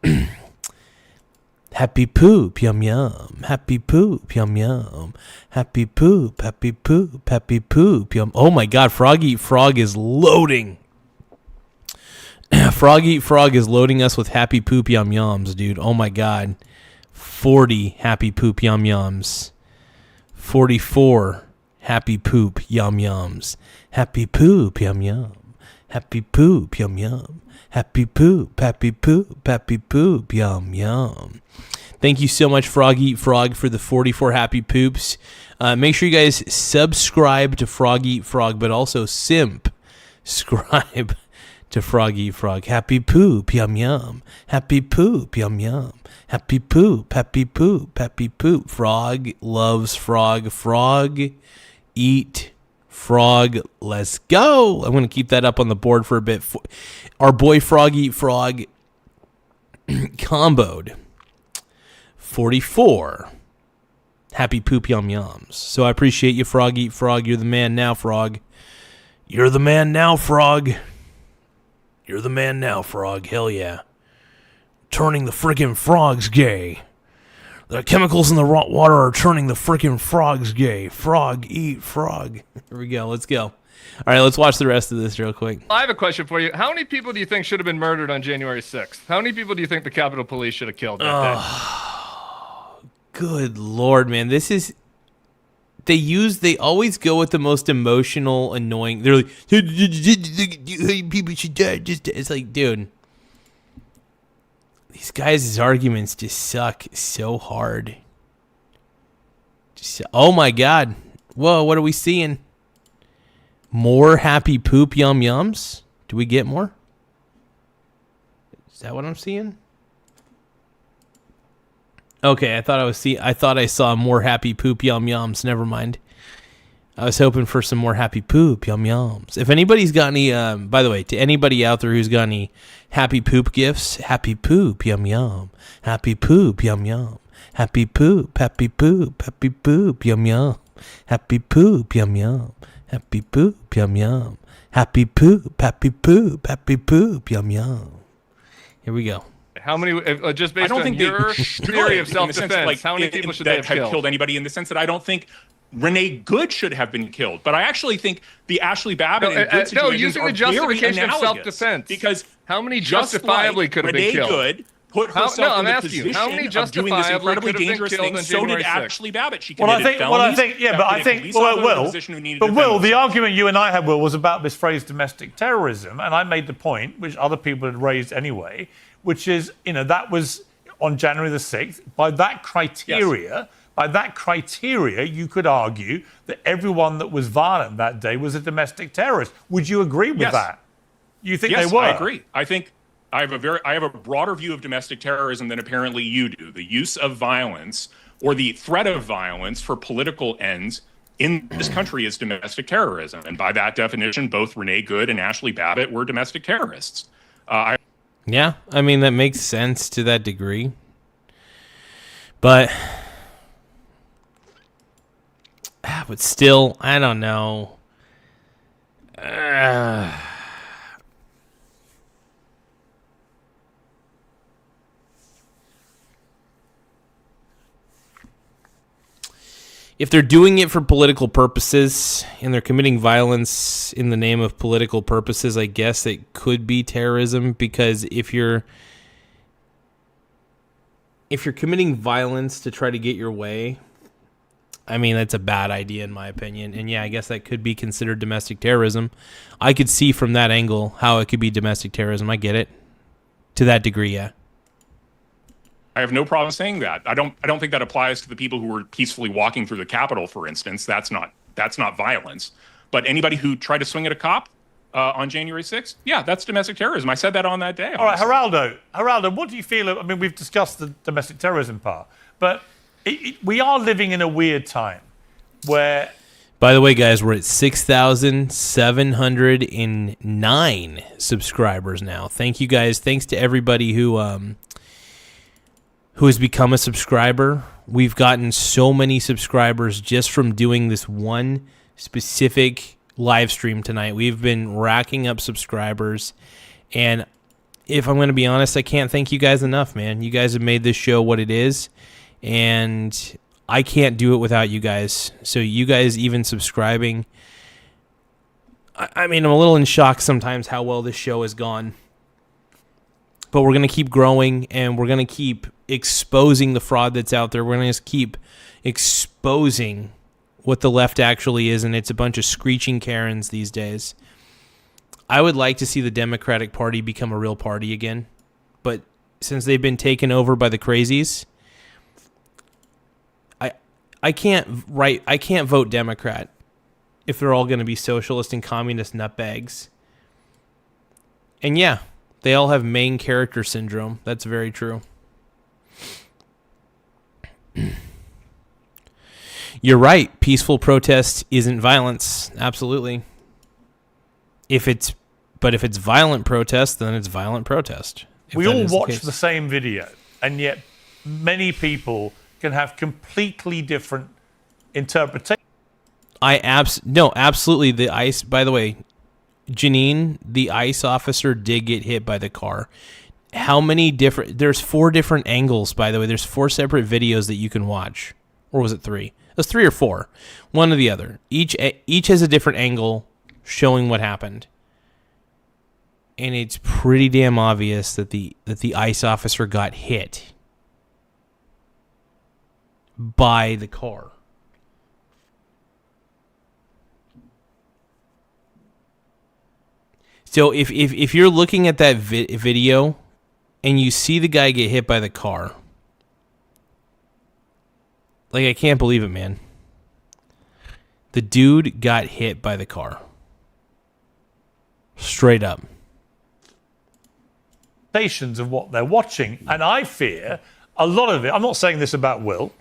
Happy poop, yum yum. Happy poop, yum yum. Happy poop, happy poop, happy poop, yum. Oh my God, Frog Eat Frog is loading. Frog Eat Frog is loading us with happy poop yum yums, dude. Oh my God. 40 happy poop yum yums. 44 happy poop yum yums. Happy poop yum yum. Happy poop yum yum. Happy poop, happy poop, happy poop yum yum. Thank you so much, Frog Eat Frog, for the 44 happy poops. Make sure you guys subscribe to Frog Eat Frog, but also subscribe to Frog Eat Frog. Happy poop, yum yum. Happy poop, yum yum. Happy poop, happy poop, happy poop. Frog loves frog. Frog eat frog. Let's go. I'm going to keep that up on the board for a bit. Our boy Frog Eat Frog comboed 44 happy poop yum yums. So I appreciate you, Frog Eat Frog. You're the man now, Frog. You're the man now, Frog. You're the man now, Frog. Hell yeah. Turning the freaking frogs gay. The chemicals in the water are turning the freaking frogs gay. Frog Eat Frog. Here we go. Let's go. All right, let's watch the rest of this real quick. I have a question for you. How many people do you think should have been murdered on January 6th? How many people do you think the Capitol Police should have killed that day? Good Lord, man. This is... They always go with the most emotional, annoying... They're like, people should die. It's like, dude... These guys' arguments just suck so hard. Oh my God. Whoa, what are we seeing? More happy poop yum yums? Do we get more? Is that what I'm seeing? Okay, I thought I saw more happy poop yum yums. Never mind. I was hoping for some more happy poop yum yums. If anybody's got any, by the way, to anybody out there who's got any happy poop gifts, happy poop yum yum, happy poop yum yum, happy poop yum yum, happy poop yum yum, happy poop yum yum, happy poop yum yum. Here we go. How many, just based I don't on think your they theory of should, in the sense self-defense, like, how many people should that they have killed? anybody, in the sense that I don't think Renee Good should have been killed, but I actually think the Ashley Babbitt and Good situations using are the justification very of analogous, self-defense. because how many just justifiably like could have been Renee killed? Good put herself in the position how many of doing this justifiably incredibly could have been dangerous killed thing. on So did January 6th? Ashley Babbitt. She Well, committed I felonies. think, yeah, but I think, the argument you and I had, Will, was about this phrase domestic terrorism, and I made the point, which other people had raised anyway, which is, that was on January the 6th. By that criteria, you could argue that everyone that was violent that day was a domestic terrorist. Would you agree with that? You think they were? I agree. I think I have a broader view of domestic terrorism than apparently you do. The use of violence or the threat of violence for political ends in this country is domestic terrorism. And by that definition, both Renee Good and Ashley Babbitt were domestic terrorists. Yeah, I mean, that makes sense to that degree. But still, I don't know. If they're doing it for political purposes and they're committing violence in the name of political purposes, I guess it could be terrorism, because if you're committing violence to try to get your way, I mean, that's a bad idea in my opinion. And yeah, I guess that could be considered domestic terrorism. I could see from that angle how it could be domestic terrorism. I get it. To that degree, yeah. I have no problem saying that. I don't think that applies to the people who were peacefully walking through the Capitol, for instance. That's not violence. But anybody who tried to swing at a cop on January 6th, yeah, that's domestic terrorism. I said that on that day. All right, Geraldo, what do you feel? I mean, we've discussed the domestic terrorism part, but we are living in a weird time where... By the way, guys, we're at 6,709 subscribers now. Thank you, guys. Thanks to everybody who has become a subscriber. We've gotten so many subscribers just from doing this one specific live stream tonight. We've been racking up subscribers, and if I'm going to be honest, I can't thank you guys enough, man. You guys have made this show what it is, and I can't do it without you guys. So you guys even subscribing, I mean, I'm a little in shock sometimes how well this show has gone. But we're going to keep growing, and we're going to keep exposing the fraud that's out there. We're going to just keep exposing what the left actually is, and it's a bunch of screeching Karens these days. I would like to see the Democratic Party become a real party again, but since they've been taken over by the crazies, I can't vote Democrat if they're all going to be socialist and communist nutbags. And yeah, they all have main character syndrome. That's very true. You're right. Peaceful protest isn't violence. Absolutely. If it's violent protest, then it's violent protest. We all watch the same video, and yet many people can have completely different interpretations. Absolutely. The ICE, by the way, Janine, the ICE officer did get hit by the car. How many different... There's 4 different angles, by the way. There's 4 separate videos that you can watch. Or was it 3? It was 3 or 4. One or the other. Each has a different angle showing what happened. And it's pretty damn obvious that the ICE officer got hit by the car. So if you're looking at that video and you see the guy get hit by the car, like, I can't believe it, man. The dude got hit by the car. Straight up. Of what they're watching, and I fear a lot of it. I'm not saying this about Will,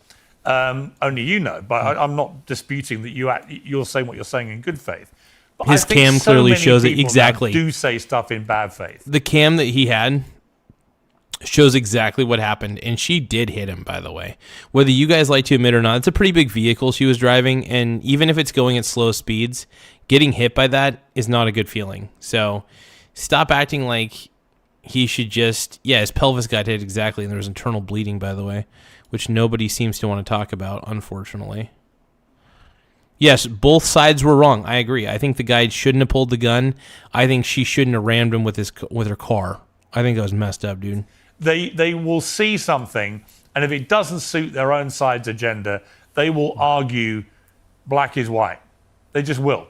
only you know, but I'm not disputing that you're saying what you're saying in good faith. But His I think cam so clearly many shows it people now exactly. Do say stuff in bad faith. The cam that he had shows exactly what happened, and she did hit him, by the way. Whether you guys like to admit or not, it's a pretty big vehicle she was driving, and even if it's going at slow speeds, getting hit by that is not a good feeling. So stop acting like he should just... Yeah, his pelvis got hit exactly, and there was internal bleeding, by the way, which nobody seems to want to talk about, unfortunately. Yes, both sides were wrong. I agree. I think the guy shouldn't have pulled the gun. I think she shouldn't have rammed him with her car. I think that was messed up, dude. They will see something, and if it doesn't suit their own side's agenda, they will argue black is white. They just will,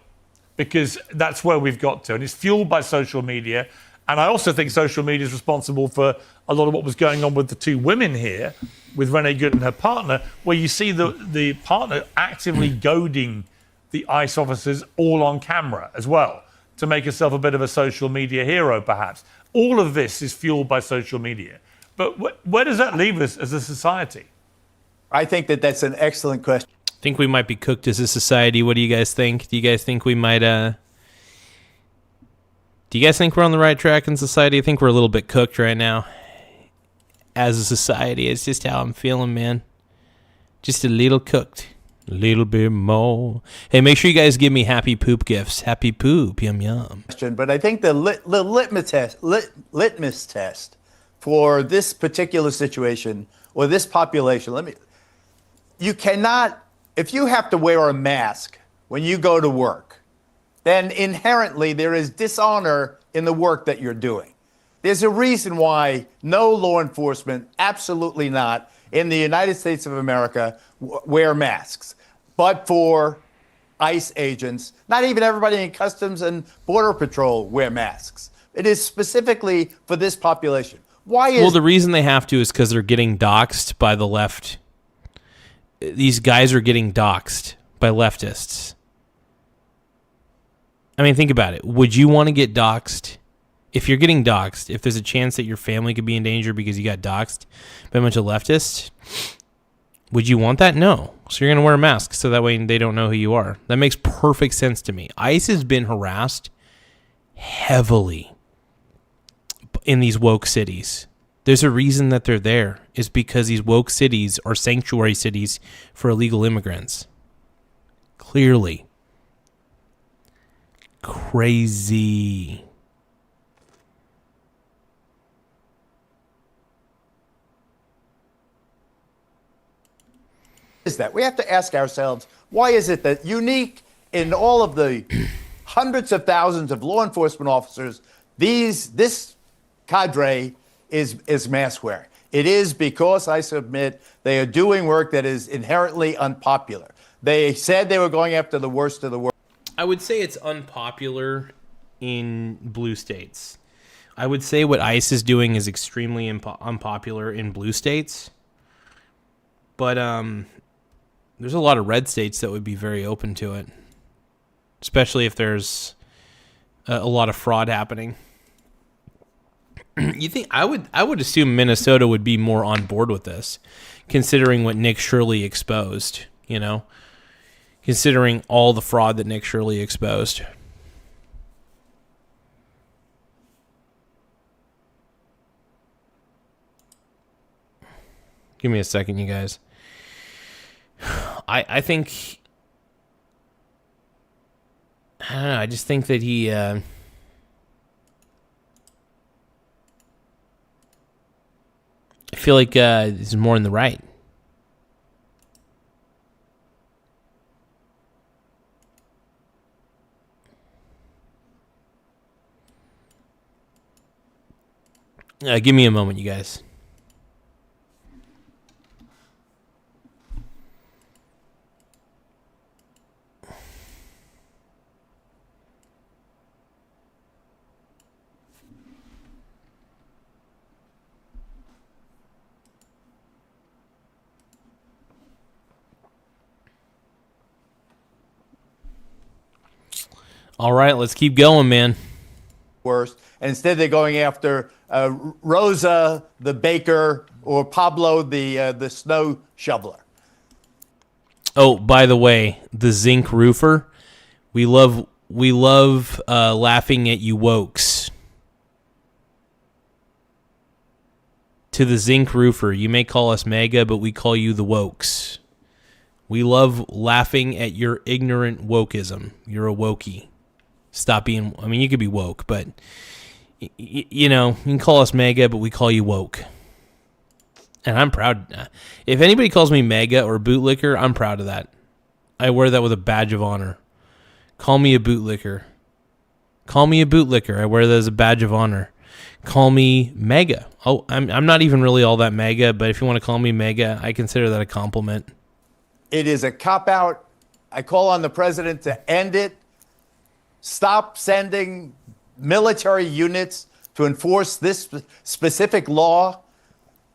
because that's where we've got to, and it's fueled by social media. And I also think social media is responsible for a lot of what was going on with the two women here, with Renee Good and her partner, where you see the partner actively goading the ICE officers all on camera as well, to make herself a bit of a social media hero, perhaps. All of this is fueled by social media. But where does that leave us as a society? I think that's an excellent question. I think we might be cooked as a society. What do you guys think? Do you guys think we might... Do you guys think we're on the right track in society? I think we're a little bit cooked right now. As a society, it's just how I'm feeling, man. Just a little cooked. A little bit more. Hey, make sure you guys give me happy poop gifts. Happy poop. Yum, yum. But I think the litmus test for this particular situation or this population, you cannot, if you have to wear a mask when you go to work, then inherently there is dishonor in the work that you're doing. There's a reason why no law enforcement, absolutely not, in the United States of America wear masks. But for ICE agents, not even everybody in Customs and Border Patrol wear masks. It is specifically for this population. Why is... Well, the reason they have to is because they're getting doxxed by the left. These guys are getting doxxed by leftists. I mean, think about it. Would you want to get doxxed? If you're getting doxxed, if there's a chance that your family could be in danger because you got doxxed by a bunch of leftists, would you want that? No. So you're going to wear a mask so that way they don't know who you are. That makes perfect sense to me. ICE has been harassed heavily in these woke cities. There's a reason that they're there. Is because these woke cities are sanctuary cities for illegal immigrants. Clearly. Crazy. Is that we have to ask ourselves, why is it that unique in all of the hundreds of thousands of law enforcement officers, this cadre is mask wearing? It is because, I submit, they are doing work that is inherently unpopular. They said they were going after the worst of the worst. I would say it's unpopular in blue states. I would say what ICE is doing is extremely unpopular in blue states. But there's a lot of red states that would be very open to it, especially if there's a lot of fraud happening. You think I would assume Minnesota would be more on board with this, considering what Nick Shirley exposed, you know? Considering all the fraud that Nick Shirley exposed. Give me a second, you guys. I think... I don't know, I just think that he... I feel like he's more in the right. Give me a moment, you guys. All right, let's keep going, man. worst. And instead, they're going after Rosa, the baker, or Pablo, the snow shoveler. Oh, by the way, the zinc roofer. We love laughing at you wokes. To the zinc roofer, you may call us MAGA, but we call you the wokes. We love laughing at your ignorant wokeism. You're a wokey. Stop being, I mean, you could be woke, but, you know, you can call us MAGA, but we call you woke. And I'm proud. If anybody calls me MAGA or bootlicker, I'm proud of that. I wear that with a badge of honor. Call me a bootlicker. Call me a bootlicker. I wear that as a badge of honor. Call me MAGA. Oh, I'm not even really all that MAGA, but if you want to call me MAGA, I consider that a compliment. It is a cop-out. I call on the president to end it. Stop sending military units to enforce this specific law.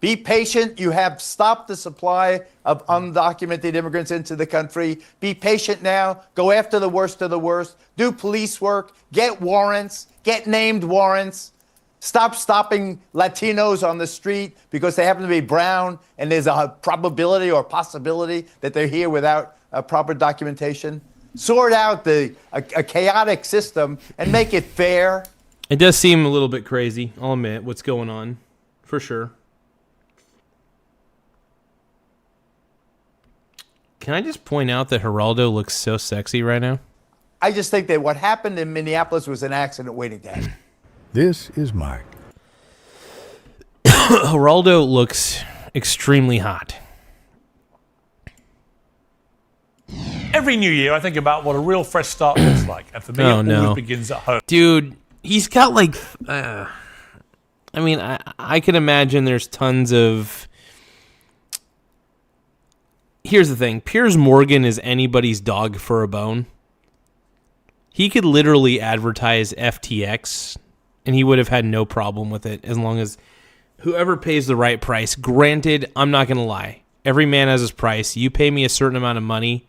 Be patient. You have stopped the supply of undocumented immigrants into the country. Be patient now. Go after the worst of the worst. Do police work. Get warrants. Get named warrants. Stop stopping Latinos on the street because they happen to be brown and there's a probability or possibility that they're here without proper documentation. Sort out a chaotic system and make it fair. It does seem a little bit crazy, I'll admit, what's going on, for sure. Can I just point out that Geraldo looks so sexy right now? I just think that what happened in Minneapolis was an accident waiting to happen. This is Mike. Geraldo looks extremely hot. Every new year, I think about what a real fresh start looks like. And for me, it always begins at home. Dude, he's got like... I mean, I can imagine there's tons of... Here's the thing. Piers Morgan is anybody's dog for a bone. He could literally advertise FTX, and he would have had no problem with it as long as whoever pays the right price. Granted, I'm not going to lie. Every man has his price. You pay me a certain amount of money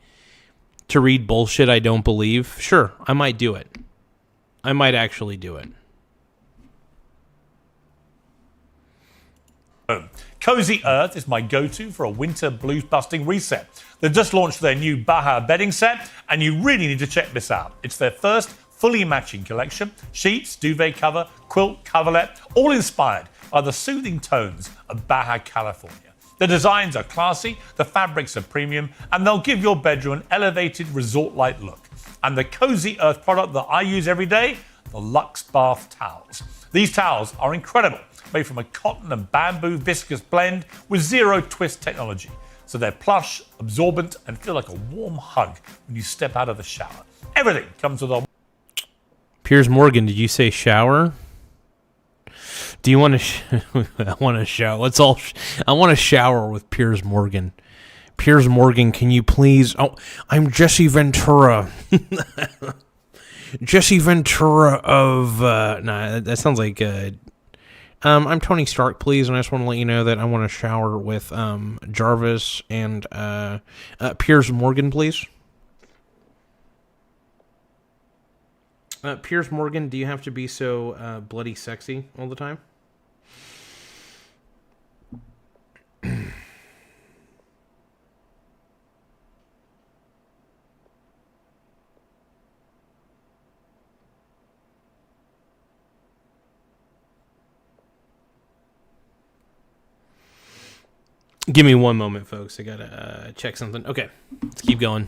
to read bullshit I don't believe. Sure, I might do it. I might actually do it. Cozy Earth is my go-to for a winter blues-busting reset. They've just launched their new Baja bedding set, and you really need to check this out. It's their first fully matching collection. Sheets, duvet cover, quilt, coverlet, all inspired by the soothing tones of Baja California. The designs are classy, the fabrics are premium, and they'll give your bedroom an elevated resort-like look. And the Cozy Earth product that I use every day, the Luxe Bath Towels. These towels are incredible, made from a cotton and bamboo viscous blend with zero twist technology. So they're plush, absorbent, and feel like a warm hug when you step out of the shower. Everything comes with a... Piers Morgan, did you say shower? Do you want to... I want to shower. I want to shower with Piers Morgan. Piers Morgan, can you please... Oh, I'm Jesse Ventura. Jesse Ventura of... Nah, that sounds like... I'm Tony Stark, please, and I just want to let you know that I want to shower with Jarvis and Piers Morgan, please. Piers Morgan, do you have to be so bloody sexy all the time? Give me one moment, folks. I gotta check something. Okay, let's keep going.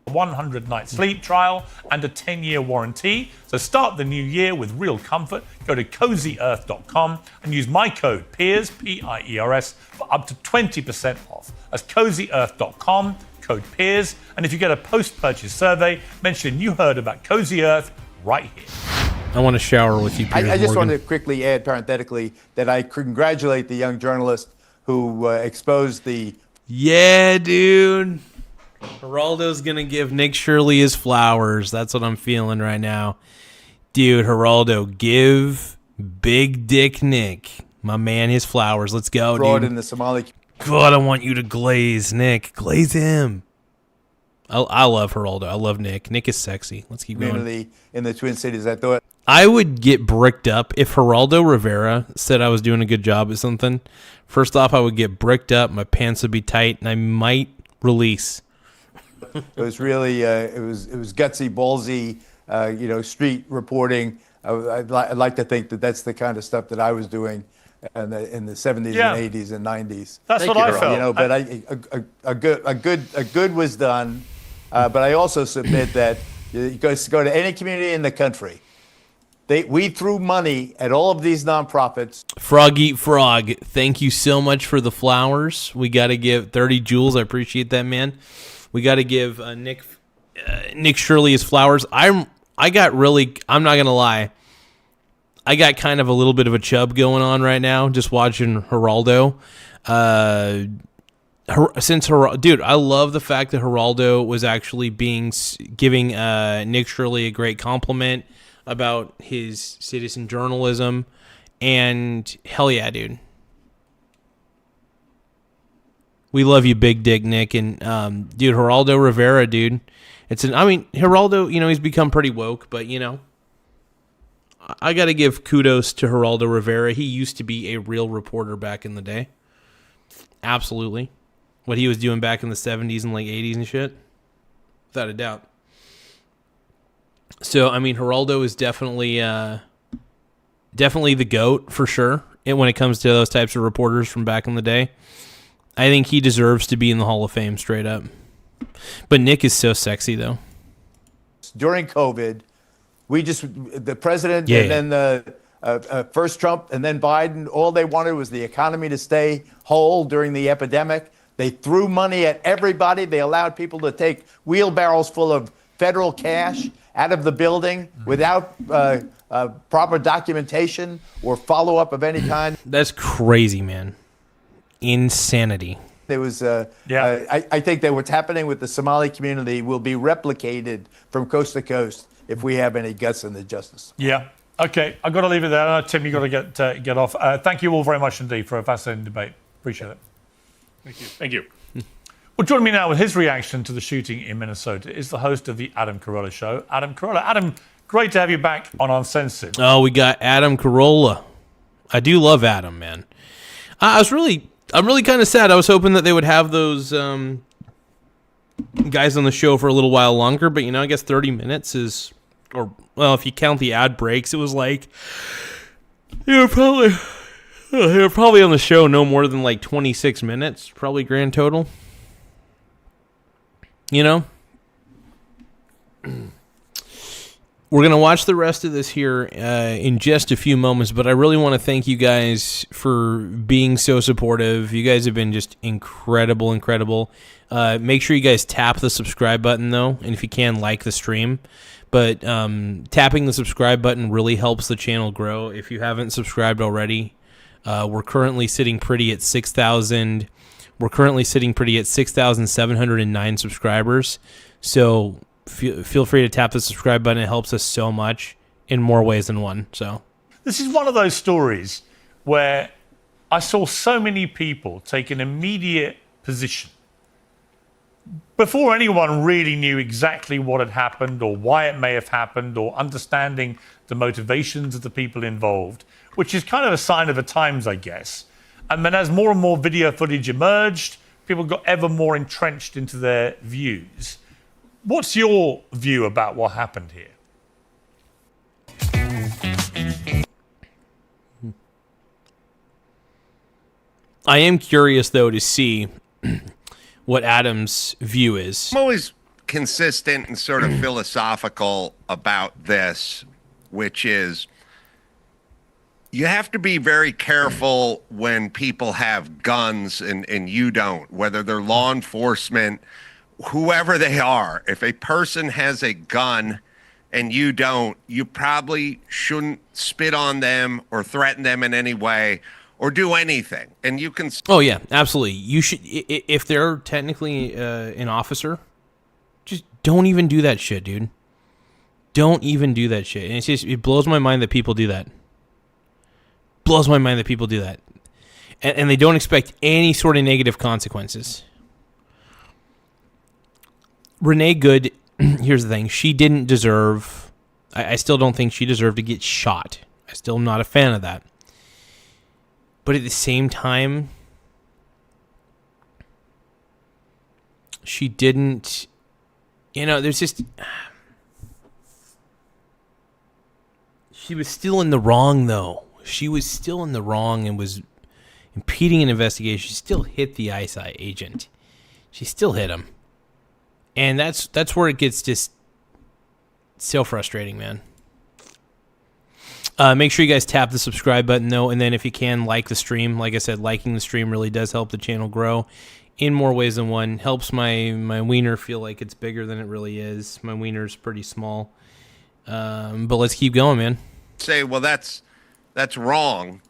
100-night sleep trial and a 10-year warranty. So start the new year with real comfort. Go to CozyEarth.com and use my code PIERS, P-I-E-R-S, for up to 20% off. That's CozyEarth.com, code PIERS. And if you get a post-purchase survey, mention you heard about Cozy Earth right here. I want to shower with you, Piers I just Morgan. wanted to quickly add parenthetically that I congratulate the young journalist who exposed the... Yeah, dude. Geraldo's going to give Nick Shirley his flowers. That's what I'm feeling right now. Dude, Geraldo, give Big Dick Nick, my man, his flowers. Let's go, fraud dude. in the Somali... God, I want you to glaze Nick. Glaze him. I love Geraldo. I love Nick. Nick is sexy. Let's keep going. Community in the Twin Cities. I thought I would get bricked up if Geraldo Rivera said I was doing a good job at something. First off, I would get bricked up. My pants would be tight, and I might release. it was really it was gutsy, ballsy, street reporting. I'd like to think that that's the kind of stuff that I was doing in the 70s and 80s and 90s. That's what I felt. But a good was done. But I also submit that you go to any community in the country. We threw money at all of these nonprofits. Frog Eat Frog, thank you so much for the flowers. We got to give 30 Joules. I appreciate that, man. We got to give Nick Shirley his flowers. I'm not gonna lie. I got kind of a little bit of a chub going on right now, just watching Geraldo. Dude, I love the fact that Geraldo was actually giving Nick Shirley a great compliment about his citizen journalism, and hell yeah, dude. We love you, Big Dick Nick, and dude, Geraldo Rivera, dude. Geraldo, he's become pretty woke, but I got to give kudos to Geraldo Rivera. He used to be a real reporter back in the day. Absolutely. What he was doing back in the 70s and like 80s and shit. Without a doubt. So, Geraldo is definitely the GOAT for sure when it comes to those types of reporters from back in the day. I think he deserves to be in the Hall of Fame straight up. But Nick is so sexy, though. During COVID, the president and then first Trump and then Biden, all they wanted was the economy to stay whole during the epidemic. They threw money at everybody. They allowed people to take wheelbarrows full of federal cash out of the building without proper documentation or follow-up of any kind. That's crazy, man. Insanity. There was, I think that what's happening with the Somali community will be replicated from coast to coast if we have any guts in the justice. Yeah. Okay, I've got to leave it there. Tim, you've got to get off. Thank you all very much indeed for a fascinating debate. Appreciate it. Thank you. Well, joining me now with his reaction to the shooting in Minnesota is the host of the Adam Carolla Show, Adam Carolla. Adam, great to have you back on Uncensored. Oh, we got Adam Carolla. I do love Adam, man. I'm really kind of sad. I was hoping that they would have those guys on the show for a little while longer, but I guess 30 minutes is, if you count the ad breaks, it was like they were probably on the show no more than like 26 minutes, probably grand total. We're going to watch the rest of this here in just a few moments, but I really want to thank you guys for being so supportive. You guys have been just incredible. Make sure you guys tap the subscribe button, though, and if you can, like the stream. But tapping the subscribe button really helps the channel grow. If you haven't subscribed already, we're currently sitting pretty at 6,000. We're currently sitting pretty at 6,709 subscribers. So feel free to tap the subscribe button. It helps us so much in more ways than one. So this is one of those stories where I saw so many people take an immediate position before anyone really knew exactly what had happened or why it may have happened or understanding the motivations of the people involved, which is kind of a sign of the times, I guess. And then as more and more video footage emerged, people got ever more entrenched into their views. What's your view about what happened here? I am curious, though, to see what Adam's view is. I'm always consistent and sort of philosophical about this, which is you have to be very careful when people have guns and you don't, whether they're law enforcement, whoever they are. If a person has a gun and you don't, you probably shouldn't spit on them or threaten them in any way or do anything. And you can... Oh, yeah, absolutely. You should, if they're technically an officer, just don't even do that shit, dude. Don't even do that shit. And it blows my mind that people do that. Blows my mind that people do that. And they don't expect any sort of negative consequences. Renee Good, here's the thing. She didn't deserve, I still don't think she deserved to get shot. I still am not a fan of that. But at the same time, she didn't, there's just, she was still in the wrong, though. She was still in the wrong and was impeding an investigation. She still hit the ICE agent. She still hit him. And that's where it gets just so frustrating, man. Make sure you guys tap the subscribe button, though, and then if you can, like the stream. Like I said, liking the stream really does help the channel grow in more ways than one. Helps my wiener feel like it's bigger than it really is. My wiener's pretty small. But let's keep going, man. Say, well, that's wrong.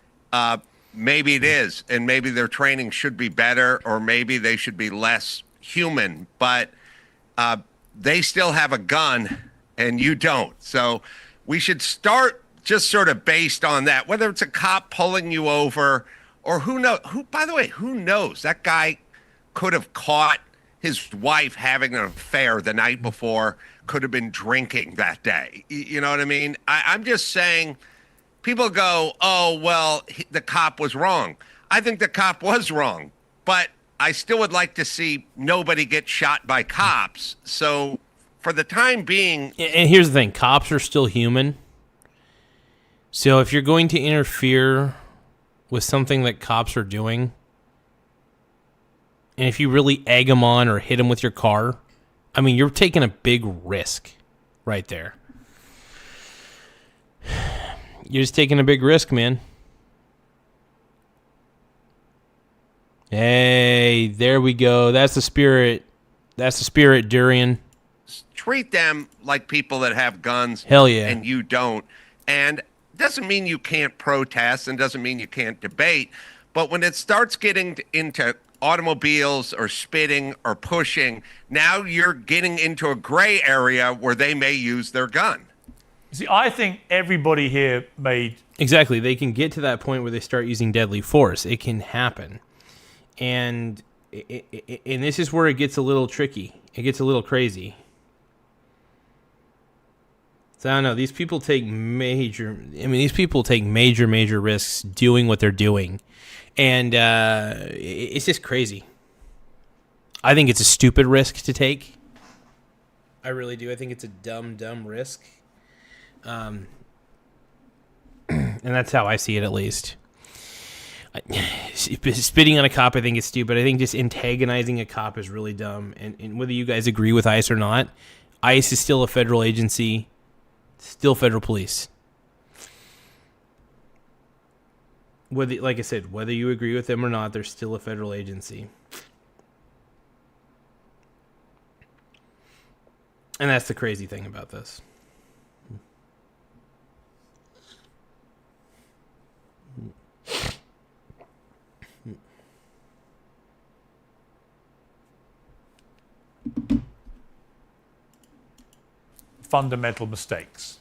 Maybe it is, and maybe their training should be better, or maybe they should be less human. But they still have a gun, and you don't. So we should start just sort of based on that, whether it's a cop pulling you over or who knows. By the way, who knows? That guy could have caught his wife having an affair the night before, could have been drinking that day. You know what I mean? I'm just saying, people go, oh, well, the cop was wrong. I think the cop was wrong, but I still would like to see nobody get shot by cops. So for the time being... And here's the thing. Cops are still human. So if you're going to interfere with something that cops are doing, and if you really egg them on or hit them with your car, I mean, you're taking a big risk right there. You're just taking a big risk, man. Hey, there we go. That's the spirit. That's the spirit, Durian. Treat them like people that have guns. Hell yeah. And you don't. And doesn't mean you can't protest and doesn't mean you can't debate. But when it starts getting into automobiles or spitting or pushing, now you're getting into a gray area where they may use their gun. See, I think everybody here made... Exactly. They can get to that point where they start using deadly force. It can happen. And this is where it gets a little tricky. It gets a little crazy. So I don't know. These people take major risks doing what they're doing. And it's just crazy. I think it's a stupid risk to take. I really do. I think it's a dumb risk. And that's how I see it, at least. Spitting on a cop, I think is stupid. I think just antagonizing a cop is really dumb. And whether you guys agree with ICE or not, ICE is still a federal agency, still federal police. Whether, like I said, whether you agree with them or not, they're still a federal agency. And that's the crazy thing about this. Fundamental mistakes,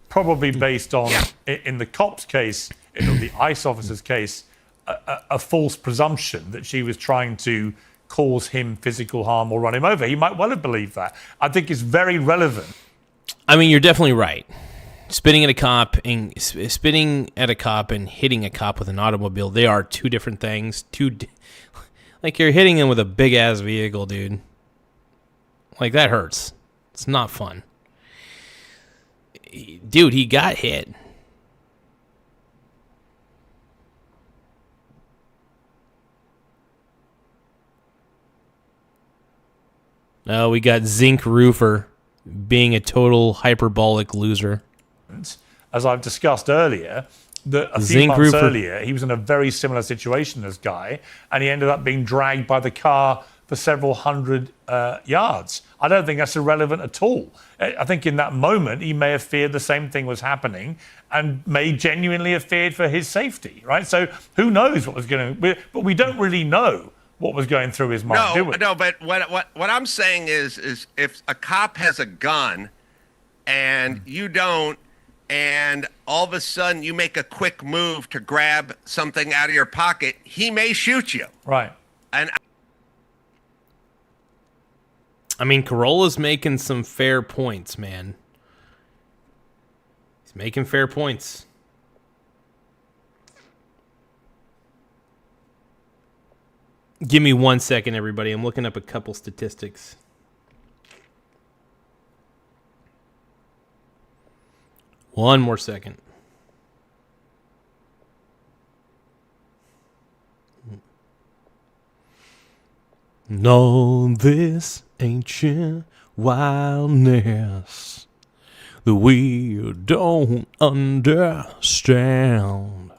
probably based on, in the cop's case, in the ICE officer's case, a false presumption that she was trying to cause him physical harm or run him over. He might well have believed that. I think it's very relevant. I mean, you're definitely right. Spitting at a cop and hitting a cop with an automobile, they are two different things. Like, you're hitting him with a big ass vehicle, dude. Like, that hurts. It's not fun. Dude, he got hit. We got Zinc Roofer being a total hyperbolic loser. As I've discussed earlier, that a few months earlier, he was in a very similar situation as Guy, and he ended up being dragged by the car for several hundred yards. I don't think that's irrelevant at all. I think in that moment, he may have feared the same thing was happening and may genuinely have feared for his safety, right? So who knows what was going to... But we don't really know what was going through his mind, do we? No, but what I'm saying is if a cop has a gun and you don't, and all of a sudden you make a quick move to grab something out of your pocket, he may shoot you. Right. And I mean, Corolla's making some fair points, man. He's making fair points. Give me 1 second, everybody. I'm looking up a couple statistics. One more second. No, this ancient wildness that we don't understand.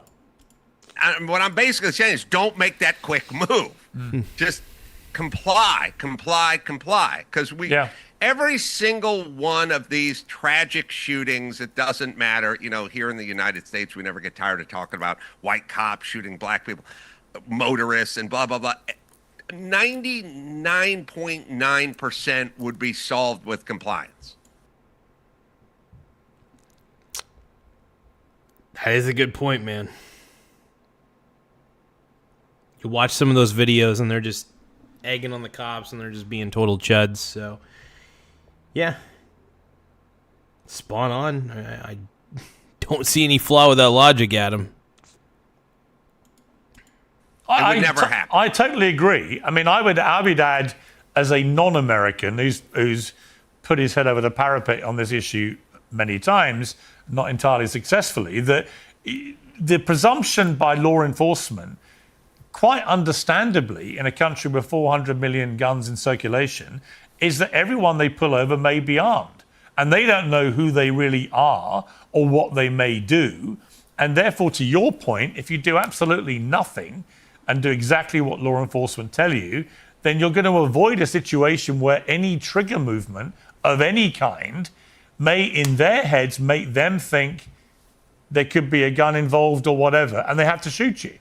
What I'm basically saying is don't make that quick move. Just comply. Because every single one of these tragic shootings, it doesn't matter. You know, here in the United States, we never get tired of talking about white cops shooting black people, motorists, and blah, blah, blah. 99.9% would be solved with compliance. That is a good point, man. You watch some of those videos and they're just egging on the cops and they're just being total chuds. So, yeah. Spawn on. I don't see any flaw with that logic, Adam. It would never happen. I totally agree. I mean, I would add, as a non-American who's put his head over the parapet on this issue many times, not entirely successfully, that the presumption by law enforcement, quite understandably, in a country with 400 million guns in circulation, is that everyone they pull over may be armed. And they don't know who they really are or what they may do. And therefore, to your point, if you do absolutely nothing and do exactly what law enforcement tell you, then you're going to avoid a situation where any trigger movement of any kind may, in their heads, make them think there could be a gun involved or whatever, and they have to shoot you.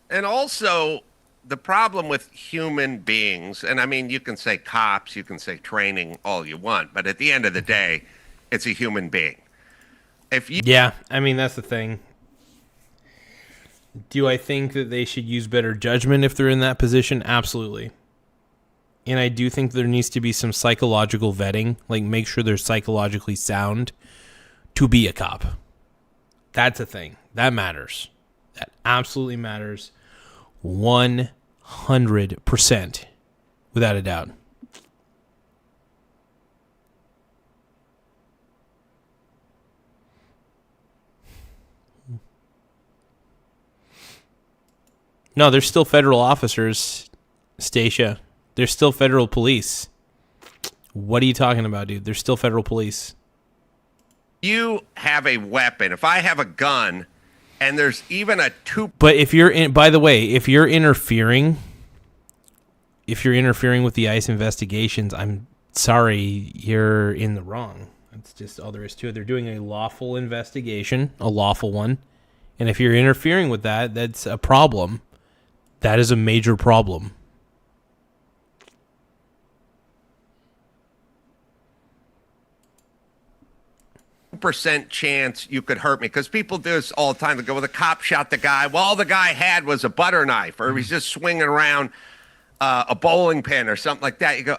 And also, the problem with human beings, and I mean, you can say cops, you can say training, all you want, but at the end of the day, it's a human being. Yeah, I mean, that's the thing. Do I think that they should use better judgment if they're in that position? Absolutely. And I do think there needs to be some psychological vetting, like make sure they're psychologically sound to be a cop. That's a thing. That matters. That absolutely matters. 100%. Without a doubt. No, they're still federal officers, Stacia. They're still federal police. What are you talking about, dude? They're still federal police. You have a weapon. If I have a gun and there's even a But if you're in, by the way, if you're interfering with the ICE investigations, I'm sorry, you're in the wrong. That's just all there is to it. They're doing a lawful investigation, a lawful one. And if you're interfering with that, that's a problem. That is a major problem. percent chance you could hurt me, because people do this all the time. They go, well, the cop shot the guy. Well, all the guy had was a butter knife, or he's just swinging around a bowling pin or something like that. You go,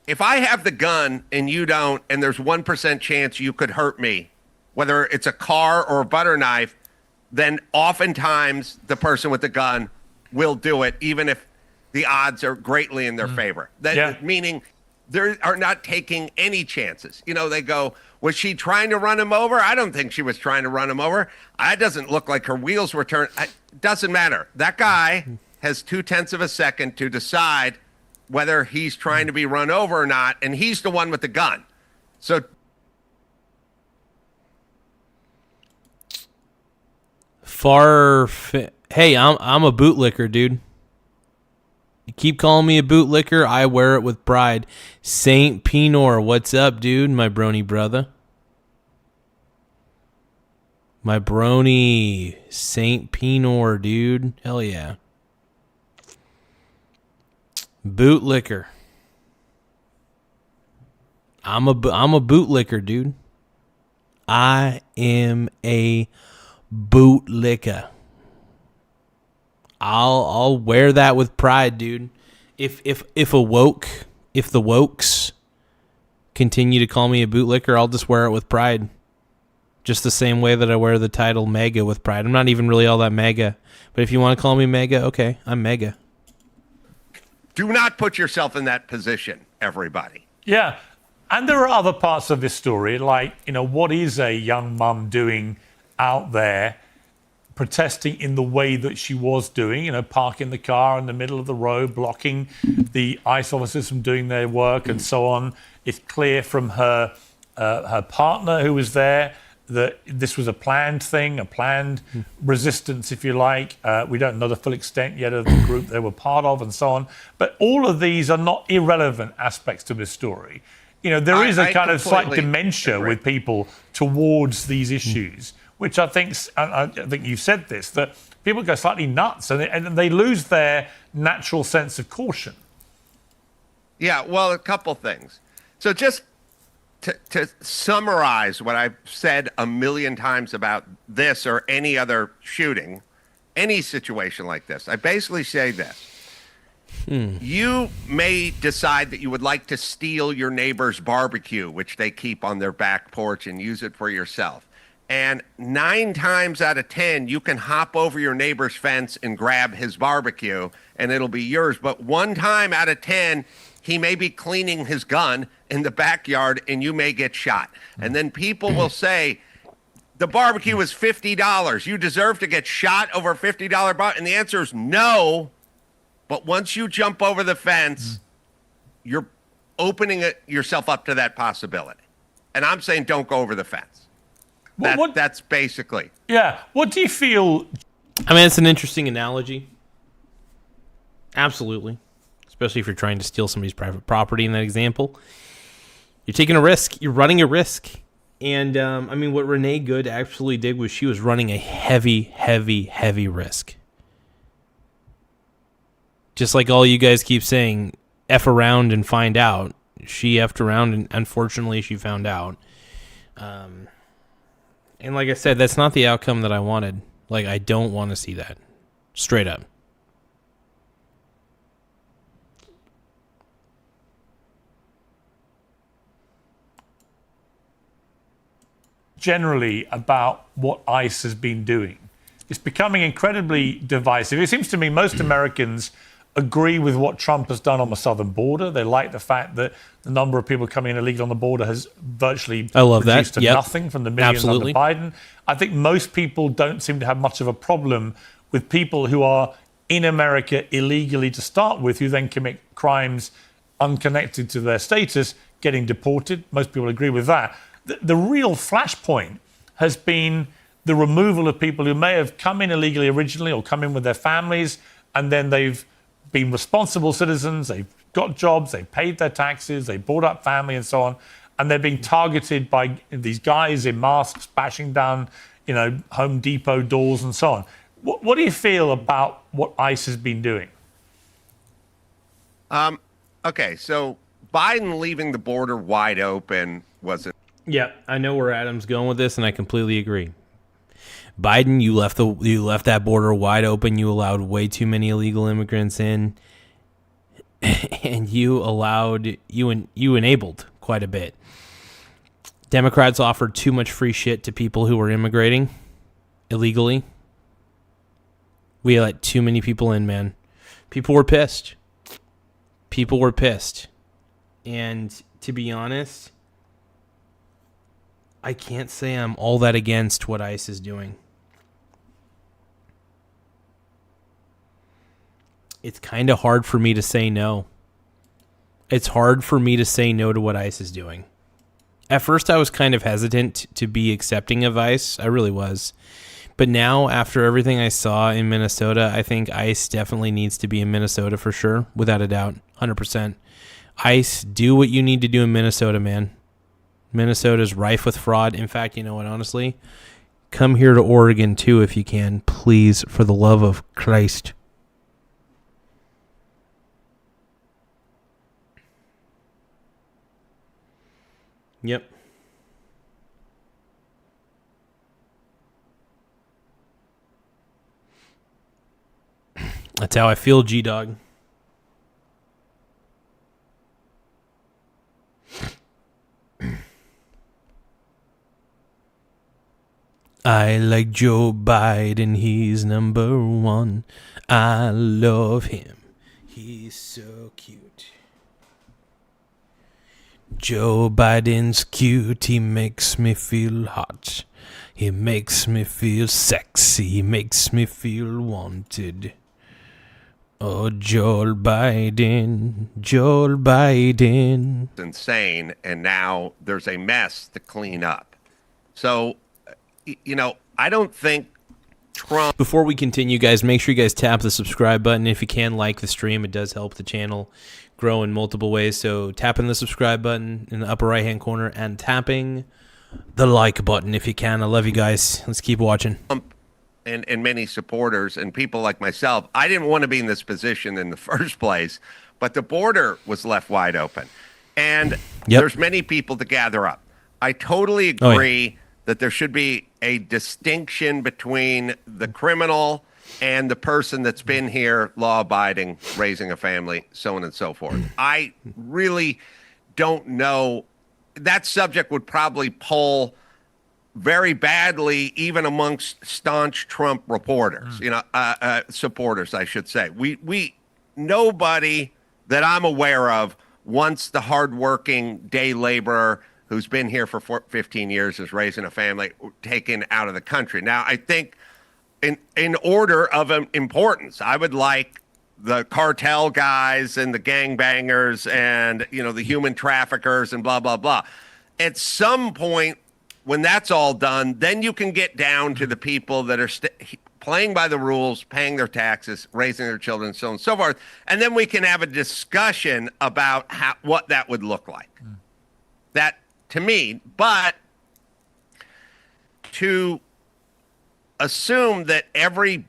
if I have the gun and you don't, and there's 1% chance you could hurt me, whether it's a car or a butter knife, then oftentimes the person with the gun will do it, even if the odds are greatly in their favor. Meaning they are not taking any chances. You know, they go, was she trying to run him over? I don't think she was trying to run him over. It doesn't look like her wheels were turned. It doesn't matter. That guy has 0.2 of a second to decide whether he's trying to be run over or not, and he's the one with the gun. So hey, I'm a bootlicker, dude. You keep calling me a bootlicker, I wear it with pride. Saint Pinor, what's up, dude? My brony brother. My brony, Saint Pinor, dude. Hell yeah. Bootlicker. I'm a bootlicker, dude. I am a bootlicker. I'll wear that with pride, dude. If a woke if the wokes continue to call me a bootlicker, I'll just wear it with pride. Just the same way that I wear the title MAGA with pride. I'm not even really all that MAGA. But if you want to call me MAGA, okay, I'm MAGA. Do not put yourself in that position, everybody. Yeah. And there are other parts of this story, like, what is a young mum doing out there protesting in the way that she was doing, parking the car in the middle of the road, blocking the ICE officers from doing their work and so on. It's clear from her partner who was there that this was a planned thing, a planned resistance, if you like. We don't know the full extent yet of the group they were part of and so on. But all of these are not irrelevant aspects to this story. There is a kind of slight dementia with people towards these issues, which I think you've said this, that people go slightly nuts and they lose their natural sense of caution. Yeah, well, a couple things. So just to summarize what I've said a million times about this or any other shooting, any situation like this, I basically say this. You may decide that you would like to steal your neighbor's barbecue, which they keep on their back porch, and use it for yourself. And 9 times out of 10, you can hop over your neighbor's fence and grab his barbecue, and it'll be yours. But 1 time out of 10, he may be cleaning his gun in the backyard, and you may get shot. And then people will say, the barbecue was $50. You deserve to get shot over a $50 barbecue. And the answer is no. But once you jump over the fence, you're opening yourself up to that possibility. And I'm saying don't go over the fence. That's basically. Yeah. What do you feel? I mean, it's an interesting analogy. Absolutely. Especially if you're trying to steal somebody's private property in that example. You're taking a risk. You're running a risk. And, I mean, what Renee Good actually did was she was running a heavy, heavy, heavy risk. Just like all you guys keep saying, F around and find out. She F'd around, and unfortunately she found out. And like I said, that's not the outcome that I wanted. Like, I don't want to see that. Straight up. Generally about what ICE has been doing. It's becoming incredibly divisive. It seems to me most Americans agree with what Trump has done on the southern border. They like the fact that the number of people coming in illegal on the border has virtually reduced to nothing from the millions under Biden. I think most people don't seem to have much of a problem with people who are in America illegally to start with, who then commit crimes unconnected to their status, getting deported. Most people agree with that. The real flashpoint has been the removal of people who may have come in illegally originally or come in with their families, and then they've been responsible citizens, they've got jobs, they've paid their taxes, they brought up family and so on, and they're being targeted by these guys in masks bashing down, Home Depot doors and so on. What do you feel about what ICE has been doing? Okay, so Biden leaving the border wide open wasn't. Yeah, I know where Adam's going with this, and I completely agree. Biden, you left that border wide open. You allowed way too many illegal immigrants in, and you enabled quite a bit. Democrats offered too much free shit to people who were immigrating illegally. We let too many people in, man. People were pissed. And to be honest, I can't say I'm all that against what ICE is doing. It's kind of hard for me to say no. It's hard for me to say no to what ICE is doing. At first, I was kind of hesitant to be accepting of ICE. I really was. But now, after everything I saw in Minnesota, I think ICE definitely needs to be in Minnesota for sure, without a doubt, 100%. ICE, do what you need to do in Minnesota, man. Minnesota's rife with fraud. In fact, you know what, honestly? Come here to Oregon, too, if you can. Please, for the love of Christ. Yep. That's how I feel, G-Dog. I like Joe Biden, he's number one. I love him, he's so cute. Joe Biden's cute, he makes me feel hot. He makes me feel sexy, he makes me feel wanted. Oh, Joel Biden, Joel Biden. It's insane, and now there's a mess to clean up. So, I don't think Trump... Before we continue, guys, make sure you guys tap the subscribe button. If you can, like the stream. It does help the channel grow in multiple ways. So tapping the subscribe button in the upper right-hand corner and tapping the like button if you can. I love you guys. Let's keep watching. And many supporters and people like myself, I didn't want to be in this position in the first place, but the border was left wide open. And there's many people to gather up. I totally agree that there should be a distinction between the criminal and the person that's been here, law-abiding, raising a family, so on and so forth. I really don't know. That subject would probably poll very badly, even amongst staunch Trump reporters, supporters, I should say. Nobody that I'm aware of wants the hardworking day laborer who's been here for 15 years, is raising a family, taken out of the country. Now, I think in order of importance, I would like the cartel guys and the gangbangers and, the human traffickers and blah, blah, blah. At some point, when that's all done, then you can get down to the people that are playing by the rules, paying their taxes, raising their children, so on and so forth. And then we can have a discussion about what that would look like. That, to me, but to assume that everybody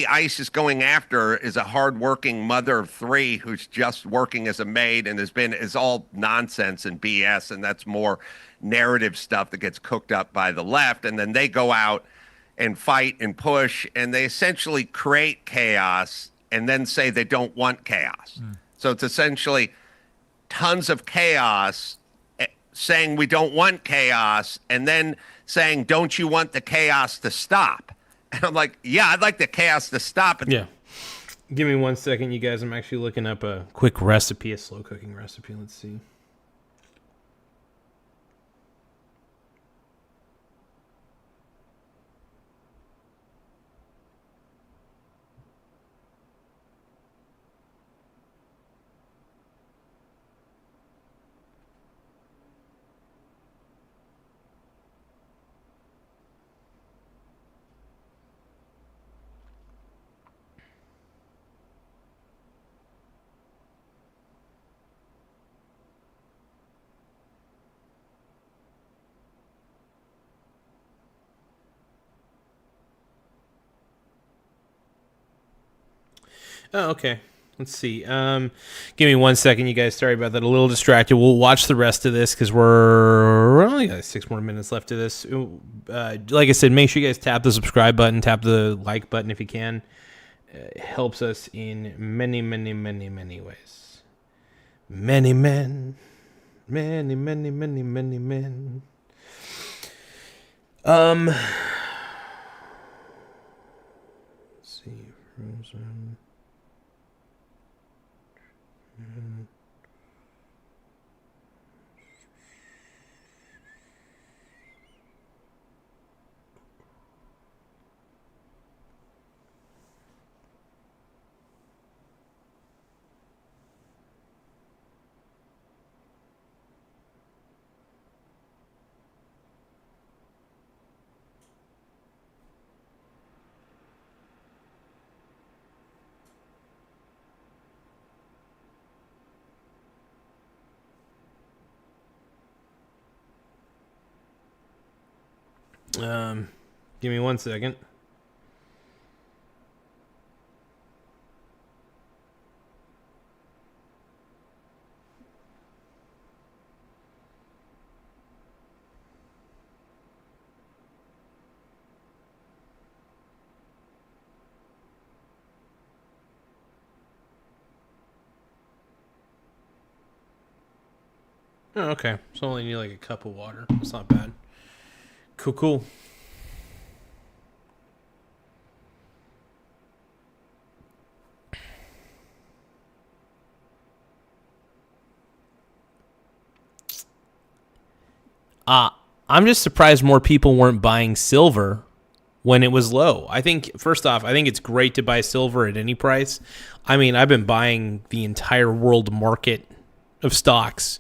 ICE is going after is a hardworking mother of three who's just working as a maid and is all nonsense and BS, and that's more narrative stuff that gets cooked up by the left, and then they go out and fight and push, and they essentially create chaos and then say they don't want chaos. So it's essentially tons of chaos saying we don't want chaos, and then saying, don't you want the chaos to stop? And I'm like, yeah, I'd like the chaos to stop. Yeah. Give me 1 second, you guys. I'm actually looking up a quick recipe, a slow cooking recipe. Let's see. Oh, okay. Let's see. Give me 1 second, you guys. Sorry about that. A little distracted. We'll watch the rest of this because we're only got 6 more minutes left of this. Like I said, make sure you guys tap the subscribe button, tap the like button if you can. It helps us in many, many, many, many ways. Many men. Many, many, many, many men. Let's see. Frozen. Give me 1 second. Oh, okay. So only need like a cup of water. That's not bad. Cool, cool. I'm just surprised more people weren't buying silver when it was low. I think, first off, I think it's great to buy silver at any price. I mean, I've been buying the entire world market of stocks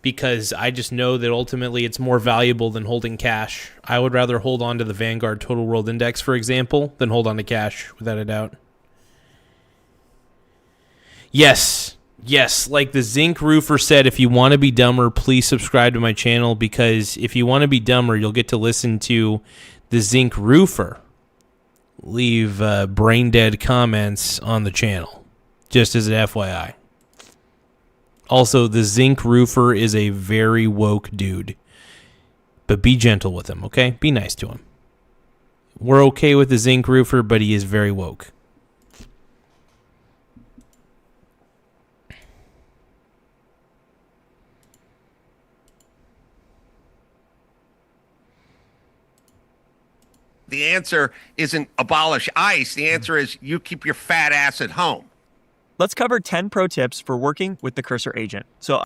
because I just know that ultimately it's more valuable than holding cash. I would rather hold on to the Vanguard Total World Index, for example, than hold on to cash, without a doubt. Yes, like the Zinc Roofer said, if you want to be dumber, please subscribe to my channel, because if you want to be dumber, you'll get to listen to the Zinc Roofer leave brain-dead comments on the channel, just as an FYI. Also, the Zinc Roofer is a very woke dude, but be gentle with him, okay? Be nice to him. We're okay with the Zinc Roofer, but he is very woke. The answer isn't abolish ICE. The answer is you keep your fat ass at home. Let's cover 10 pro tips for working with the cursor agent. So,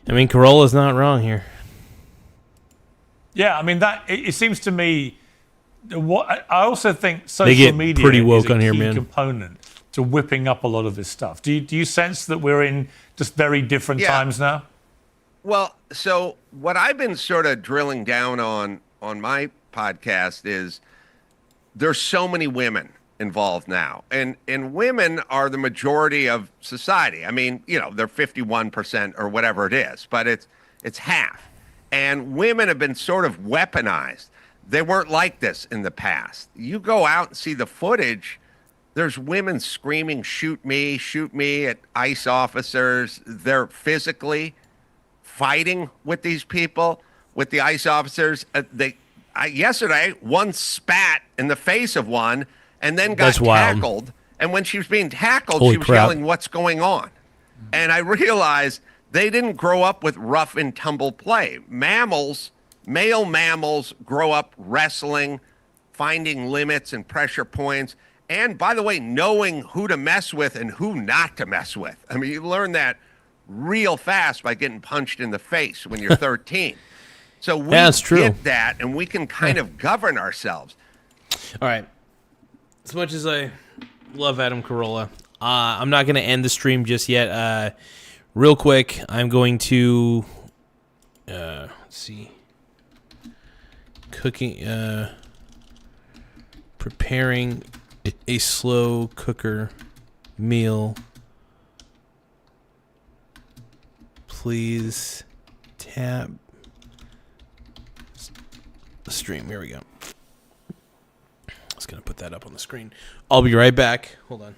I mean, Corolla's not wrong here. Yeah, I mean, that it seems to me. What I also think social They get media pretty woke is a on here, key man. component to whipping up a lot of this stuff. Do you sense that we're in just very different times now? Well, so what I've been sort of drilling down on my podcast is there's so many women involved now, and women are the majority of society. I mean, you know, they're 51% or whatever it is, but it's half. And women have been sort of weaponized. They weren't like this in the past. You go out and see the footage, there's women screaming, shoot me at ICE officers. They're physically fighting with these people, with the ICE officers. Yesterday, one spat in the face of one and then got tackled. And when she was being tackled, she was yelling, "What's going on?" And I realized they didn't grow up with rough and tumble play. Male mammals grow up wrestling, finding limits and pressure points, and, by the way, knowing who to mess with and who not to mess with. I mean, you learn that real fast by getting punched in the face when you're 13. So we get that, and we can kind of govern ourselves. All right. As much as I love Adam Carolla, I'm not going to end the stream just yet. Real quick, I'm going to let's see, preparing a slow cooker meal. Please tap the stream. Here we go. I was going to put that up on the screen. I'll be right back. Hold on.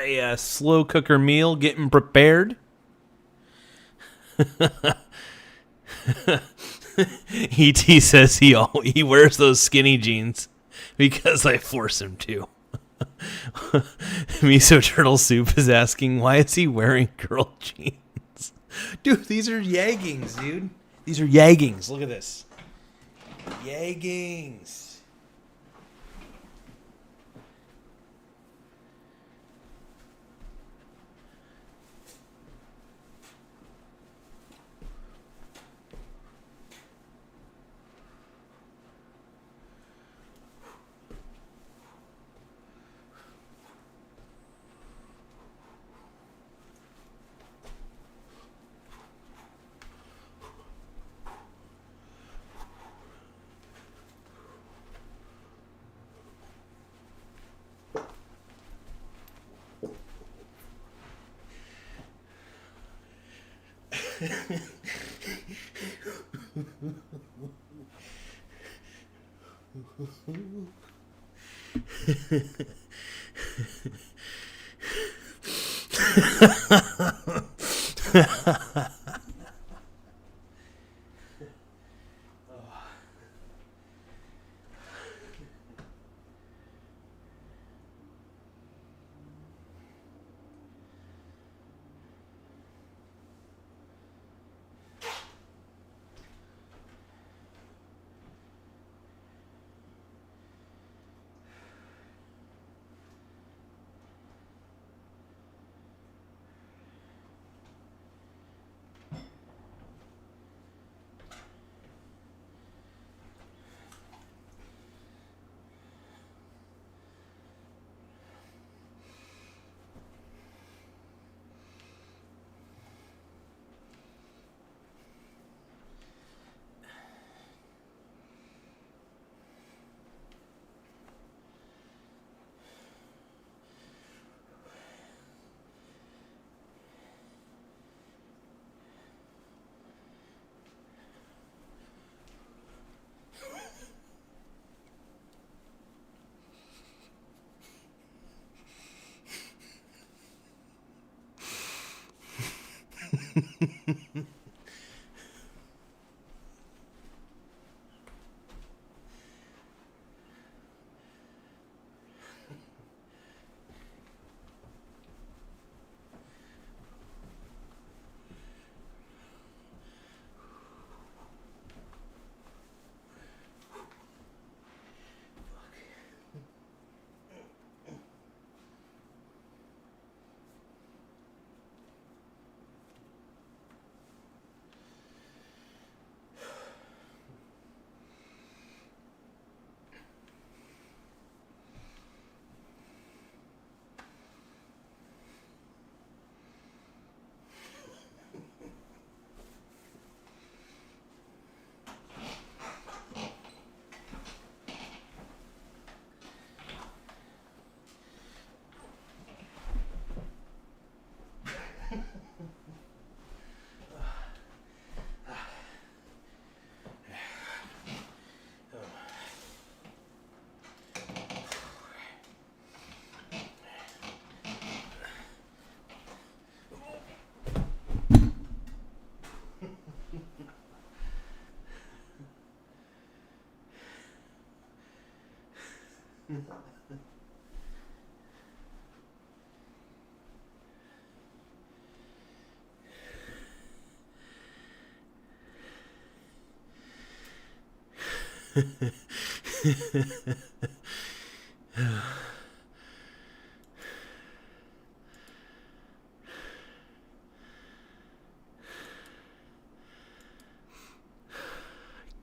a slow cooker meal getting prepared. E.T. says he wears those skinny jeans because I force him to. Miso Turtle Soup is asking, why is he wearing girl jeans? Dude, these are yaggings, dude. These are yaggings. Look at this. Yaggings.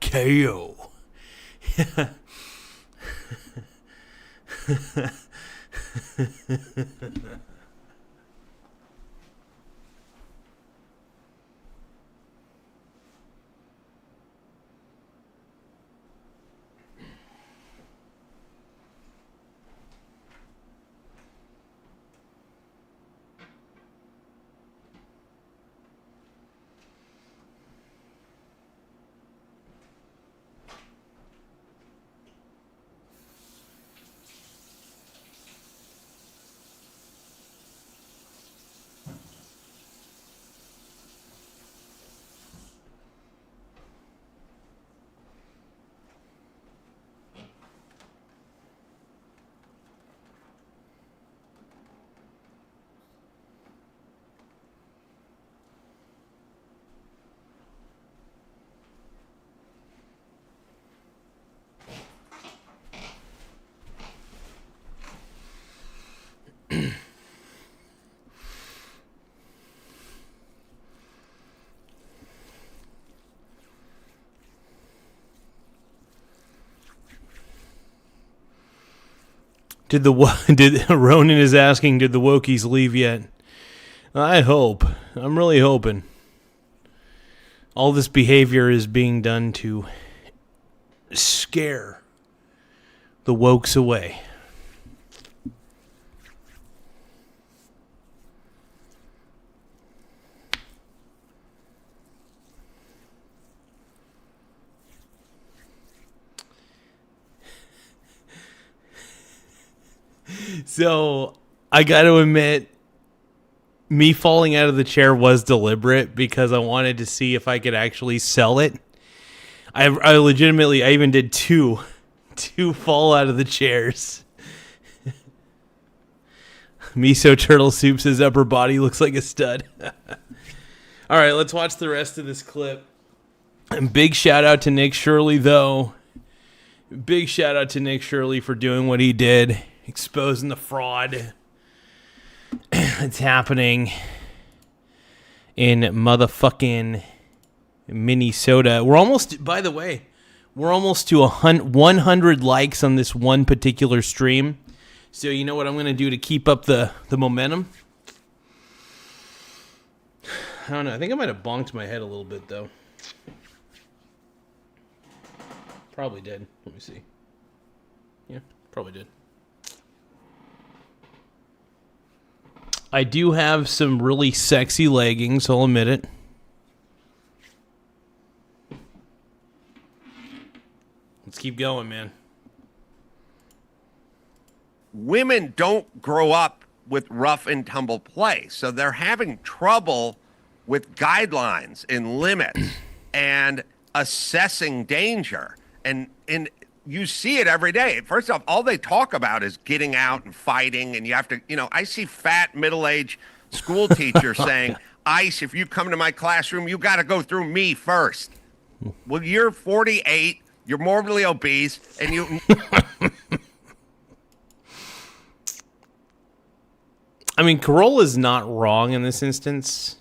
KO. Did Ronan is asking, did the wokies leave yet? I hope. I'm really hoping. All this behavior is being done to scare the wokes away. So, I got to admit, me falling out of the chair was deliberate because I wanted to see if I could actually sell it. I legitimately, I even did two fall out of the chairs. Miso Turtle Soup says upper body looks like a stud. All right, let's watch the rest of this clip. And big shout out to Nick Shirley, though. Big shout out to Nick Shirley for doing what he did, exposing the fraud that's happening in motherfucking Minnesota. We're almost, by the way, we're almost to 100 likes on this one particular stream. So you know what I'm going to do to keep up the momentum? I don't know. I think I might have bonked my head a little bit, though. Probably did. Let me see. Yeah, probably did. I do have some really sexy leggings, I'll admit it. Let's keep going, man. Women don't grow up with rough and tumble play, so they're having trouble with guidelines and limits and assessing danger. And you see it every day. First off, all they talk about is getting out and fighting, and you have to, I see fat middle-aged school teachers saying, ICE, if you come to my classroom, you got to go through me first. Well, you're 48, you're morbidly obese, and you... I mean, Corolla's not wrong in this instance.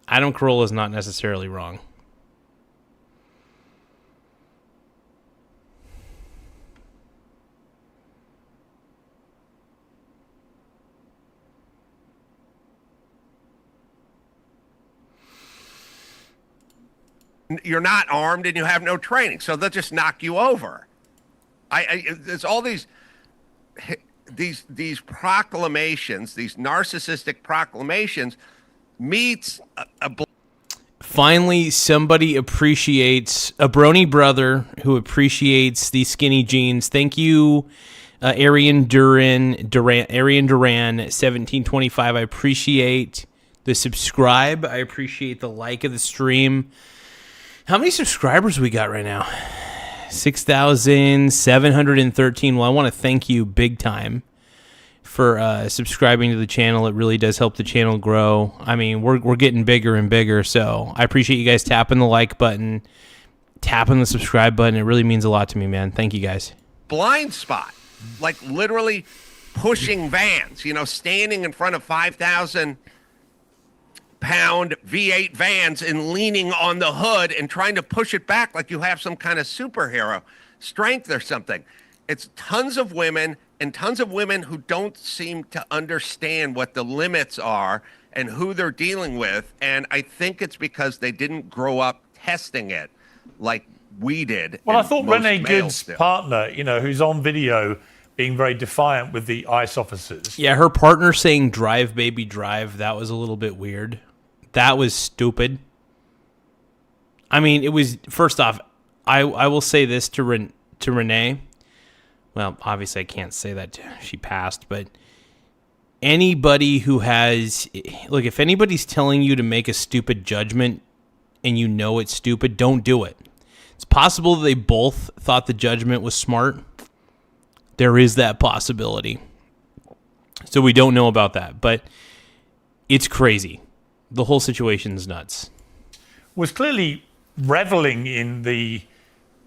Adam Carolla's not necessarily wrong. You're not armed and you have no training, so they'll just knock you over. There's all these proclamations, these narcissistic proclamations meets Finally, somebody appreciates a brony brother who appreciates these skinny jeans. Thank you, Arian Duran, 1725. I appreciate the subscribe. I appreciate the like of the stream. How many subscribers we got right now? 6,713. Well, I want to thank you big time for subscribing to the channel. It really does help the channel grow. I mean, we're getting bigger and bigger, so I appreciate you guys tapping the like button, tapping the subscribe button. It really means a lot to me, man. Thank you guys. blind spot, like literally pushing vans, standing in front of 5,000 pound V8 vans and leaning on the hood and trying to push it back like you have some kind of superhero strength or something. It's tons of women and tons of women who don't seem to understand what the limits are and who they're dealing with. And I think it's because they didn't grow up testing it like we did. Well, I thought Renee Good's partner, who's on video being very defiant with the ICE officers. Yeah, her partner saying drive, baby, drive, that was a little bit weird. That was stupid. I mean, it was, first off, I will say this to Renee. Well, obviously I can't say that. She passed, but anybody who has, look, if anybody's telling you to make a stupid judgment and you know it's stupid, don't do it. It's possible that they both thought the judgment was smart. There is that possibility. So we don't know about that, but it's crazy. The whole situation's nuts. Was clearly reveling in the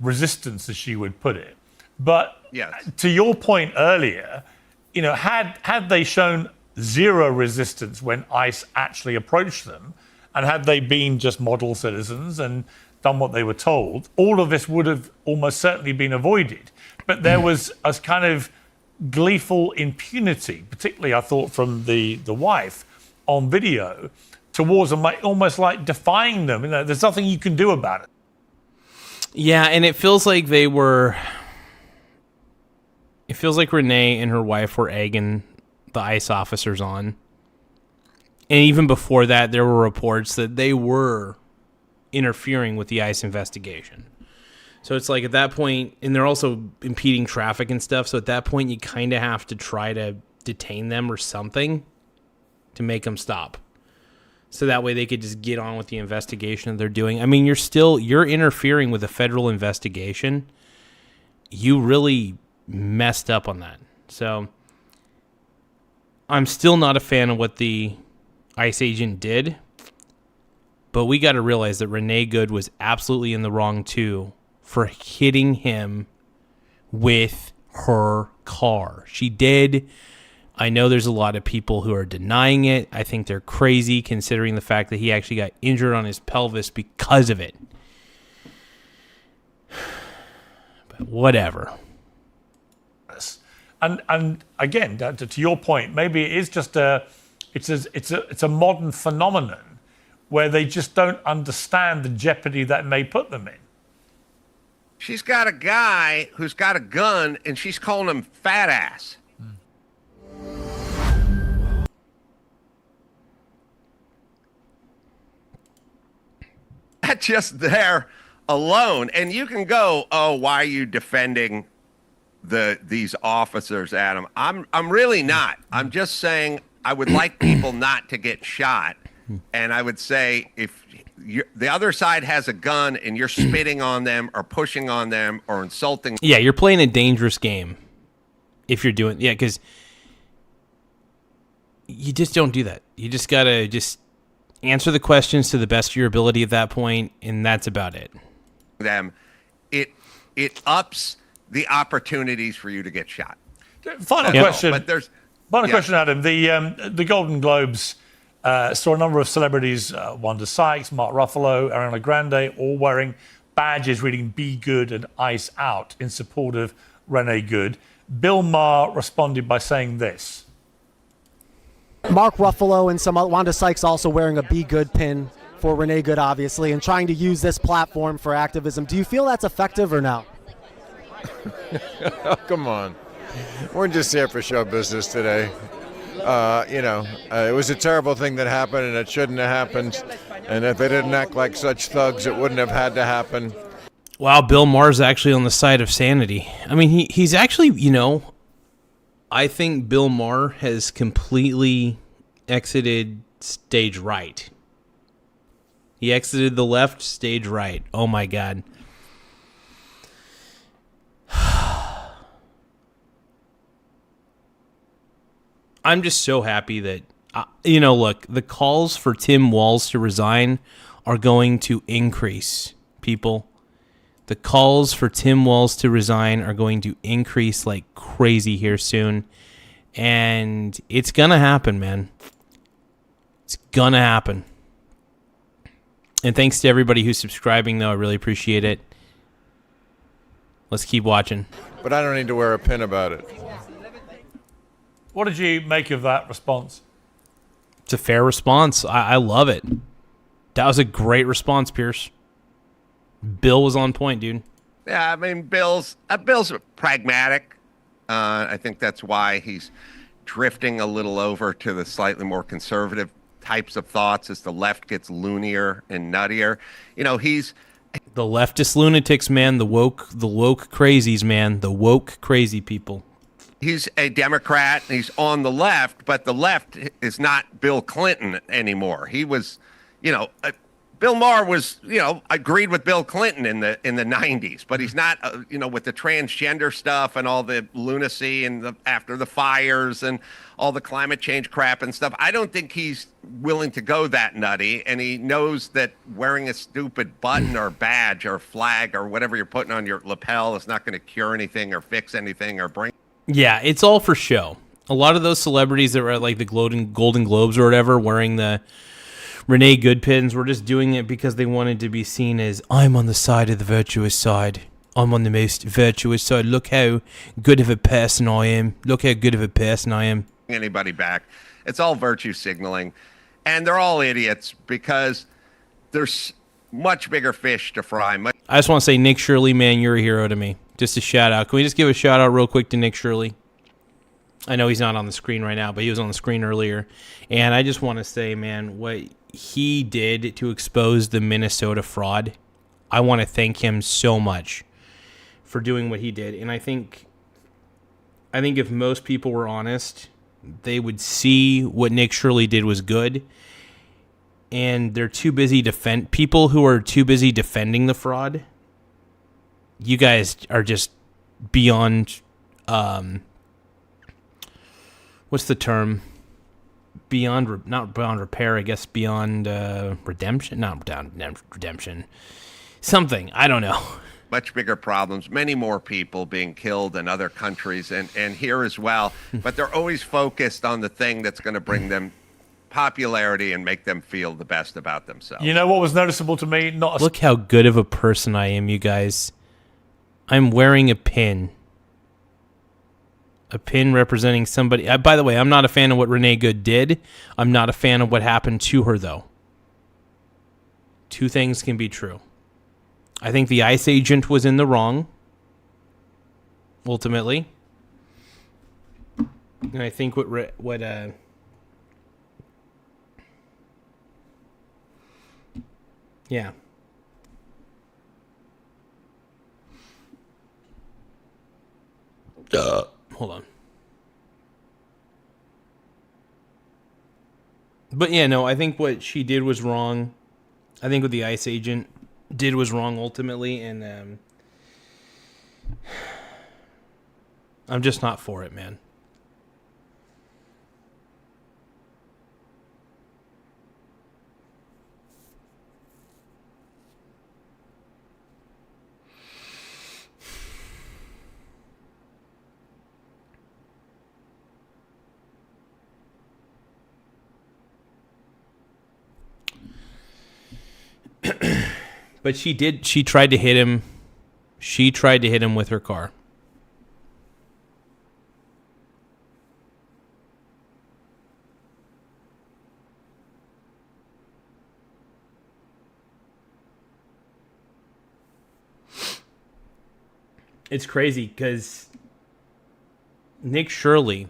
resistance, as she would put it. But yes, to your point earlier, had they shown zero resistance when ICE actually approached them, and had they been just model citizens and done what they were told, all of this would have almost certainly been avoided. But there was a kind of gleeful impunity, particularly I thought from the wife on video, towards them, like, almost like defying them. You know, there's nothing you can do about it. Yeah, and it feels like they were... It feels like Renee and her wife were egging the ICE officers on. And even before that, there were reports that they were interfering with the ICE investigation. So it's like at that point, and they're also impeding traffic and stuff, so at that point you kind of have to try to detain them or something to make them stop. So that way they could just get on with the investigation that they're doing. I mean, you're interfering with a federal investigation. You really messed up on that. So I'm still not a fan of what the ICE agent did, but we got to realize that Renee Good was absolutely in the wrong too for hitting him with her car. She did. I know there's a lot of people who are denying it. I think they're crazy considering the fact that he actually got injured on his pelvis because of it. But whatever. And again, to your point, maybe it is just it's a modern phenomenon where they just don't understand the jeopardy that may put them in. She's got a guy who's got a gun, and she's calling him fat ass. That's just there alone. And you can go, oh, why are you defending these officers, Adam? I'm really not. I'm just saying I would like people not to get shot. And I would say if the other side has a gun and you're spitting on them or pushing on them or insulting. Yeah, you're playing a dangerous game if you're doing, because you just don't do that. You just got to just answer the questions to the best of your ability at that point, and that's about it. It ups the opportunities for you to get shot. Final question. But there's question, Adam. The Golden Globes saw a number of celebrities, Wanda Sykes, Mark Ruffalo, Ariana Grande, all wearing badges reading "Be Good" and "Ice Out" in support of Renee Good. Bill Maher responded by saying this. Mark Ruffalo and some Wanda Sykes also wearing a "Be Good" pin for Renee Good, obviously, and trying to use this platform for activism. Do you feel that's effective or no? Oh, come on. We're just here for show business today. It was a terrible thing that happened, and it shouldn't have happened. And if they didn't act like such thugs, it wouldn't have had to happen. Wow, Bill Maher's actually on the side of sanity. I mean, he's actually, I think Bill Maher has completely exited stage right. He exited the left, stage right. Oh, my God. I'm just so happy that, look, the calls for Tim Walz to resign are going to increase, people. The calls for Tim Walz to resign are going to increase like crazy here soon. And it's going to happen, man. It's going to happen. And thanks to everybody who's subscribing, though. I really appreciate it. Let's keep watching. But I don't need to wear a pin about it. What did you make of that response? It's a fair response. I love it. That was a great response, Pierce. Bill was on point, dude. Yeah, I mean, Bill's pragmatic. I think that's why he's drifting a little over to the slightly more conservative types of thoughts as the left gets loonier and nuttier. He's the leftist lunatics, man. The woke crazies, man. The woke crazy people. He's a Democrat, and he's on the left, but the left is not Bill Clinton anymore. He was, Bill Maher was, agreed with Bill Clinton in the 90s, but he's not, with the transgender stuff and all the lunacy and after the fires and all the climate change crap and stuff. I don't think he's willing to go that nutty, and he knows that wearing a stupid button or badge or flag or whatever you're putting on your lapel is not going to cure anything or fix anything or bring. Yeah, it's all for show. A lot of those celebrities that were at like the Golden Globes or whatever wearing the Renee Goodpins were just doing it because they wanted to be seen as, I'm on the side of the virtuous side. I'm on the most virtuous side. Look how good of a person I am. Look how good of a person I am. Anybody back. It's all virtue signaling. And they're all idiots because there's much bigger fish to fry. I just want to say, Nick Shirley, man, you're a hero to me. Just a shout out. Can we just give a shout out real quick to Nick Shirley? I know he's not on the screen right now, but he was on the screen earlier. And I just want to say, man, what he did to expose the Minnesota fraud, I want to thank him so much for doing what he did. And I think if most people were honest, they would see what Nick Shirley did was good. And they're too busy people who are too busy defending the fraud. You guys are just beyond, what's the term? Not beyond repair, I guess beyond redemption. Not beyond redemption. Something, I don't know. Much bigger problems, many more people being killed in other countries and here as well. But they're always focused on the thing that's going to bring them popularity and make them feel the best about themselves. You know what was noticeable to me? Look how good of a person I am, you guys. I'm wearing a pin. A pin representing somebody. By the way, I'm not a fan of what Renee Good did. I'm not a fan of what happened to her, though. Two things can be true. I think the ICE agent was in the wrong, ultimately. And I think yeah. Hold on. But yeah, no, I think what she did was wrong. I think what the ICE agent did was wrong ultimately, and I'm just not for it, man. But she tried to hit him. She tried to hit him with her car. It's crazy because Nick Shirley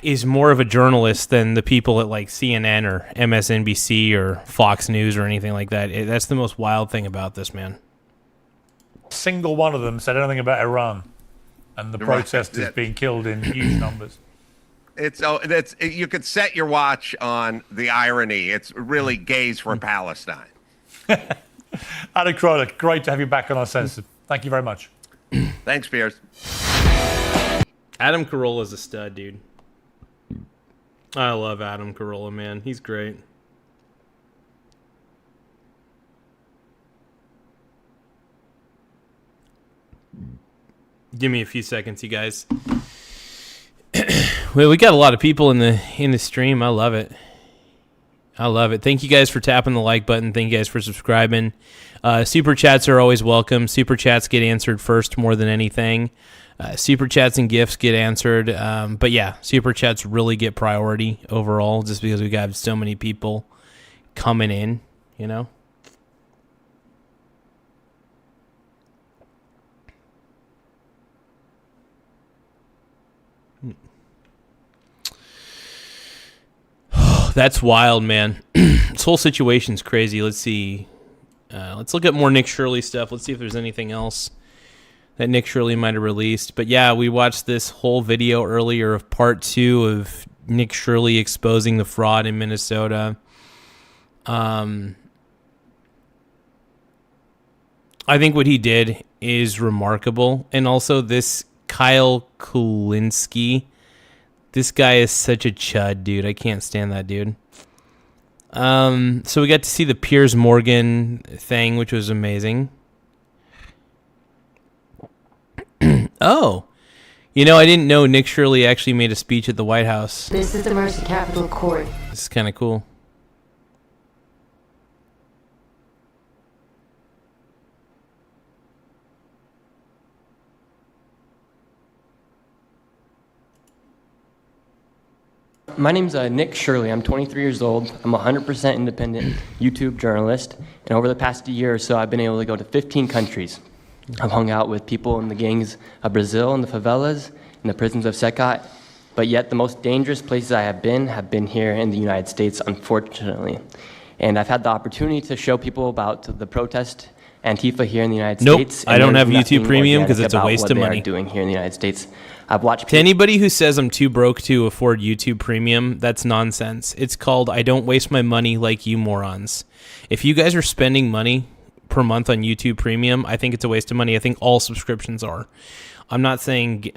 is more of a journalist than the people at like CNN or MSNBC or Fox News or anything like that. That's the most wild thing about this, man. Single one of them said anything about Iran and the protesters being killed in huge numbers. You could set your watch on the irony. It's really gays for Palestine. Adam Carolla, great to have you back on our census. Thank you very much. Thanks, Piers. Adam Carolla's a stud, dude. I love Adam Carolla, man. He's great. Give me a few seconds, you guys. Well, we got a lot of people in the stream. I love it. I love it. Thank you guys for tapping the like button. Thank you guys for subscribing. Super chats are always welcome. Super chats get answered first more than anything. Super chats and gifts get answered. But yeah, super chats really get priority overall just because we got so many people coming in, you know? That's wild, man. This whole situation's crazy. Let's see. Let's look at more Nick Shirley stuff. Let's see if there's anything else that Nick Shirley might have released. But yeah, we watched this whole video earlier of part 2 of Nick Shirley exposing the fraud in Minnesota. I think what he did is remarkable. And also this Kyle Kulinski, this guy is such a chud, dude. I can't stand that dude. So we got to see the Piers Morgan thing, which was amazing. Oh, you know, I didn't know Nick Shirley actually made a speech at the White House. This is the Mercy Capitol Court. This is kind of cool. My name's Nick Shirley. I'm 23 years old. I'm a 100% independent YouTube journalist. And over the past year or so, I've been able to go to 15 countries. I've hung out with people in the gangs of Brazil, in the favelas, in the prisons of Secot. But yet the most dangerous places I have been here in the United States, unfortunately. And I've had the opportunity to show people about the protest Antifa here in the United States. I don't have YouTube Premium because it's a waste of money. Doing here in the United States. I've watched to anybody who says I'm too broke to afford YouTube Premium, that's nonsense. It's called I don't waste my money like you morons. If you guys are spending money per month on YouTube Premium, I think it's a waste of money. I think all subscriptions are. I'm not saying,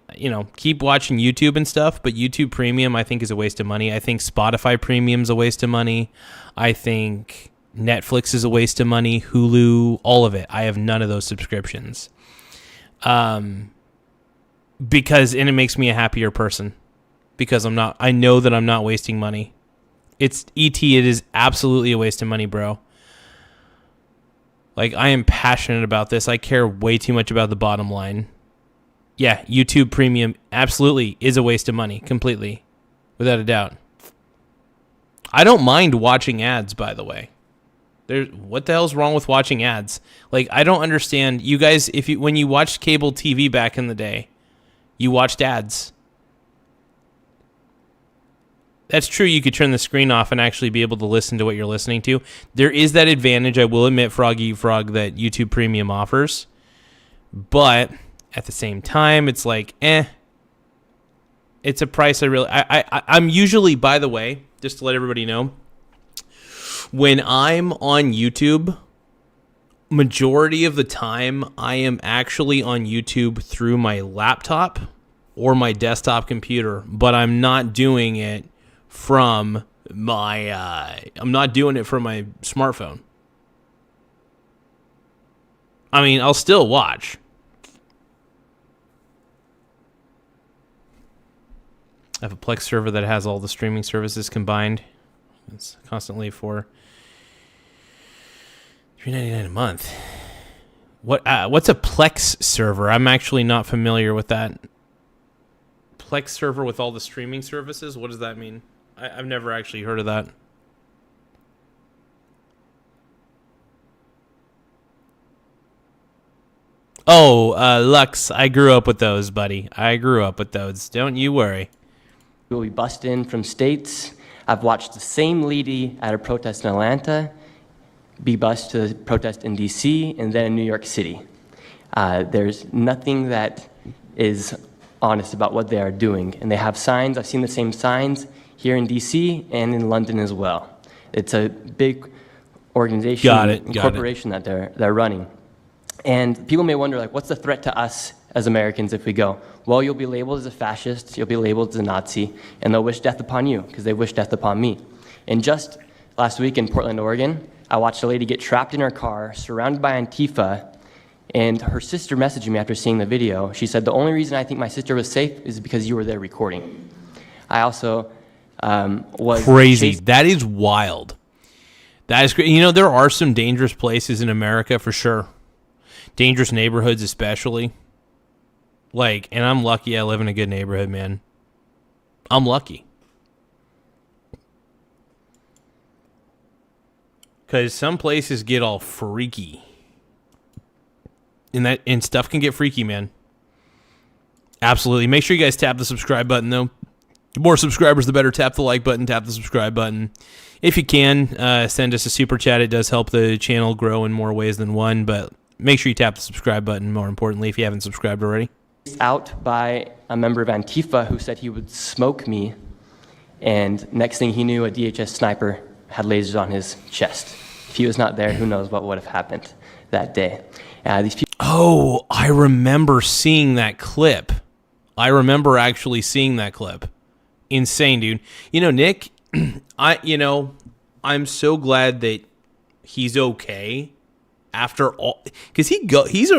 keep watching YouTube and stuff, but YouTube Premium I think is a waste of money. I think Spotify Premium is a waste of money. I think Netflix is a waste of money. Hulu, all of it. I have none of those subscriptions. Because it makes me a happier person. Because I know that I'm not wasting money. It is absolutely a waste of money, bro. Like, I am passionate about this. I care way too much about the bottom line. Yeah, YouTube Premium absolutely is a waste of money, completely, without a doubt. I don't mind watching ads, by the way. What the hell's wrong with watching ads? Like, I don't understand. You guys, when you watched cable TV back in the day, you watched ads. That's true. You could turn the screen off and actually be able to listen to what you're listening to. There is that advantage, I will admit, Froggy Frog, that YouTube Premium offers. But at the same time, it's like, it's a price I'm usually, by the way, just to let everybody know, when I'm on YouTube, majority of the time, I am actually on YouTube through my laptop or my desktop computer, but I'm not doing it from my smartphone. I mean, I'll still watch. I have a Plex server that has all the streaming services combined. It's constantly for $3.99 a month. What's a Plex server? I'm actually not familiar with that. Plex server with all the streaming services? What does that mean? I've never actually heard of that. Oh, Lux, I grew up with those, buddy. I grew up with those. Don't you worry. We'll be bussed in from states. I've watched the same lady at a protest in Atlanta be bused to the protest in D.C. and then in New York City. There's nothing that is honest about what they are doing. And they have signs. I've seen the same signs here in D.C. and in London as well. It's a big organization, corporation that they're running. And people may wonder, like, what's the threat to us as Americans if we go? Well, you'll be labeled as a fascist, you'll be labeled as a Nazi, and they'll wish death upon you because they wish death upon me. And just last week in Portland, Oregon, I watched a lady get trapped in her car, surrounded by Antifa, and her sister messaged me after seeing the video. She said, the only reason I think my sister was safe is because you were there recording. I also was crazy. That is wild. That is great. You know, there are some dangerous places in America for sure. Dangerous neighborhoods especially. Like, and I'm lucky I live in a good neighborhood, man. I'm lucky. Because some places get all freaky. And stuff can get freaky, man. Absolutely. Make sure you guys tap the subscribe button, though. The more subscribers, the better. Tap the like button, tap the subscribe button. If you can, send us a super chat. It does help the channel grow in more ways than one, but make sure you tap the subscribe button, more importantly, if you haven't subscribed already. Out by a member of Antifa who said he would smoke me, and next thing he knew, a DHS sniper had lasers on his chest. If he was not there, who knows what would have happened that day. Oh, I remember seeing that clip. I remember actually seeing that clip. Insane, dude. You know, Nick, I'm so glad that he's okay. After all, because he's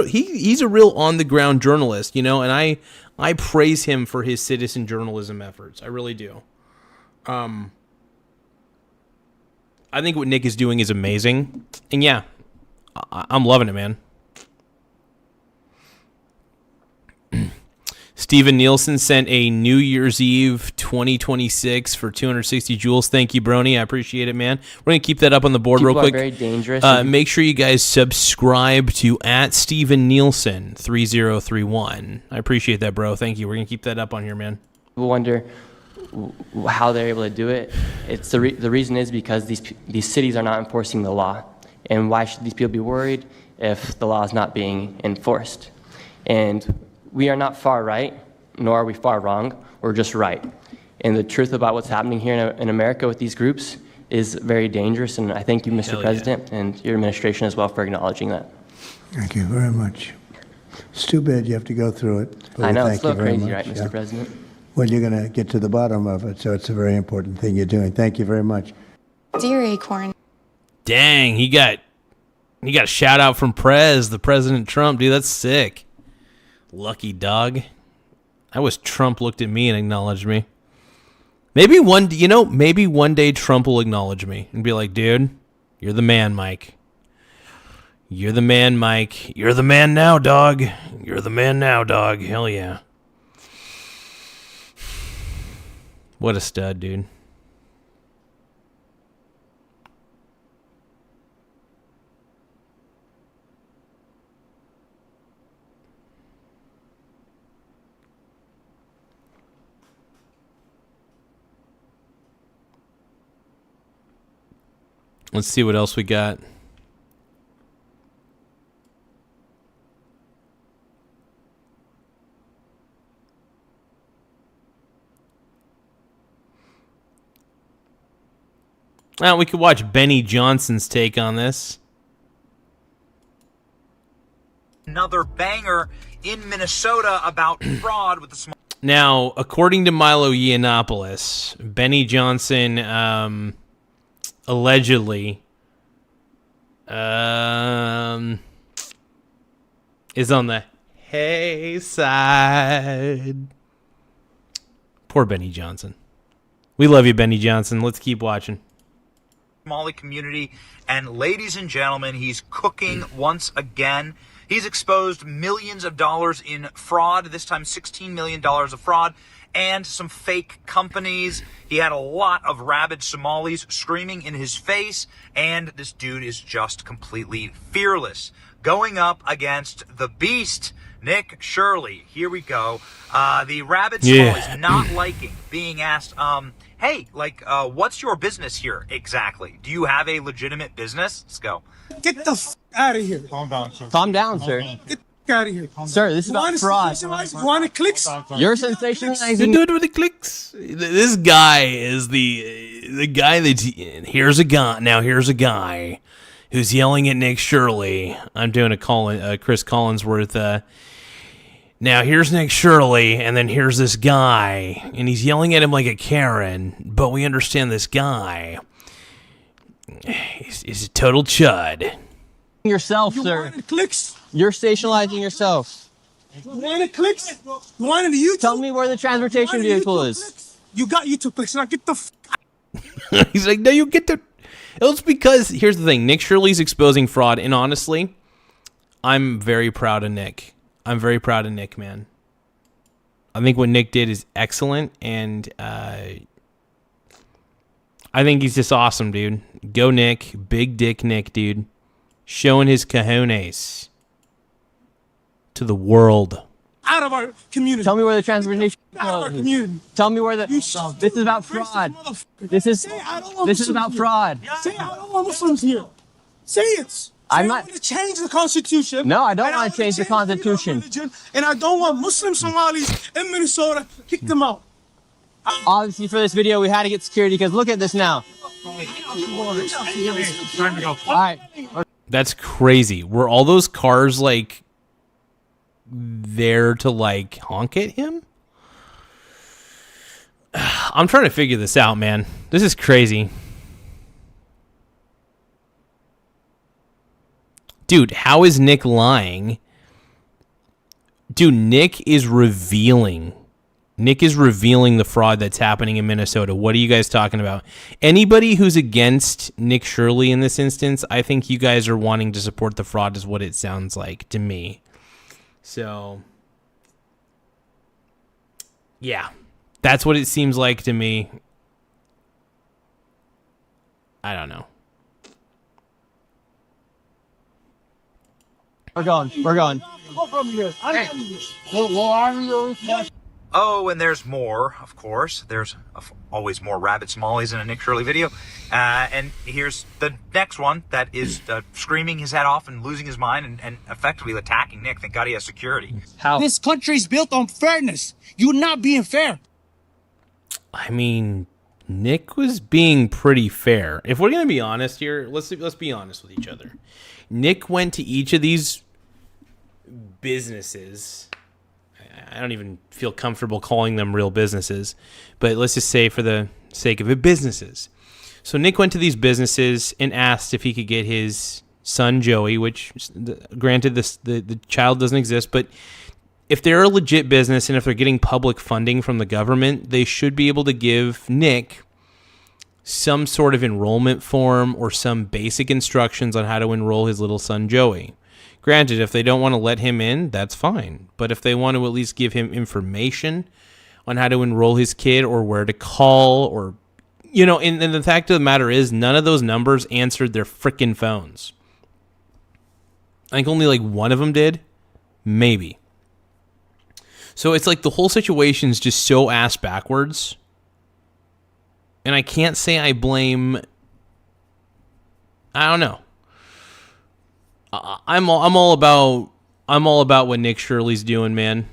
a real on the ground journalist, and I praise him for his citizen journalism efforts. I really do. I think what Nick is doing is amazing. And yeah, I'm loving it, man. Steven Nielsen sent a New Year's Eve 2026 for 260 joules. Thank you, Brony. I appreciate it, man. We're going to keep that up on the board real quick. Very dangerous. Make sure you guys subscribe to @StevenNielsen3031. I appreciate that, bro. Thank you. We're going to keep that up on here, man. People wonder how they're able to do it. It's the reason is because these cities are not enforcing the law. And why should these people be worried if the law is not being enforced? And we are not far right, nor are we far wrong. We're just right. And the truth about what's happening here in America with these groups is very dangerous. And I thank you, Mr. President, and your administration as well for acknowledging that. Thank you very much. It's too bad you have to go through it. I know, it's thank a you little very crazy, much. right, Mr. President? Well, you're going to get to the bottom of it, so it's a very important thing you're doing. Thank you very much. Dear Acorn. Dang, he got a shout out from the President Trump, dude. That's sick. Lucky dog. I wish Trump looked at me and acknowledged me. Maybe one day Trump will acknowledge me and be like, dude, you're the man, Mike. You're the man, Mike. You're the man now, dog. You're the man now, dog. Hell yeah. What a stud, dude. Let's see what else we got. Well, we could watch Benny Johnson's take on this. Another banger in Minnesota about fraud with the small. Now, according to Milo Yiannopoulos, Benny Johnson allegedly is on the hey side. Poor Benny Johnson. We love you, Benny Johnson. Let's keep watching. Somali community, and ladies and gentlemen, he's cooking once again. He's exposed millions of dollars in fraud, this time $16 million of fraud, and some fake companies. He had a lot of rabid Somalis screaming in his face, and this dude is just completely fearless. Going up against the beast, Nick Shirley. Here we go. The rabid Somalis not liking being asked, hey, what's your business here exactly? Do you have a legitimate business? Let's go. Get the f out of here. Calm down, sir. Calm down, sir. Get the out of here. Sir, this is about fraud. You want to clicks? You're sensationalizing. You do it with the clicks. This guy is the guy that here's a guy. Now here's a guy who's yelling at Nick Shirley. I'm doing a Chris Collinsworth. Now here's Nick Shirley, and then here's this guy, and he's yelling at him like a Karen. But we understand this guy is a total chud. Yourself, sir. Clicks? You're stationalizing yourself. You wanted clicks? You wanted the YouTube? Tell me where the transportation vehicle is. You took clicks. Now get the f. He's like, no, you get the. It's because here's the thing: Nick Shirley's exposing fraud, and honestly, I'm very proud of Nick. I'm very proud of Nick, man. I think what Nick did is excellent, and I think he's just awesome, dude. Go Nick, big dick Nick, dude, showing his cojones to the world. Out of our community. Tell me where the transportation. Out of our community. Tell me where the. This is about fraud. This is about fraud. Say I don't want Muslims here. Say it. I'm not. I want to change the Constitution. No, I don't want to change the Constitution. And I don't want Muslim Somalis in Minnesota. Kick them out. Obviously, for this video, we had to get security because look at this now. All right. That's crazy. Were all those cars like there to like honk at him? I'm trying to figure this out, man. This is crazy. Dude, how is Nick lying? Dude, Nick is revealing Nick is revealing the fraud that's happening in Minnesota. What are you guys talking about? Anybody who's against Nick Shirley in this instance, I think you guys are wanting to support the fraud is what it sounds like to me. So, yeah, that's what it seems like to me. I don't know. We're going. Oh, and there's more, of course. There's always more rabbit smallies in a Nick Shirley video. And here's the next one that is screaming his head off and losing his mind and effectively attacking Nick. Thank God he has security. How? This country is built on fairness. You're not being fair. I mean, Nick was being pretty fair. If we're going to be honest here, let's be honest with each other. Nick went to each of these businesses. I don't even feel comfortable calling them real businesses, but let's just say for the sake of it, businesses. So Nick went to these businesses and asked if he could get his son Joey, which granted the child doesn't exist, but if they're a legit business and if they're getting public funding from the government, they should be able to give Nick some sort of enrollment form or some basic instructions on how to enroll his little son Joey. Granted, if they don't want to let him in, that's fine. But if they want to at least give him information on how to enroll his kid or where to call or, you know, and the fact of the matter is none of those numbers answered their frickin' phones. I think only like one of them did. Maybe. So it's like the whole situation is just so ass backwards. And I can't say I blame. I don't know. I'm all about what Nick Shirley's doing, man.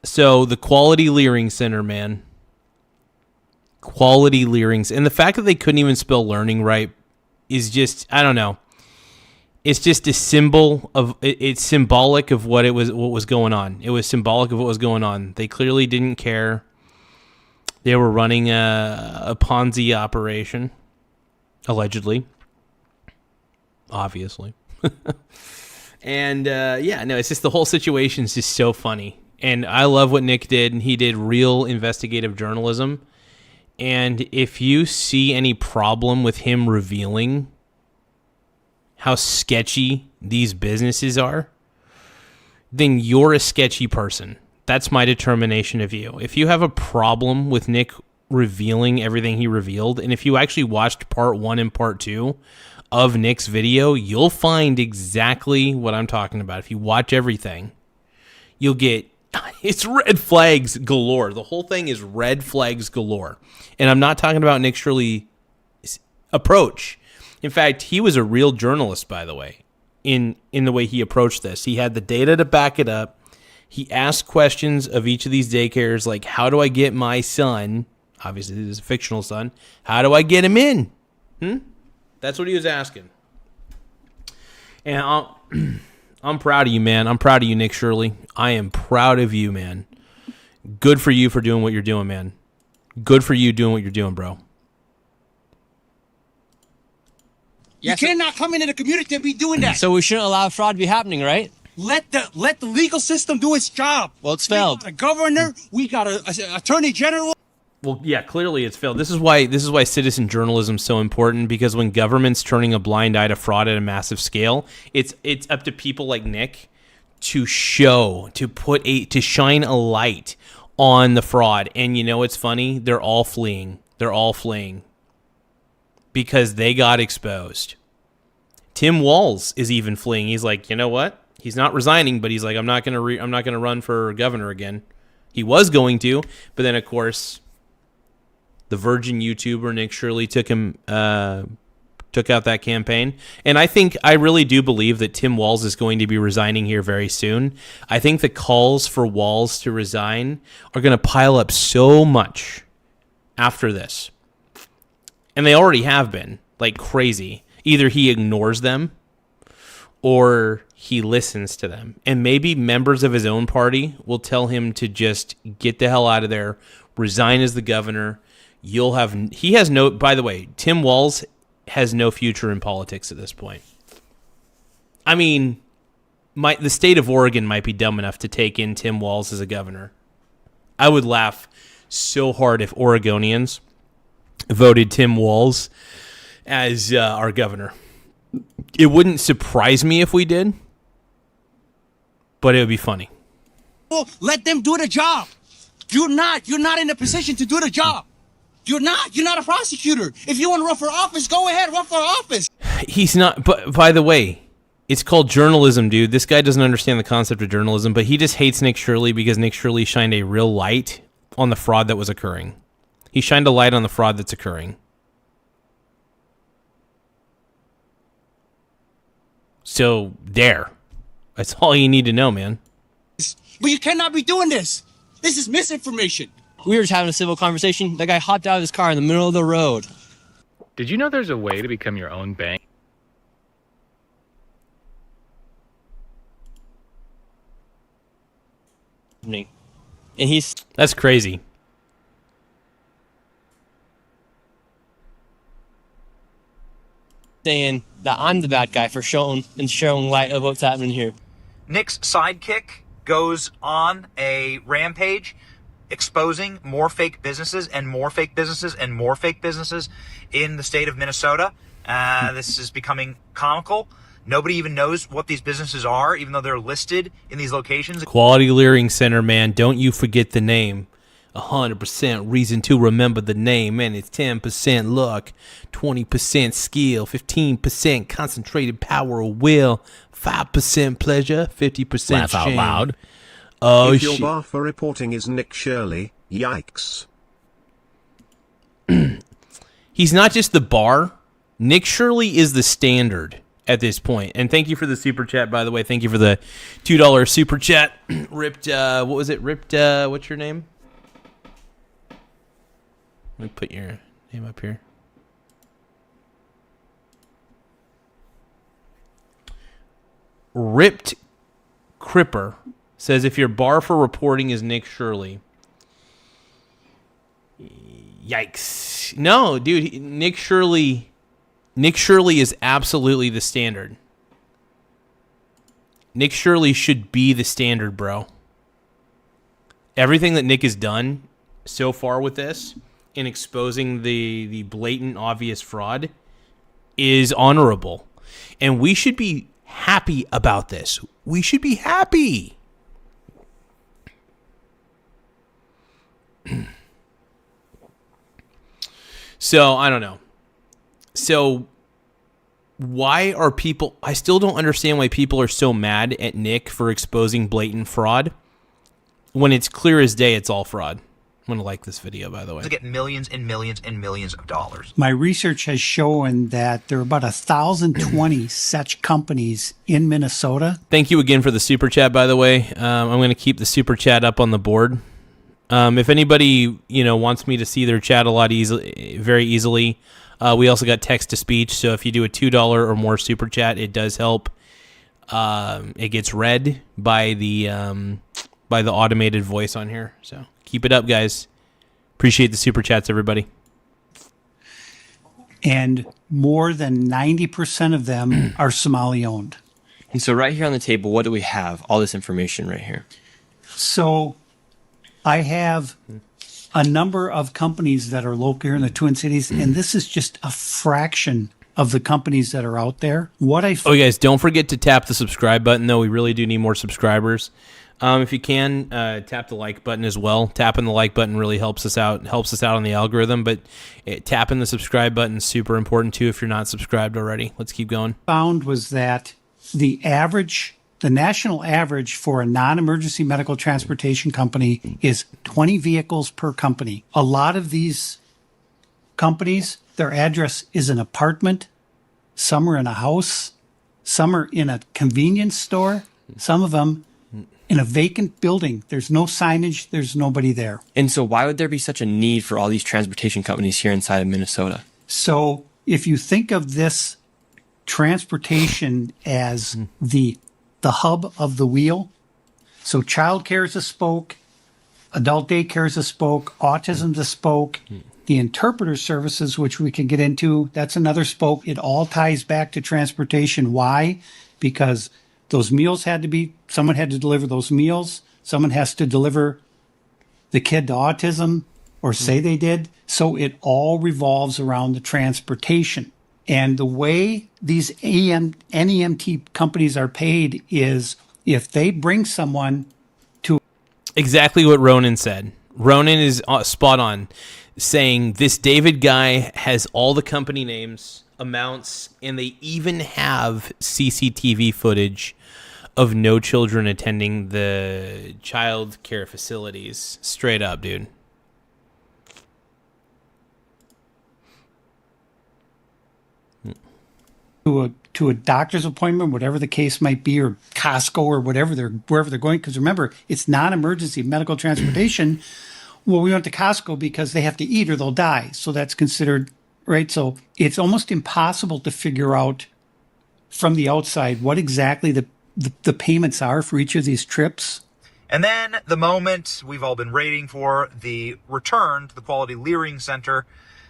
So the Quality Learning Center, man. Quality Learning, and the fact that they couldn't even spell learning right is just, I don't know. It's just a symbol of it's symbolic of what was going on. It was symbolic of what was going on. They clearly didn't care. They were running a Ponzi operation, allegedly, obviously. And yeah, no, it's just the whole situation is just so funny. And I love what Nick did, and he did real investigative journalism. And if you see any problem with him revealing how sketchy these businesses are, then you're a sketchy person. That's my determination of you. If you have a problem with Nick revealing everything he revealed, and if you actually watched part 1 and part 2 of Nick's video, you'll find exactly what I'm talking about. If you watch everything, you'll get, it's red flags galore. The whole thing is red flags galore. And I'm not talking about Nick Shirley's approach. In fact, he was a real journalist, by the way, in the way he approached this. He had the data to back it up. He asked questions of each of these daycares, like, how do I get my son, obviously this is a fictional son, how do I get him in? That's what he was asking. And I'm proud of you, man. I'm proud of you, Nick Shirley. I am proud of you, man. Good for you for doing what you're doing, man. Good for you doing what you're doing, bro. You cannot come into the community and be doing that. So we shouldn't allow fraud to be happening, right? Let the legal system do its job. Well, it's failed. We got a governor. We got an attorney general. Well, yeah, clearly it's failed. This is why citizen journalism is so important, because when government's turning a blind eye to fraud at a massive scale, it's up to people like Nick to show, to shine a light on the fraud. And you know what's funny? They're all fleeing. They're all fleeing because they got exposed. Tim Walz is even fleeing. He's like, you know what? He's not resigning, but he's like, I'm not gonna run for governor again. He was going to, but then of course, the virgin YouTuber Nick Shirley took out that campaign. And I really do believe that Tim Walz is going to be resigning here very soon. I think the calls for Walz to resign are going to pile up so much after this. And they already have been, like crazy. Either he ignores them or he listens to them. And maybe members of his own party will tell him to just get the hell out of there, resign as the governor. By the way, Tim Walz has no future in politics at this point. I mean, the state of Oregon might be dumb enough to take in Tim Walz as a governor. I would laugh so hard if Oregonians voted Tim Walz as our governor. It wouldn't surprise me if we did, but it would be funny. Let them do the job. You're not in a position to do the job. You're not a prosecutor. If you want to run for office, go ahead, run for office. He's not, but by the way, it's called journalism, dude. This guy doesn't understand the concept of journalism, but he just hates Nick Shirley because Nick Shirley shined a real light on the fraud that was occurring. He shined a light on the fraud that's occurring. So, there. That's all you need to know, man. But you cannot be doing this. This is misinformation. We were just having a civil conversation. That guy hopped out of his car in the middle of the road. Did you know there's a way to become your own bank? And he's... That's crazy. saying that I'm the bad guy for showing light of what's happening here. Nick's sidekick goes on a rampage exposing more fake businesses and more fake businesses and more fake businesses in the state of Minnesota. This is becoming comical. Nobody even knows what these businesses are, even though they're listed in these locations. Quality Leering Center, man. Don't you forget the name. 100% reason to remember the name, and it's 10% luck, 20% skill, 15% concentrated power of will, 5% pleasure, 50% Laugh out shame. loud. Oh, if your shit. bar for reporting is Nick Shirley, yikes. He's not just the bar. Nick Shirley is the standard at this point. And thank you for the super chat, by the way. Thank you for the $2 super chat. Ripped, what was it? Ripped, what's your name? Let me put your name up here. Ripped Cripper says if your bar for reporting is Nick Shirley. Yikes. No, dude, Nick Shirley is absolutely the standard. Nick Shirley should be the standard, bro. Everything that Nick has done so far with this in exposing the blatant, obvious fraud is honorable. And we should be happy about this. We should be happy. So, I don't know. So, why are people... I still don't understand why people are so mad at Nick for exposing blatant fraud when it's clear as day it's all fraud. I'm going to like this video, by the way. To get millions and millions and millions of dollars. My research has shown that there are about 1,020 such companies in Minnesota. Thank you again for the super chat, by the way. I'm going to keep the super chat up on the board. If anybody wants me to see their chat very easily, we also got text to speech. So if you do a $2 or more super chat, it does help. It gets read by the automated voice on here. So keep it up, guys. Appreciate the super chats, everybody. And more than 90% of them are Somali owned. And so right here on the table, what do we have? All this information right here. So I have a number of companies that are local here in the Twin Cities, and this is just a fraction of the companies that are out there. Oh, guys, don't forget to tap the subscribe button, though. We really do need more subscribers. If you can, tap the like button as well. Tapping the like button really helps us out on the algorithm, but tapping the subscribe button is super important, too, if you're not subscribed already. Let's keep going. Found was that the national average for a non-emergency medical transportation company is 20 vehicles per company. A lot of these companies, their address is an apartment. Some are in a house. Some are in a convenience store. Some of them in a vacant building. There's no signage. There's nobody there. And so why would there be such a need for all these transportation companies here inside of Minnesota? So if you think of this transportation as the hub of the wheel, so childcare is a spoke, adult daycare is a spoke, autism is a spoke, the interpreter services, which we can get into, that's another spoke. It all ties back to transportation. Why? Because Those meals someone had to deliver those meals. Someone has to deliver the kid to autism, or say they did. So it all revolves around the transportation. And the way these NEMT companies are paid is if they bring someone to... Exactly what Ronan said. Ronan is spot on, saying this David guy has all the company names, amounts, and they even have CCTV footage of no children attending the child care facilities. Straight up, dude. To a doctor's appointment, whatever the case might be, or Costco, or wherever they're going. Because remember, it's non-emergency medical transportation. Well, we went to Costco because they have to eat or they'll die. So that's considered, right? So it's almost impossible to figure out from the outside what exactly the payments are for each of these trips. And then the moment we've all been waiting for, the return to the Quality Leering Center,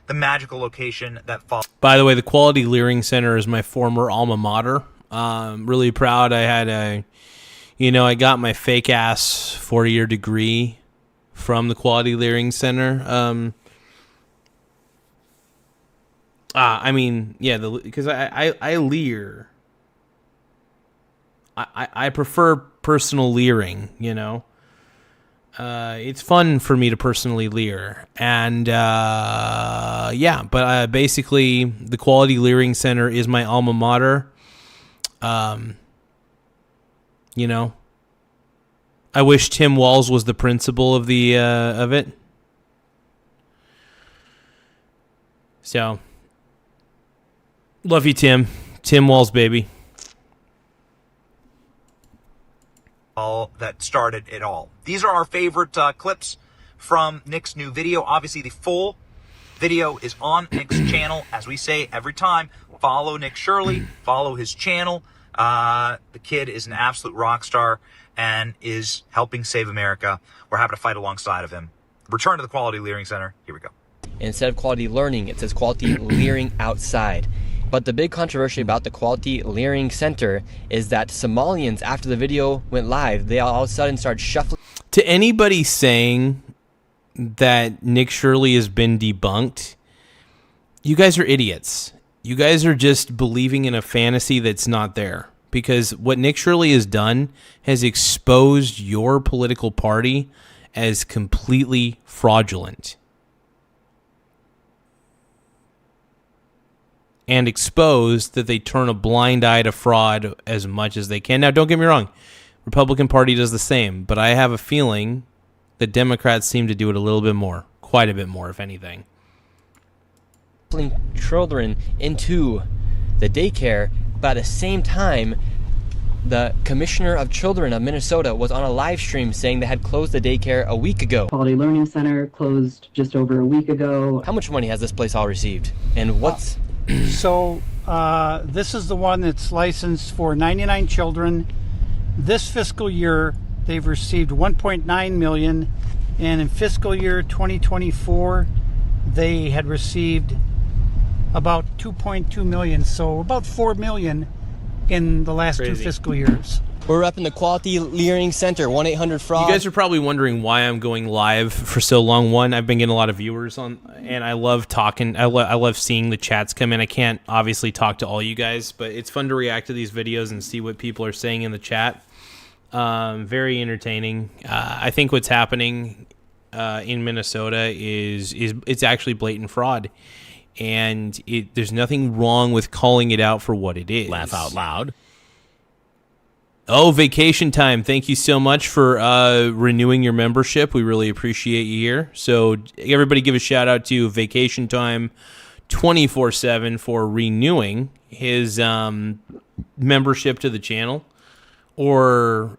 the magical location that follows. By the way, the Quality Leering Center is my former alma mater. Really proud. I had I got my fake ass 4-year degree from the Quality Leering Center. Because I leer. I prefer personal leering, it's fun for me to personally leer. And, basically the Quality Leering Center is my alma mater. I wish Tim Walz was the principal of it. So, love you, Tim. Tim Walz, baby. That started it all. These are our favorite clips from Nick's new video. Obviously, the full video is on Nick's channel. As we say every time, follow Nick Shirley, follow his channel. The kid is an absolute rock star and is helping save America. We're happy to fight alongside of him. Return to the Quality Leering Center. Here we go. Instead of quality learning, it says quality leering outside. But the big controversy about the Quality Leering Center is that Somalians, after the video went live, they all of a sudden started shuffling. To anybody saying that Nick Shirley has been debunked, you guys are idiots. You guys are just believing in a fantasy that's not there. Because what Nick Shirley has done has exposed your political party as completely fraudulent. And exposed that they turn a blind eye to fraud as much as they can. Now, don't get me wrong. Republican Party does the same. But I have a feeling that Democrats seem to do it a little bit more. Quite a bit more, if anything. Children into the daycare, but at the same time, the Commissioner of Children of Minnesota was on a live stream saying they had closed the daycare a week ago. Quality Learning Center closed just over a week ago. How much money has this place all received? And what's... So this is the one that's licensed for 99 children. This fiscal year, they've received $1.9 million, and in fiscal year 2024, they had received about $2.2 million, so about $4 million in the last two fiscal years. We're up in the Quality Leering Center, 1-800-FRAUD. You guys are probably wondering why I'm going live for so long. One, I've been getting a lot of viewers on, and I love talking. I love seeing the chats come in. I can't obviously talk to all you guys, but it's fun to react to these videos and see what people are saying in the chat. Very entertaining. I think what's happening in Minnesota is it's actually blatant fraud, and there's nothing wrong with calling it out for what it is. Laugh out loud. Oh, Vacation Time. Thank you so much for renewing your membership. We really appreciate you here. So everybody give a shout out to Vacation Time 24/7 for renewing his membership to the channel. Or,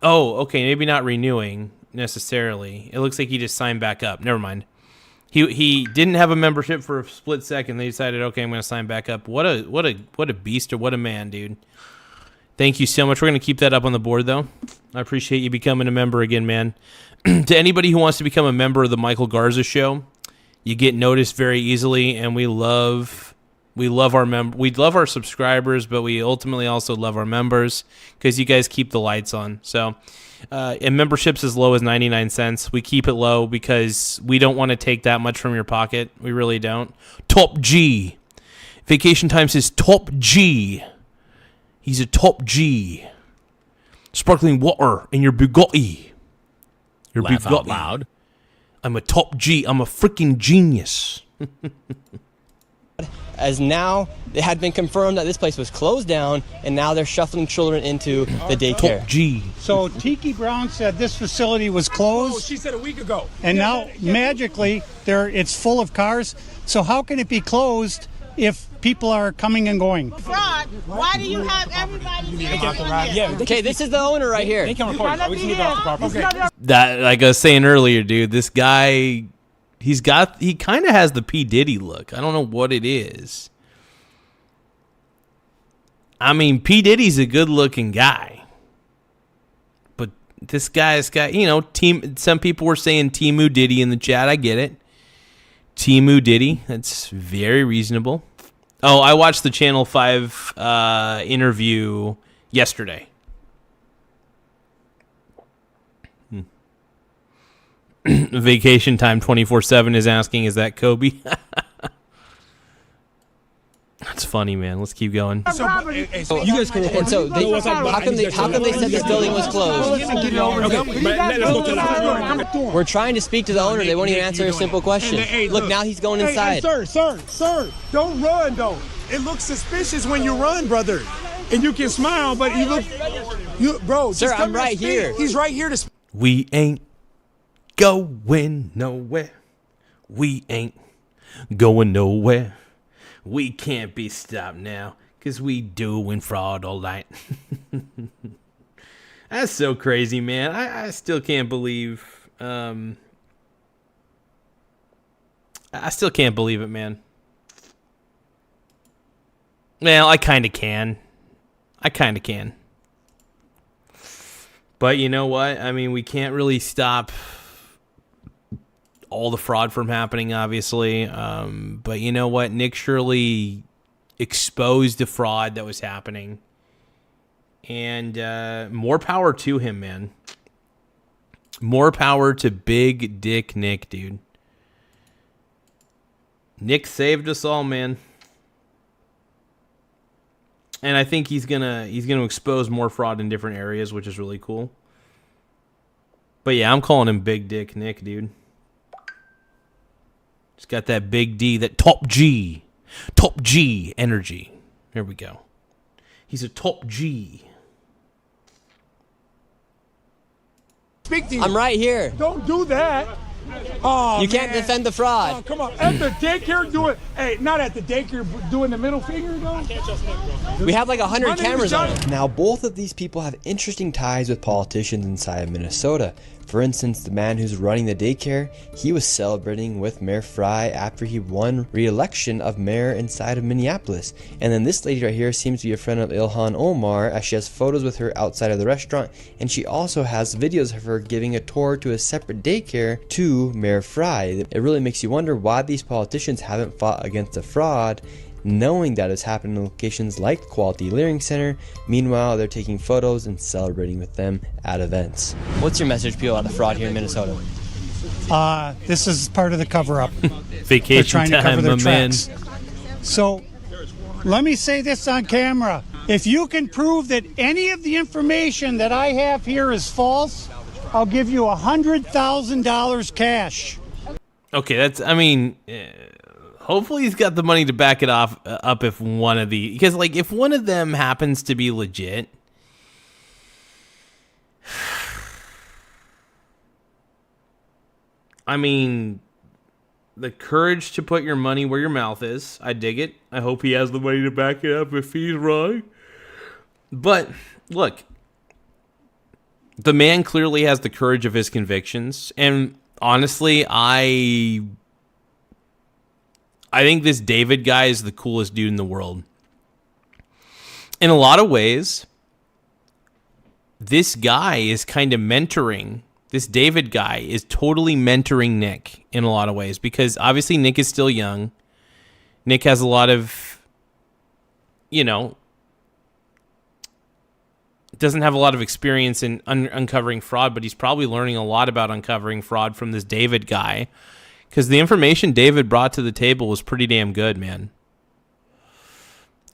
okay, maybe not renewing necessarily. It looks like he just signed back up. Never mind. He didn't have a membership for a split second. They decided, okay, I'm going to sign back up. What a beast, or what a man, dude. Thank you so much. We're going to keep that up on the board, though. I appreciate you becoming a member again, man. To anybody who wants to become a member of the Michael Garza Show, you get noticed very easily, and we love We love our subscribers, but we ultimately also love our members because you guys keep the lights on. So, and membership's as low as 99 cents. We keep it low because we don't want to take that much from your pocket. We really don't. Top G. Vacation Time says Top G. He's a Top G. Sparkling water in your Bugatti. Your Laugh Bugatti. out loud. I'm a Top G. I'm a freaking genius. As now it had been confirmed that this place was closed down, and now they're shuffling children into the daycare. Top G. So Tiki Brown said this facility was closed. She said a week ago. And now magically it's full of cars. So how can it be closed if people are coming and going? Fraud. Why do you have everybody here? Yeah. Okay, this is the owner right here. They can report it. We just need to get off the property. Okay. That, like I was saying earlier, dude, this guy, he kind of has the P. Diddy look. I don't know what it is. I mean, P. Diddy's a good-looking guy. But this guy's got, some people were saying Timu Diddy in the chat. I get it. Timu Diddy. That's very reasonable. Oh, I watched the Channel 5 interview yesterday. Vacation Time 24/7 is asking, is that Kobe? That's funny, man. Let's keep going. So, you guys can report. And so how come they said this building was closed? We're trying to speak to the owner. They won't even answer a simple question. Look, now he's going inside. Sir, don't run though. It looks suspicious when you run, brother. And you can smile, but bro. Sir, I'm right here. He's right here to speak. We ain't going nowhere. We ain't going nowhere. We can't be stopped now because we doing fraud all night. That's so crazy, man. I still can't believe. I still can't believe it, man. Well, I kind of can. But you know what? I mean, we can't really stop all the fraud from happening, obviously. But you know what? Nick Shirley exposed the fraud that was happening. And more power to him, man. More power to Big Dick Nick, dude. Nick saved us all, man. And I think he's gonna expose more fraud in different areas, which is really cool. But yeah, I'm calling him Big Dick Nick, dude. He's got that big D, that top G energy. There we go. He's a top G. Speak to you. I'm right here. Don't do that. Oh, you can't defend the fraud. Oh, come on. At the daycare doing, not at the daycare doing the middle finger, though. We have like 100 cameras on it. Now, both of these people have interesting ties with politicians inside of Minnesota. For instance, the man who's running the daycare, he was celebrating with Mayor Fry after he won re-election of mayor inside of Minneapolis. And then this lady right here seems to be a friend of Ilhan Omar, as she has photos with her outside of the restaurant, and she also has videos of her giving a tour to a separate daycare to Mayor Fry. It really makes you wonder why these politicians haven't fought against the fraud, knowing that it's happened in locations like Quality Learning Center. Meanwhile, they're taking photos and celebrating with them at events. What's your message, people, on the fraud here in Minnesota? This is part of the cover-up. Vacation They're trying to cover their time, my man. tracks. So, let me say this on camera. If you can prove that any of the information that I have here is false, I'll give you $100,000 cash. Okay, that's, I mean, hopefully he's got the money to back it up if one of the, because like if one of them happens to be legit, I mean, the courage to put your money where your mouth is, I dig it. I hope he has the money to back it up if he's wrong. But look, the man clearly has the courage of his convictions, and honestly, I think this David guy is the coolest dude in the world. In a lot of ways, this guy is kind of mentoring. This David guy is totally mentoring Nick in a lot of ways, because obviously Nick is still young. Nick has a lot of you know, doesn't have a lot of experience in uncovering fraud, but he's probably learning a lot about uncovering fraud from this David guy, because the information David brought to the table was pretty damn good, man.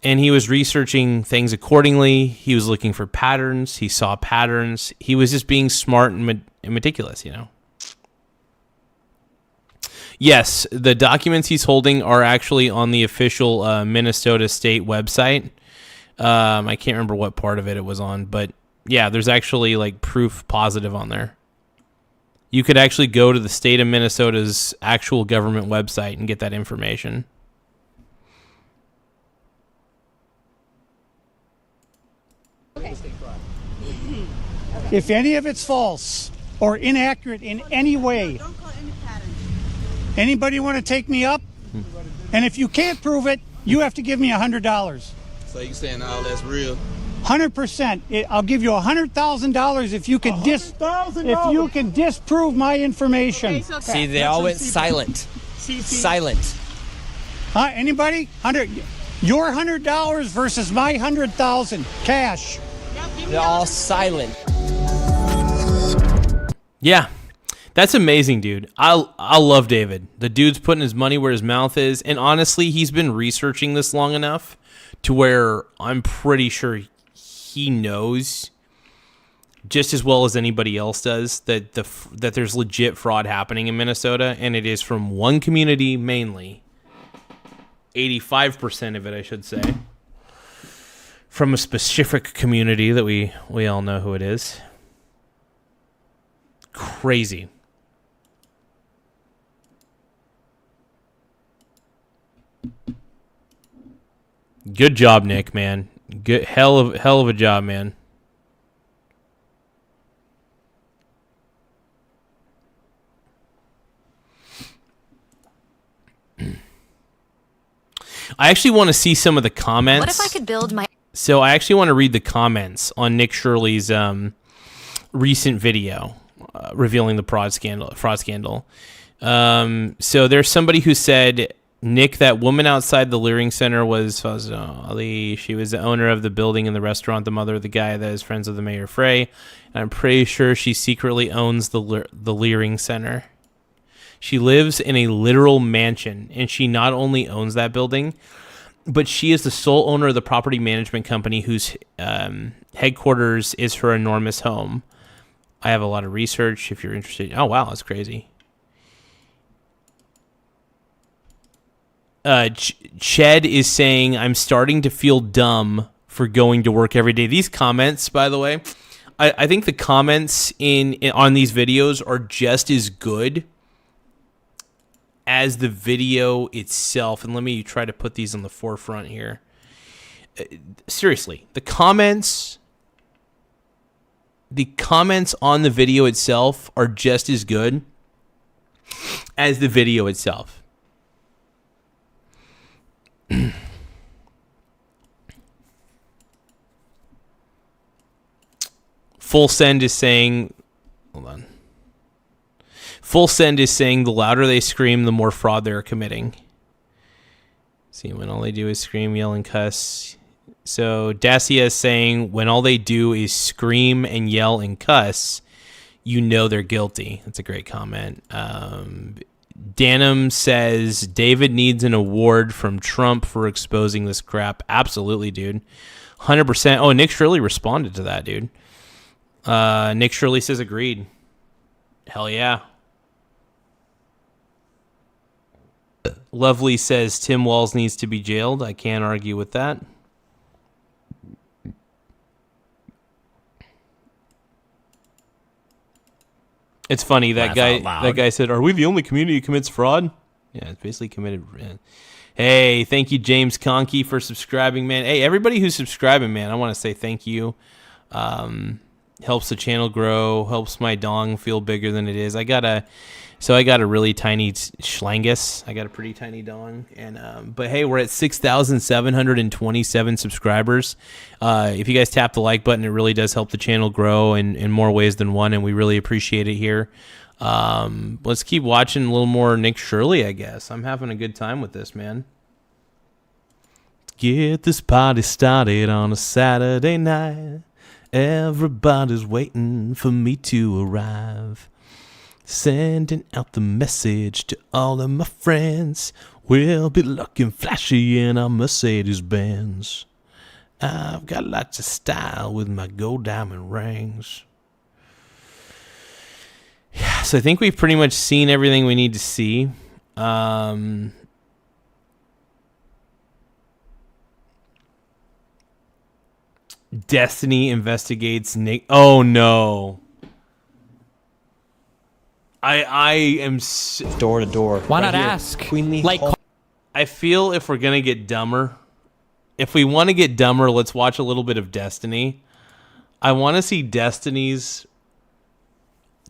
And he was researching things accordingly. He was looking for patterns. He saw patterns. He was just being smart and meticulous, you know. Yes, the documents he's holding are actually on the official Minnesota state website. I can't remember what part of it was on, but yeah, there's actually like proof positive on there. You could actually go to the state of Minnesota's actual government website and get that information. If any of it's false or inaccurate in any way, anybody want to take me up? And if you can't prove it, you have to give me $100. So you saying all that's real? 100%. I'll give you $100,000 if you can disprove my information. See, they all went silent. Silent. Anybody? Your $100 versus my $100,000 cash. They're all silent. Yeah, that's amazing, dude. I love David. The dude's putting his money where his mouth is, and honestly, he's been researching this long enough to where I'm pretty sure he knows just as well as anybody else does that that there's legit fraud happening in Minnesota, and it is from one community mainly. 85% of it, I should say, from a specific community that we all know who it is. Crazy. Good job, Nick, man. Good hell of a job, man. I actually want to see some of the comments. What if I could build my... So I actually want to read the comments on Nick Shirley's recent video revealing the fraud scandal. So there's somebody who said, Nick, that woman outside the Leering Center was Ali. She was the owner of the building and the restaurant, the mother of the guy that is friends with the Mayor Frey. And I'm pretty sure she secretly owns the Leering Center. She lives in a literal mansion, and she not only owns that building, but she is the sole owner of the property management company whose headquarters is her enormous home. I have a lot of research if you're interested. Oh, wow, that's crazy. Ched is saying, I'm starting to feel dumb for going to work every day. These comments, by the way, I think the comments on these videos are just as good as the video itself. And let me try to put these on the forefront here. Seriously, the comments on the video itself are just as good as the video itself. Full Send is saying, hold on. Full Send is saying the louder they scream, the more fraud they're committing. See, when all they do is scream, yell, and cuss. So Dacia is saying when all they do is scream and yell and cuss, you know they're guilty. That's a great comment. Danum says David needs an award from Trump for exposing this crap. Absolutely, dude. 100%. Oh, Nick Shirley responded to that, dude. Nick Shirley says agreed. Hell yeah. Lovely says Tim Walz needs to be jailed. I can't argue with that. It's funny that guy said, "Are we the only community who commits fraud?" Yeah, it's basically committed. Hey, thank you, James Conkey, for subscribing, man. Hey, everybody who's subscribing, man, I want to say thank you. Helps the channel grow, helps my dong feel bigger than it is. I got a really tiny schlangus. I got a pretty tiny dong, and but hey, we're at 6,727 subscribers. If you guys tap the like button, it really does help the channel grow in more ways than one, and we really appreciate it here. Let's keep watching a little more Nick Shirley, I guess. I'm having a good time with this, man. Let's get this party started on a Saturday night. Everybody's waiting for me to arrive. Sending out the message to all of my friends. We'll be looking flashy in our Mercedes Benz. I've got lots of style with my gold diamond rings. Yeah, so I think we've pretty much seen everything we need to see. Destiny investigates Nick. Oh no. I am door to door. Why not ask? Like, I feel if we're gonna get dumber, if we want to get dumber, let's watch a little bit of Destiny. I want to see Destiny's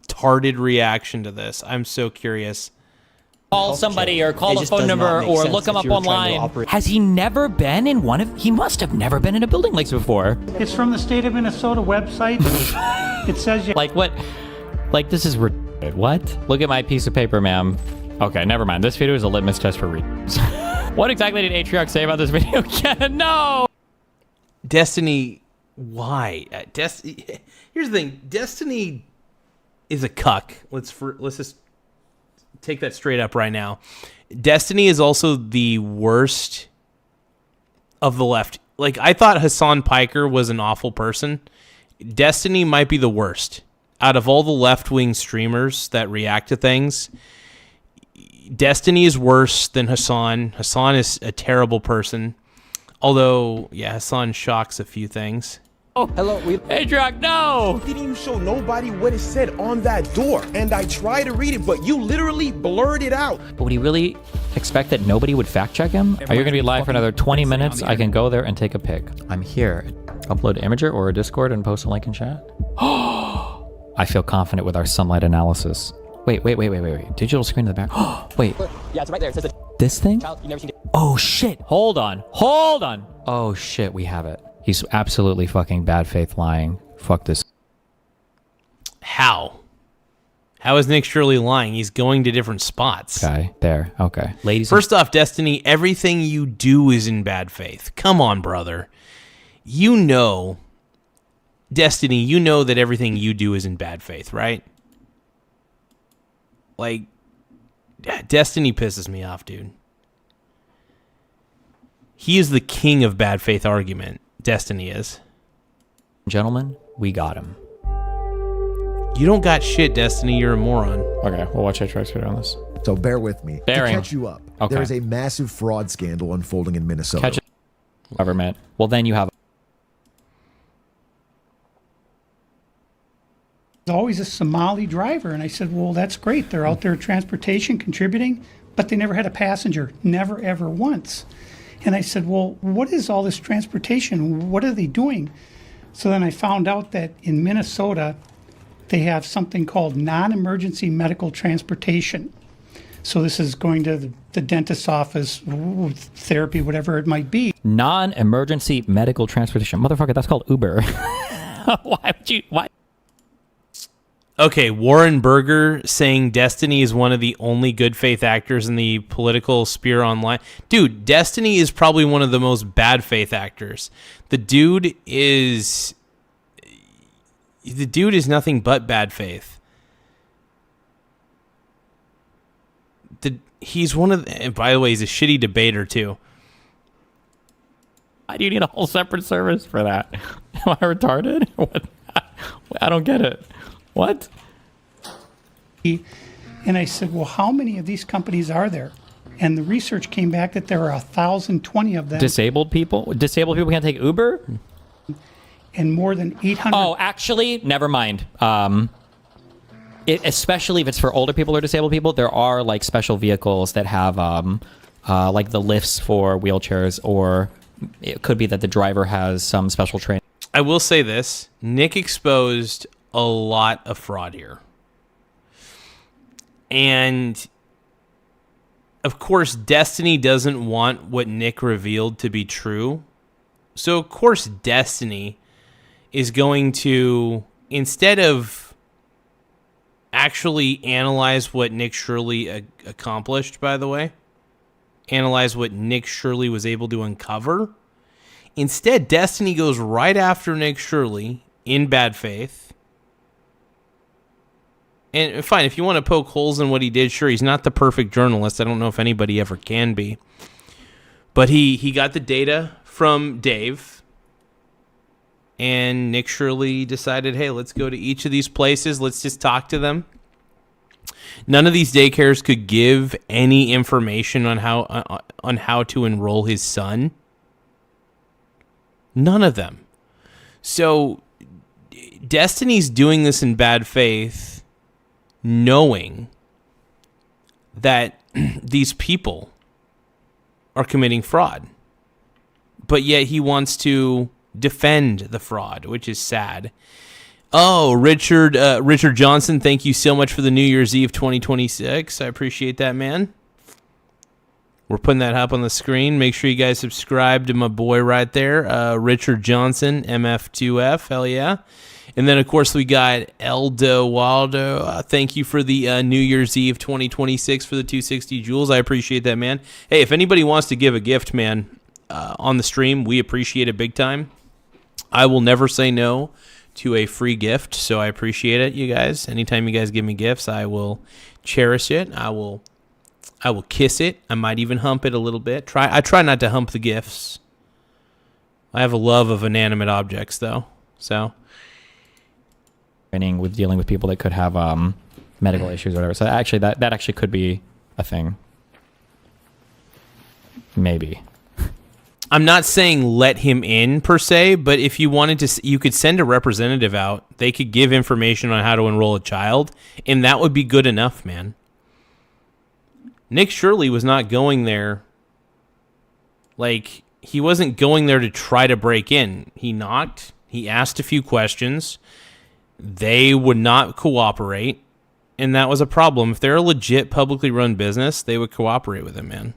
tarded reaction to this. I'm so curious. call somebody or call the phone number or look him up online. Has he never been in one of... He must have never been in a building like this before. It's from the state of Minnesota website. It says... Like what? Like this is... What? Look at my piece of paper, ma'am. Okay, never mind. This video is a litmus test for readers. What exactly did Atriarch say about this video? No! Destiny... Why? Here's the thing. Destiny is a cuck. Let's just take that straight up right now. Destiny is also the worst of the left. Like, I thought Hassan Piker was an awful person. Destiny might be the worst. Out of all the left-wing streamers that react to things, Destiny is worse than Hassan. Hassan is a terrible person. Although, yeah, Hassan shocks a few things. Oh, hello. Atriarch, no! Didn't even show nobody what it said on that door. And I tried to read it, but you literally blurred it out. But would he really expect that nobody would fact check him? Are you going to be live for another 20 minutes? I can go there and take a pic. I'm here. Upload imager or a Discord and post a link in chat. I feel confident with our sunlight analysis. Wait. Digital screen in the back. Wait. Yeah, it's right there. It says this thing? Child, you never seen it. Oh, shit. Hold on. Oh, shit. We have it. He's absolutely fucking bad faith lying. Fuck this. How? How is Nick Shirley lying? He's going to different spots. Okay, there. Okay. Ladies. First off, Destiny, everything you do is in bad faith. Come on, brother. You know, Destiny, you know that everything you do is in bad faith, right? Like, Destiny pisses me off, dude. He is the king of bad faith argument. Destiny is. Gentlemen, we got him. You don't got shit, Destiny. You're a moron. Okay, we'll watch Atriarch's video on this. So bear with me. Bearing. To catch you up, Okay. there is a massive fraud scandal unfolding in Minnesota. Catch it. Government. Well, then you have... Always a Somali driver. And I said, well, that's great. They're out there transportation, contributing, but they never had a passenger. Never, ever once. And I said, well, what is all this transportation? What are they doing? So then I found out that in Minnesota, they have something called non-emergency medical transportation. So this is going to the dentist's office, therapy, whatever it might be. Non-emergency medical transportation. Motherfucker, that's called Uber. Why? Okay, Warren Berger saying Destiny is one of the only good faith actors in the political sphere online. Dude, Destiny is probably one of the most bad faith actors. The dude is nothing but bad faith. He's one of the, and by the way, he's a shitty debater too. Why do you need a whole separate service for that? Am I retarded? What? I don't get it. What? And I said, well, how many of these companies are there? And the research came back that there are 1,020 of them. Disabled people? Disabled people can't take Uber? And more than 800. Oh, actually, never mind. Especially if it's for older people or disabled people, there are like special vehicles that have like the lifts for wheelchairs, or it could be that the driver has some special training. I will say this. Nick exposed a lot of fraud here. And, of course, Destiny doesn't want what Nick revealed to be true. So, of course, Destiny is going to, instead of actually analyze what Nick Shirley accomplished, by the way, analyze what Nick Shirley was able to uncover. Instead, Destiny goes right after Nick Shirley in bad faith. And fine, if you want to poke holes in what he did, sure, he's not the perfect journalist. I don't know if anybody ever can be. But he got the data from Dave, and Nick Shirley decided, hey, let's go to each of these places. Let's just talk to them. None of these daycares could give any information on how to enroll his son. None of them. So Destiny's doing this in bad faith, knowing that these people are committing fraud. But yet he wants to defend the fraud, which is sad. Oh, Richard Johnson, thank you so much for the New Year's Eve 2026. I appreciate that, man. We're putting that up on the screen. Make sure you guys subscribe to my boy right there, Richard Johnson, MF2F. Hell yeah. And then, of course, we got Eldo Waldo. Thank you for the New Year's Eve 2026 for the 260 joules. I appreciate that, man. Hey, if anybody wants to give a gift, man, on the stream, we appreciate it big time. I will never say no to a free gift, so I appreciate it, you guys. Anytime you guys give me gifts, I will cherish it. I will kiss it. I might even hump it a little bit. I try not to hump the gifts. I have a love of inanimate objects, though. So training with dealing with people that could have medical issues or whatever. So actually, that actually could be a thing. Maybe. I'm not saying let him in per se, but if you wanted to, you could send a representative out. They could give information on how to enroll a child, and that would be good enough, man. Nick Shirley was not going there. Like, he wasn't going there to try to break in. He knocked. He asked a few questions. They would not cooperate, and that was a problem. If they're a legit publicly run business, they would cooperate with him, man.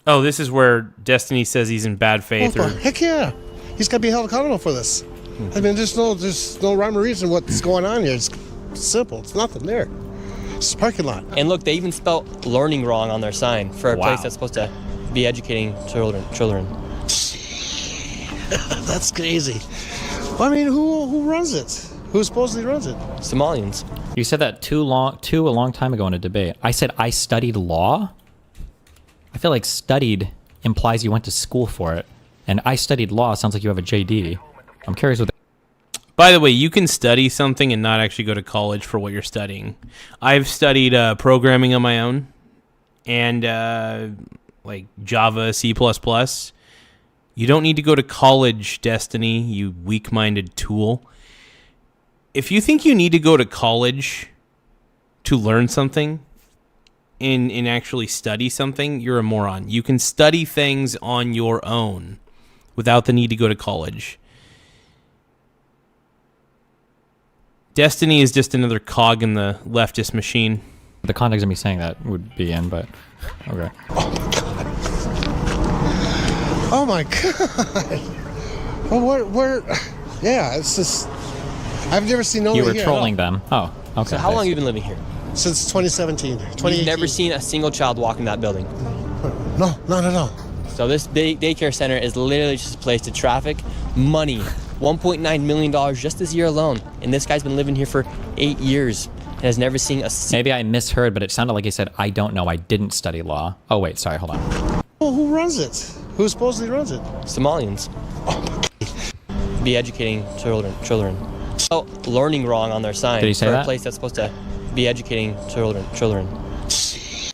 Oh, this is where Destiny says he's in bad faith. Heck yeah. He's got to be held accountable for this. I mean, there's no rhyme or reason what's going on here. It's simple. It's nothing there. It's a parking lot. And look, they even spelled learning wrong on their sign for a place that's supposed to be educating children. That's crazy. Well, I mean, who runs it? Who supposedly runs it? Somalians. You said that a long time ago in a debate. I said I studied law. I feel like studied implies you went to school for it. And I studied law sounds like you have a JD. I'm curious what... By the way, you can study something and not actually go to college for what you're studying. I've studied programming on my own. And like Java, C++. You don't need to go to college, Destiny, you weak-minded tool. If you think you need to go to college to learn something... In actually study something, you're a moron. You can study things on your own without the need to go to college. Destiny is just another cog in the leftist machine. The context of me saying that would be in, but okay. Oh my god. Well, where? Yeah, it's just. I've never seen no. You were trolling them. Oh, okay. So how long have you been living here? Since 2017. You've never seen a single child walk in that building? No, not at all. So this daycare center is literally just a place to traffic money. $1.9 million just this year alone. And this guy's been living here for 8 years and has never seen a... Maybe I misheard, but it sounded like he said, I don't know, I didn't study law. Oh, wait, sorry, hold on. Well, who runs it? Who supposedly runs it? Somalians. Be educating children. Oh, learning wrong on their sign. Did he say for that? A place that's supposed to be educating children.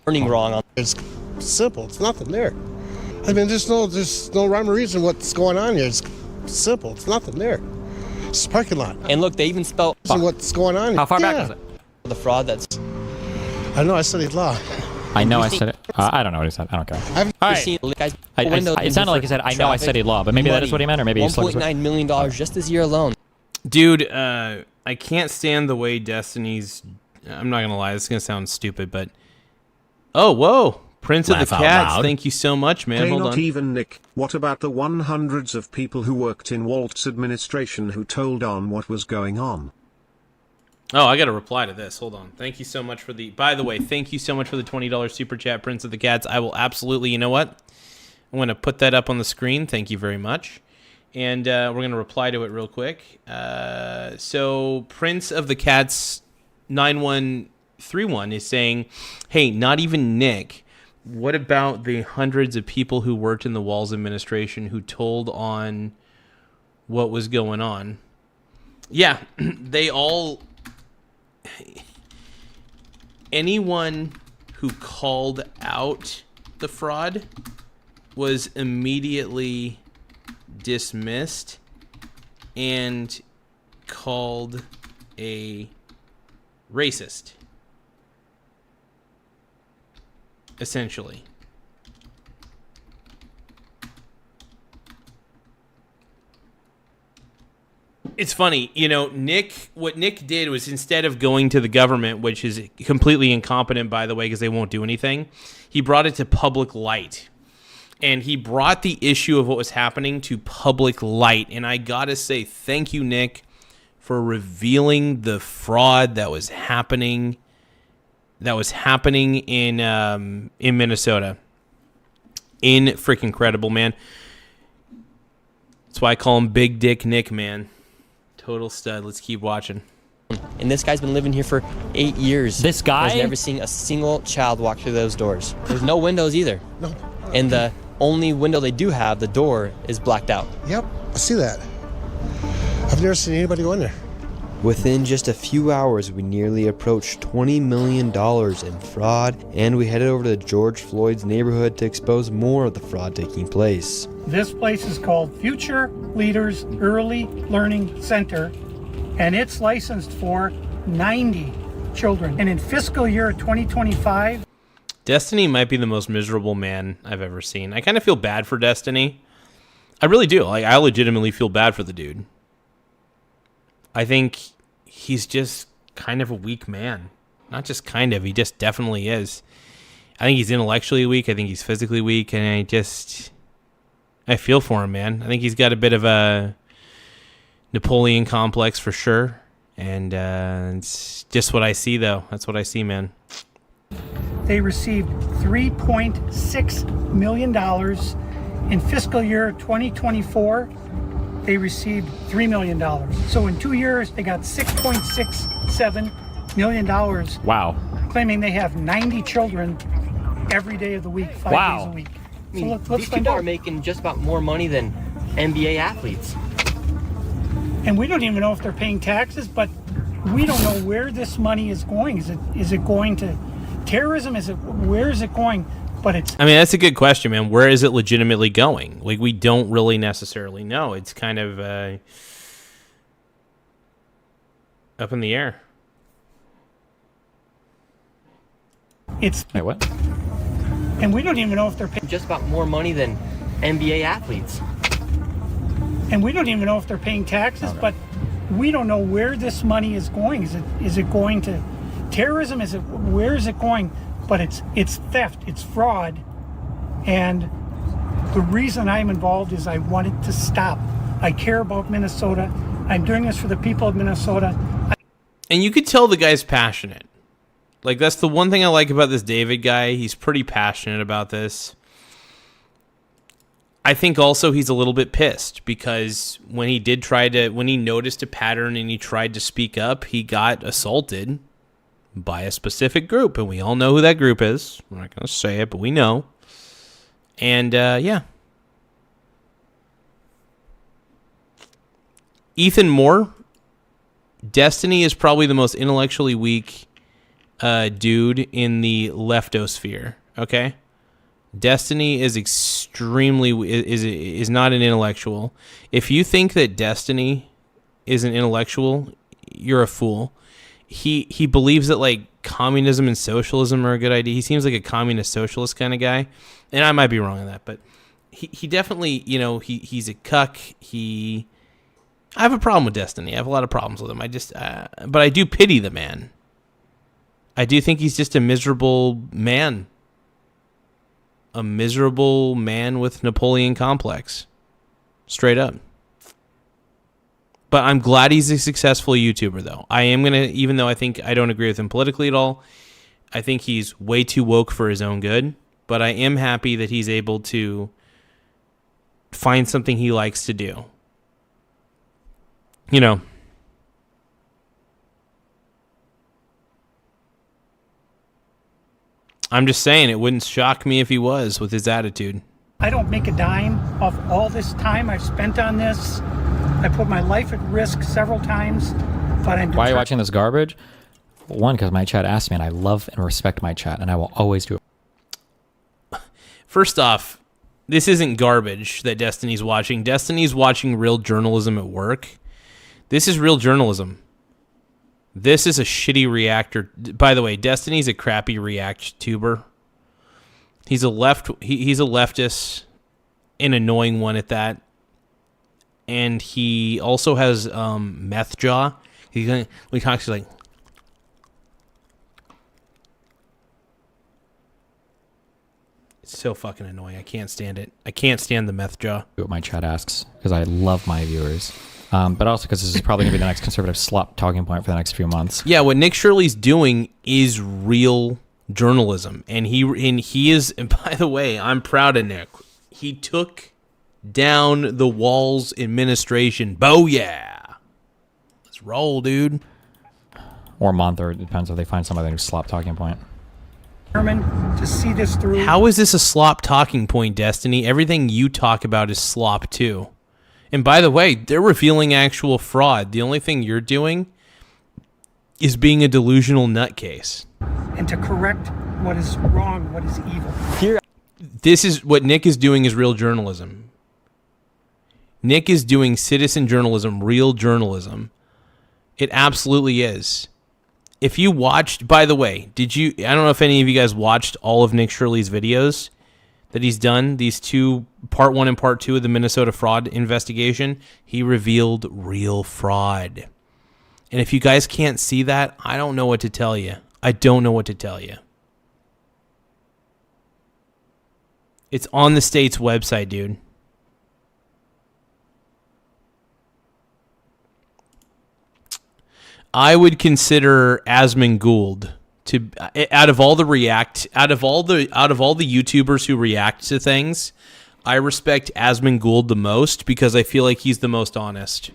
Learning wrong on... It's simple. It's nothing there. I mean, there's no rhyme or reason what's going on here. It's simple. It's nothing there. It's a parking lot. And look, they even spelled... What's going on here. How far back was it? The fraud that's... I know, I studied law. I know I said it. I don't know what he said. I don't care. I've never seen guys... It sounded like he said, I know I studied law, but maybe that is what he meant, or maybe... $1.9 million just this year alone. Dude, I can't stand the way Destiny's... I'm not going to lie, this is going to sound stupid, but... Oh, whoa! Prince of the Cats, thank you so much, man. Hey, Hold not on. even Nick. What about the 100s of people who worked in Walt's administration who told on what was going on? Oh, I got to reply to this. Hold on. Thank you so much for the... By the way, thank you so much for the $20 super chat, Prince of the Cats. I will absolutely... You know what? I'm going to put that up on the screen. Thank you very much. And we're going to reply to it real quick. So Prince of the Cats 9131 is saying, hey, not even Nick. What about the hundreds of people who worked in the Walz administration who told on what was going on? Yeah, they all... Anyone who called out the fraud was immediately dismissed and called a racist, essentially. It's funny, you know, what Nick did was, instead of going to the government, which is completely incompetent, by the way, because they won't do anything, he brought it to public light. And he brought the issue of what was happening to public light. And I gotta say, thank you, Nick, for revealing the fraud that was happening in Minnesota. Freaking incredible, man. That's why I call him Big Dick Nick, man. Total stud. Let's keep watching. And this guy's been living here for 8 years. This guy has never seen a single child walk through those doors. There's no windows either. No. And the only window they do have, the door, is blacked out. Yep, I see that. I've never seen anybody go in there. Within just a few hours, we nearly approached $20 million in fraud, and we headed over to George Floyd's neighborhood to expose more of the fraud taking place. This place is called Future Leaders Early Learning Center, and it's licensed for 90 children. And in fiscal year 2025... Destiny might be the most miserable man I've ever seen. I kind of feel bad for Destiny. I really do. Like, I legitimately feel bad for the dude. I think he's just kind of a weak man. Not just kind of, he just definitely is. I think he's intellectually weak. I think he's physically weak. And I feel for him, man. I think he's got a bit of a Napoleon complex for sure. And it's just what I see, though. That's what I see, man. They received $3.6 million. In fiscal year 2024, they received $3 million. So in 2 years, they got $6.67 million. Wow. Claiming they have 90 children every day of the week, 5 days a week. I mean, let's these find people out. are making just about more money than NBA athletes. And we don't even know if they're paying taxes, but we don't know where this money is going. Is it going to terrorism? Where is it going? But I mean, that's a good question, man. Where is it legitimately going? Like, we don't really necessarily know. It's kind of up in the air. Wait, what? And we don't even know if they're paying just about more money than NBA athletes. And we don't even know if they're paying taxes, but we don't know where this money is going. Is it going to terrorism? Where is it going? But it's theft, it's fraud, and the reason I'm involved is I want it to stop. I care about Minnesota. I'm doing this for the people of Minnesota. And you could tell the guy's passionate. Like, that's the one thing I like about this David guy. He's pretty passionate about this. I think also he's a little bit pissed because when he noticed a pattern and he tried to speak up, he got assaulted by a specific group, and we all know who that group is. We're not going to say it, but we know. And, yeah. Ethan Moore, Destiny is probably the most intellectually weak dude in the leftosphere, okay? Destiny is is not an intellectual. If you think that Destiny is an intellectual, you're a fool. He believes that, like, communism and socialism are a good idea. He seems like a communist socialist kind of guy, and I might be wrong on that, but he definitely, you know, he's a cuck. I have a problem with Destiny. I have a lot of problems with him. But I do pity the man. I do think he's just a miserable man. A miserable man with Napoleon complex. Straight up. But I'm glad he's a successful YouTuber, though. I am going to, even though I don't agree with him politically at all, I think he's way too woke for his own good. But I am happy that he's able to find something he likes to do. You know. I'm just saying, it wouldn't shock me if he was with his attitude. I don't make a dime off all this time I've spent on this. I put my life at risk several times, but I'm Why are you watching this garbage? One, because my chat asked me, and I love and respect my chat, and I will always do it. First off, this isn't garbage that Destiny's watching. Destiny's watching real journalism at work. This is real journalism. This is a shitty reactor. By the way, Destiny's a crappy React tuber. He's a leftist, an annoying one at that. And he also has meth jaw. He talks like, it's so fucking annoying. I can't stand it. I can't stand the meth jaw. What my chat asks, because I love my viewers. But also because this is probably going to be the next conservative slop talking point for the next few months. Yeah, what Nick Shirley's doing is real journalism. And he is, and by the way, I'm proud of Nick. He took down the Walz administration. Bo yeah. Let's roll, dude. Or month, or it depends if they find some other slop talking point. determined to see this through. How is this a slop talking point, Destiny? Everything you talk about is slop too. And by the way, they're revealing actual fraud. The only thing you're doing is being a delusional nutcase. And to correct what is wrong, what is evil. Here, this is what Nick is doing is real journalism. Nick is doing citizen journalism, real journalism. It absolutely is. If you watched, by the way, I don't know if any of you guys watched all of Nick Shirley's videos that he's done, these two, part 1 and part 2 of the Minnesota fraud investigation. He revealed real fraud. And if you guys can't see that, I don't know what to tell you. I don't know what to tell you. It's on the state's website, dude. I would consider Asmund Gould to, out of all the YouTubers who react to things, I respect Asmund Gould the most because I feel like he's the most honest.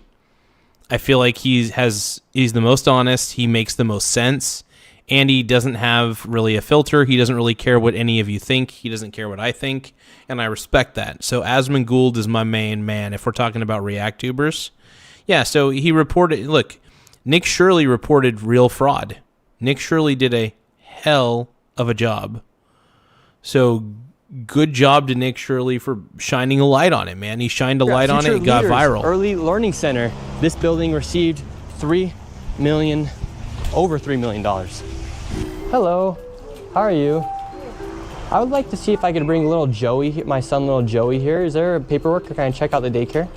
I feel like he's the most honest. He makes the most sense, and he doesn't have really a filter. He doesn't really care what any of you think. He doesn't care what I think, and I respect that. So Asmund Gould is my main man if we're talking about react tubers. Yeah, so he reported, look, Nick Shirley reported real fraud. Nick Shirley did a hell of a job. So good job to Nick Shirley for shining a light on it, man. He shined a light on it. It got viral. Early Learning Center. This building received over $3 million. Hello, how are you? I would like to see if I could bring little Joey, my son little Joey here. Is there paperwork or can I check out the daycare?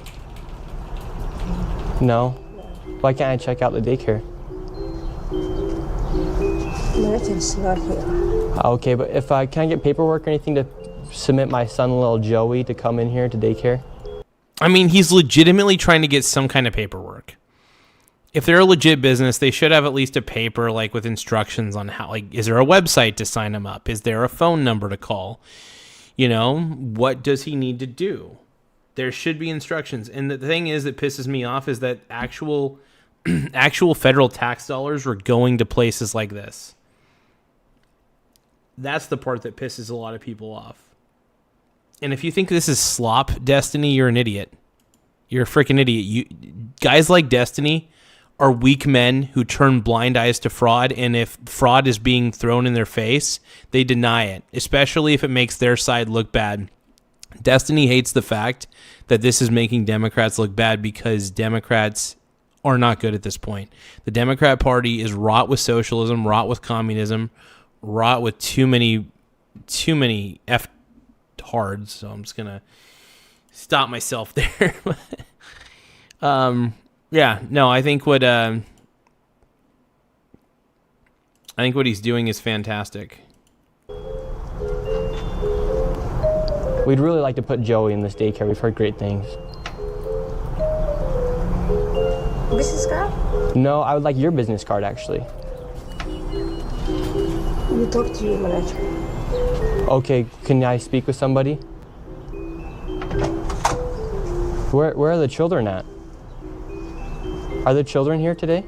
No. Why can't I check out the daycare? Meredith's not here. Okay, but if I can't get paperwork or anything to submit my son, little Joey, to come in here to daycare? I mean, he's legitimately trying to get some kind of paperwork. If they're a legit business, they should have at least a paper, like with instructions on how, like, is there a website to sign him up? Is there a phone number to call? You know, what does he need to do? There should be instructions. And the thing is that pisses me off is that actual federal tax dollars were going to places like this. That's the part that pisses a lot of people off. And if you think this is slop, Destiny, you're an idiot. You're a freaking idiot. Guys like Destiny are weak men who turn blind eyes to fraud, and if fraud is being thrown in their face, they deny it, especially if it makes their side look bad. Destiny hates the fact that this is making Democrats look bad because Democrats are not good at this point. The Democrat Party is wrought with socialism, wrought with communism, wrought with too many F-hards. So I'm just gonna stop myself there. Yeah, no, I think what he's doing is fantastic. We'd really like to put Joey in this daycare. We've heard great things. business card? No, I would like your business card, actually. You talk to your manager. Okay, can I speak with somebody? Where are the children at? Are the children here today?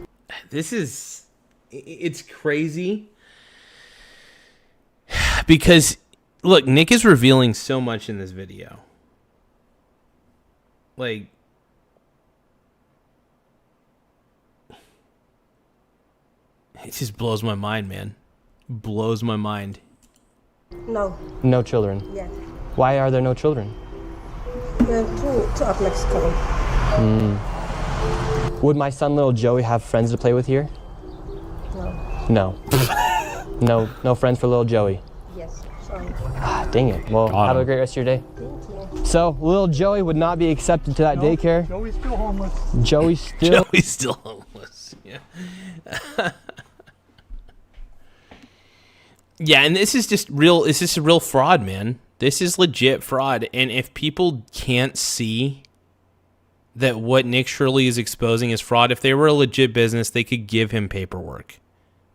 It's crazy. Because, look, Nick is revealing so much in this video. Like, it just blows my mind, man. Blows my mind. No. No children? Yeah. Why are there no children? There are two of Mexico. Would my son, little Joey, have friends to play with here? No. No. No friends for little Joey? Yes, sorry. Ah, dang it. Well, have a great rest of your day. Thank you. So, little Joey would not be accepted to that daycare. Joey's still homeless. Joey's still homeless. Yeah. Yeah, and this is just real. This is a real fraud, man. This is legit fraud. And if people can't see that what Nick Shirley is exposing is fraud, if they were a legit business, they could give him paperwork.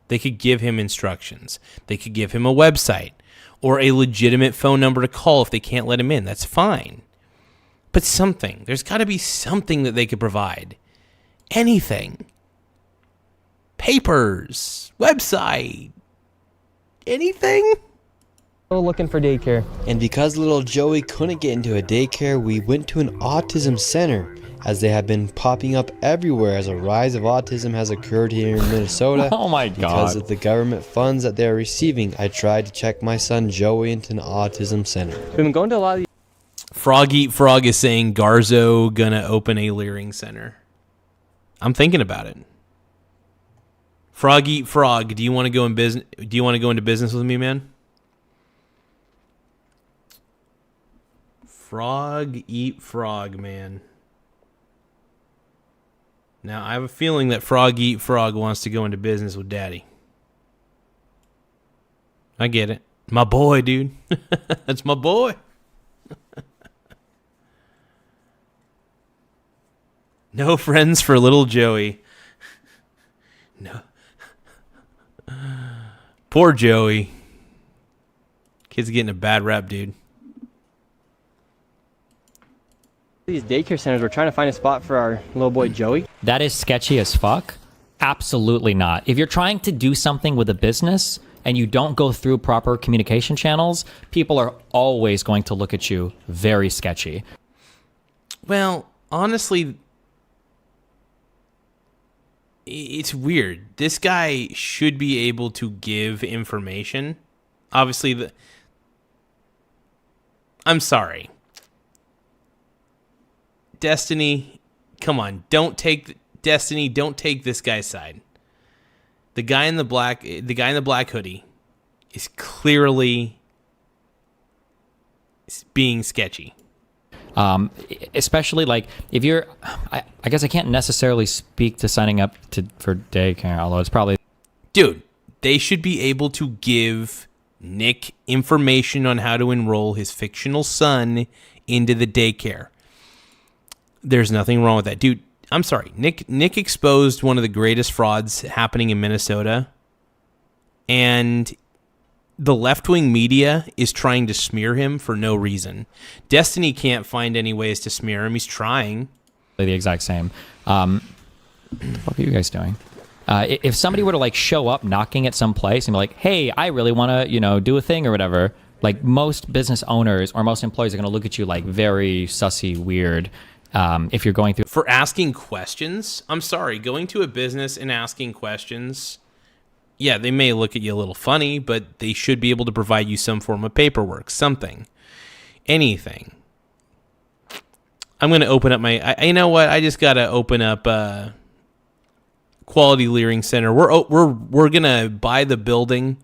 They could give him instructions. They could give him a website or a legitimate phone number to call if they can't let him in. That's fine. But something. There's got to be something that they could provide. Anything. Papers. Website. Anything? Looking for daycare. And because little Joey couldn't get into a daycare, we went to an autism center, as they have been popping up everywhere as a rise of autism has occurred here in Minnesota. Oh my Because God. of the government funds that they're receiving, I tried to check my son Joey into an autism center. We've been going to a lot of these. Frog Eat Frog is saying Garza gonna open a Leering Center. I'm thinking about it. Frog Eat Frog, do you want to go in business? Do you want to go into business with me, man? Frog Eat Frog, man. Now, I have a feeling that Frog Eat Frog wants to go into business with Daddy. I get it. My boy, dude. That's my boy. No friends for little Joey. No. Poor Joey. Kid's getting a bad rap, dude. These daycare centers, we're trying to find a spot for our little boy Joey. That is sketchy as fuck. Absolutely not. If you're trying to do something with a business and you don't go through proper communication channels, people are always going to look at you very sketchy. Well, honestly, it's weird. This guy should be able to give information. Obviously, I'm sorry. Destiny, come on. Don't take this guy's side. The guy in the black hoodie is clearly being sketchy. Especially like if you're, I guess I can't necessarily speak to signing up for daycare, although it's probably. Dude, they should be able to give Nick information on how to enroll his fictional son into the daycare. There's nothing wrong with that. Dude, I'm sorry. Nick exposed one of the greatest frauds happening in Minnesota. And the left-wing media is trying to smear him for no reason. Destiny can't find any ways to smear him. He's trying. The exact same. What the fuck are you guys doing? If somebody were to like show up knocking at some place and be like, hey, I really want to, do a thing or whatever, like most business owners or most employees are going to look at you like very sussy, weird. If you're going through for asking questions, I'm sorry, going to a business and asking questions, yeah, they may look at you a little funny, but they should be able to provide you some form of paperwork, something, anything. I'm going to open up you know what? I just got to open up Quality Leering Center. We're going to buy the building.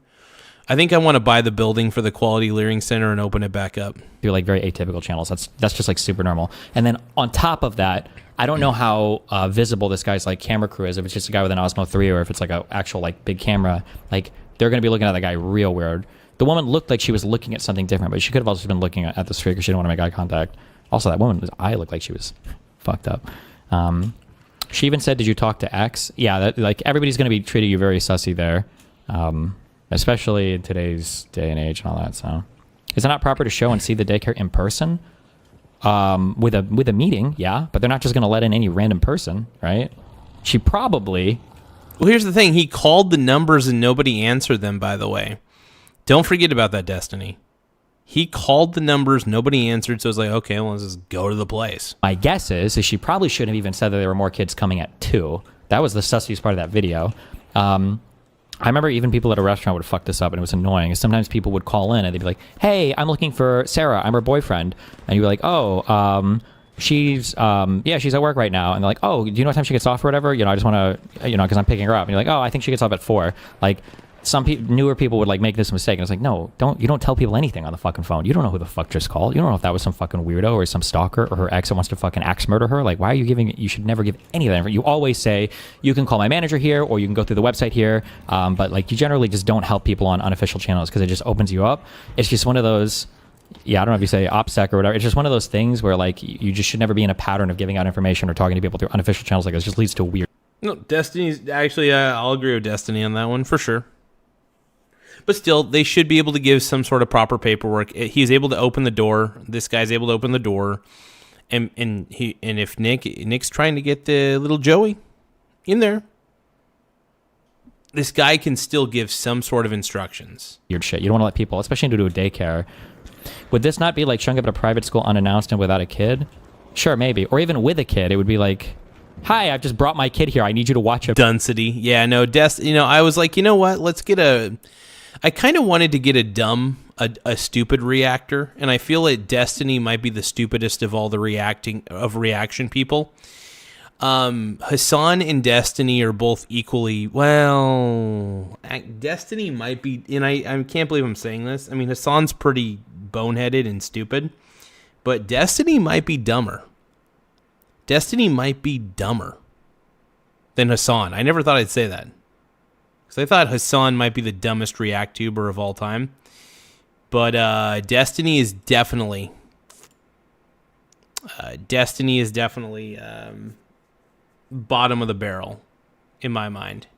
I think I want to buy the building for the Quality Leering Center and open it back up. Through like very atypical channels. That's just like super normal. And then on top of that, I don't know how visible this guy's like camera crew is. If it's just a guy with an Osmo 3 or if it's like an actual like big camera, like they're going to be looking at the guy real weird. The woman looked like she was looking at something different, but she could have also been looking at the screen because she didn't want to make eye contact. Also, that woman's eye looked like she was fucked up. She even said, "Did you talk to X?" Yeah, that, like everybody's going to be treating you very sussy there, especially in today's day and age and all that. So, is it not proper to show and see the daycare in person with a meeting? Yeah, but they're not just going to let in any random person, right? She probably. Well, here's the thing. He called the numbers and nobody answered them, by the way. Don't forget about that, Destiny. He called the numbers, nobody answered, so it's like, okay, well, let's just go to the place. My guess is she probably shouldn't have even said that there were more kids coming at 2. That was the sussiest part of that video. I remember even people at a restaurant would fuck this up, and it was annoying. Sometimes people would call in, and they'd be like, hey, I'm looking for Sarah. I'm her boyfriend. And you'd be like, oh, she's at work right now. And they're like, oh, do you know what time she gets off or whatever? You know, I just want to, because I'm picking her up. And you're like, oh, I think she gets off at 4. Like, some newer people would like make this mistake. And it's like, no, you don't tell people anything on the fucking phone. You don't know who the fuck just called. You don't know if that was some fucking weirdo or some stalker or her ex that wants to fucking axe murder her. Like, why are you you should never give any of that. You always say, you can call my manager here or you can go through the website here. But like, you generally just don't help people on unofficial channels because it just opens you up. It's just one of those, I don't know if you say OPSEC or whatever. It's just one of those things where like, you just should never be in a pattern of giving out information or talking to people through unofficial channels. Like, it just leads to weird. No, Destiny's actually, I'll agree with Destiny on that one for sure. But still, they should be able to give some sort of proper paperwork. He's able to open the door. This guy's able to open the door, and if Nick's trying to get the little Joey in there, this guy can still give some sort of instructions. Weird shit. You don't want to let people, especially to do a daycare. Would this not be like showing up at a private school unannounced and without a kid? Sure, maybe. Or even with a kid, it would be like, hi, I've just brought my kid here. I need you to watch him. Dunsity. Yeah, no, I was like, you know what? Let's get I kind of wanted to get a stupid reactor, and I feel like Destiny might be the stupidest of all the reaction people. Hassan and Destiny are both equally, well, Destiny might be, and I can't believe I'm saying this. I mean, Hassan's pretty boneheaded and stupid, but Destiny might be dumber. Destiny might be dumber than Hassan. I never thought I'd say that. I thought Hassan might be the dumbest React tuber of all time. But Destiny is definitely bottom of the barrel in my mind.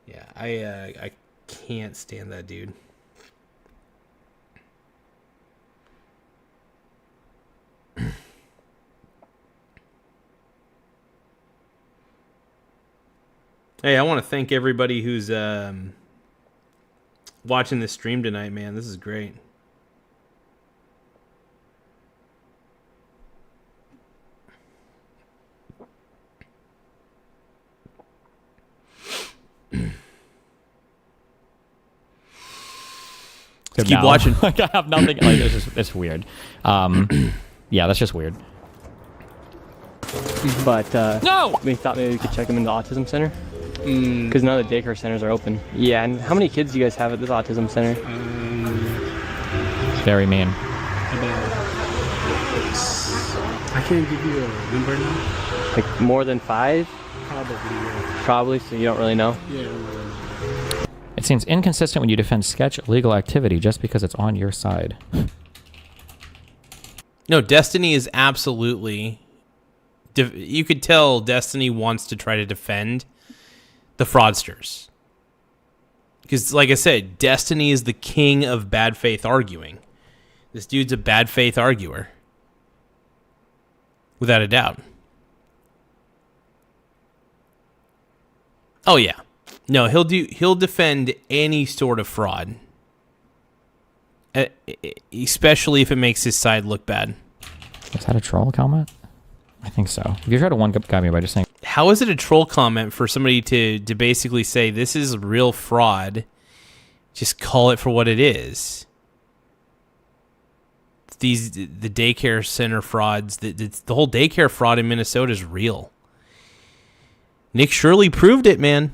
Yeah, I can't stand that dude. Hey, I want to thank everybody who's watching this stream tonight, man. This is great. Keep watching. Like, I have nothing. Like, it's weird. Yeah, that's just weird. But no, we thought maybe we could check them in the autism center. Because none of the daycare centers are open. Yeah, and how many kids do you guys have at this autism center? Very mean. I can't give you a number now. Like more than 5? Probably, yeah. Probably, so you don't really know? Yeah. It seems inconsistent when you defend sketch illegal activity just because it's on your side. No, Destiny is absolutely... You could tell Destiny wants to try to defend the fraudsters. Because, like I said, Destiny is the king of bad faith arguing. This dude's a bad faith arguer. Without a doubt. Oh, yeah. No, he'll defend any sort of fraud. Especially if it makes his side look bad. Is that a troll comment? I think so. If you try to one-guy me by just saying... How is it a troll comment for somebody to basically say, this is real fraud, just call it for what it is? The daycare center frauds, the whole daycare fraud in Minnesota is real. Nick Shirley proved it, man.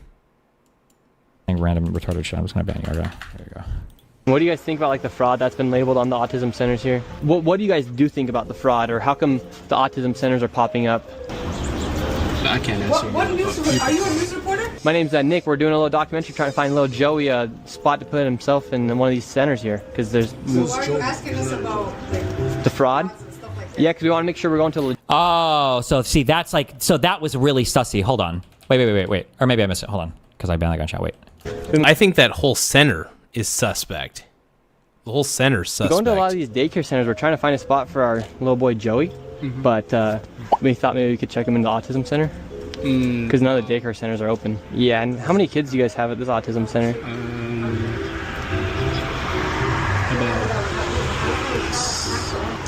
Random retarded shit. I'm just going to ban you. There you go. What do you guys think about like the fraud that's been labeled on the autism centers here? What do you guys do think about the fraud, or how come the autism centers are popping up? I can't answer. What news? Are you a news reporter? My name's Nick. We're doing a little documentary trying to find little Joey a spot to put himself in one of these centers here, because there's. So why are you asking us about the fraud? Yeah, because we want to make sure we're going to. Oh, so see, that's like, so that was really sussy. Hold on. Wait. Or maybe I missed it. Hold on. Because I've been like gunshot. Wait. I think that whole center is suspect. The whole center's suspect. Going to a lot of these daycare centers, we're trying to find a spot for our little boy Joey, but we thought maybe we could check him in the autism center because none of the daycare centers are open. Yeah, and how many kids do you guys have at this autism center?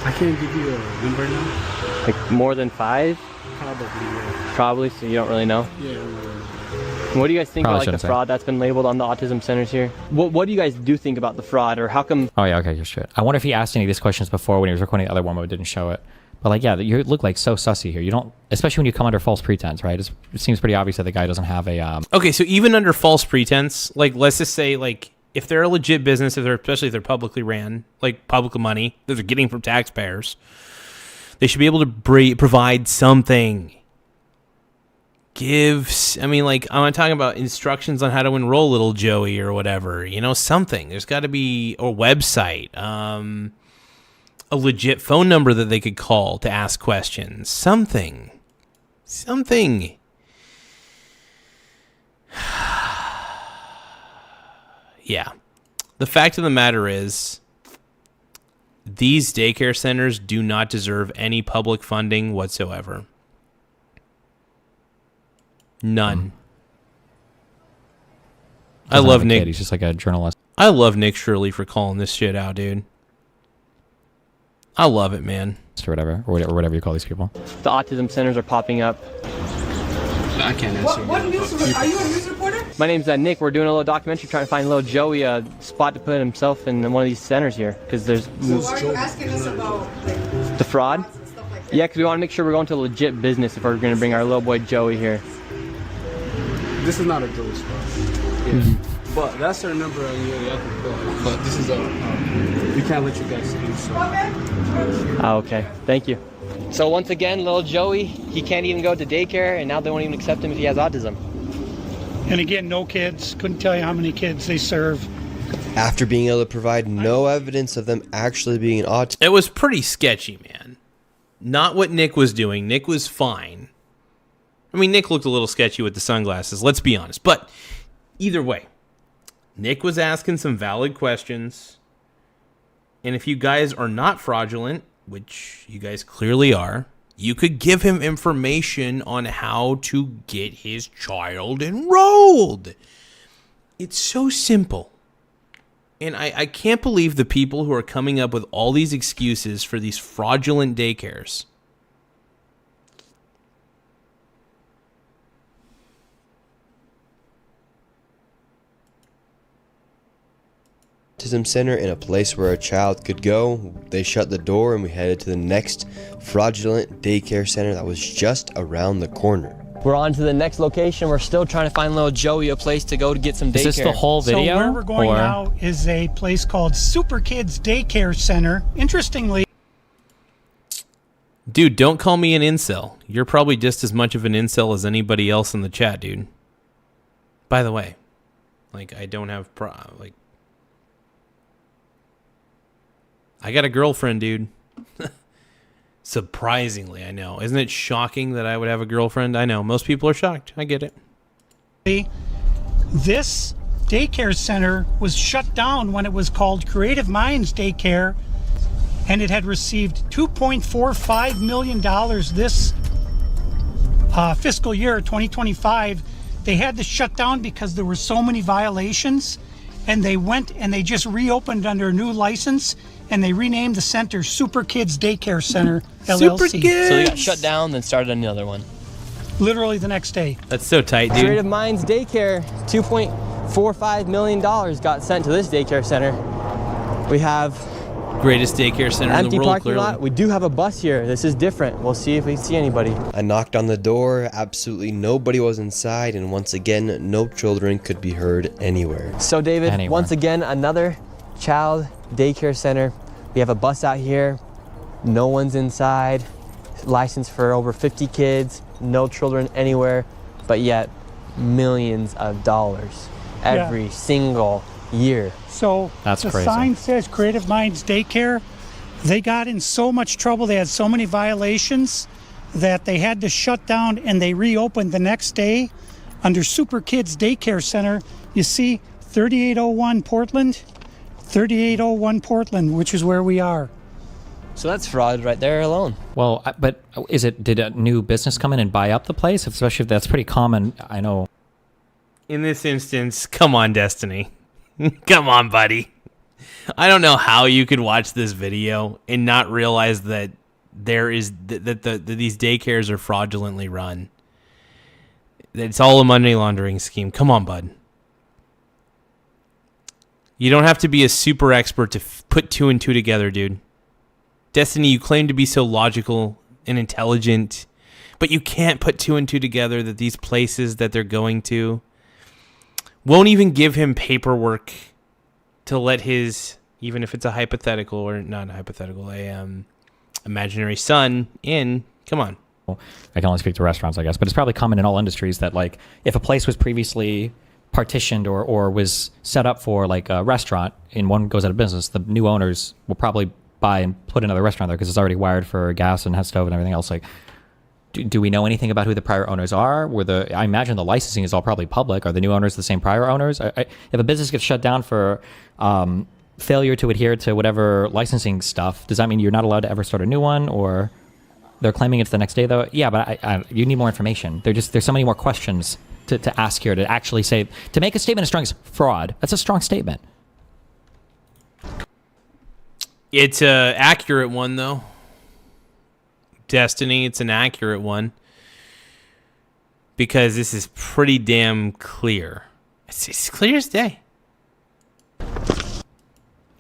I can't give you a number now. Like more than 5? Probably, yeah. Probably, so you don't really know? Yeah. What do you guys think Probably about like the shouldn't say. fraud that's been labeled on the autism centers here? What do you guys do think about the fraud, or how come? Oh yeah, okay, you're straight. I wonder if he asked any of these questions before when he was recording the other one, but it didn't show it. But like, yeah, you look like so sussy here. You don't, especially when you come under false pretense, right? It seems pretty obvious that the guy doesn't have a. Okay, so even under false pretense, like let's just say like if they're a legit business, especially if they're publicly ran, like public money that they're getting from taxpayers, they should be able to provide something. I'm talking about instructions on how to enroll little Joey or whatever, something. There's got to be a website, a legit phone number that they could call to ask questions, something. Yeah. The fact of the matter is, these daycare centers do not deserve any public funding whatsoever. None. I love Nick. He's just like a journalist. I love Nick Shirley for calling this shit out, dude. I love it, man. Or whatever you call these people. The autism centers are popping up. I can't answer. What news? Are you a news reporter? My name's Nick. We're doing a little documentary trying to find little Joey a spot to put himself in one of these centers here. Because there's... So why are you asking us about the fraud? Yeah, because we want to make sure we're going to a legit business if we're going to bring our little boy Joey here. This is not a Joey spot. Yeah. But that's our number on you. I can call. But this is we can't let you guys see. So. Okay. Thank you. So once again, little Joey, he can't even go to daycare, and now they won't even accept him if he has autism. And again, no kids. Couldn't tell you how many kids they serve. After being able to provide no evidence of them actually being autistic. It was pretty sketchy, man. Not what Nick was doing. Nick was fine. I mean, Nick looked a little sketchy with the sunglasses, let's be honest. But either way, Nick was asking some valid questions. And if you guys are not fraudulent, which you guys clearly are, you could give him information on how to get his child enrolled. It's so simple. And I can't believe the people who are coming up with all these excuses for these fraudulent daycares. Autism center in a place where a child could go. They shut the door and we headed to the next fraudulent daycare center that was just around the corner. We're on to the next location. We're still trying to find little Joey a place to go to get some daycare. Is this the whole video? So where we're going now is a place called Super Kids Daycare Center. Interestingly, dude, don't call me an incel. You're probably just as much of an incel as anybody else in the chat, dude. By the way, like, I don't have I got a girlfriend, dude. Surprisingly, I know. Isn't it shocking that I would have a girlfriend? I know. Most people are shocked. I get it. this daycare center was shut down when it was called Creative Minds Daycare, and it had received $2.45 million this fiscal year, 2025. They had to shut down because there were so many violations, and they went and they just reopened under a new license, and they renamed the center Super Kids Daycare Center, LLC. Super Kids! So they got shut down, then started another one. Literally the next day. That's so tight, dude. Creative Minds Daycare, $2.45 million got sent to this daycare center. We have greatest daycare center in the world, parking clearly. lot. We do have a bus here. This is different. We'll see if we see anybody. I knocked on the door. Absolutely nobody was inside, and once again, no children could be heard anywhere. So David, once again, another child daycare center. We have a bus out here. No one's inside. Licensed for over 50 kids. No children anywhere, but yet millions of dollars every single year. So that's the crazy. sign says Creative Minds Daycare, They got in so much trouble, they had so many violations that they had to shut down, and they reopened the next day under Super Kids Daycare Center. You see 3801 Portland, 3801 Portland, which is where we are. So that's fraud right there alone. Well, but did a new business come in and buy up the place? Especially if that's pretty common. I know. In this instance, come on, Destiny. Come on, buddy. I don't know how you could watch this video and not realize that these daycares are fraudulently run. It's all a money laundering scheme. Come on, bud. You don't have to be a super expert to put two and two together, dude. Destiny, you claim to be so logical and intelligent, but you can't put two and two together that these places that they're going to won't even give him paperwork to let his, even if it's a hypothetical or not a hypothetical, imaginary son in. Come on. I can only speak to restaurants, I guess, but it's probably common in all industries that, like, if a place was previously partitioned or was set up for like a restaurant and one goes out of business, the new owners will probably buy and put another restaurant there because it's already wired for gas and has stove and everything else. Like, do we know anything about who the prior owners are? I imagine the licensing is all probably public. Are the new owners the same prior owners? If a business gets shut down for failure to adhere to whatever licensing stuff, does that mean you're not allowed to ever start a new one? Or they're claiming it's the next day though? Yeah, but you need more information. There's so many more questions to ask here to actually say, to make a statement as strong as fraud. That's a strong statement. It's an accurate one, though. Destiny, it's an accurate one. Because this is pretty damn clear. It's clear as day.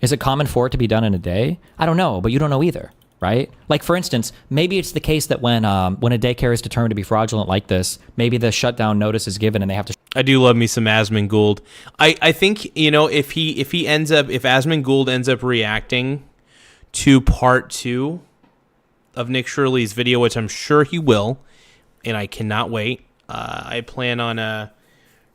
Is it common for it to be done in a day? I don't know, but you don't know either, right? Like, for instance, maybe it's the case that when a daycare is determined to be fraudulent like this, maybe the shutdown notice is given and they have to... I do love me some Asmund Gould. I think, you know, if Asmund Gould ends up reacting to part 2 of Nick Shirley's video, which I'm sure he will, and I cannot wait. I plan on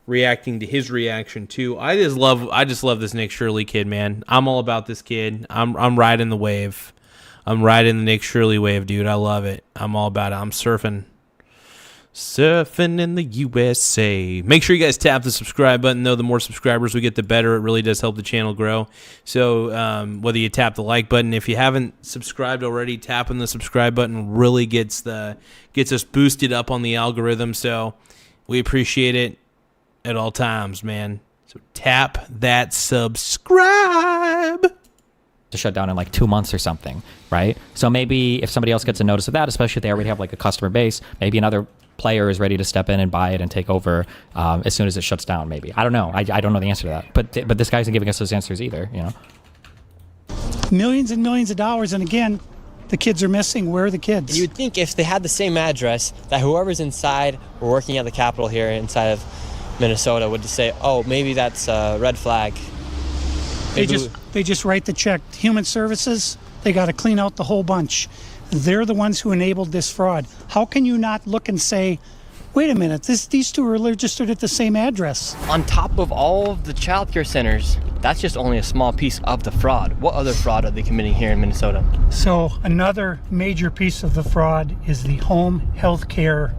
reacting to his reaction too. I just love this Nick Shirley kid, man. I'm all about this kid. I'm riding the wave. I'm riding the Nick Shirley wave, dude. I love it. I'm all about it. I'm surfing in the USA. Make sure you guys tap the subscribe button, though. The more subscribers we get, the better. It really does help the channel grow. So whether you tap the like button, if you haven't subscribed already, tapping the subscribe button really gets us boosted up on the algorithm. So we appreciate it at all times, man. So tap that subscribe. To shut down in like 2 months or something, right? So maybe if somebody else gets a notice of that, especially if they already have like a customer base, maybe another player is ready to step in and buy it and take over as soon as it shuts down. Maybe, I don't know. I don't know the answer to that. But this guy isn't giving us those answers either. You know, Millions and millions of dollars, and again, the kids are missing. Where are the kids? You would think if they had the same address, that whoever's inside or working at the Capitol here inside of Minnesota would just say, "Oh, maybe that's a red flag." They just write the check. Human Services, they got to clean out the whole bunch. They're the ones who enabled this fraud. How can you not look and say, wait a minute, these two are registered at the same address? On top of all of the child care centers, that's just only a small piece of the fraud. What other fraud are they committing here in Minnesota? So another major piece of the fraud is the home health care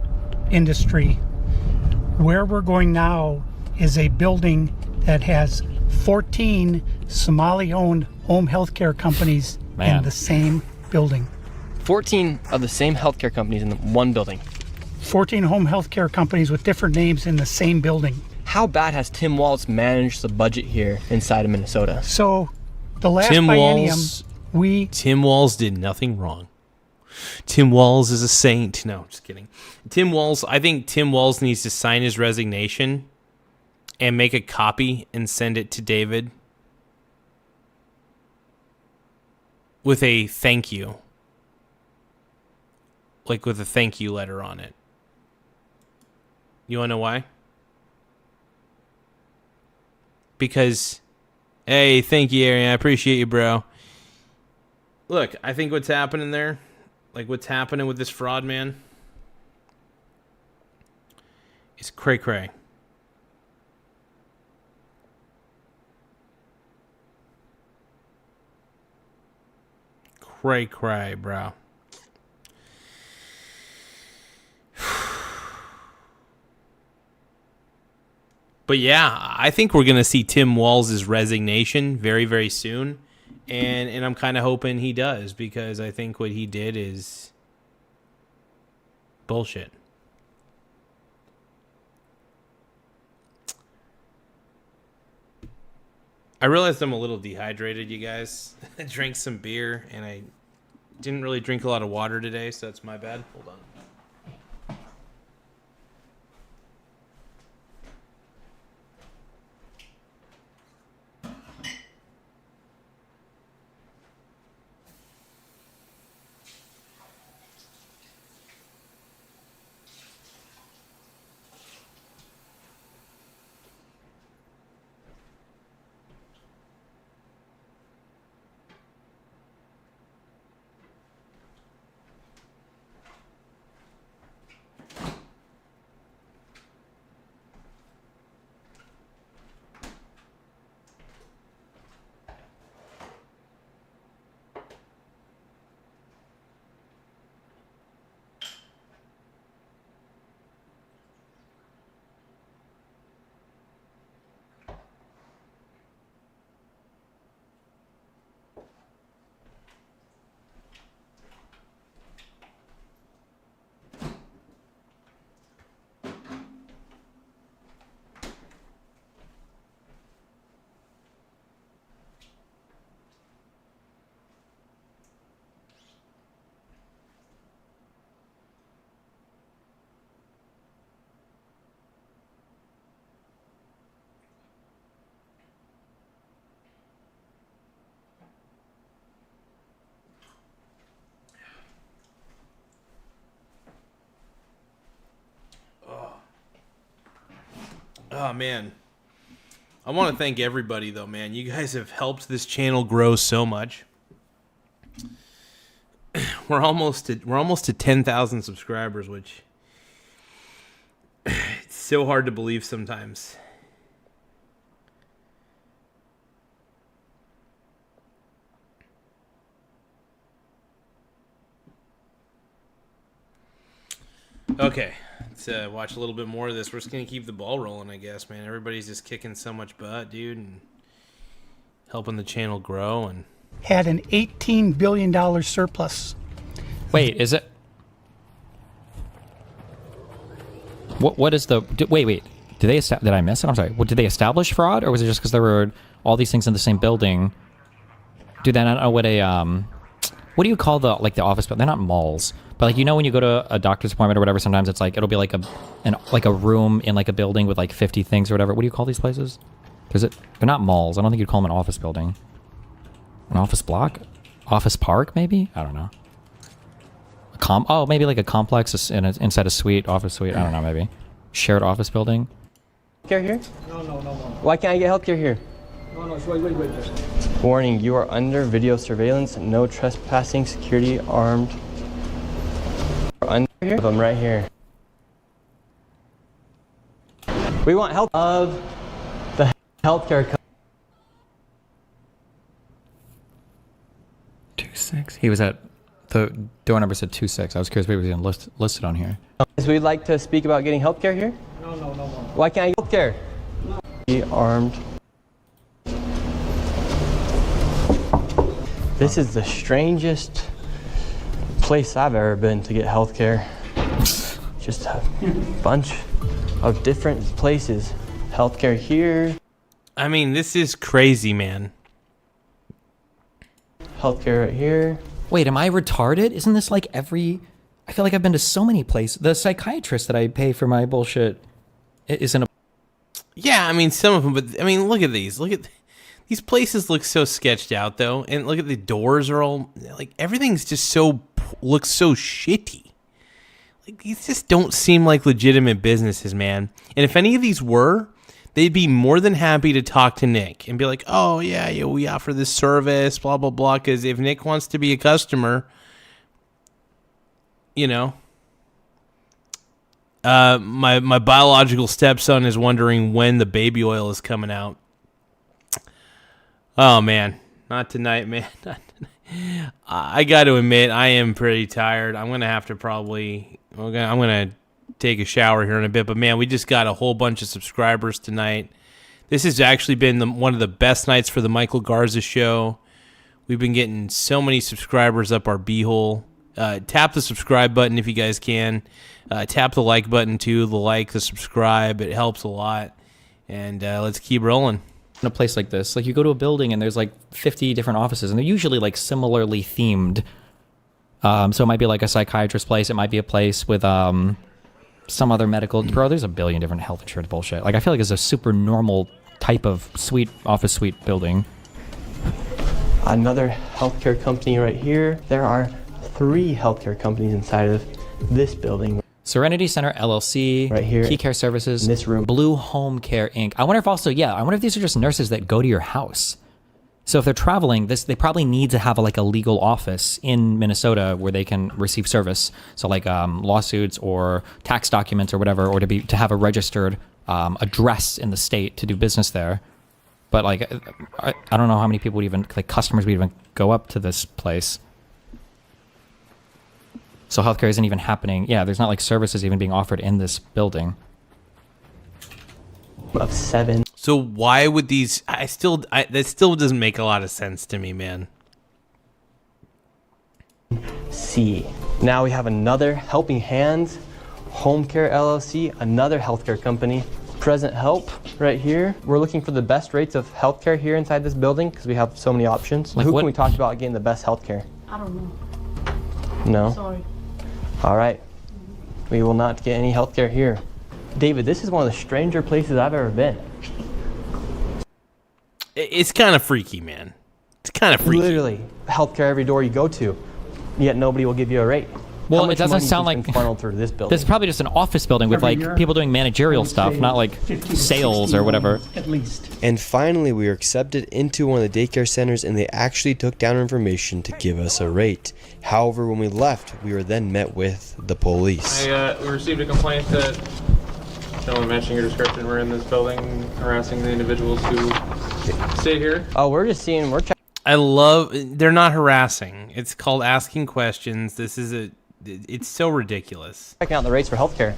industry. Where we're going now is a building that has 14 Somali-owned home healthcare companies in the same building. 14 of the same healthcare companies in one building. 14 home healthcare companies with different names in the same building. How bad has Tim Walz managed the budget here inside of Minnesota? So, the last biennium, Tim Walz did nothing wrong. Tim Walz is a saint. No, just kidding. I think Tim Walz needs to sign his resignation and make a copy and send it to David with a thank you. Like with a thank you letter on it. You want to know why? Because, hey, thank you, Arian. I appreciate you, bro. Look, I think what's happening there, like what's happening with this fraud, man, is cray-cray. cray, bro. But yeah, I think we're going to see Tim Walz's resignation very, very soon. And I'm kind of hoping he does, because I think what he did is bullshit. I realized I'm a little dehydrated, you guys. I drank some beer, and I didn't really drink a lot of water today, so that's my bad. Hold on. Oh, man. I want to thank everybody, though, man. You guys have helped this channel grow so much. We're almost at 10,000 subscribers, which it's so hard to believe sometimes. Okay, let's watch a little bit more of this. We're just going to keep the ball rolling, I guess, man. Everybody's just kicking so much butt, dude, and helping the channel grow. And Had an $18 billion surplus. Wait, is it? What is the... Wait. Did I miss it? I'm sorry. Did they establish fraud, or was it just because there were all these things in the same building? Dude, then I don't know what a... What do you call the office? But they're not malls. But like, you know, when you go to a doctor's appointment or whatever, sometimes it's like it'll be like a room in like a building with like 50 things or whatever. What do you call these places? They're not malls. I don't think you'd call them an office building. An office block? Office park, maybe? I don't know. Maybe like a complex inside a suite, office suite. I don't know, maybe. Shared office building. Healthcare here? No. Why can't I get healthcare here? No, wait. Warning, you are under video surveillance. No trespassing, security, armed. Under here? I'm right here. We want help of the healthcare company. 26. He was at the door number said 26. I was curious if he was even listed on here. So we'd like to speak about getting healthcare here? No. Why can't I get healthcare? No. Be armed. This is the strangest place I've ever been to get healthcare. Just a bunch of different places. Healthcare here. I mean, this is crazy, man. Healthcare right here. Wait, am I retarded? Isn't this like every... I feel like I've been to so many places. The psychiatrist that I pay for my bullshit isn't a... Yeah, I mean, some of them, but I mean, look at these. These places look so sketched out, though, and look at the doors are all like everything's just looks so shitty. Like these just don't seem like legitimate businesses, man. And if any of these were, they'd be more than happy to talk to Nick and be like, "Oh yeah, we offer this service, blah blah blah." Because if Nick wants to be a customer, you know. My biological stepson is wondering when the baby oil is coming out. Oh man, not tonight, man. Not tonight. I got to admit, I am pretty tired. I'm gonna have to I'm gonna take a shower here in a bit. But man, we just got a whole bunch of subscribers tonight. This has actually been one of the best nights for the Michael Garza show. We've been getting so many subscribers up our beehole. Tap the subscribe button if you guys can. Tap the like button too. The subscribe. It helps a lot. And let's keep rolling. In a place like this, like you go to a building and there's like 50 different offices, and they're usually like similarly themed. So it might be like a psychiatrist place. It might be a place with some other medical. Bro, there's a billion different health insurance bullshit. Like I feel like it's a super normal type of office suite building. Another healthcare company right here. There are 3 healthcare companies inside of this building. Serenity Center LLC, right here, Key Care Services, in this room. Blue Home Care Inc. I wonder if these are just nurses that go to your house. So if they're traveling, they probably need to have a legal office in Minnesota where they can receive service. So like lawsuits or tax documents or whatever, or to have a registered address in the state to do business there. But like, I don't know how many people customers would even go up to this place. So healthcare isn't even happening. Yeah, there's not like services even being offered in this building. Of 7. So why would these? That still doesn't make a lot of sense to me, man. C. Now we have another Helping Hands Home Care LLC, another healthcare company. Present Help right here. We're looking for the best rates of healthcare here inside this building because we have so many options. Who can we talk about getting the best healthcare? I don't know. No? Sorry. All right. We will not get any healthcare here. David, this is one of the stranger places I've ever been. It's kind of freaky, man. It's kind of freaky. Literally, healthcare every door you go to, yet nobody will give you a rate. Well, it doesn't sound like funneled through this building. This is probably just an office building with like people doing managerial stuff, not like sales or whatever. At least. And finally, we were accepted into one of the daycare centers, and they actually took down our information to give us a rate. However, when we left, we were then met with the police. We received a complaint that someone matching your description were in this building harassing the individuals who stay here. Oh, we're checking. They're not harassing. It's called asking questions. It's so ridiculous. Checking out the rates for healthcare.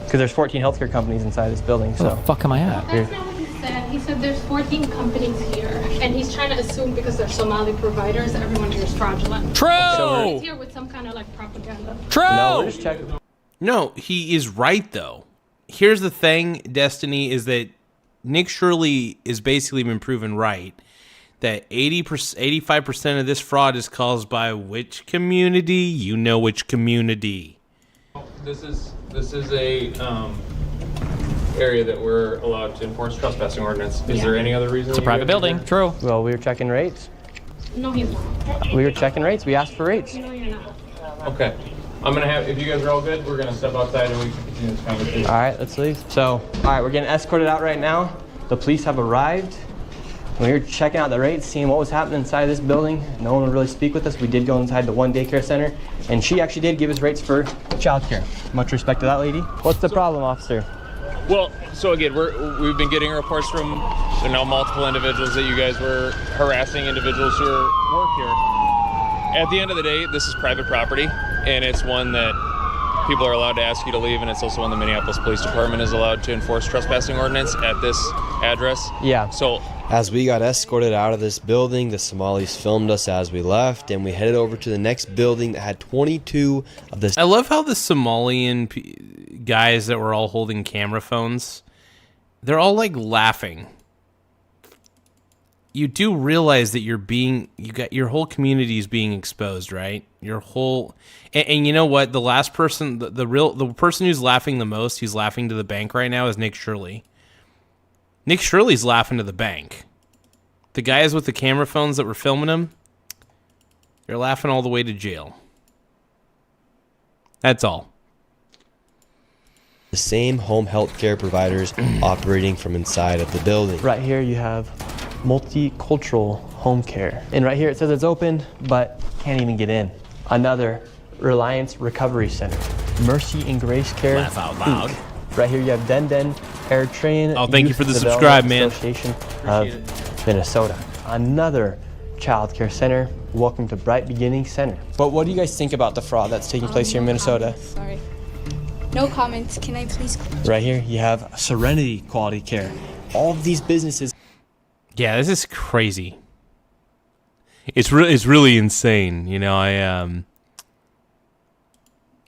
Because there's 14 healthcare companies inside this building. So where the fuck am I at? That's not what he said. He said there's 14 companies here. And he's trying to assume because they're Somali providers, everyone here is fraudulent. True! So he's here with some kind of like propaganda. True! No, we're just checking. No, he is right, though. Here's the thing, Destiny, is that Nick Shirley is basically been proven right. That 85% of this fraud is caused by which community? You know which community. This is a area that we're allowed to enforce trespassing ordinance. Is there any other reason? It's a private building. True. Well, we were checking rates. No, he's not. We were checking rates. We asked for rates. No, you're not. Okay. If you guys are all good, we're going to step outside and we can continue this conversation. All right, let's leave. So, all right, we're getting escorted out right now. The police have arrived. We were checking out the rates, seeing what was happening inside this building. No one would really speak with us. We did go inside the one daycare center, and she actually did give us rates for childcare. Much respect to that lady. What's the problem, officer? Well, so again, we've been getting reports from multiple individuals that you guys were harassing individuals who work here. At the end of the day, this is private property, and it's one that people are allowed to ask you to leave, and it's also one the Minneapolis Police Department is allowed to enforce trespassing ordinance at this address. Yeah. So as we got escorted out of this building, the Somalis filmed us as we left, and we headed over to the next building that had 22 of the... I love how the Somalian guys that were all holding camera phones, they're all like laughing. You do realize that your whole community is being exposed, right? Your whole, and you know what? The last person, the person who's laughing the most, who's laughing to the bank right now, is Nick Shirley. Nick Shirley's laughing to the bank. The guys with the camera phones that were filming him, they're laughing all the way to jail. That's all. The same home health care providers operating from inside of the building. Right here you have multicultural home care. And right here it says it's open, but can't even get in. Another Reliance Recovery Center. Mercy and Grace Care. Laugh out loud. Inc. Right here you have Den Airtrain. Oh, thank you for the subscribe, man. Association of Minnesota. Another child care center. Welcome to Bright Beginning Center. But what do you guys think about the fraud that's taking place here in Minnesota? Sorry. No comments. Can I please? Right here, you have Serenity Quality Care. All of these businesses. Yeah, this is crazy. It's really insane. You know, I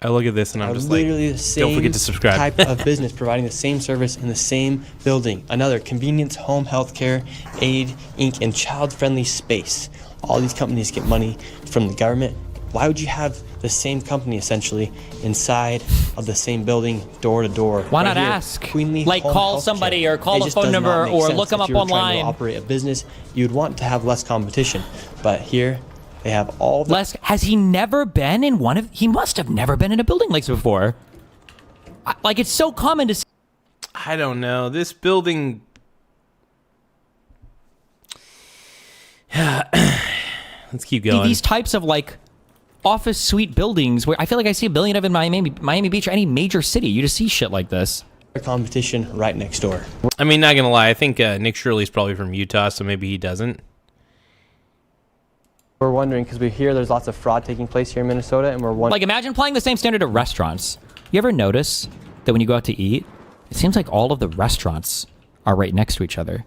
look at this and I'm just like, don't forget to subscribe. Type of business providing the same service in the same building. Another, Convenience Home Healthcare, Aid, Inc., and Child-Friendly Space. All these companies get money from the government. Why would you have the same company essentially inside of the same building, door to door? Why not ask? Like call somebody or call the phone number or look them up online. If you were trying to operate a business, you'd want to have less competition. But here, they have all the... Has he never been in one of... He must have never been in a building like this before. Like, it's so common to see... I don't know. This building... Let's keep going. These types of, like, office suite buildings where I feel like I see a billion of in Miami Beach or any major city. You just see shit like this. Competition right next door. I mean, not going to lie. I think Nick Shirley's probably from Utah, so maybe he doesn't. We're wondering, because we hear there's lots of fraud taking place here in Minnesota, and we're wondering... Like, imagine applying the same standard at restaurants. You ever notice that when you go out to eat, it seems like all of the restaurants are right next to each other?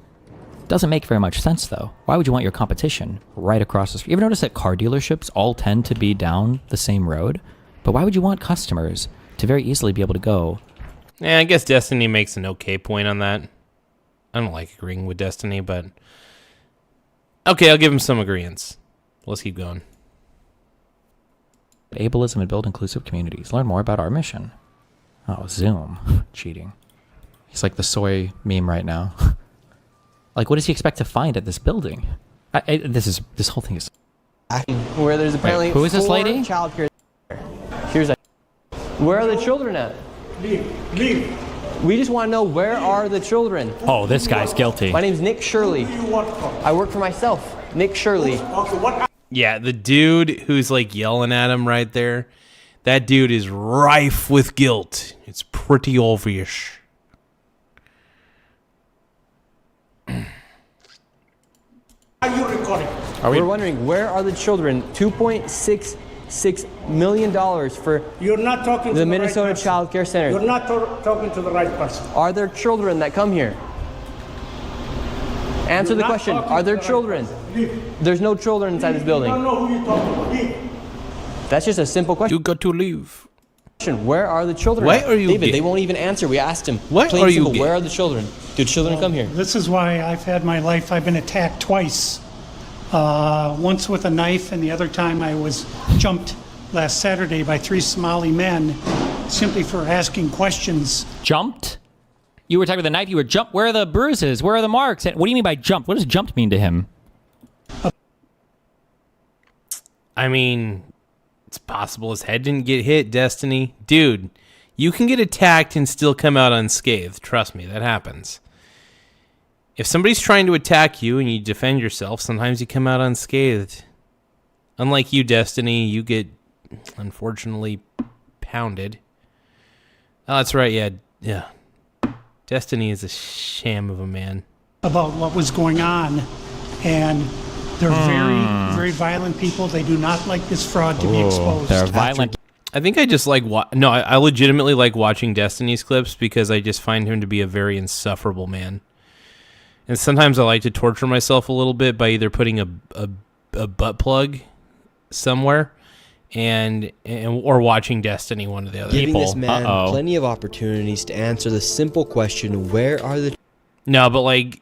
Doesn't make very much sense, though. Why would you want your competition right across the street? You ever notice that car dealerships all tend to be down the same road? But why would you want customers to very easily be able to go? Yeah, I guess Destiny makes an okay point on that. I don't like agreeing with Destiny, but... Okay, I'll give him some agreeance. Let's keep going. Ableism and build inclusive communities. Learn more about our mission. Oh, Zoom. Cheating. He's like the soy meme right now. Like, what does he expect to find at this building? This whole thing is... Where there's apparently... Wait, who is this lady? Childcare. Here's a... Where are the children at? Leave. We just want to know, where are the children? Oh, this guy's guilty. My name's Nick Shirley. I work for myself. Nick Shirley. Yeah, the dude who's like yelling at him right there, that dude is rife with guilt. It's pretty obvious. Are you recording? We're wondering, where are the children? $2.66 million for You're not talking to the Minnesota right Child Care Center. You're not talking to the right person. Are there children that come here? Answer the question. Are there children? There's no children inside this building. I don't know who you're talking to. Leave. That's just a simple question. You got to leave. Where are the children? Why are you David, they won't even answer. We asked him. Why Plain are simple, you where are the children? Do children come here? This is why I've had my life. I've been attacked twice. Once with a knife, and the other time I was jumped last Saturday by 3 Somali men simply for asking questions. Jumped? You were talking with a knife, you were jumped. Where are the bruises? Where are the marks? What do you mean by jumped? What does jumped mean to him? I mean, it's possible his head didn't get hit, Destiny. Dude, you can get attacked and still come out unscathed. Trust me, that happens. If somebody's trying to attack you and you defend yourself, sometimes you come out unscathed. Unlike you, Destiny, you get, unfortunately, pounded. Oh, that's right, yeah. Destiny is a sham of a man. About what was going on, and they're very, very violent people. They do not like this fraud to be exposed. They're violent. I think I just like... I legitimately like watching Destiny's clips because I just find him to be a very insufferable man. And sometimes I like to torture myself a little bit by either putting a butt plug somewhere or watching Destiny, one or the other. Giving this man plenty of opportunities to answer the simple question, where are the... No, but like,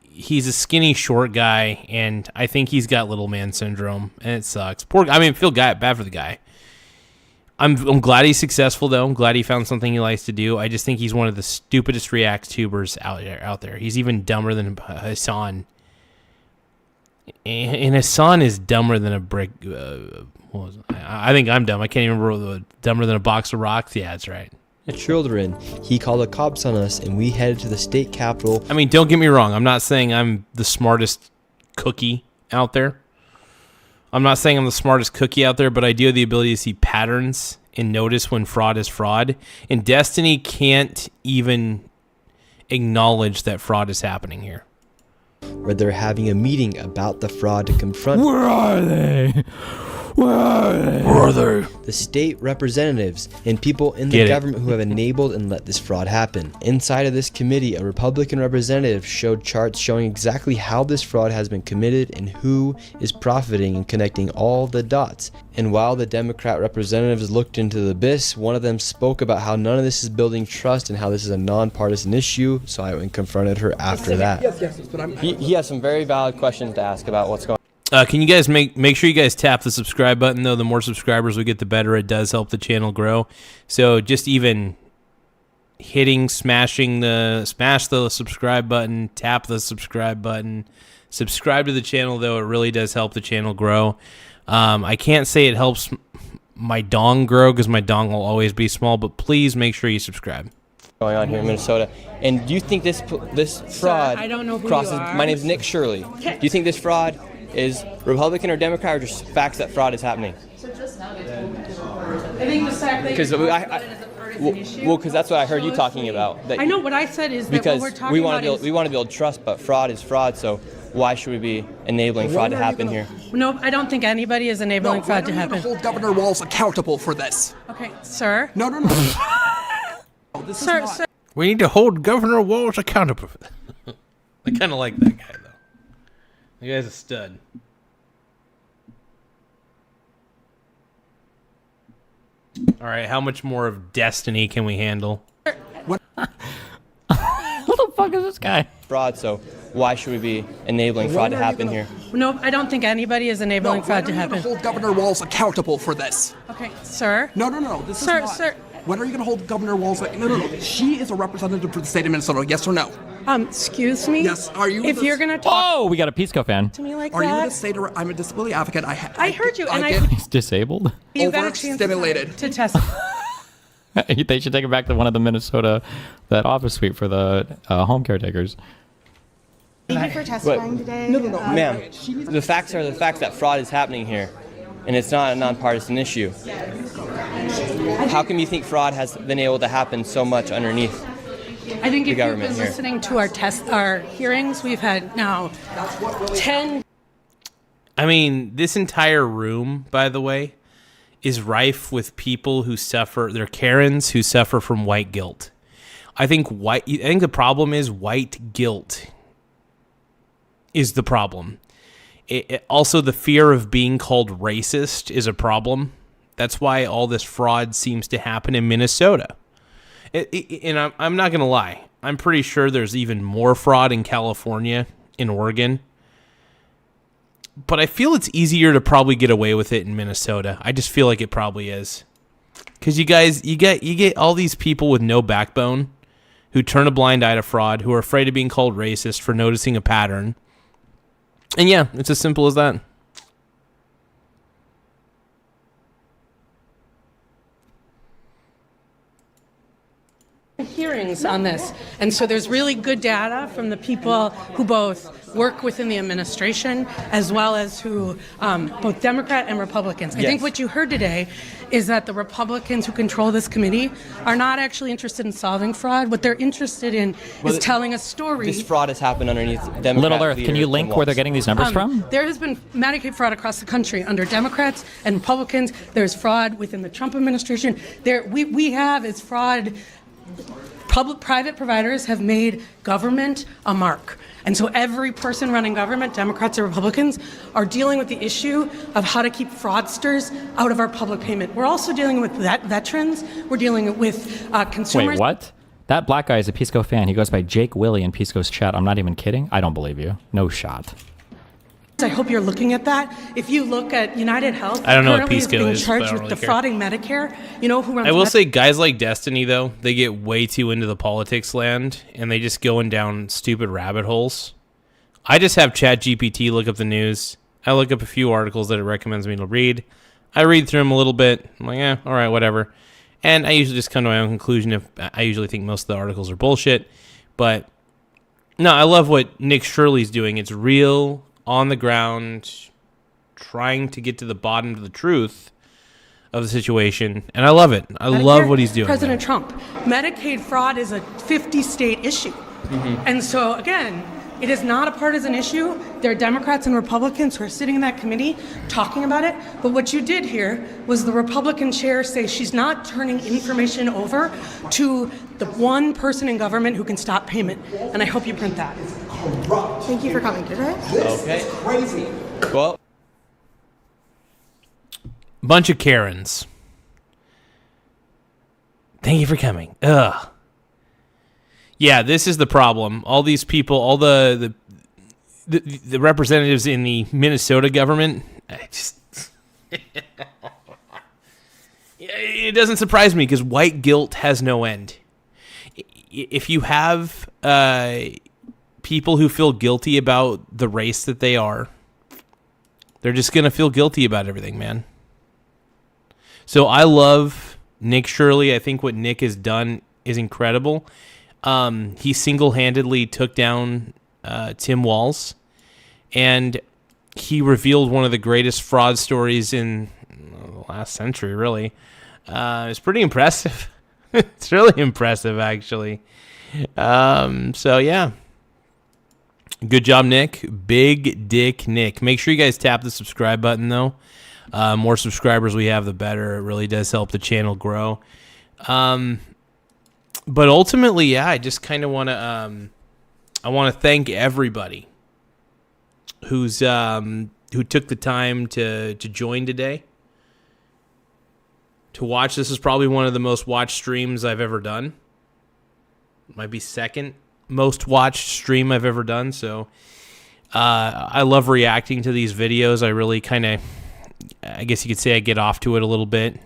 he's a skinny, short guy, and I think he's got little man syndrome, and it sucks. Feel bad for the guy. I'm glad he's successful, though. I'm glad he found something he likes to do. I just think he's one of the stupidest React tubers out there. He's even dumber than Hassan. And Hassan is dumber than a brick... I think I'm dumb. I can't even remember dumber than a box of rocks. Yeah, that's right. Children. He called the cops on us, and we headed to the state capitol. I mean, don't get me wrong. I'm not saying I'm the smartest cookie out there. I'm not saying I'm the smartest cookie out there, but I do have the ability to see patterns and notice when fraud is fraud. And Destiny can't even acknowledge that fraud is happening here. where they're having a meeting about the fraud to confront. Where are they? Where are they? Where are they? The state representatives and people in the government who have enabled and let this fraud happen. Inside of this committee, a Republican representative showed charts showing exactly how this fraud has been committed and who is profiting and connecting all the dots. And while the Democrat representatives looked into the abyss, one of them spoke about how none of this is building trust and how this is a nonpartisan issue, so I went and confronted her after that. Yes, but he has some very valid questions to ask about what's going on. Can you guys make sure you guys tap the subscribe button, though? The more subscribers we get, the better. It does help the channel grow. So just even smash the subscribe button, tap the subscribe button, subscribe to the channel, though. It really does help the channel grow. I can't say it helps my dong grow because my dong will always be small, but please make sure you subscribe. Going on here in Minnesota, and do you think this fraud I don't know who crosses? you are. My name's Nick Shirley. Do you think this fraud is Republican or Democrat, or just facts that fraud is happening? I think the fact that Because because that's what I heard you talking about. That I know what I said is that because what we're talking we want about to we want to build trust, but fraud is fraud. So why should we be enabling fraud to happen here? No, I don't think anybody is enabling fraud to happen. Hold Governor Walz accountable for this. Okay, sir. No. Sir. We need to hold Governor Walz accountable for that. I kind of like that guy, though. The guy's a stud. All right, how much more of Destiny can we handle? What the fuck is this guy? Fraud, so why should we be enabling fraud to happen here? No, I don't think anybody is enabling fraud to happen. Hold Governor Walz accountable for this. Okay, sir. No. Sir. When are you going to hold Governor Walz? No. She is a representative for the state of Minnesota. Yes or no? Excuse me? Yes. Are you? If you're going to talk Oh, we got a Pisco fan. to me like Are you that, going to say to her, I'm a disability advocate? I heard you, and He's disabled. you got a chance overstimulated. to test. They should take it back to one of the Minnesota, that office suite for the home caretakers. Thank you for testifying today. No. Ma'am, the facts are the facts that fraud is happening here, and it's not a nonpartisan issue. How come you think fraud has been able to happen so much underneath? I think the if you've government been here? listening to our hearings, we've had now 10. I mean, this entire room, by the way, is rife with people who suffer. They're Karens who suffer from white guilt. I think the problem is white guilt is the problem. Also, the fear of being called racist is a problem. That's why all this fraud seems to happen in Minnesota. And I'm not going to lie. I'm pretty sure there's even more fraud in California, in Oregon. But I feel it's easier to probably get away with it in Minnesota. I just feel like it probably is. Because you get all these people with no backbone who turn a blind eye to fraud, who are afraid of being called racist for noticing a pattern. And yeah, it's as simple as that. Hearings on this, and so there's really good data from the people who both work within the administration as well as who both Democrat and Republicans. I think what you heard today is that the Republicans who control this committee are not actually interested in solving fraud. What they're interested in is telling a story. This fraud has happened underneath Democrat Little Earth, can you link where they're getting these numbers from? There has been Medicaid fraud across the country under Democrats and Republicans. There's fraud within the Trump administration. We have is fraud. Private providers have made government a mark. And so every person running government, Democrats or Republicans, are dealing with the issue of how to keep fraudsters out of our public payment. We're also dealing with veterans. We're dealing with consumers. Wait, what? That black guy is a Pisco fan. He goes by Jake Willie in Pisco's chat. I'm not even kidding. I don't believe you. No shot. I hope you're looking at that. If you look at United Health, I don't know what currently Pisco being is, charged but I don't with really defrauding Medicare. You know who runs I will say guys like Destiny, though, they get way too into the politics land, and they just going down stupid rabbit holes. I just have ChatGPT look up the news. I look up a few articles that it recommends me to read. I read through them a little bit. I'm like, all right, whatever. And I usually just come to my own conclusion if I usually think most of the articles are bullshit. But, no, I love what Nick Shirley's doing. It's real, on the ground, trying to get to the bottom of the truth of the situation, and I love it. I love what he's doing. President Trump, Medicaid fraud is a 50-state issue. And so, again, It is not a partisan issue. There are Democrats and Republicans who are sitting in that committee talking about it. But what you did here was the Republican chair say she's not turning information over to the one person in government who can stop payment. And I hope you print that. Thank you for coming today. Okay. Crazy. Well, bunch of Karens. Thank you for coming. Ugh. Yeah, this is the problem. All these people, all the representatives in the Minnesota government, it doesn't surprise me because white guilt has no end. If you have people who feel guilty about the race that they are, they're just going to feel guilty about everything, man. So I love Nick Shirley. I think what Nick has done is incredible. He single-handedly took down Tim Walz, and he revealed one of the greatest fraud stories in the last century, really. It's pretty impressive. It's really impressive, actually. So, yeah. Good job, Nick. Big Dick Nick. Make sure you guys tap the subscribe button, though. More subscribers we have, the better. It really does help the channel grow. But ultimately, yeah, I just kind of want to I want to thank everybody who's who took the time to join today, to watch. This is probably one of the most watched streams I've ever done. Might be second most watched stream I've ever done. So I love reacting to these videos. I really kind of, I guess you could say I get off to it a little bit.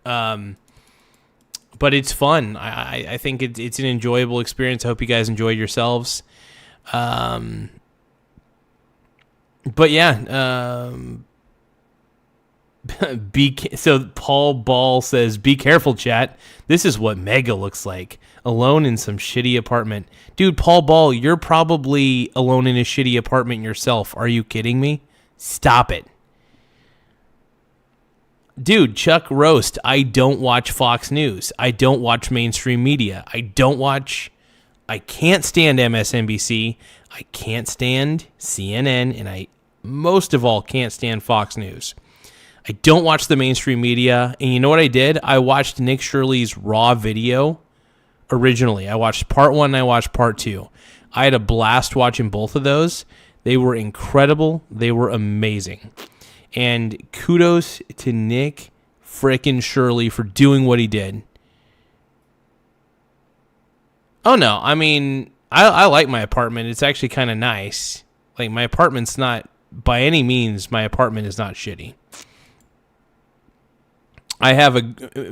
But it's fun. I think it's an enjoyable experience. I hope you guys enjoyed yourselves. But yeah, so Paul Ball says, "Be careful, chat. This is what Mega looks like, alone in some shitty apartment." Dude, Paul Ball, you're probably alone in a shitty apartment yourself. Are you kidding me? Stop it. Dude, Chuck Roast, I don't watch Fox News. I don't watch mainstream media. I can't stand MSNBC. I can't stand CNN. And I, most of all, can't stand Fox News. I don't watch the mainstream media. And you know what I did? I watched Nick Shirley's Raw video originally. I watched part 1 and I watched part 2. I had a blast watching both of those. They were incredible. They were amazing. And kudos to Nick frickin' Shirley for doing what he did. Oh, no. I mean, I like my apartment. It's actually kind of nice. Like, my apartment's not, by any means, my apartment is not shitty. I have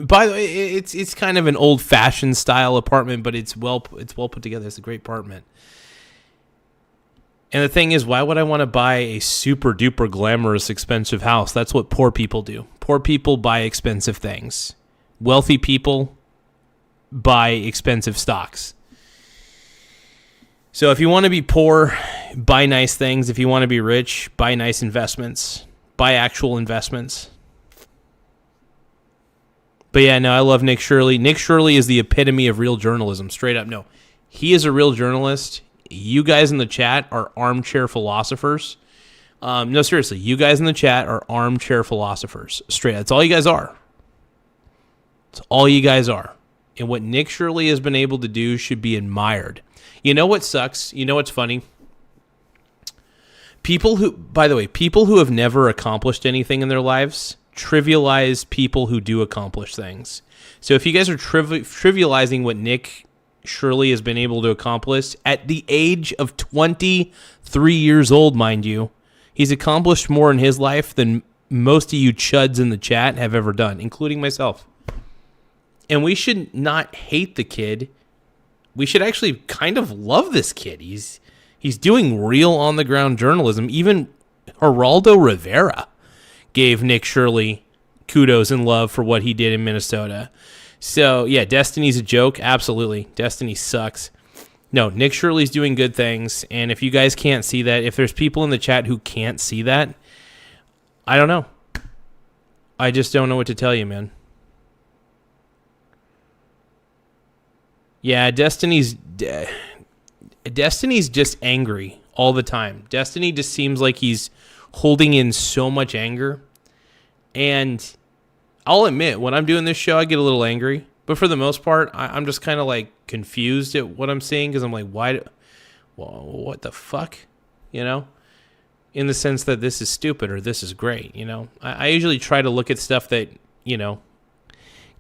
by the way, it's kind of an old-fashioned style apartment, but it's well put together. It's a great apartment. And the thing is, why would I want to buy a super duper glamorous expensive house? That's what poor people do. Poor people buy expensive things. Wealthy people buy expensive stocks. So if you want to be poor, buy nice things. If you want to be rich, buy nice investments. Buy actual investments. But yeah, no, I love Nick Shirley. Nick Shirley is the epitome of real journalism. Straight up, no. He is a real journalist. You guys in the chat are armchair philosophers. No, seriously, you guys in the chat are armchair philosophers. Straight. That's all you guys are. That's all you guys are. And what Nick Shirley has been able to do should be admired. You know what sucks? You know what's funny? People who have never accomplished anything in their lives trivialize people who do accomplish things. So if you guys are trivializing what Nick Shirley has been able to accomplish at the age of 23 years old, mind you, he's accomplished more in his life than most of you chuds in the chat have ever done, including myself. And we should not hate the kid. We should actually kind of love this kid. He's doing real on-the-ground journalism. Even Geraldo Rivera gave Nick Shirley kudos and love for what he did in Minnesota. So, yeah, Destiny's a joke. Absolutely. Destiny sucks. No, Nick Shirley's doing good things. And if you guys can't see that, if there's people in the chat who can't see that, I don't know. I just don't know what to tell you, man. Yeah, Destiny's Destiny's just angry all the time. Destiny just seems like he's holding in so much anger. And I'll admit, when I'm doing this show, I get a little angry. But for the most part, I'm just kind of like confused at what I'm seeing because I'm like, why? What the fuck? You know? In the sense that this is stupid or this is great, you know? I usually try to look at stuff that, you know,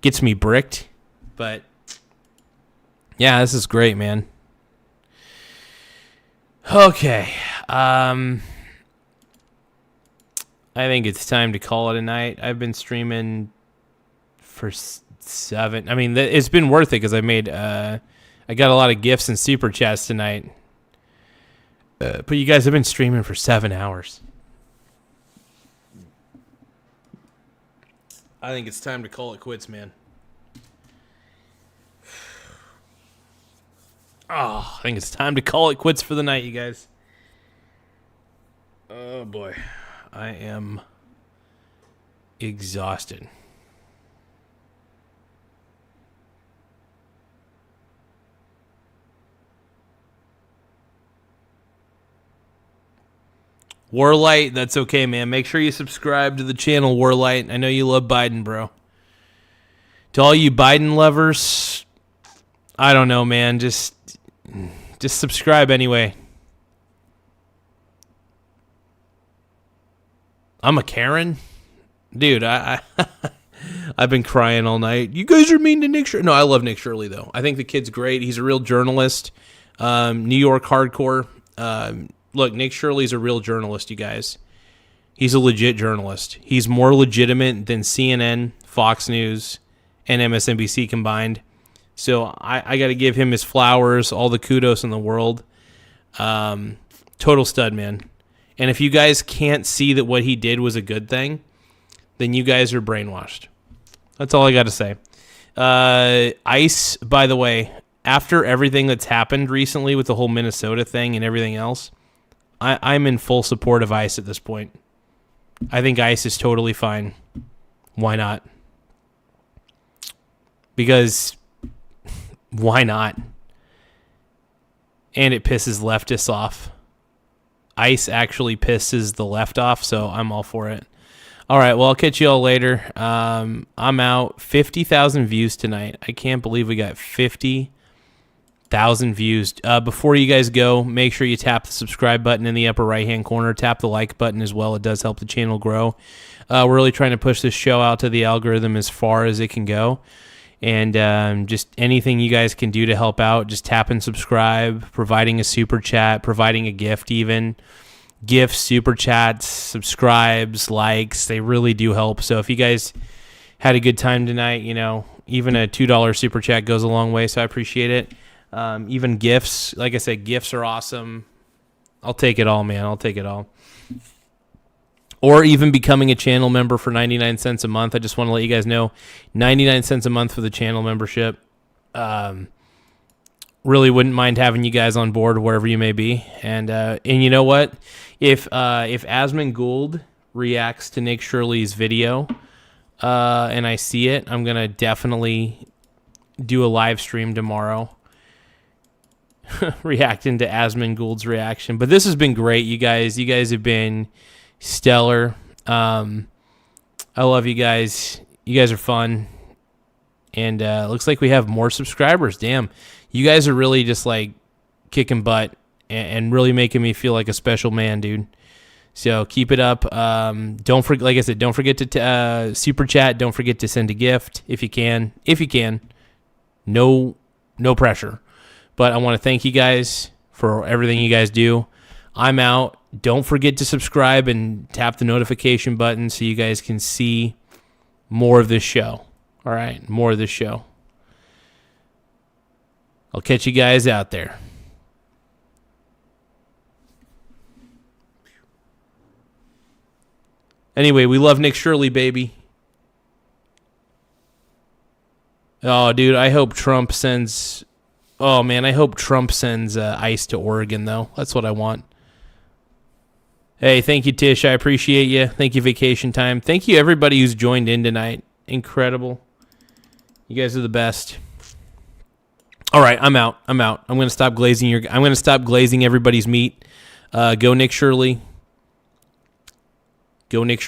gets me bricked. But yeah, this is great, man. Okay. I think it's time to call it a night. I've been streaming for 7. I mean, it's been worth it because I made, I got a lot of gifts and super chats tonight. But you guys have been streaming for 7 hours. I think it's time to call it quits, man. Oh, I think it's time to call it quits for the night, you guys. Oh, boy. I am exhausted. Warlight, that's okay, man. Make sure you subscribe to the channel, Warlight. I know you love Biden, bro. To all you Biden lovers, I don't know, man. Just subscribe anyway. I'm a Karen? Dude, I've been crying all night. You guys are mean to Nick Shirley. No, I love Nick Shirley, though. I think the kid's great. He's a real journalist. New York hardcore. Look, Nick Shirley's a real journalist, you guys. He's a legit journalist. He's more legitimate than CNN, Fox News, and MSNBC combined. So I got to give him his flowers, all the kudos in the world. Total stud, man. And if you guys can't see that what he did was a good thing, then you guys are brainwashed. That's all I got to say. ICE, by the way, after everything that's happened recently with the whole Minnesota thing and everything else, I'm in full support of ICE at this point. I think ICE is totally fine. Why not? Because why not? And it pisses leftists off. ICE actually pisses the left off, so I'm all for it. All right, well, I'll catch you all later. I'm out. 50,000 views tonight. I can't believe we got 50,000 views. Before you guys go, make sure you tap the subscribe button in the upper right-hand corner. Tap the like button as well. It does help the channel grow. We're really trying to push this show out to the algorithm as far as it can go. And just anything you guys can do to help out, just tap and subscribe, providing a super chat, providing a gift even. Gifts, super chats, subscribes, likes, they really do help. So if you guys had a good time tonight, you know, even a $2 super chat goes a long way, so I appreciate it. Even gifts, like I said, gifts are awesome. I'll take it all, man. I'll take it all. Or even becoming a channel member for 99 cents a month. I just want to let you guys know, 99 cents a month for the channel membership. Really wouldn't mind having you guys on board wherever you may be. And you know what? If Asmund Gould reacts to Nick Shirley's video and I see it, I'm going to definitely do a live stream tomorrow reacting to Asmund Gould's reaction. But this has been great, you guys. You guys have been stellar. I love you guys. You guys are fun. And looks like we have more subscribers. Damn. You guys are really just like kicking butt and really making me feel like a special man, dude. So keep it up. Don't forget, like I said, don't forget to super chat. Don't forget to send a gift if you can. If you can. No pressure. But I want to thank you guys for everything you guys do. I'm out. Don't forget to subscribe and tap the notification button so you guys can see more of this show. All right, more of this show. I'll catch you guys out there. Anyway, we love Nick Shirley, baby. Oh, dude, I hope Trump sends... Oh, man, I hope Trump sends ICE to Oregon, though. That's what I want. Hey, thank you, Tish. I appreciate you. Thank you, Vacation Time. Thank you, everybody who's joined in tonight. Incredible. You guys are the best. All right, I'm out. I'm going to stop glazing I'm going to stop glazing everybody's meat. Go Nick Shirley. Go Nick Shirley.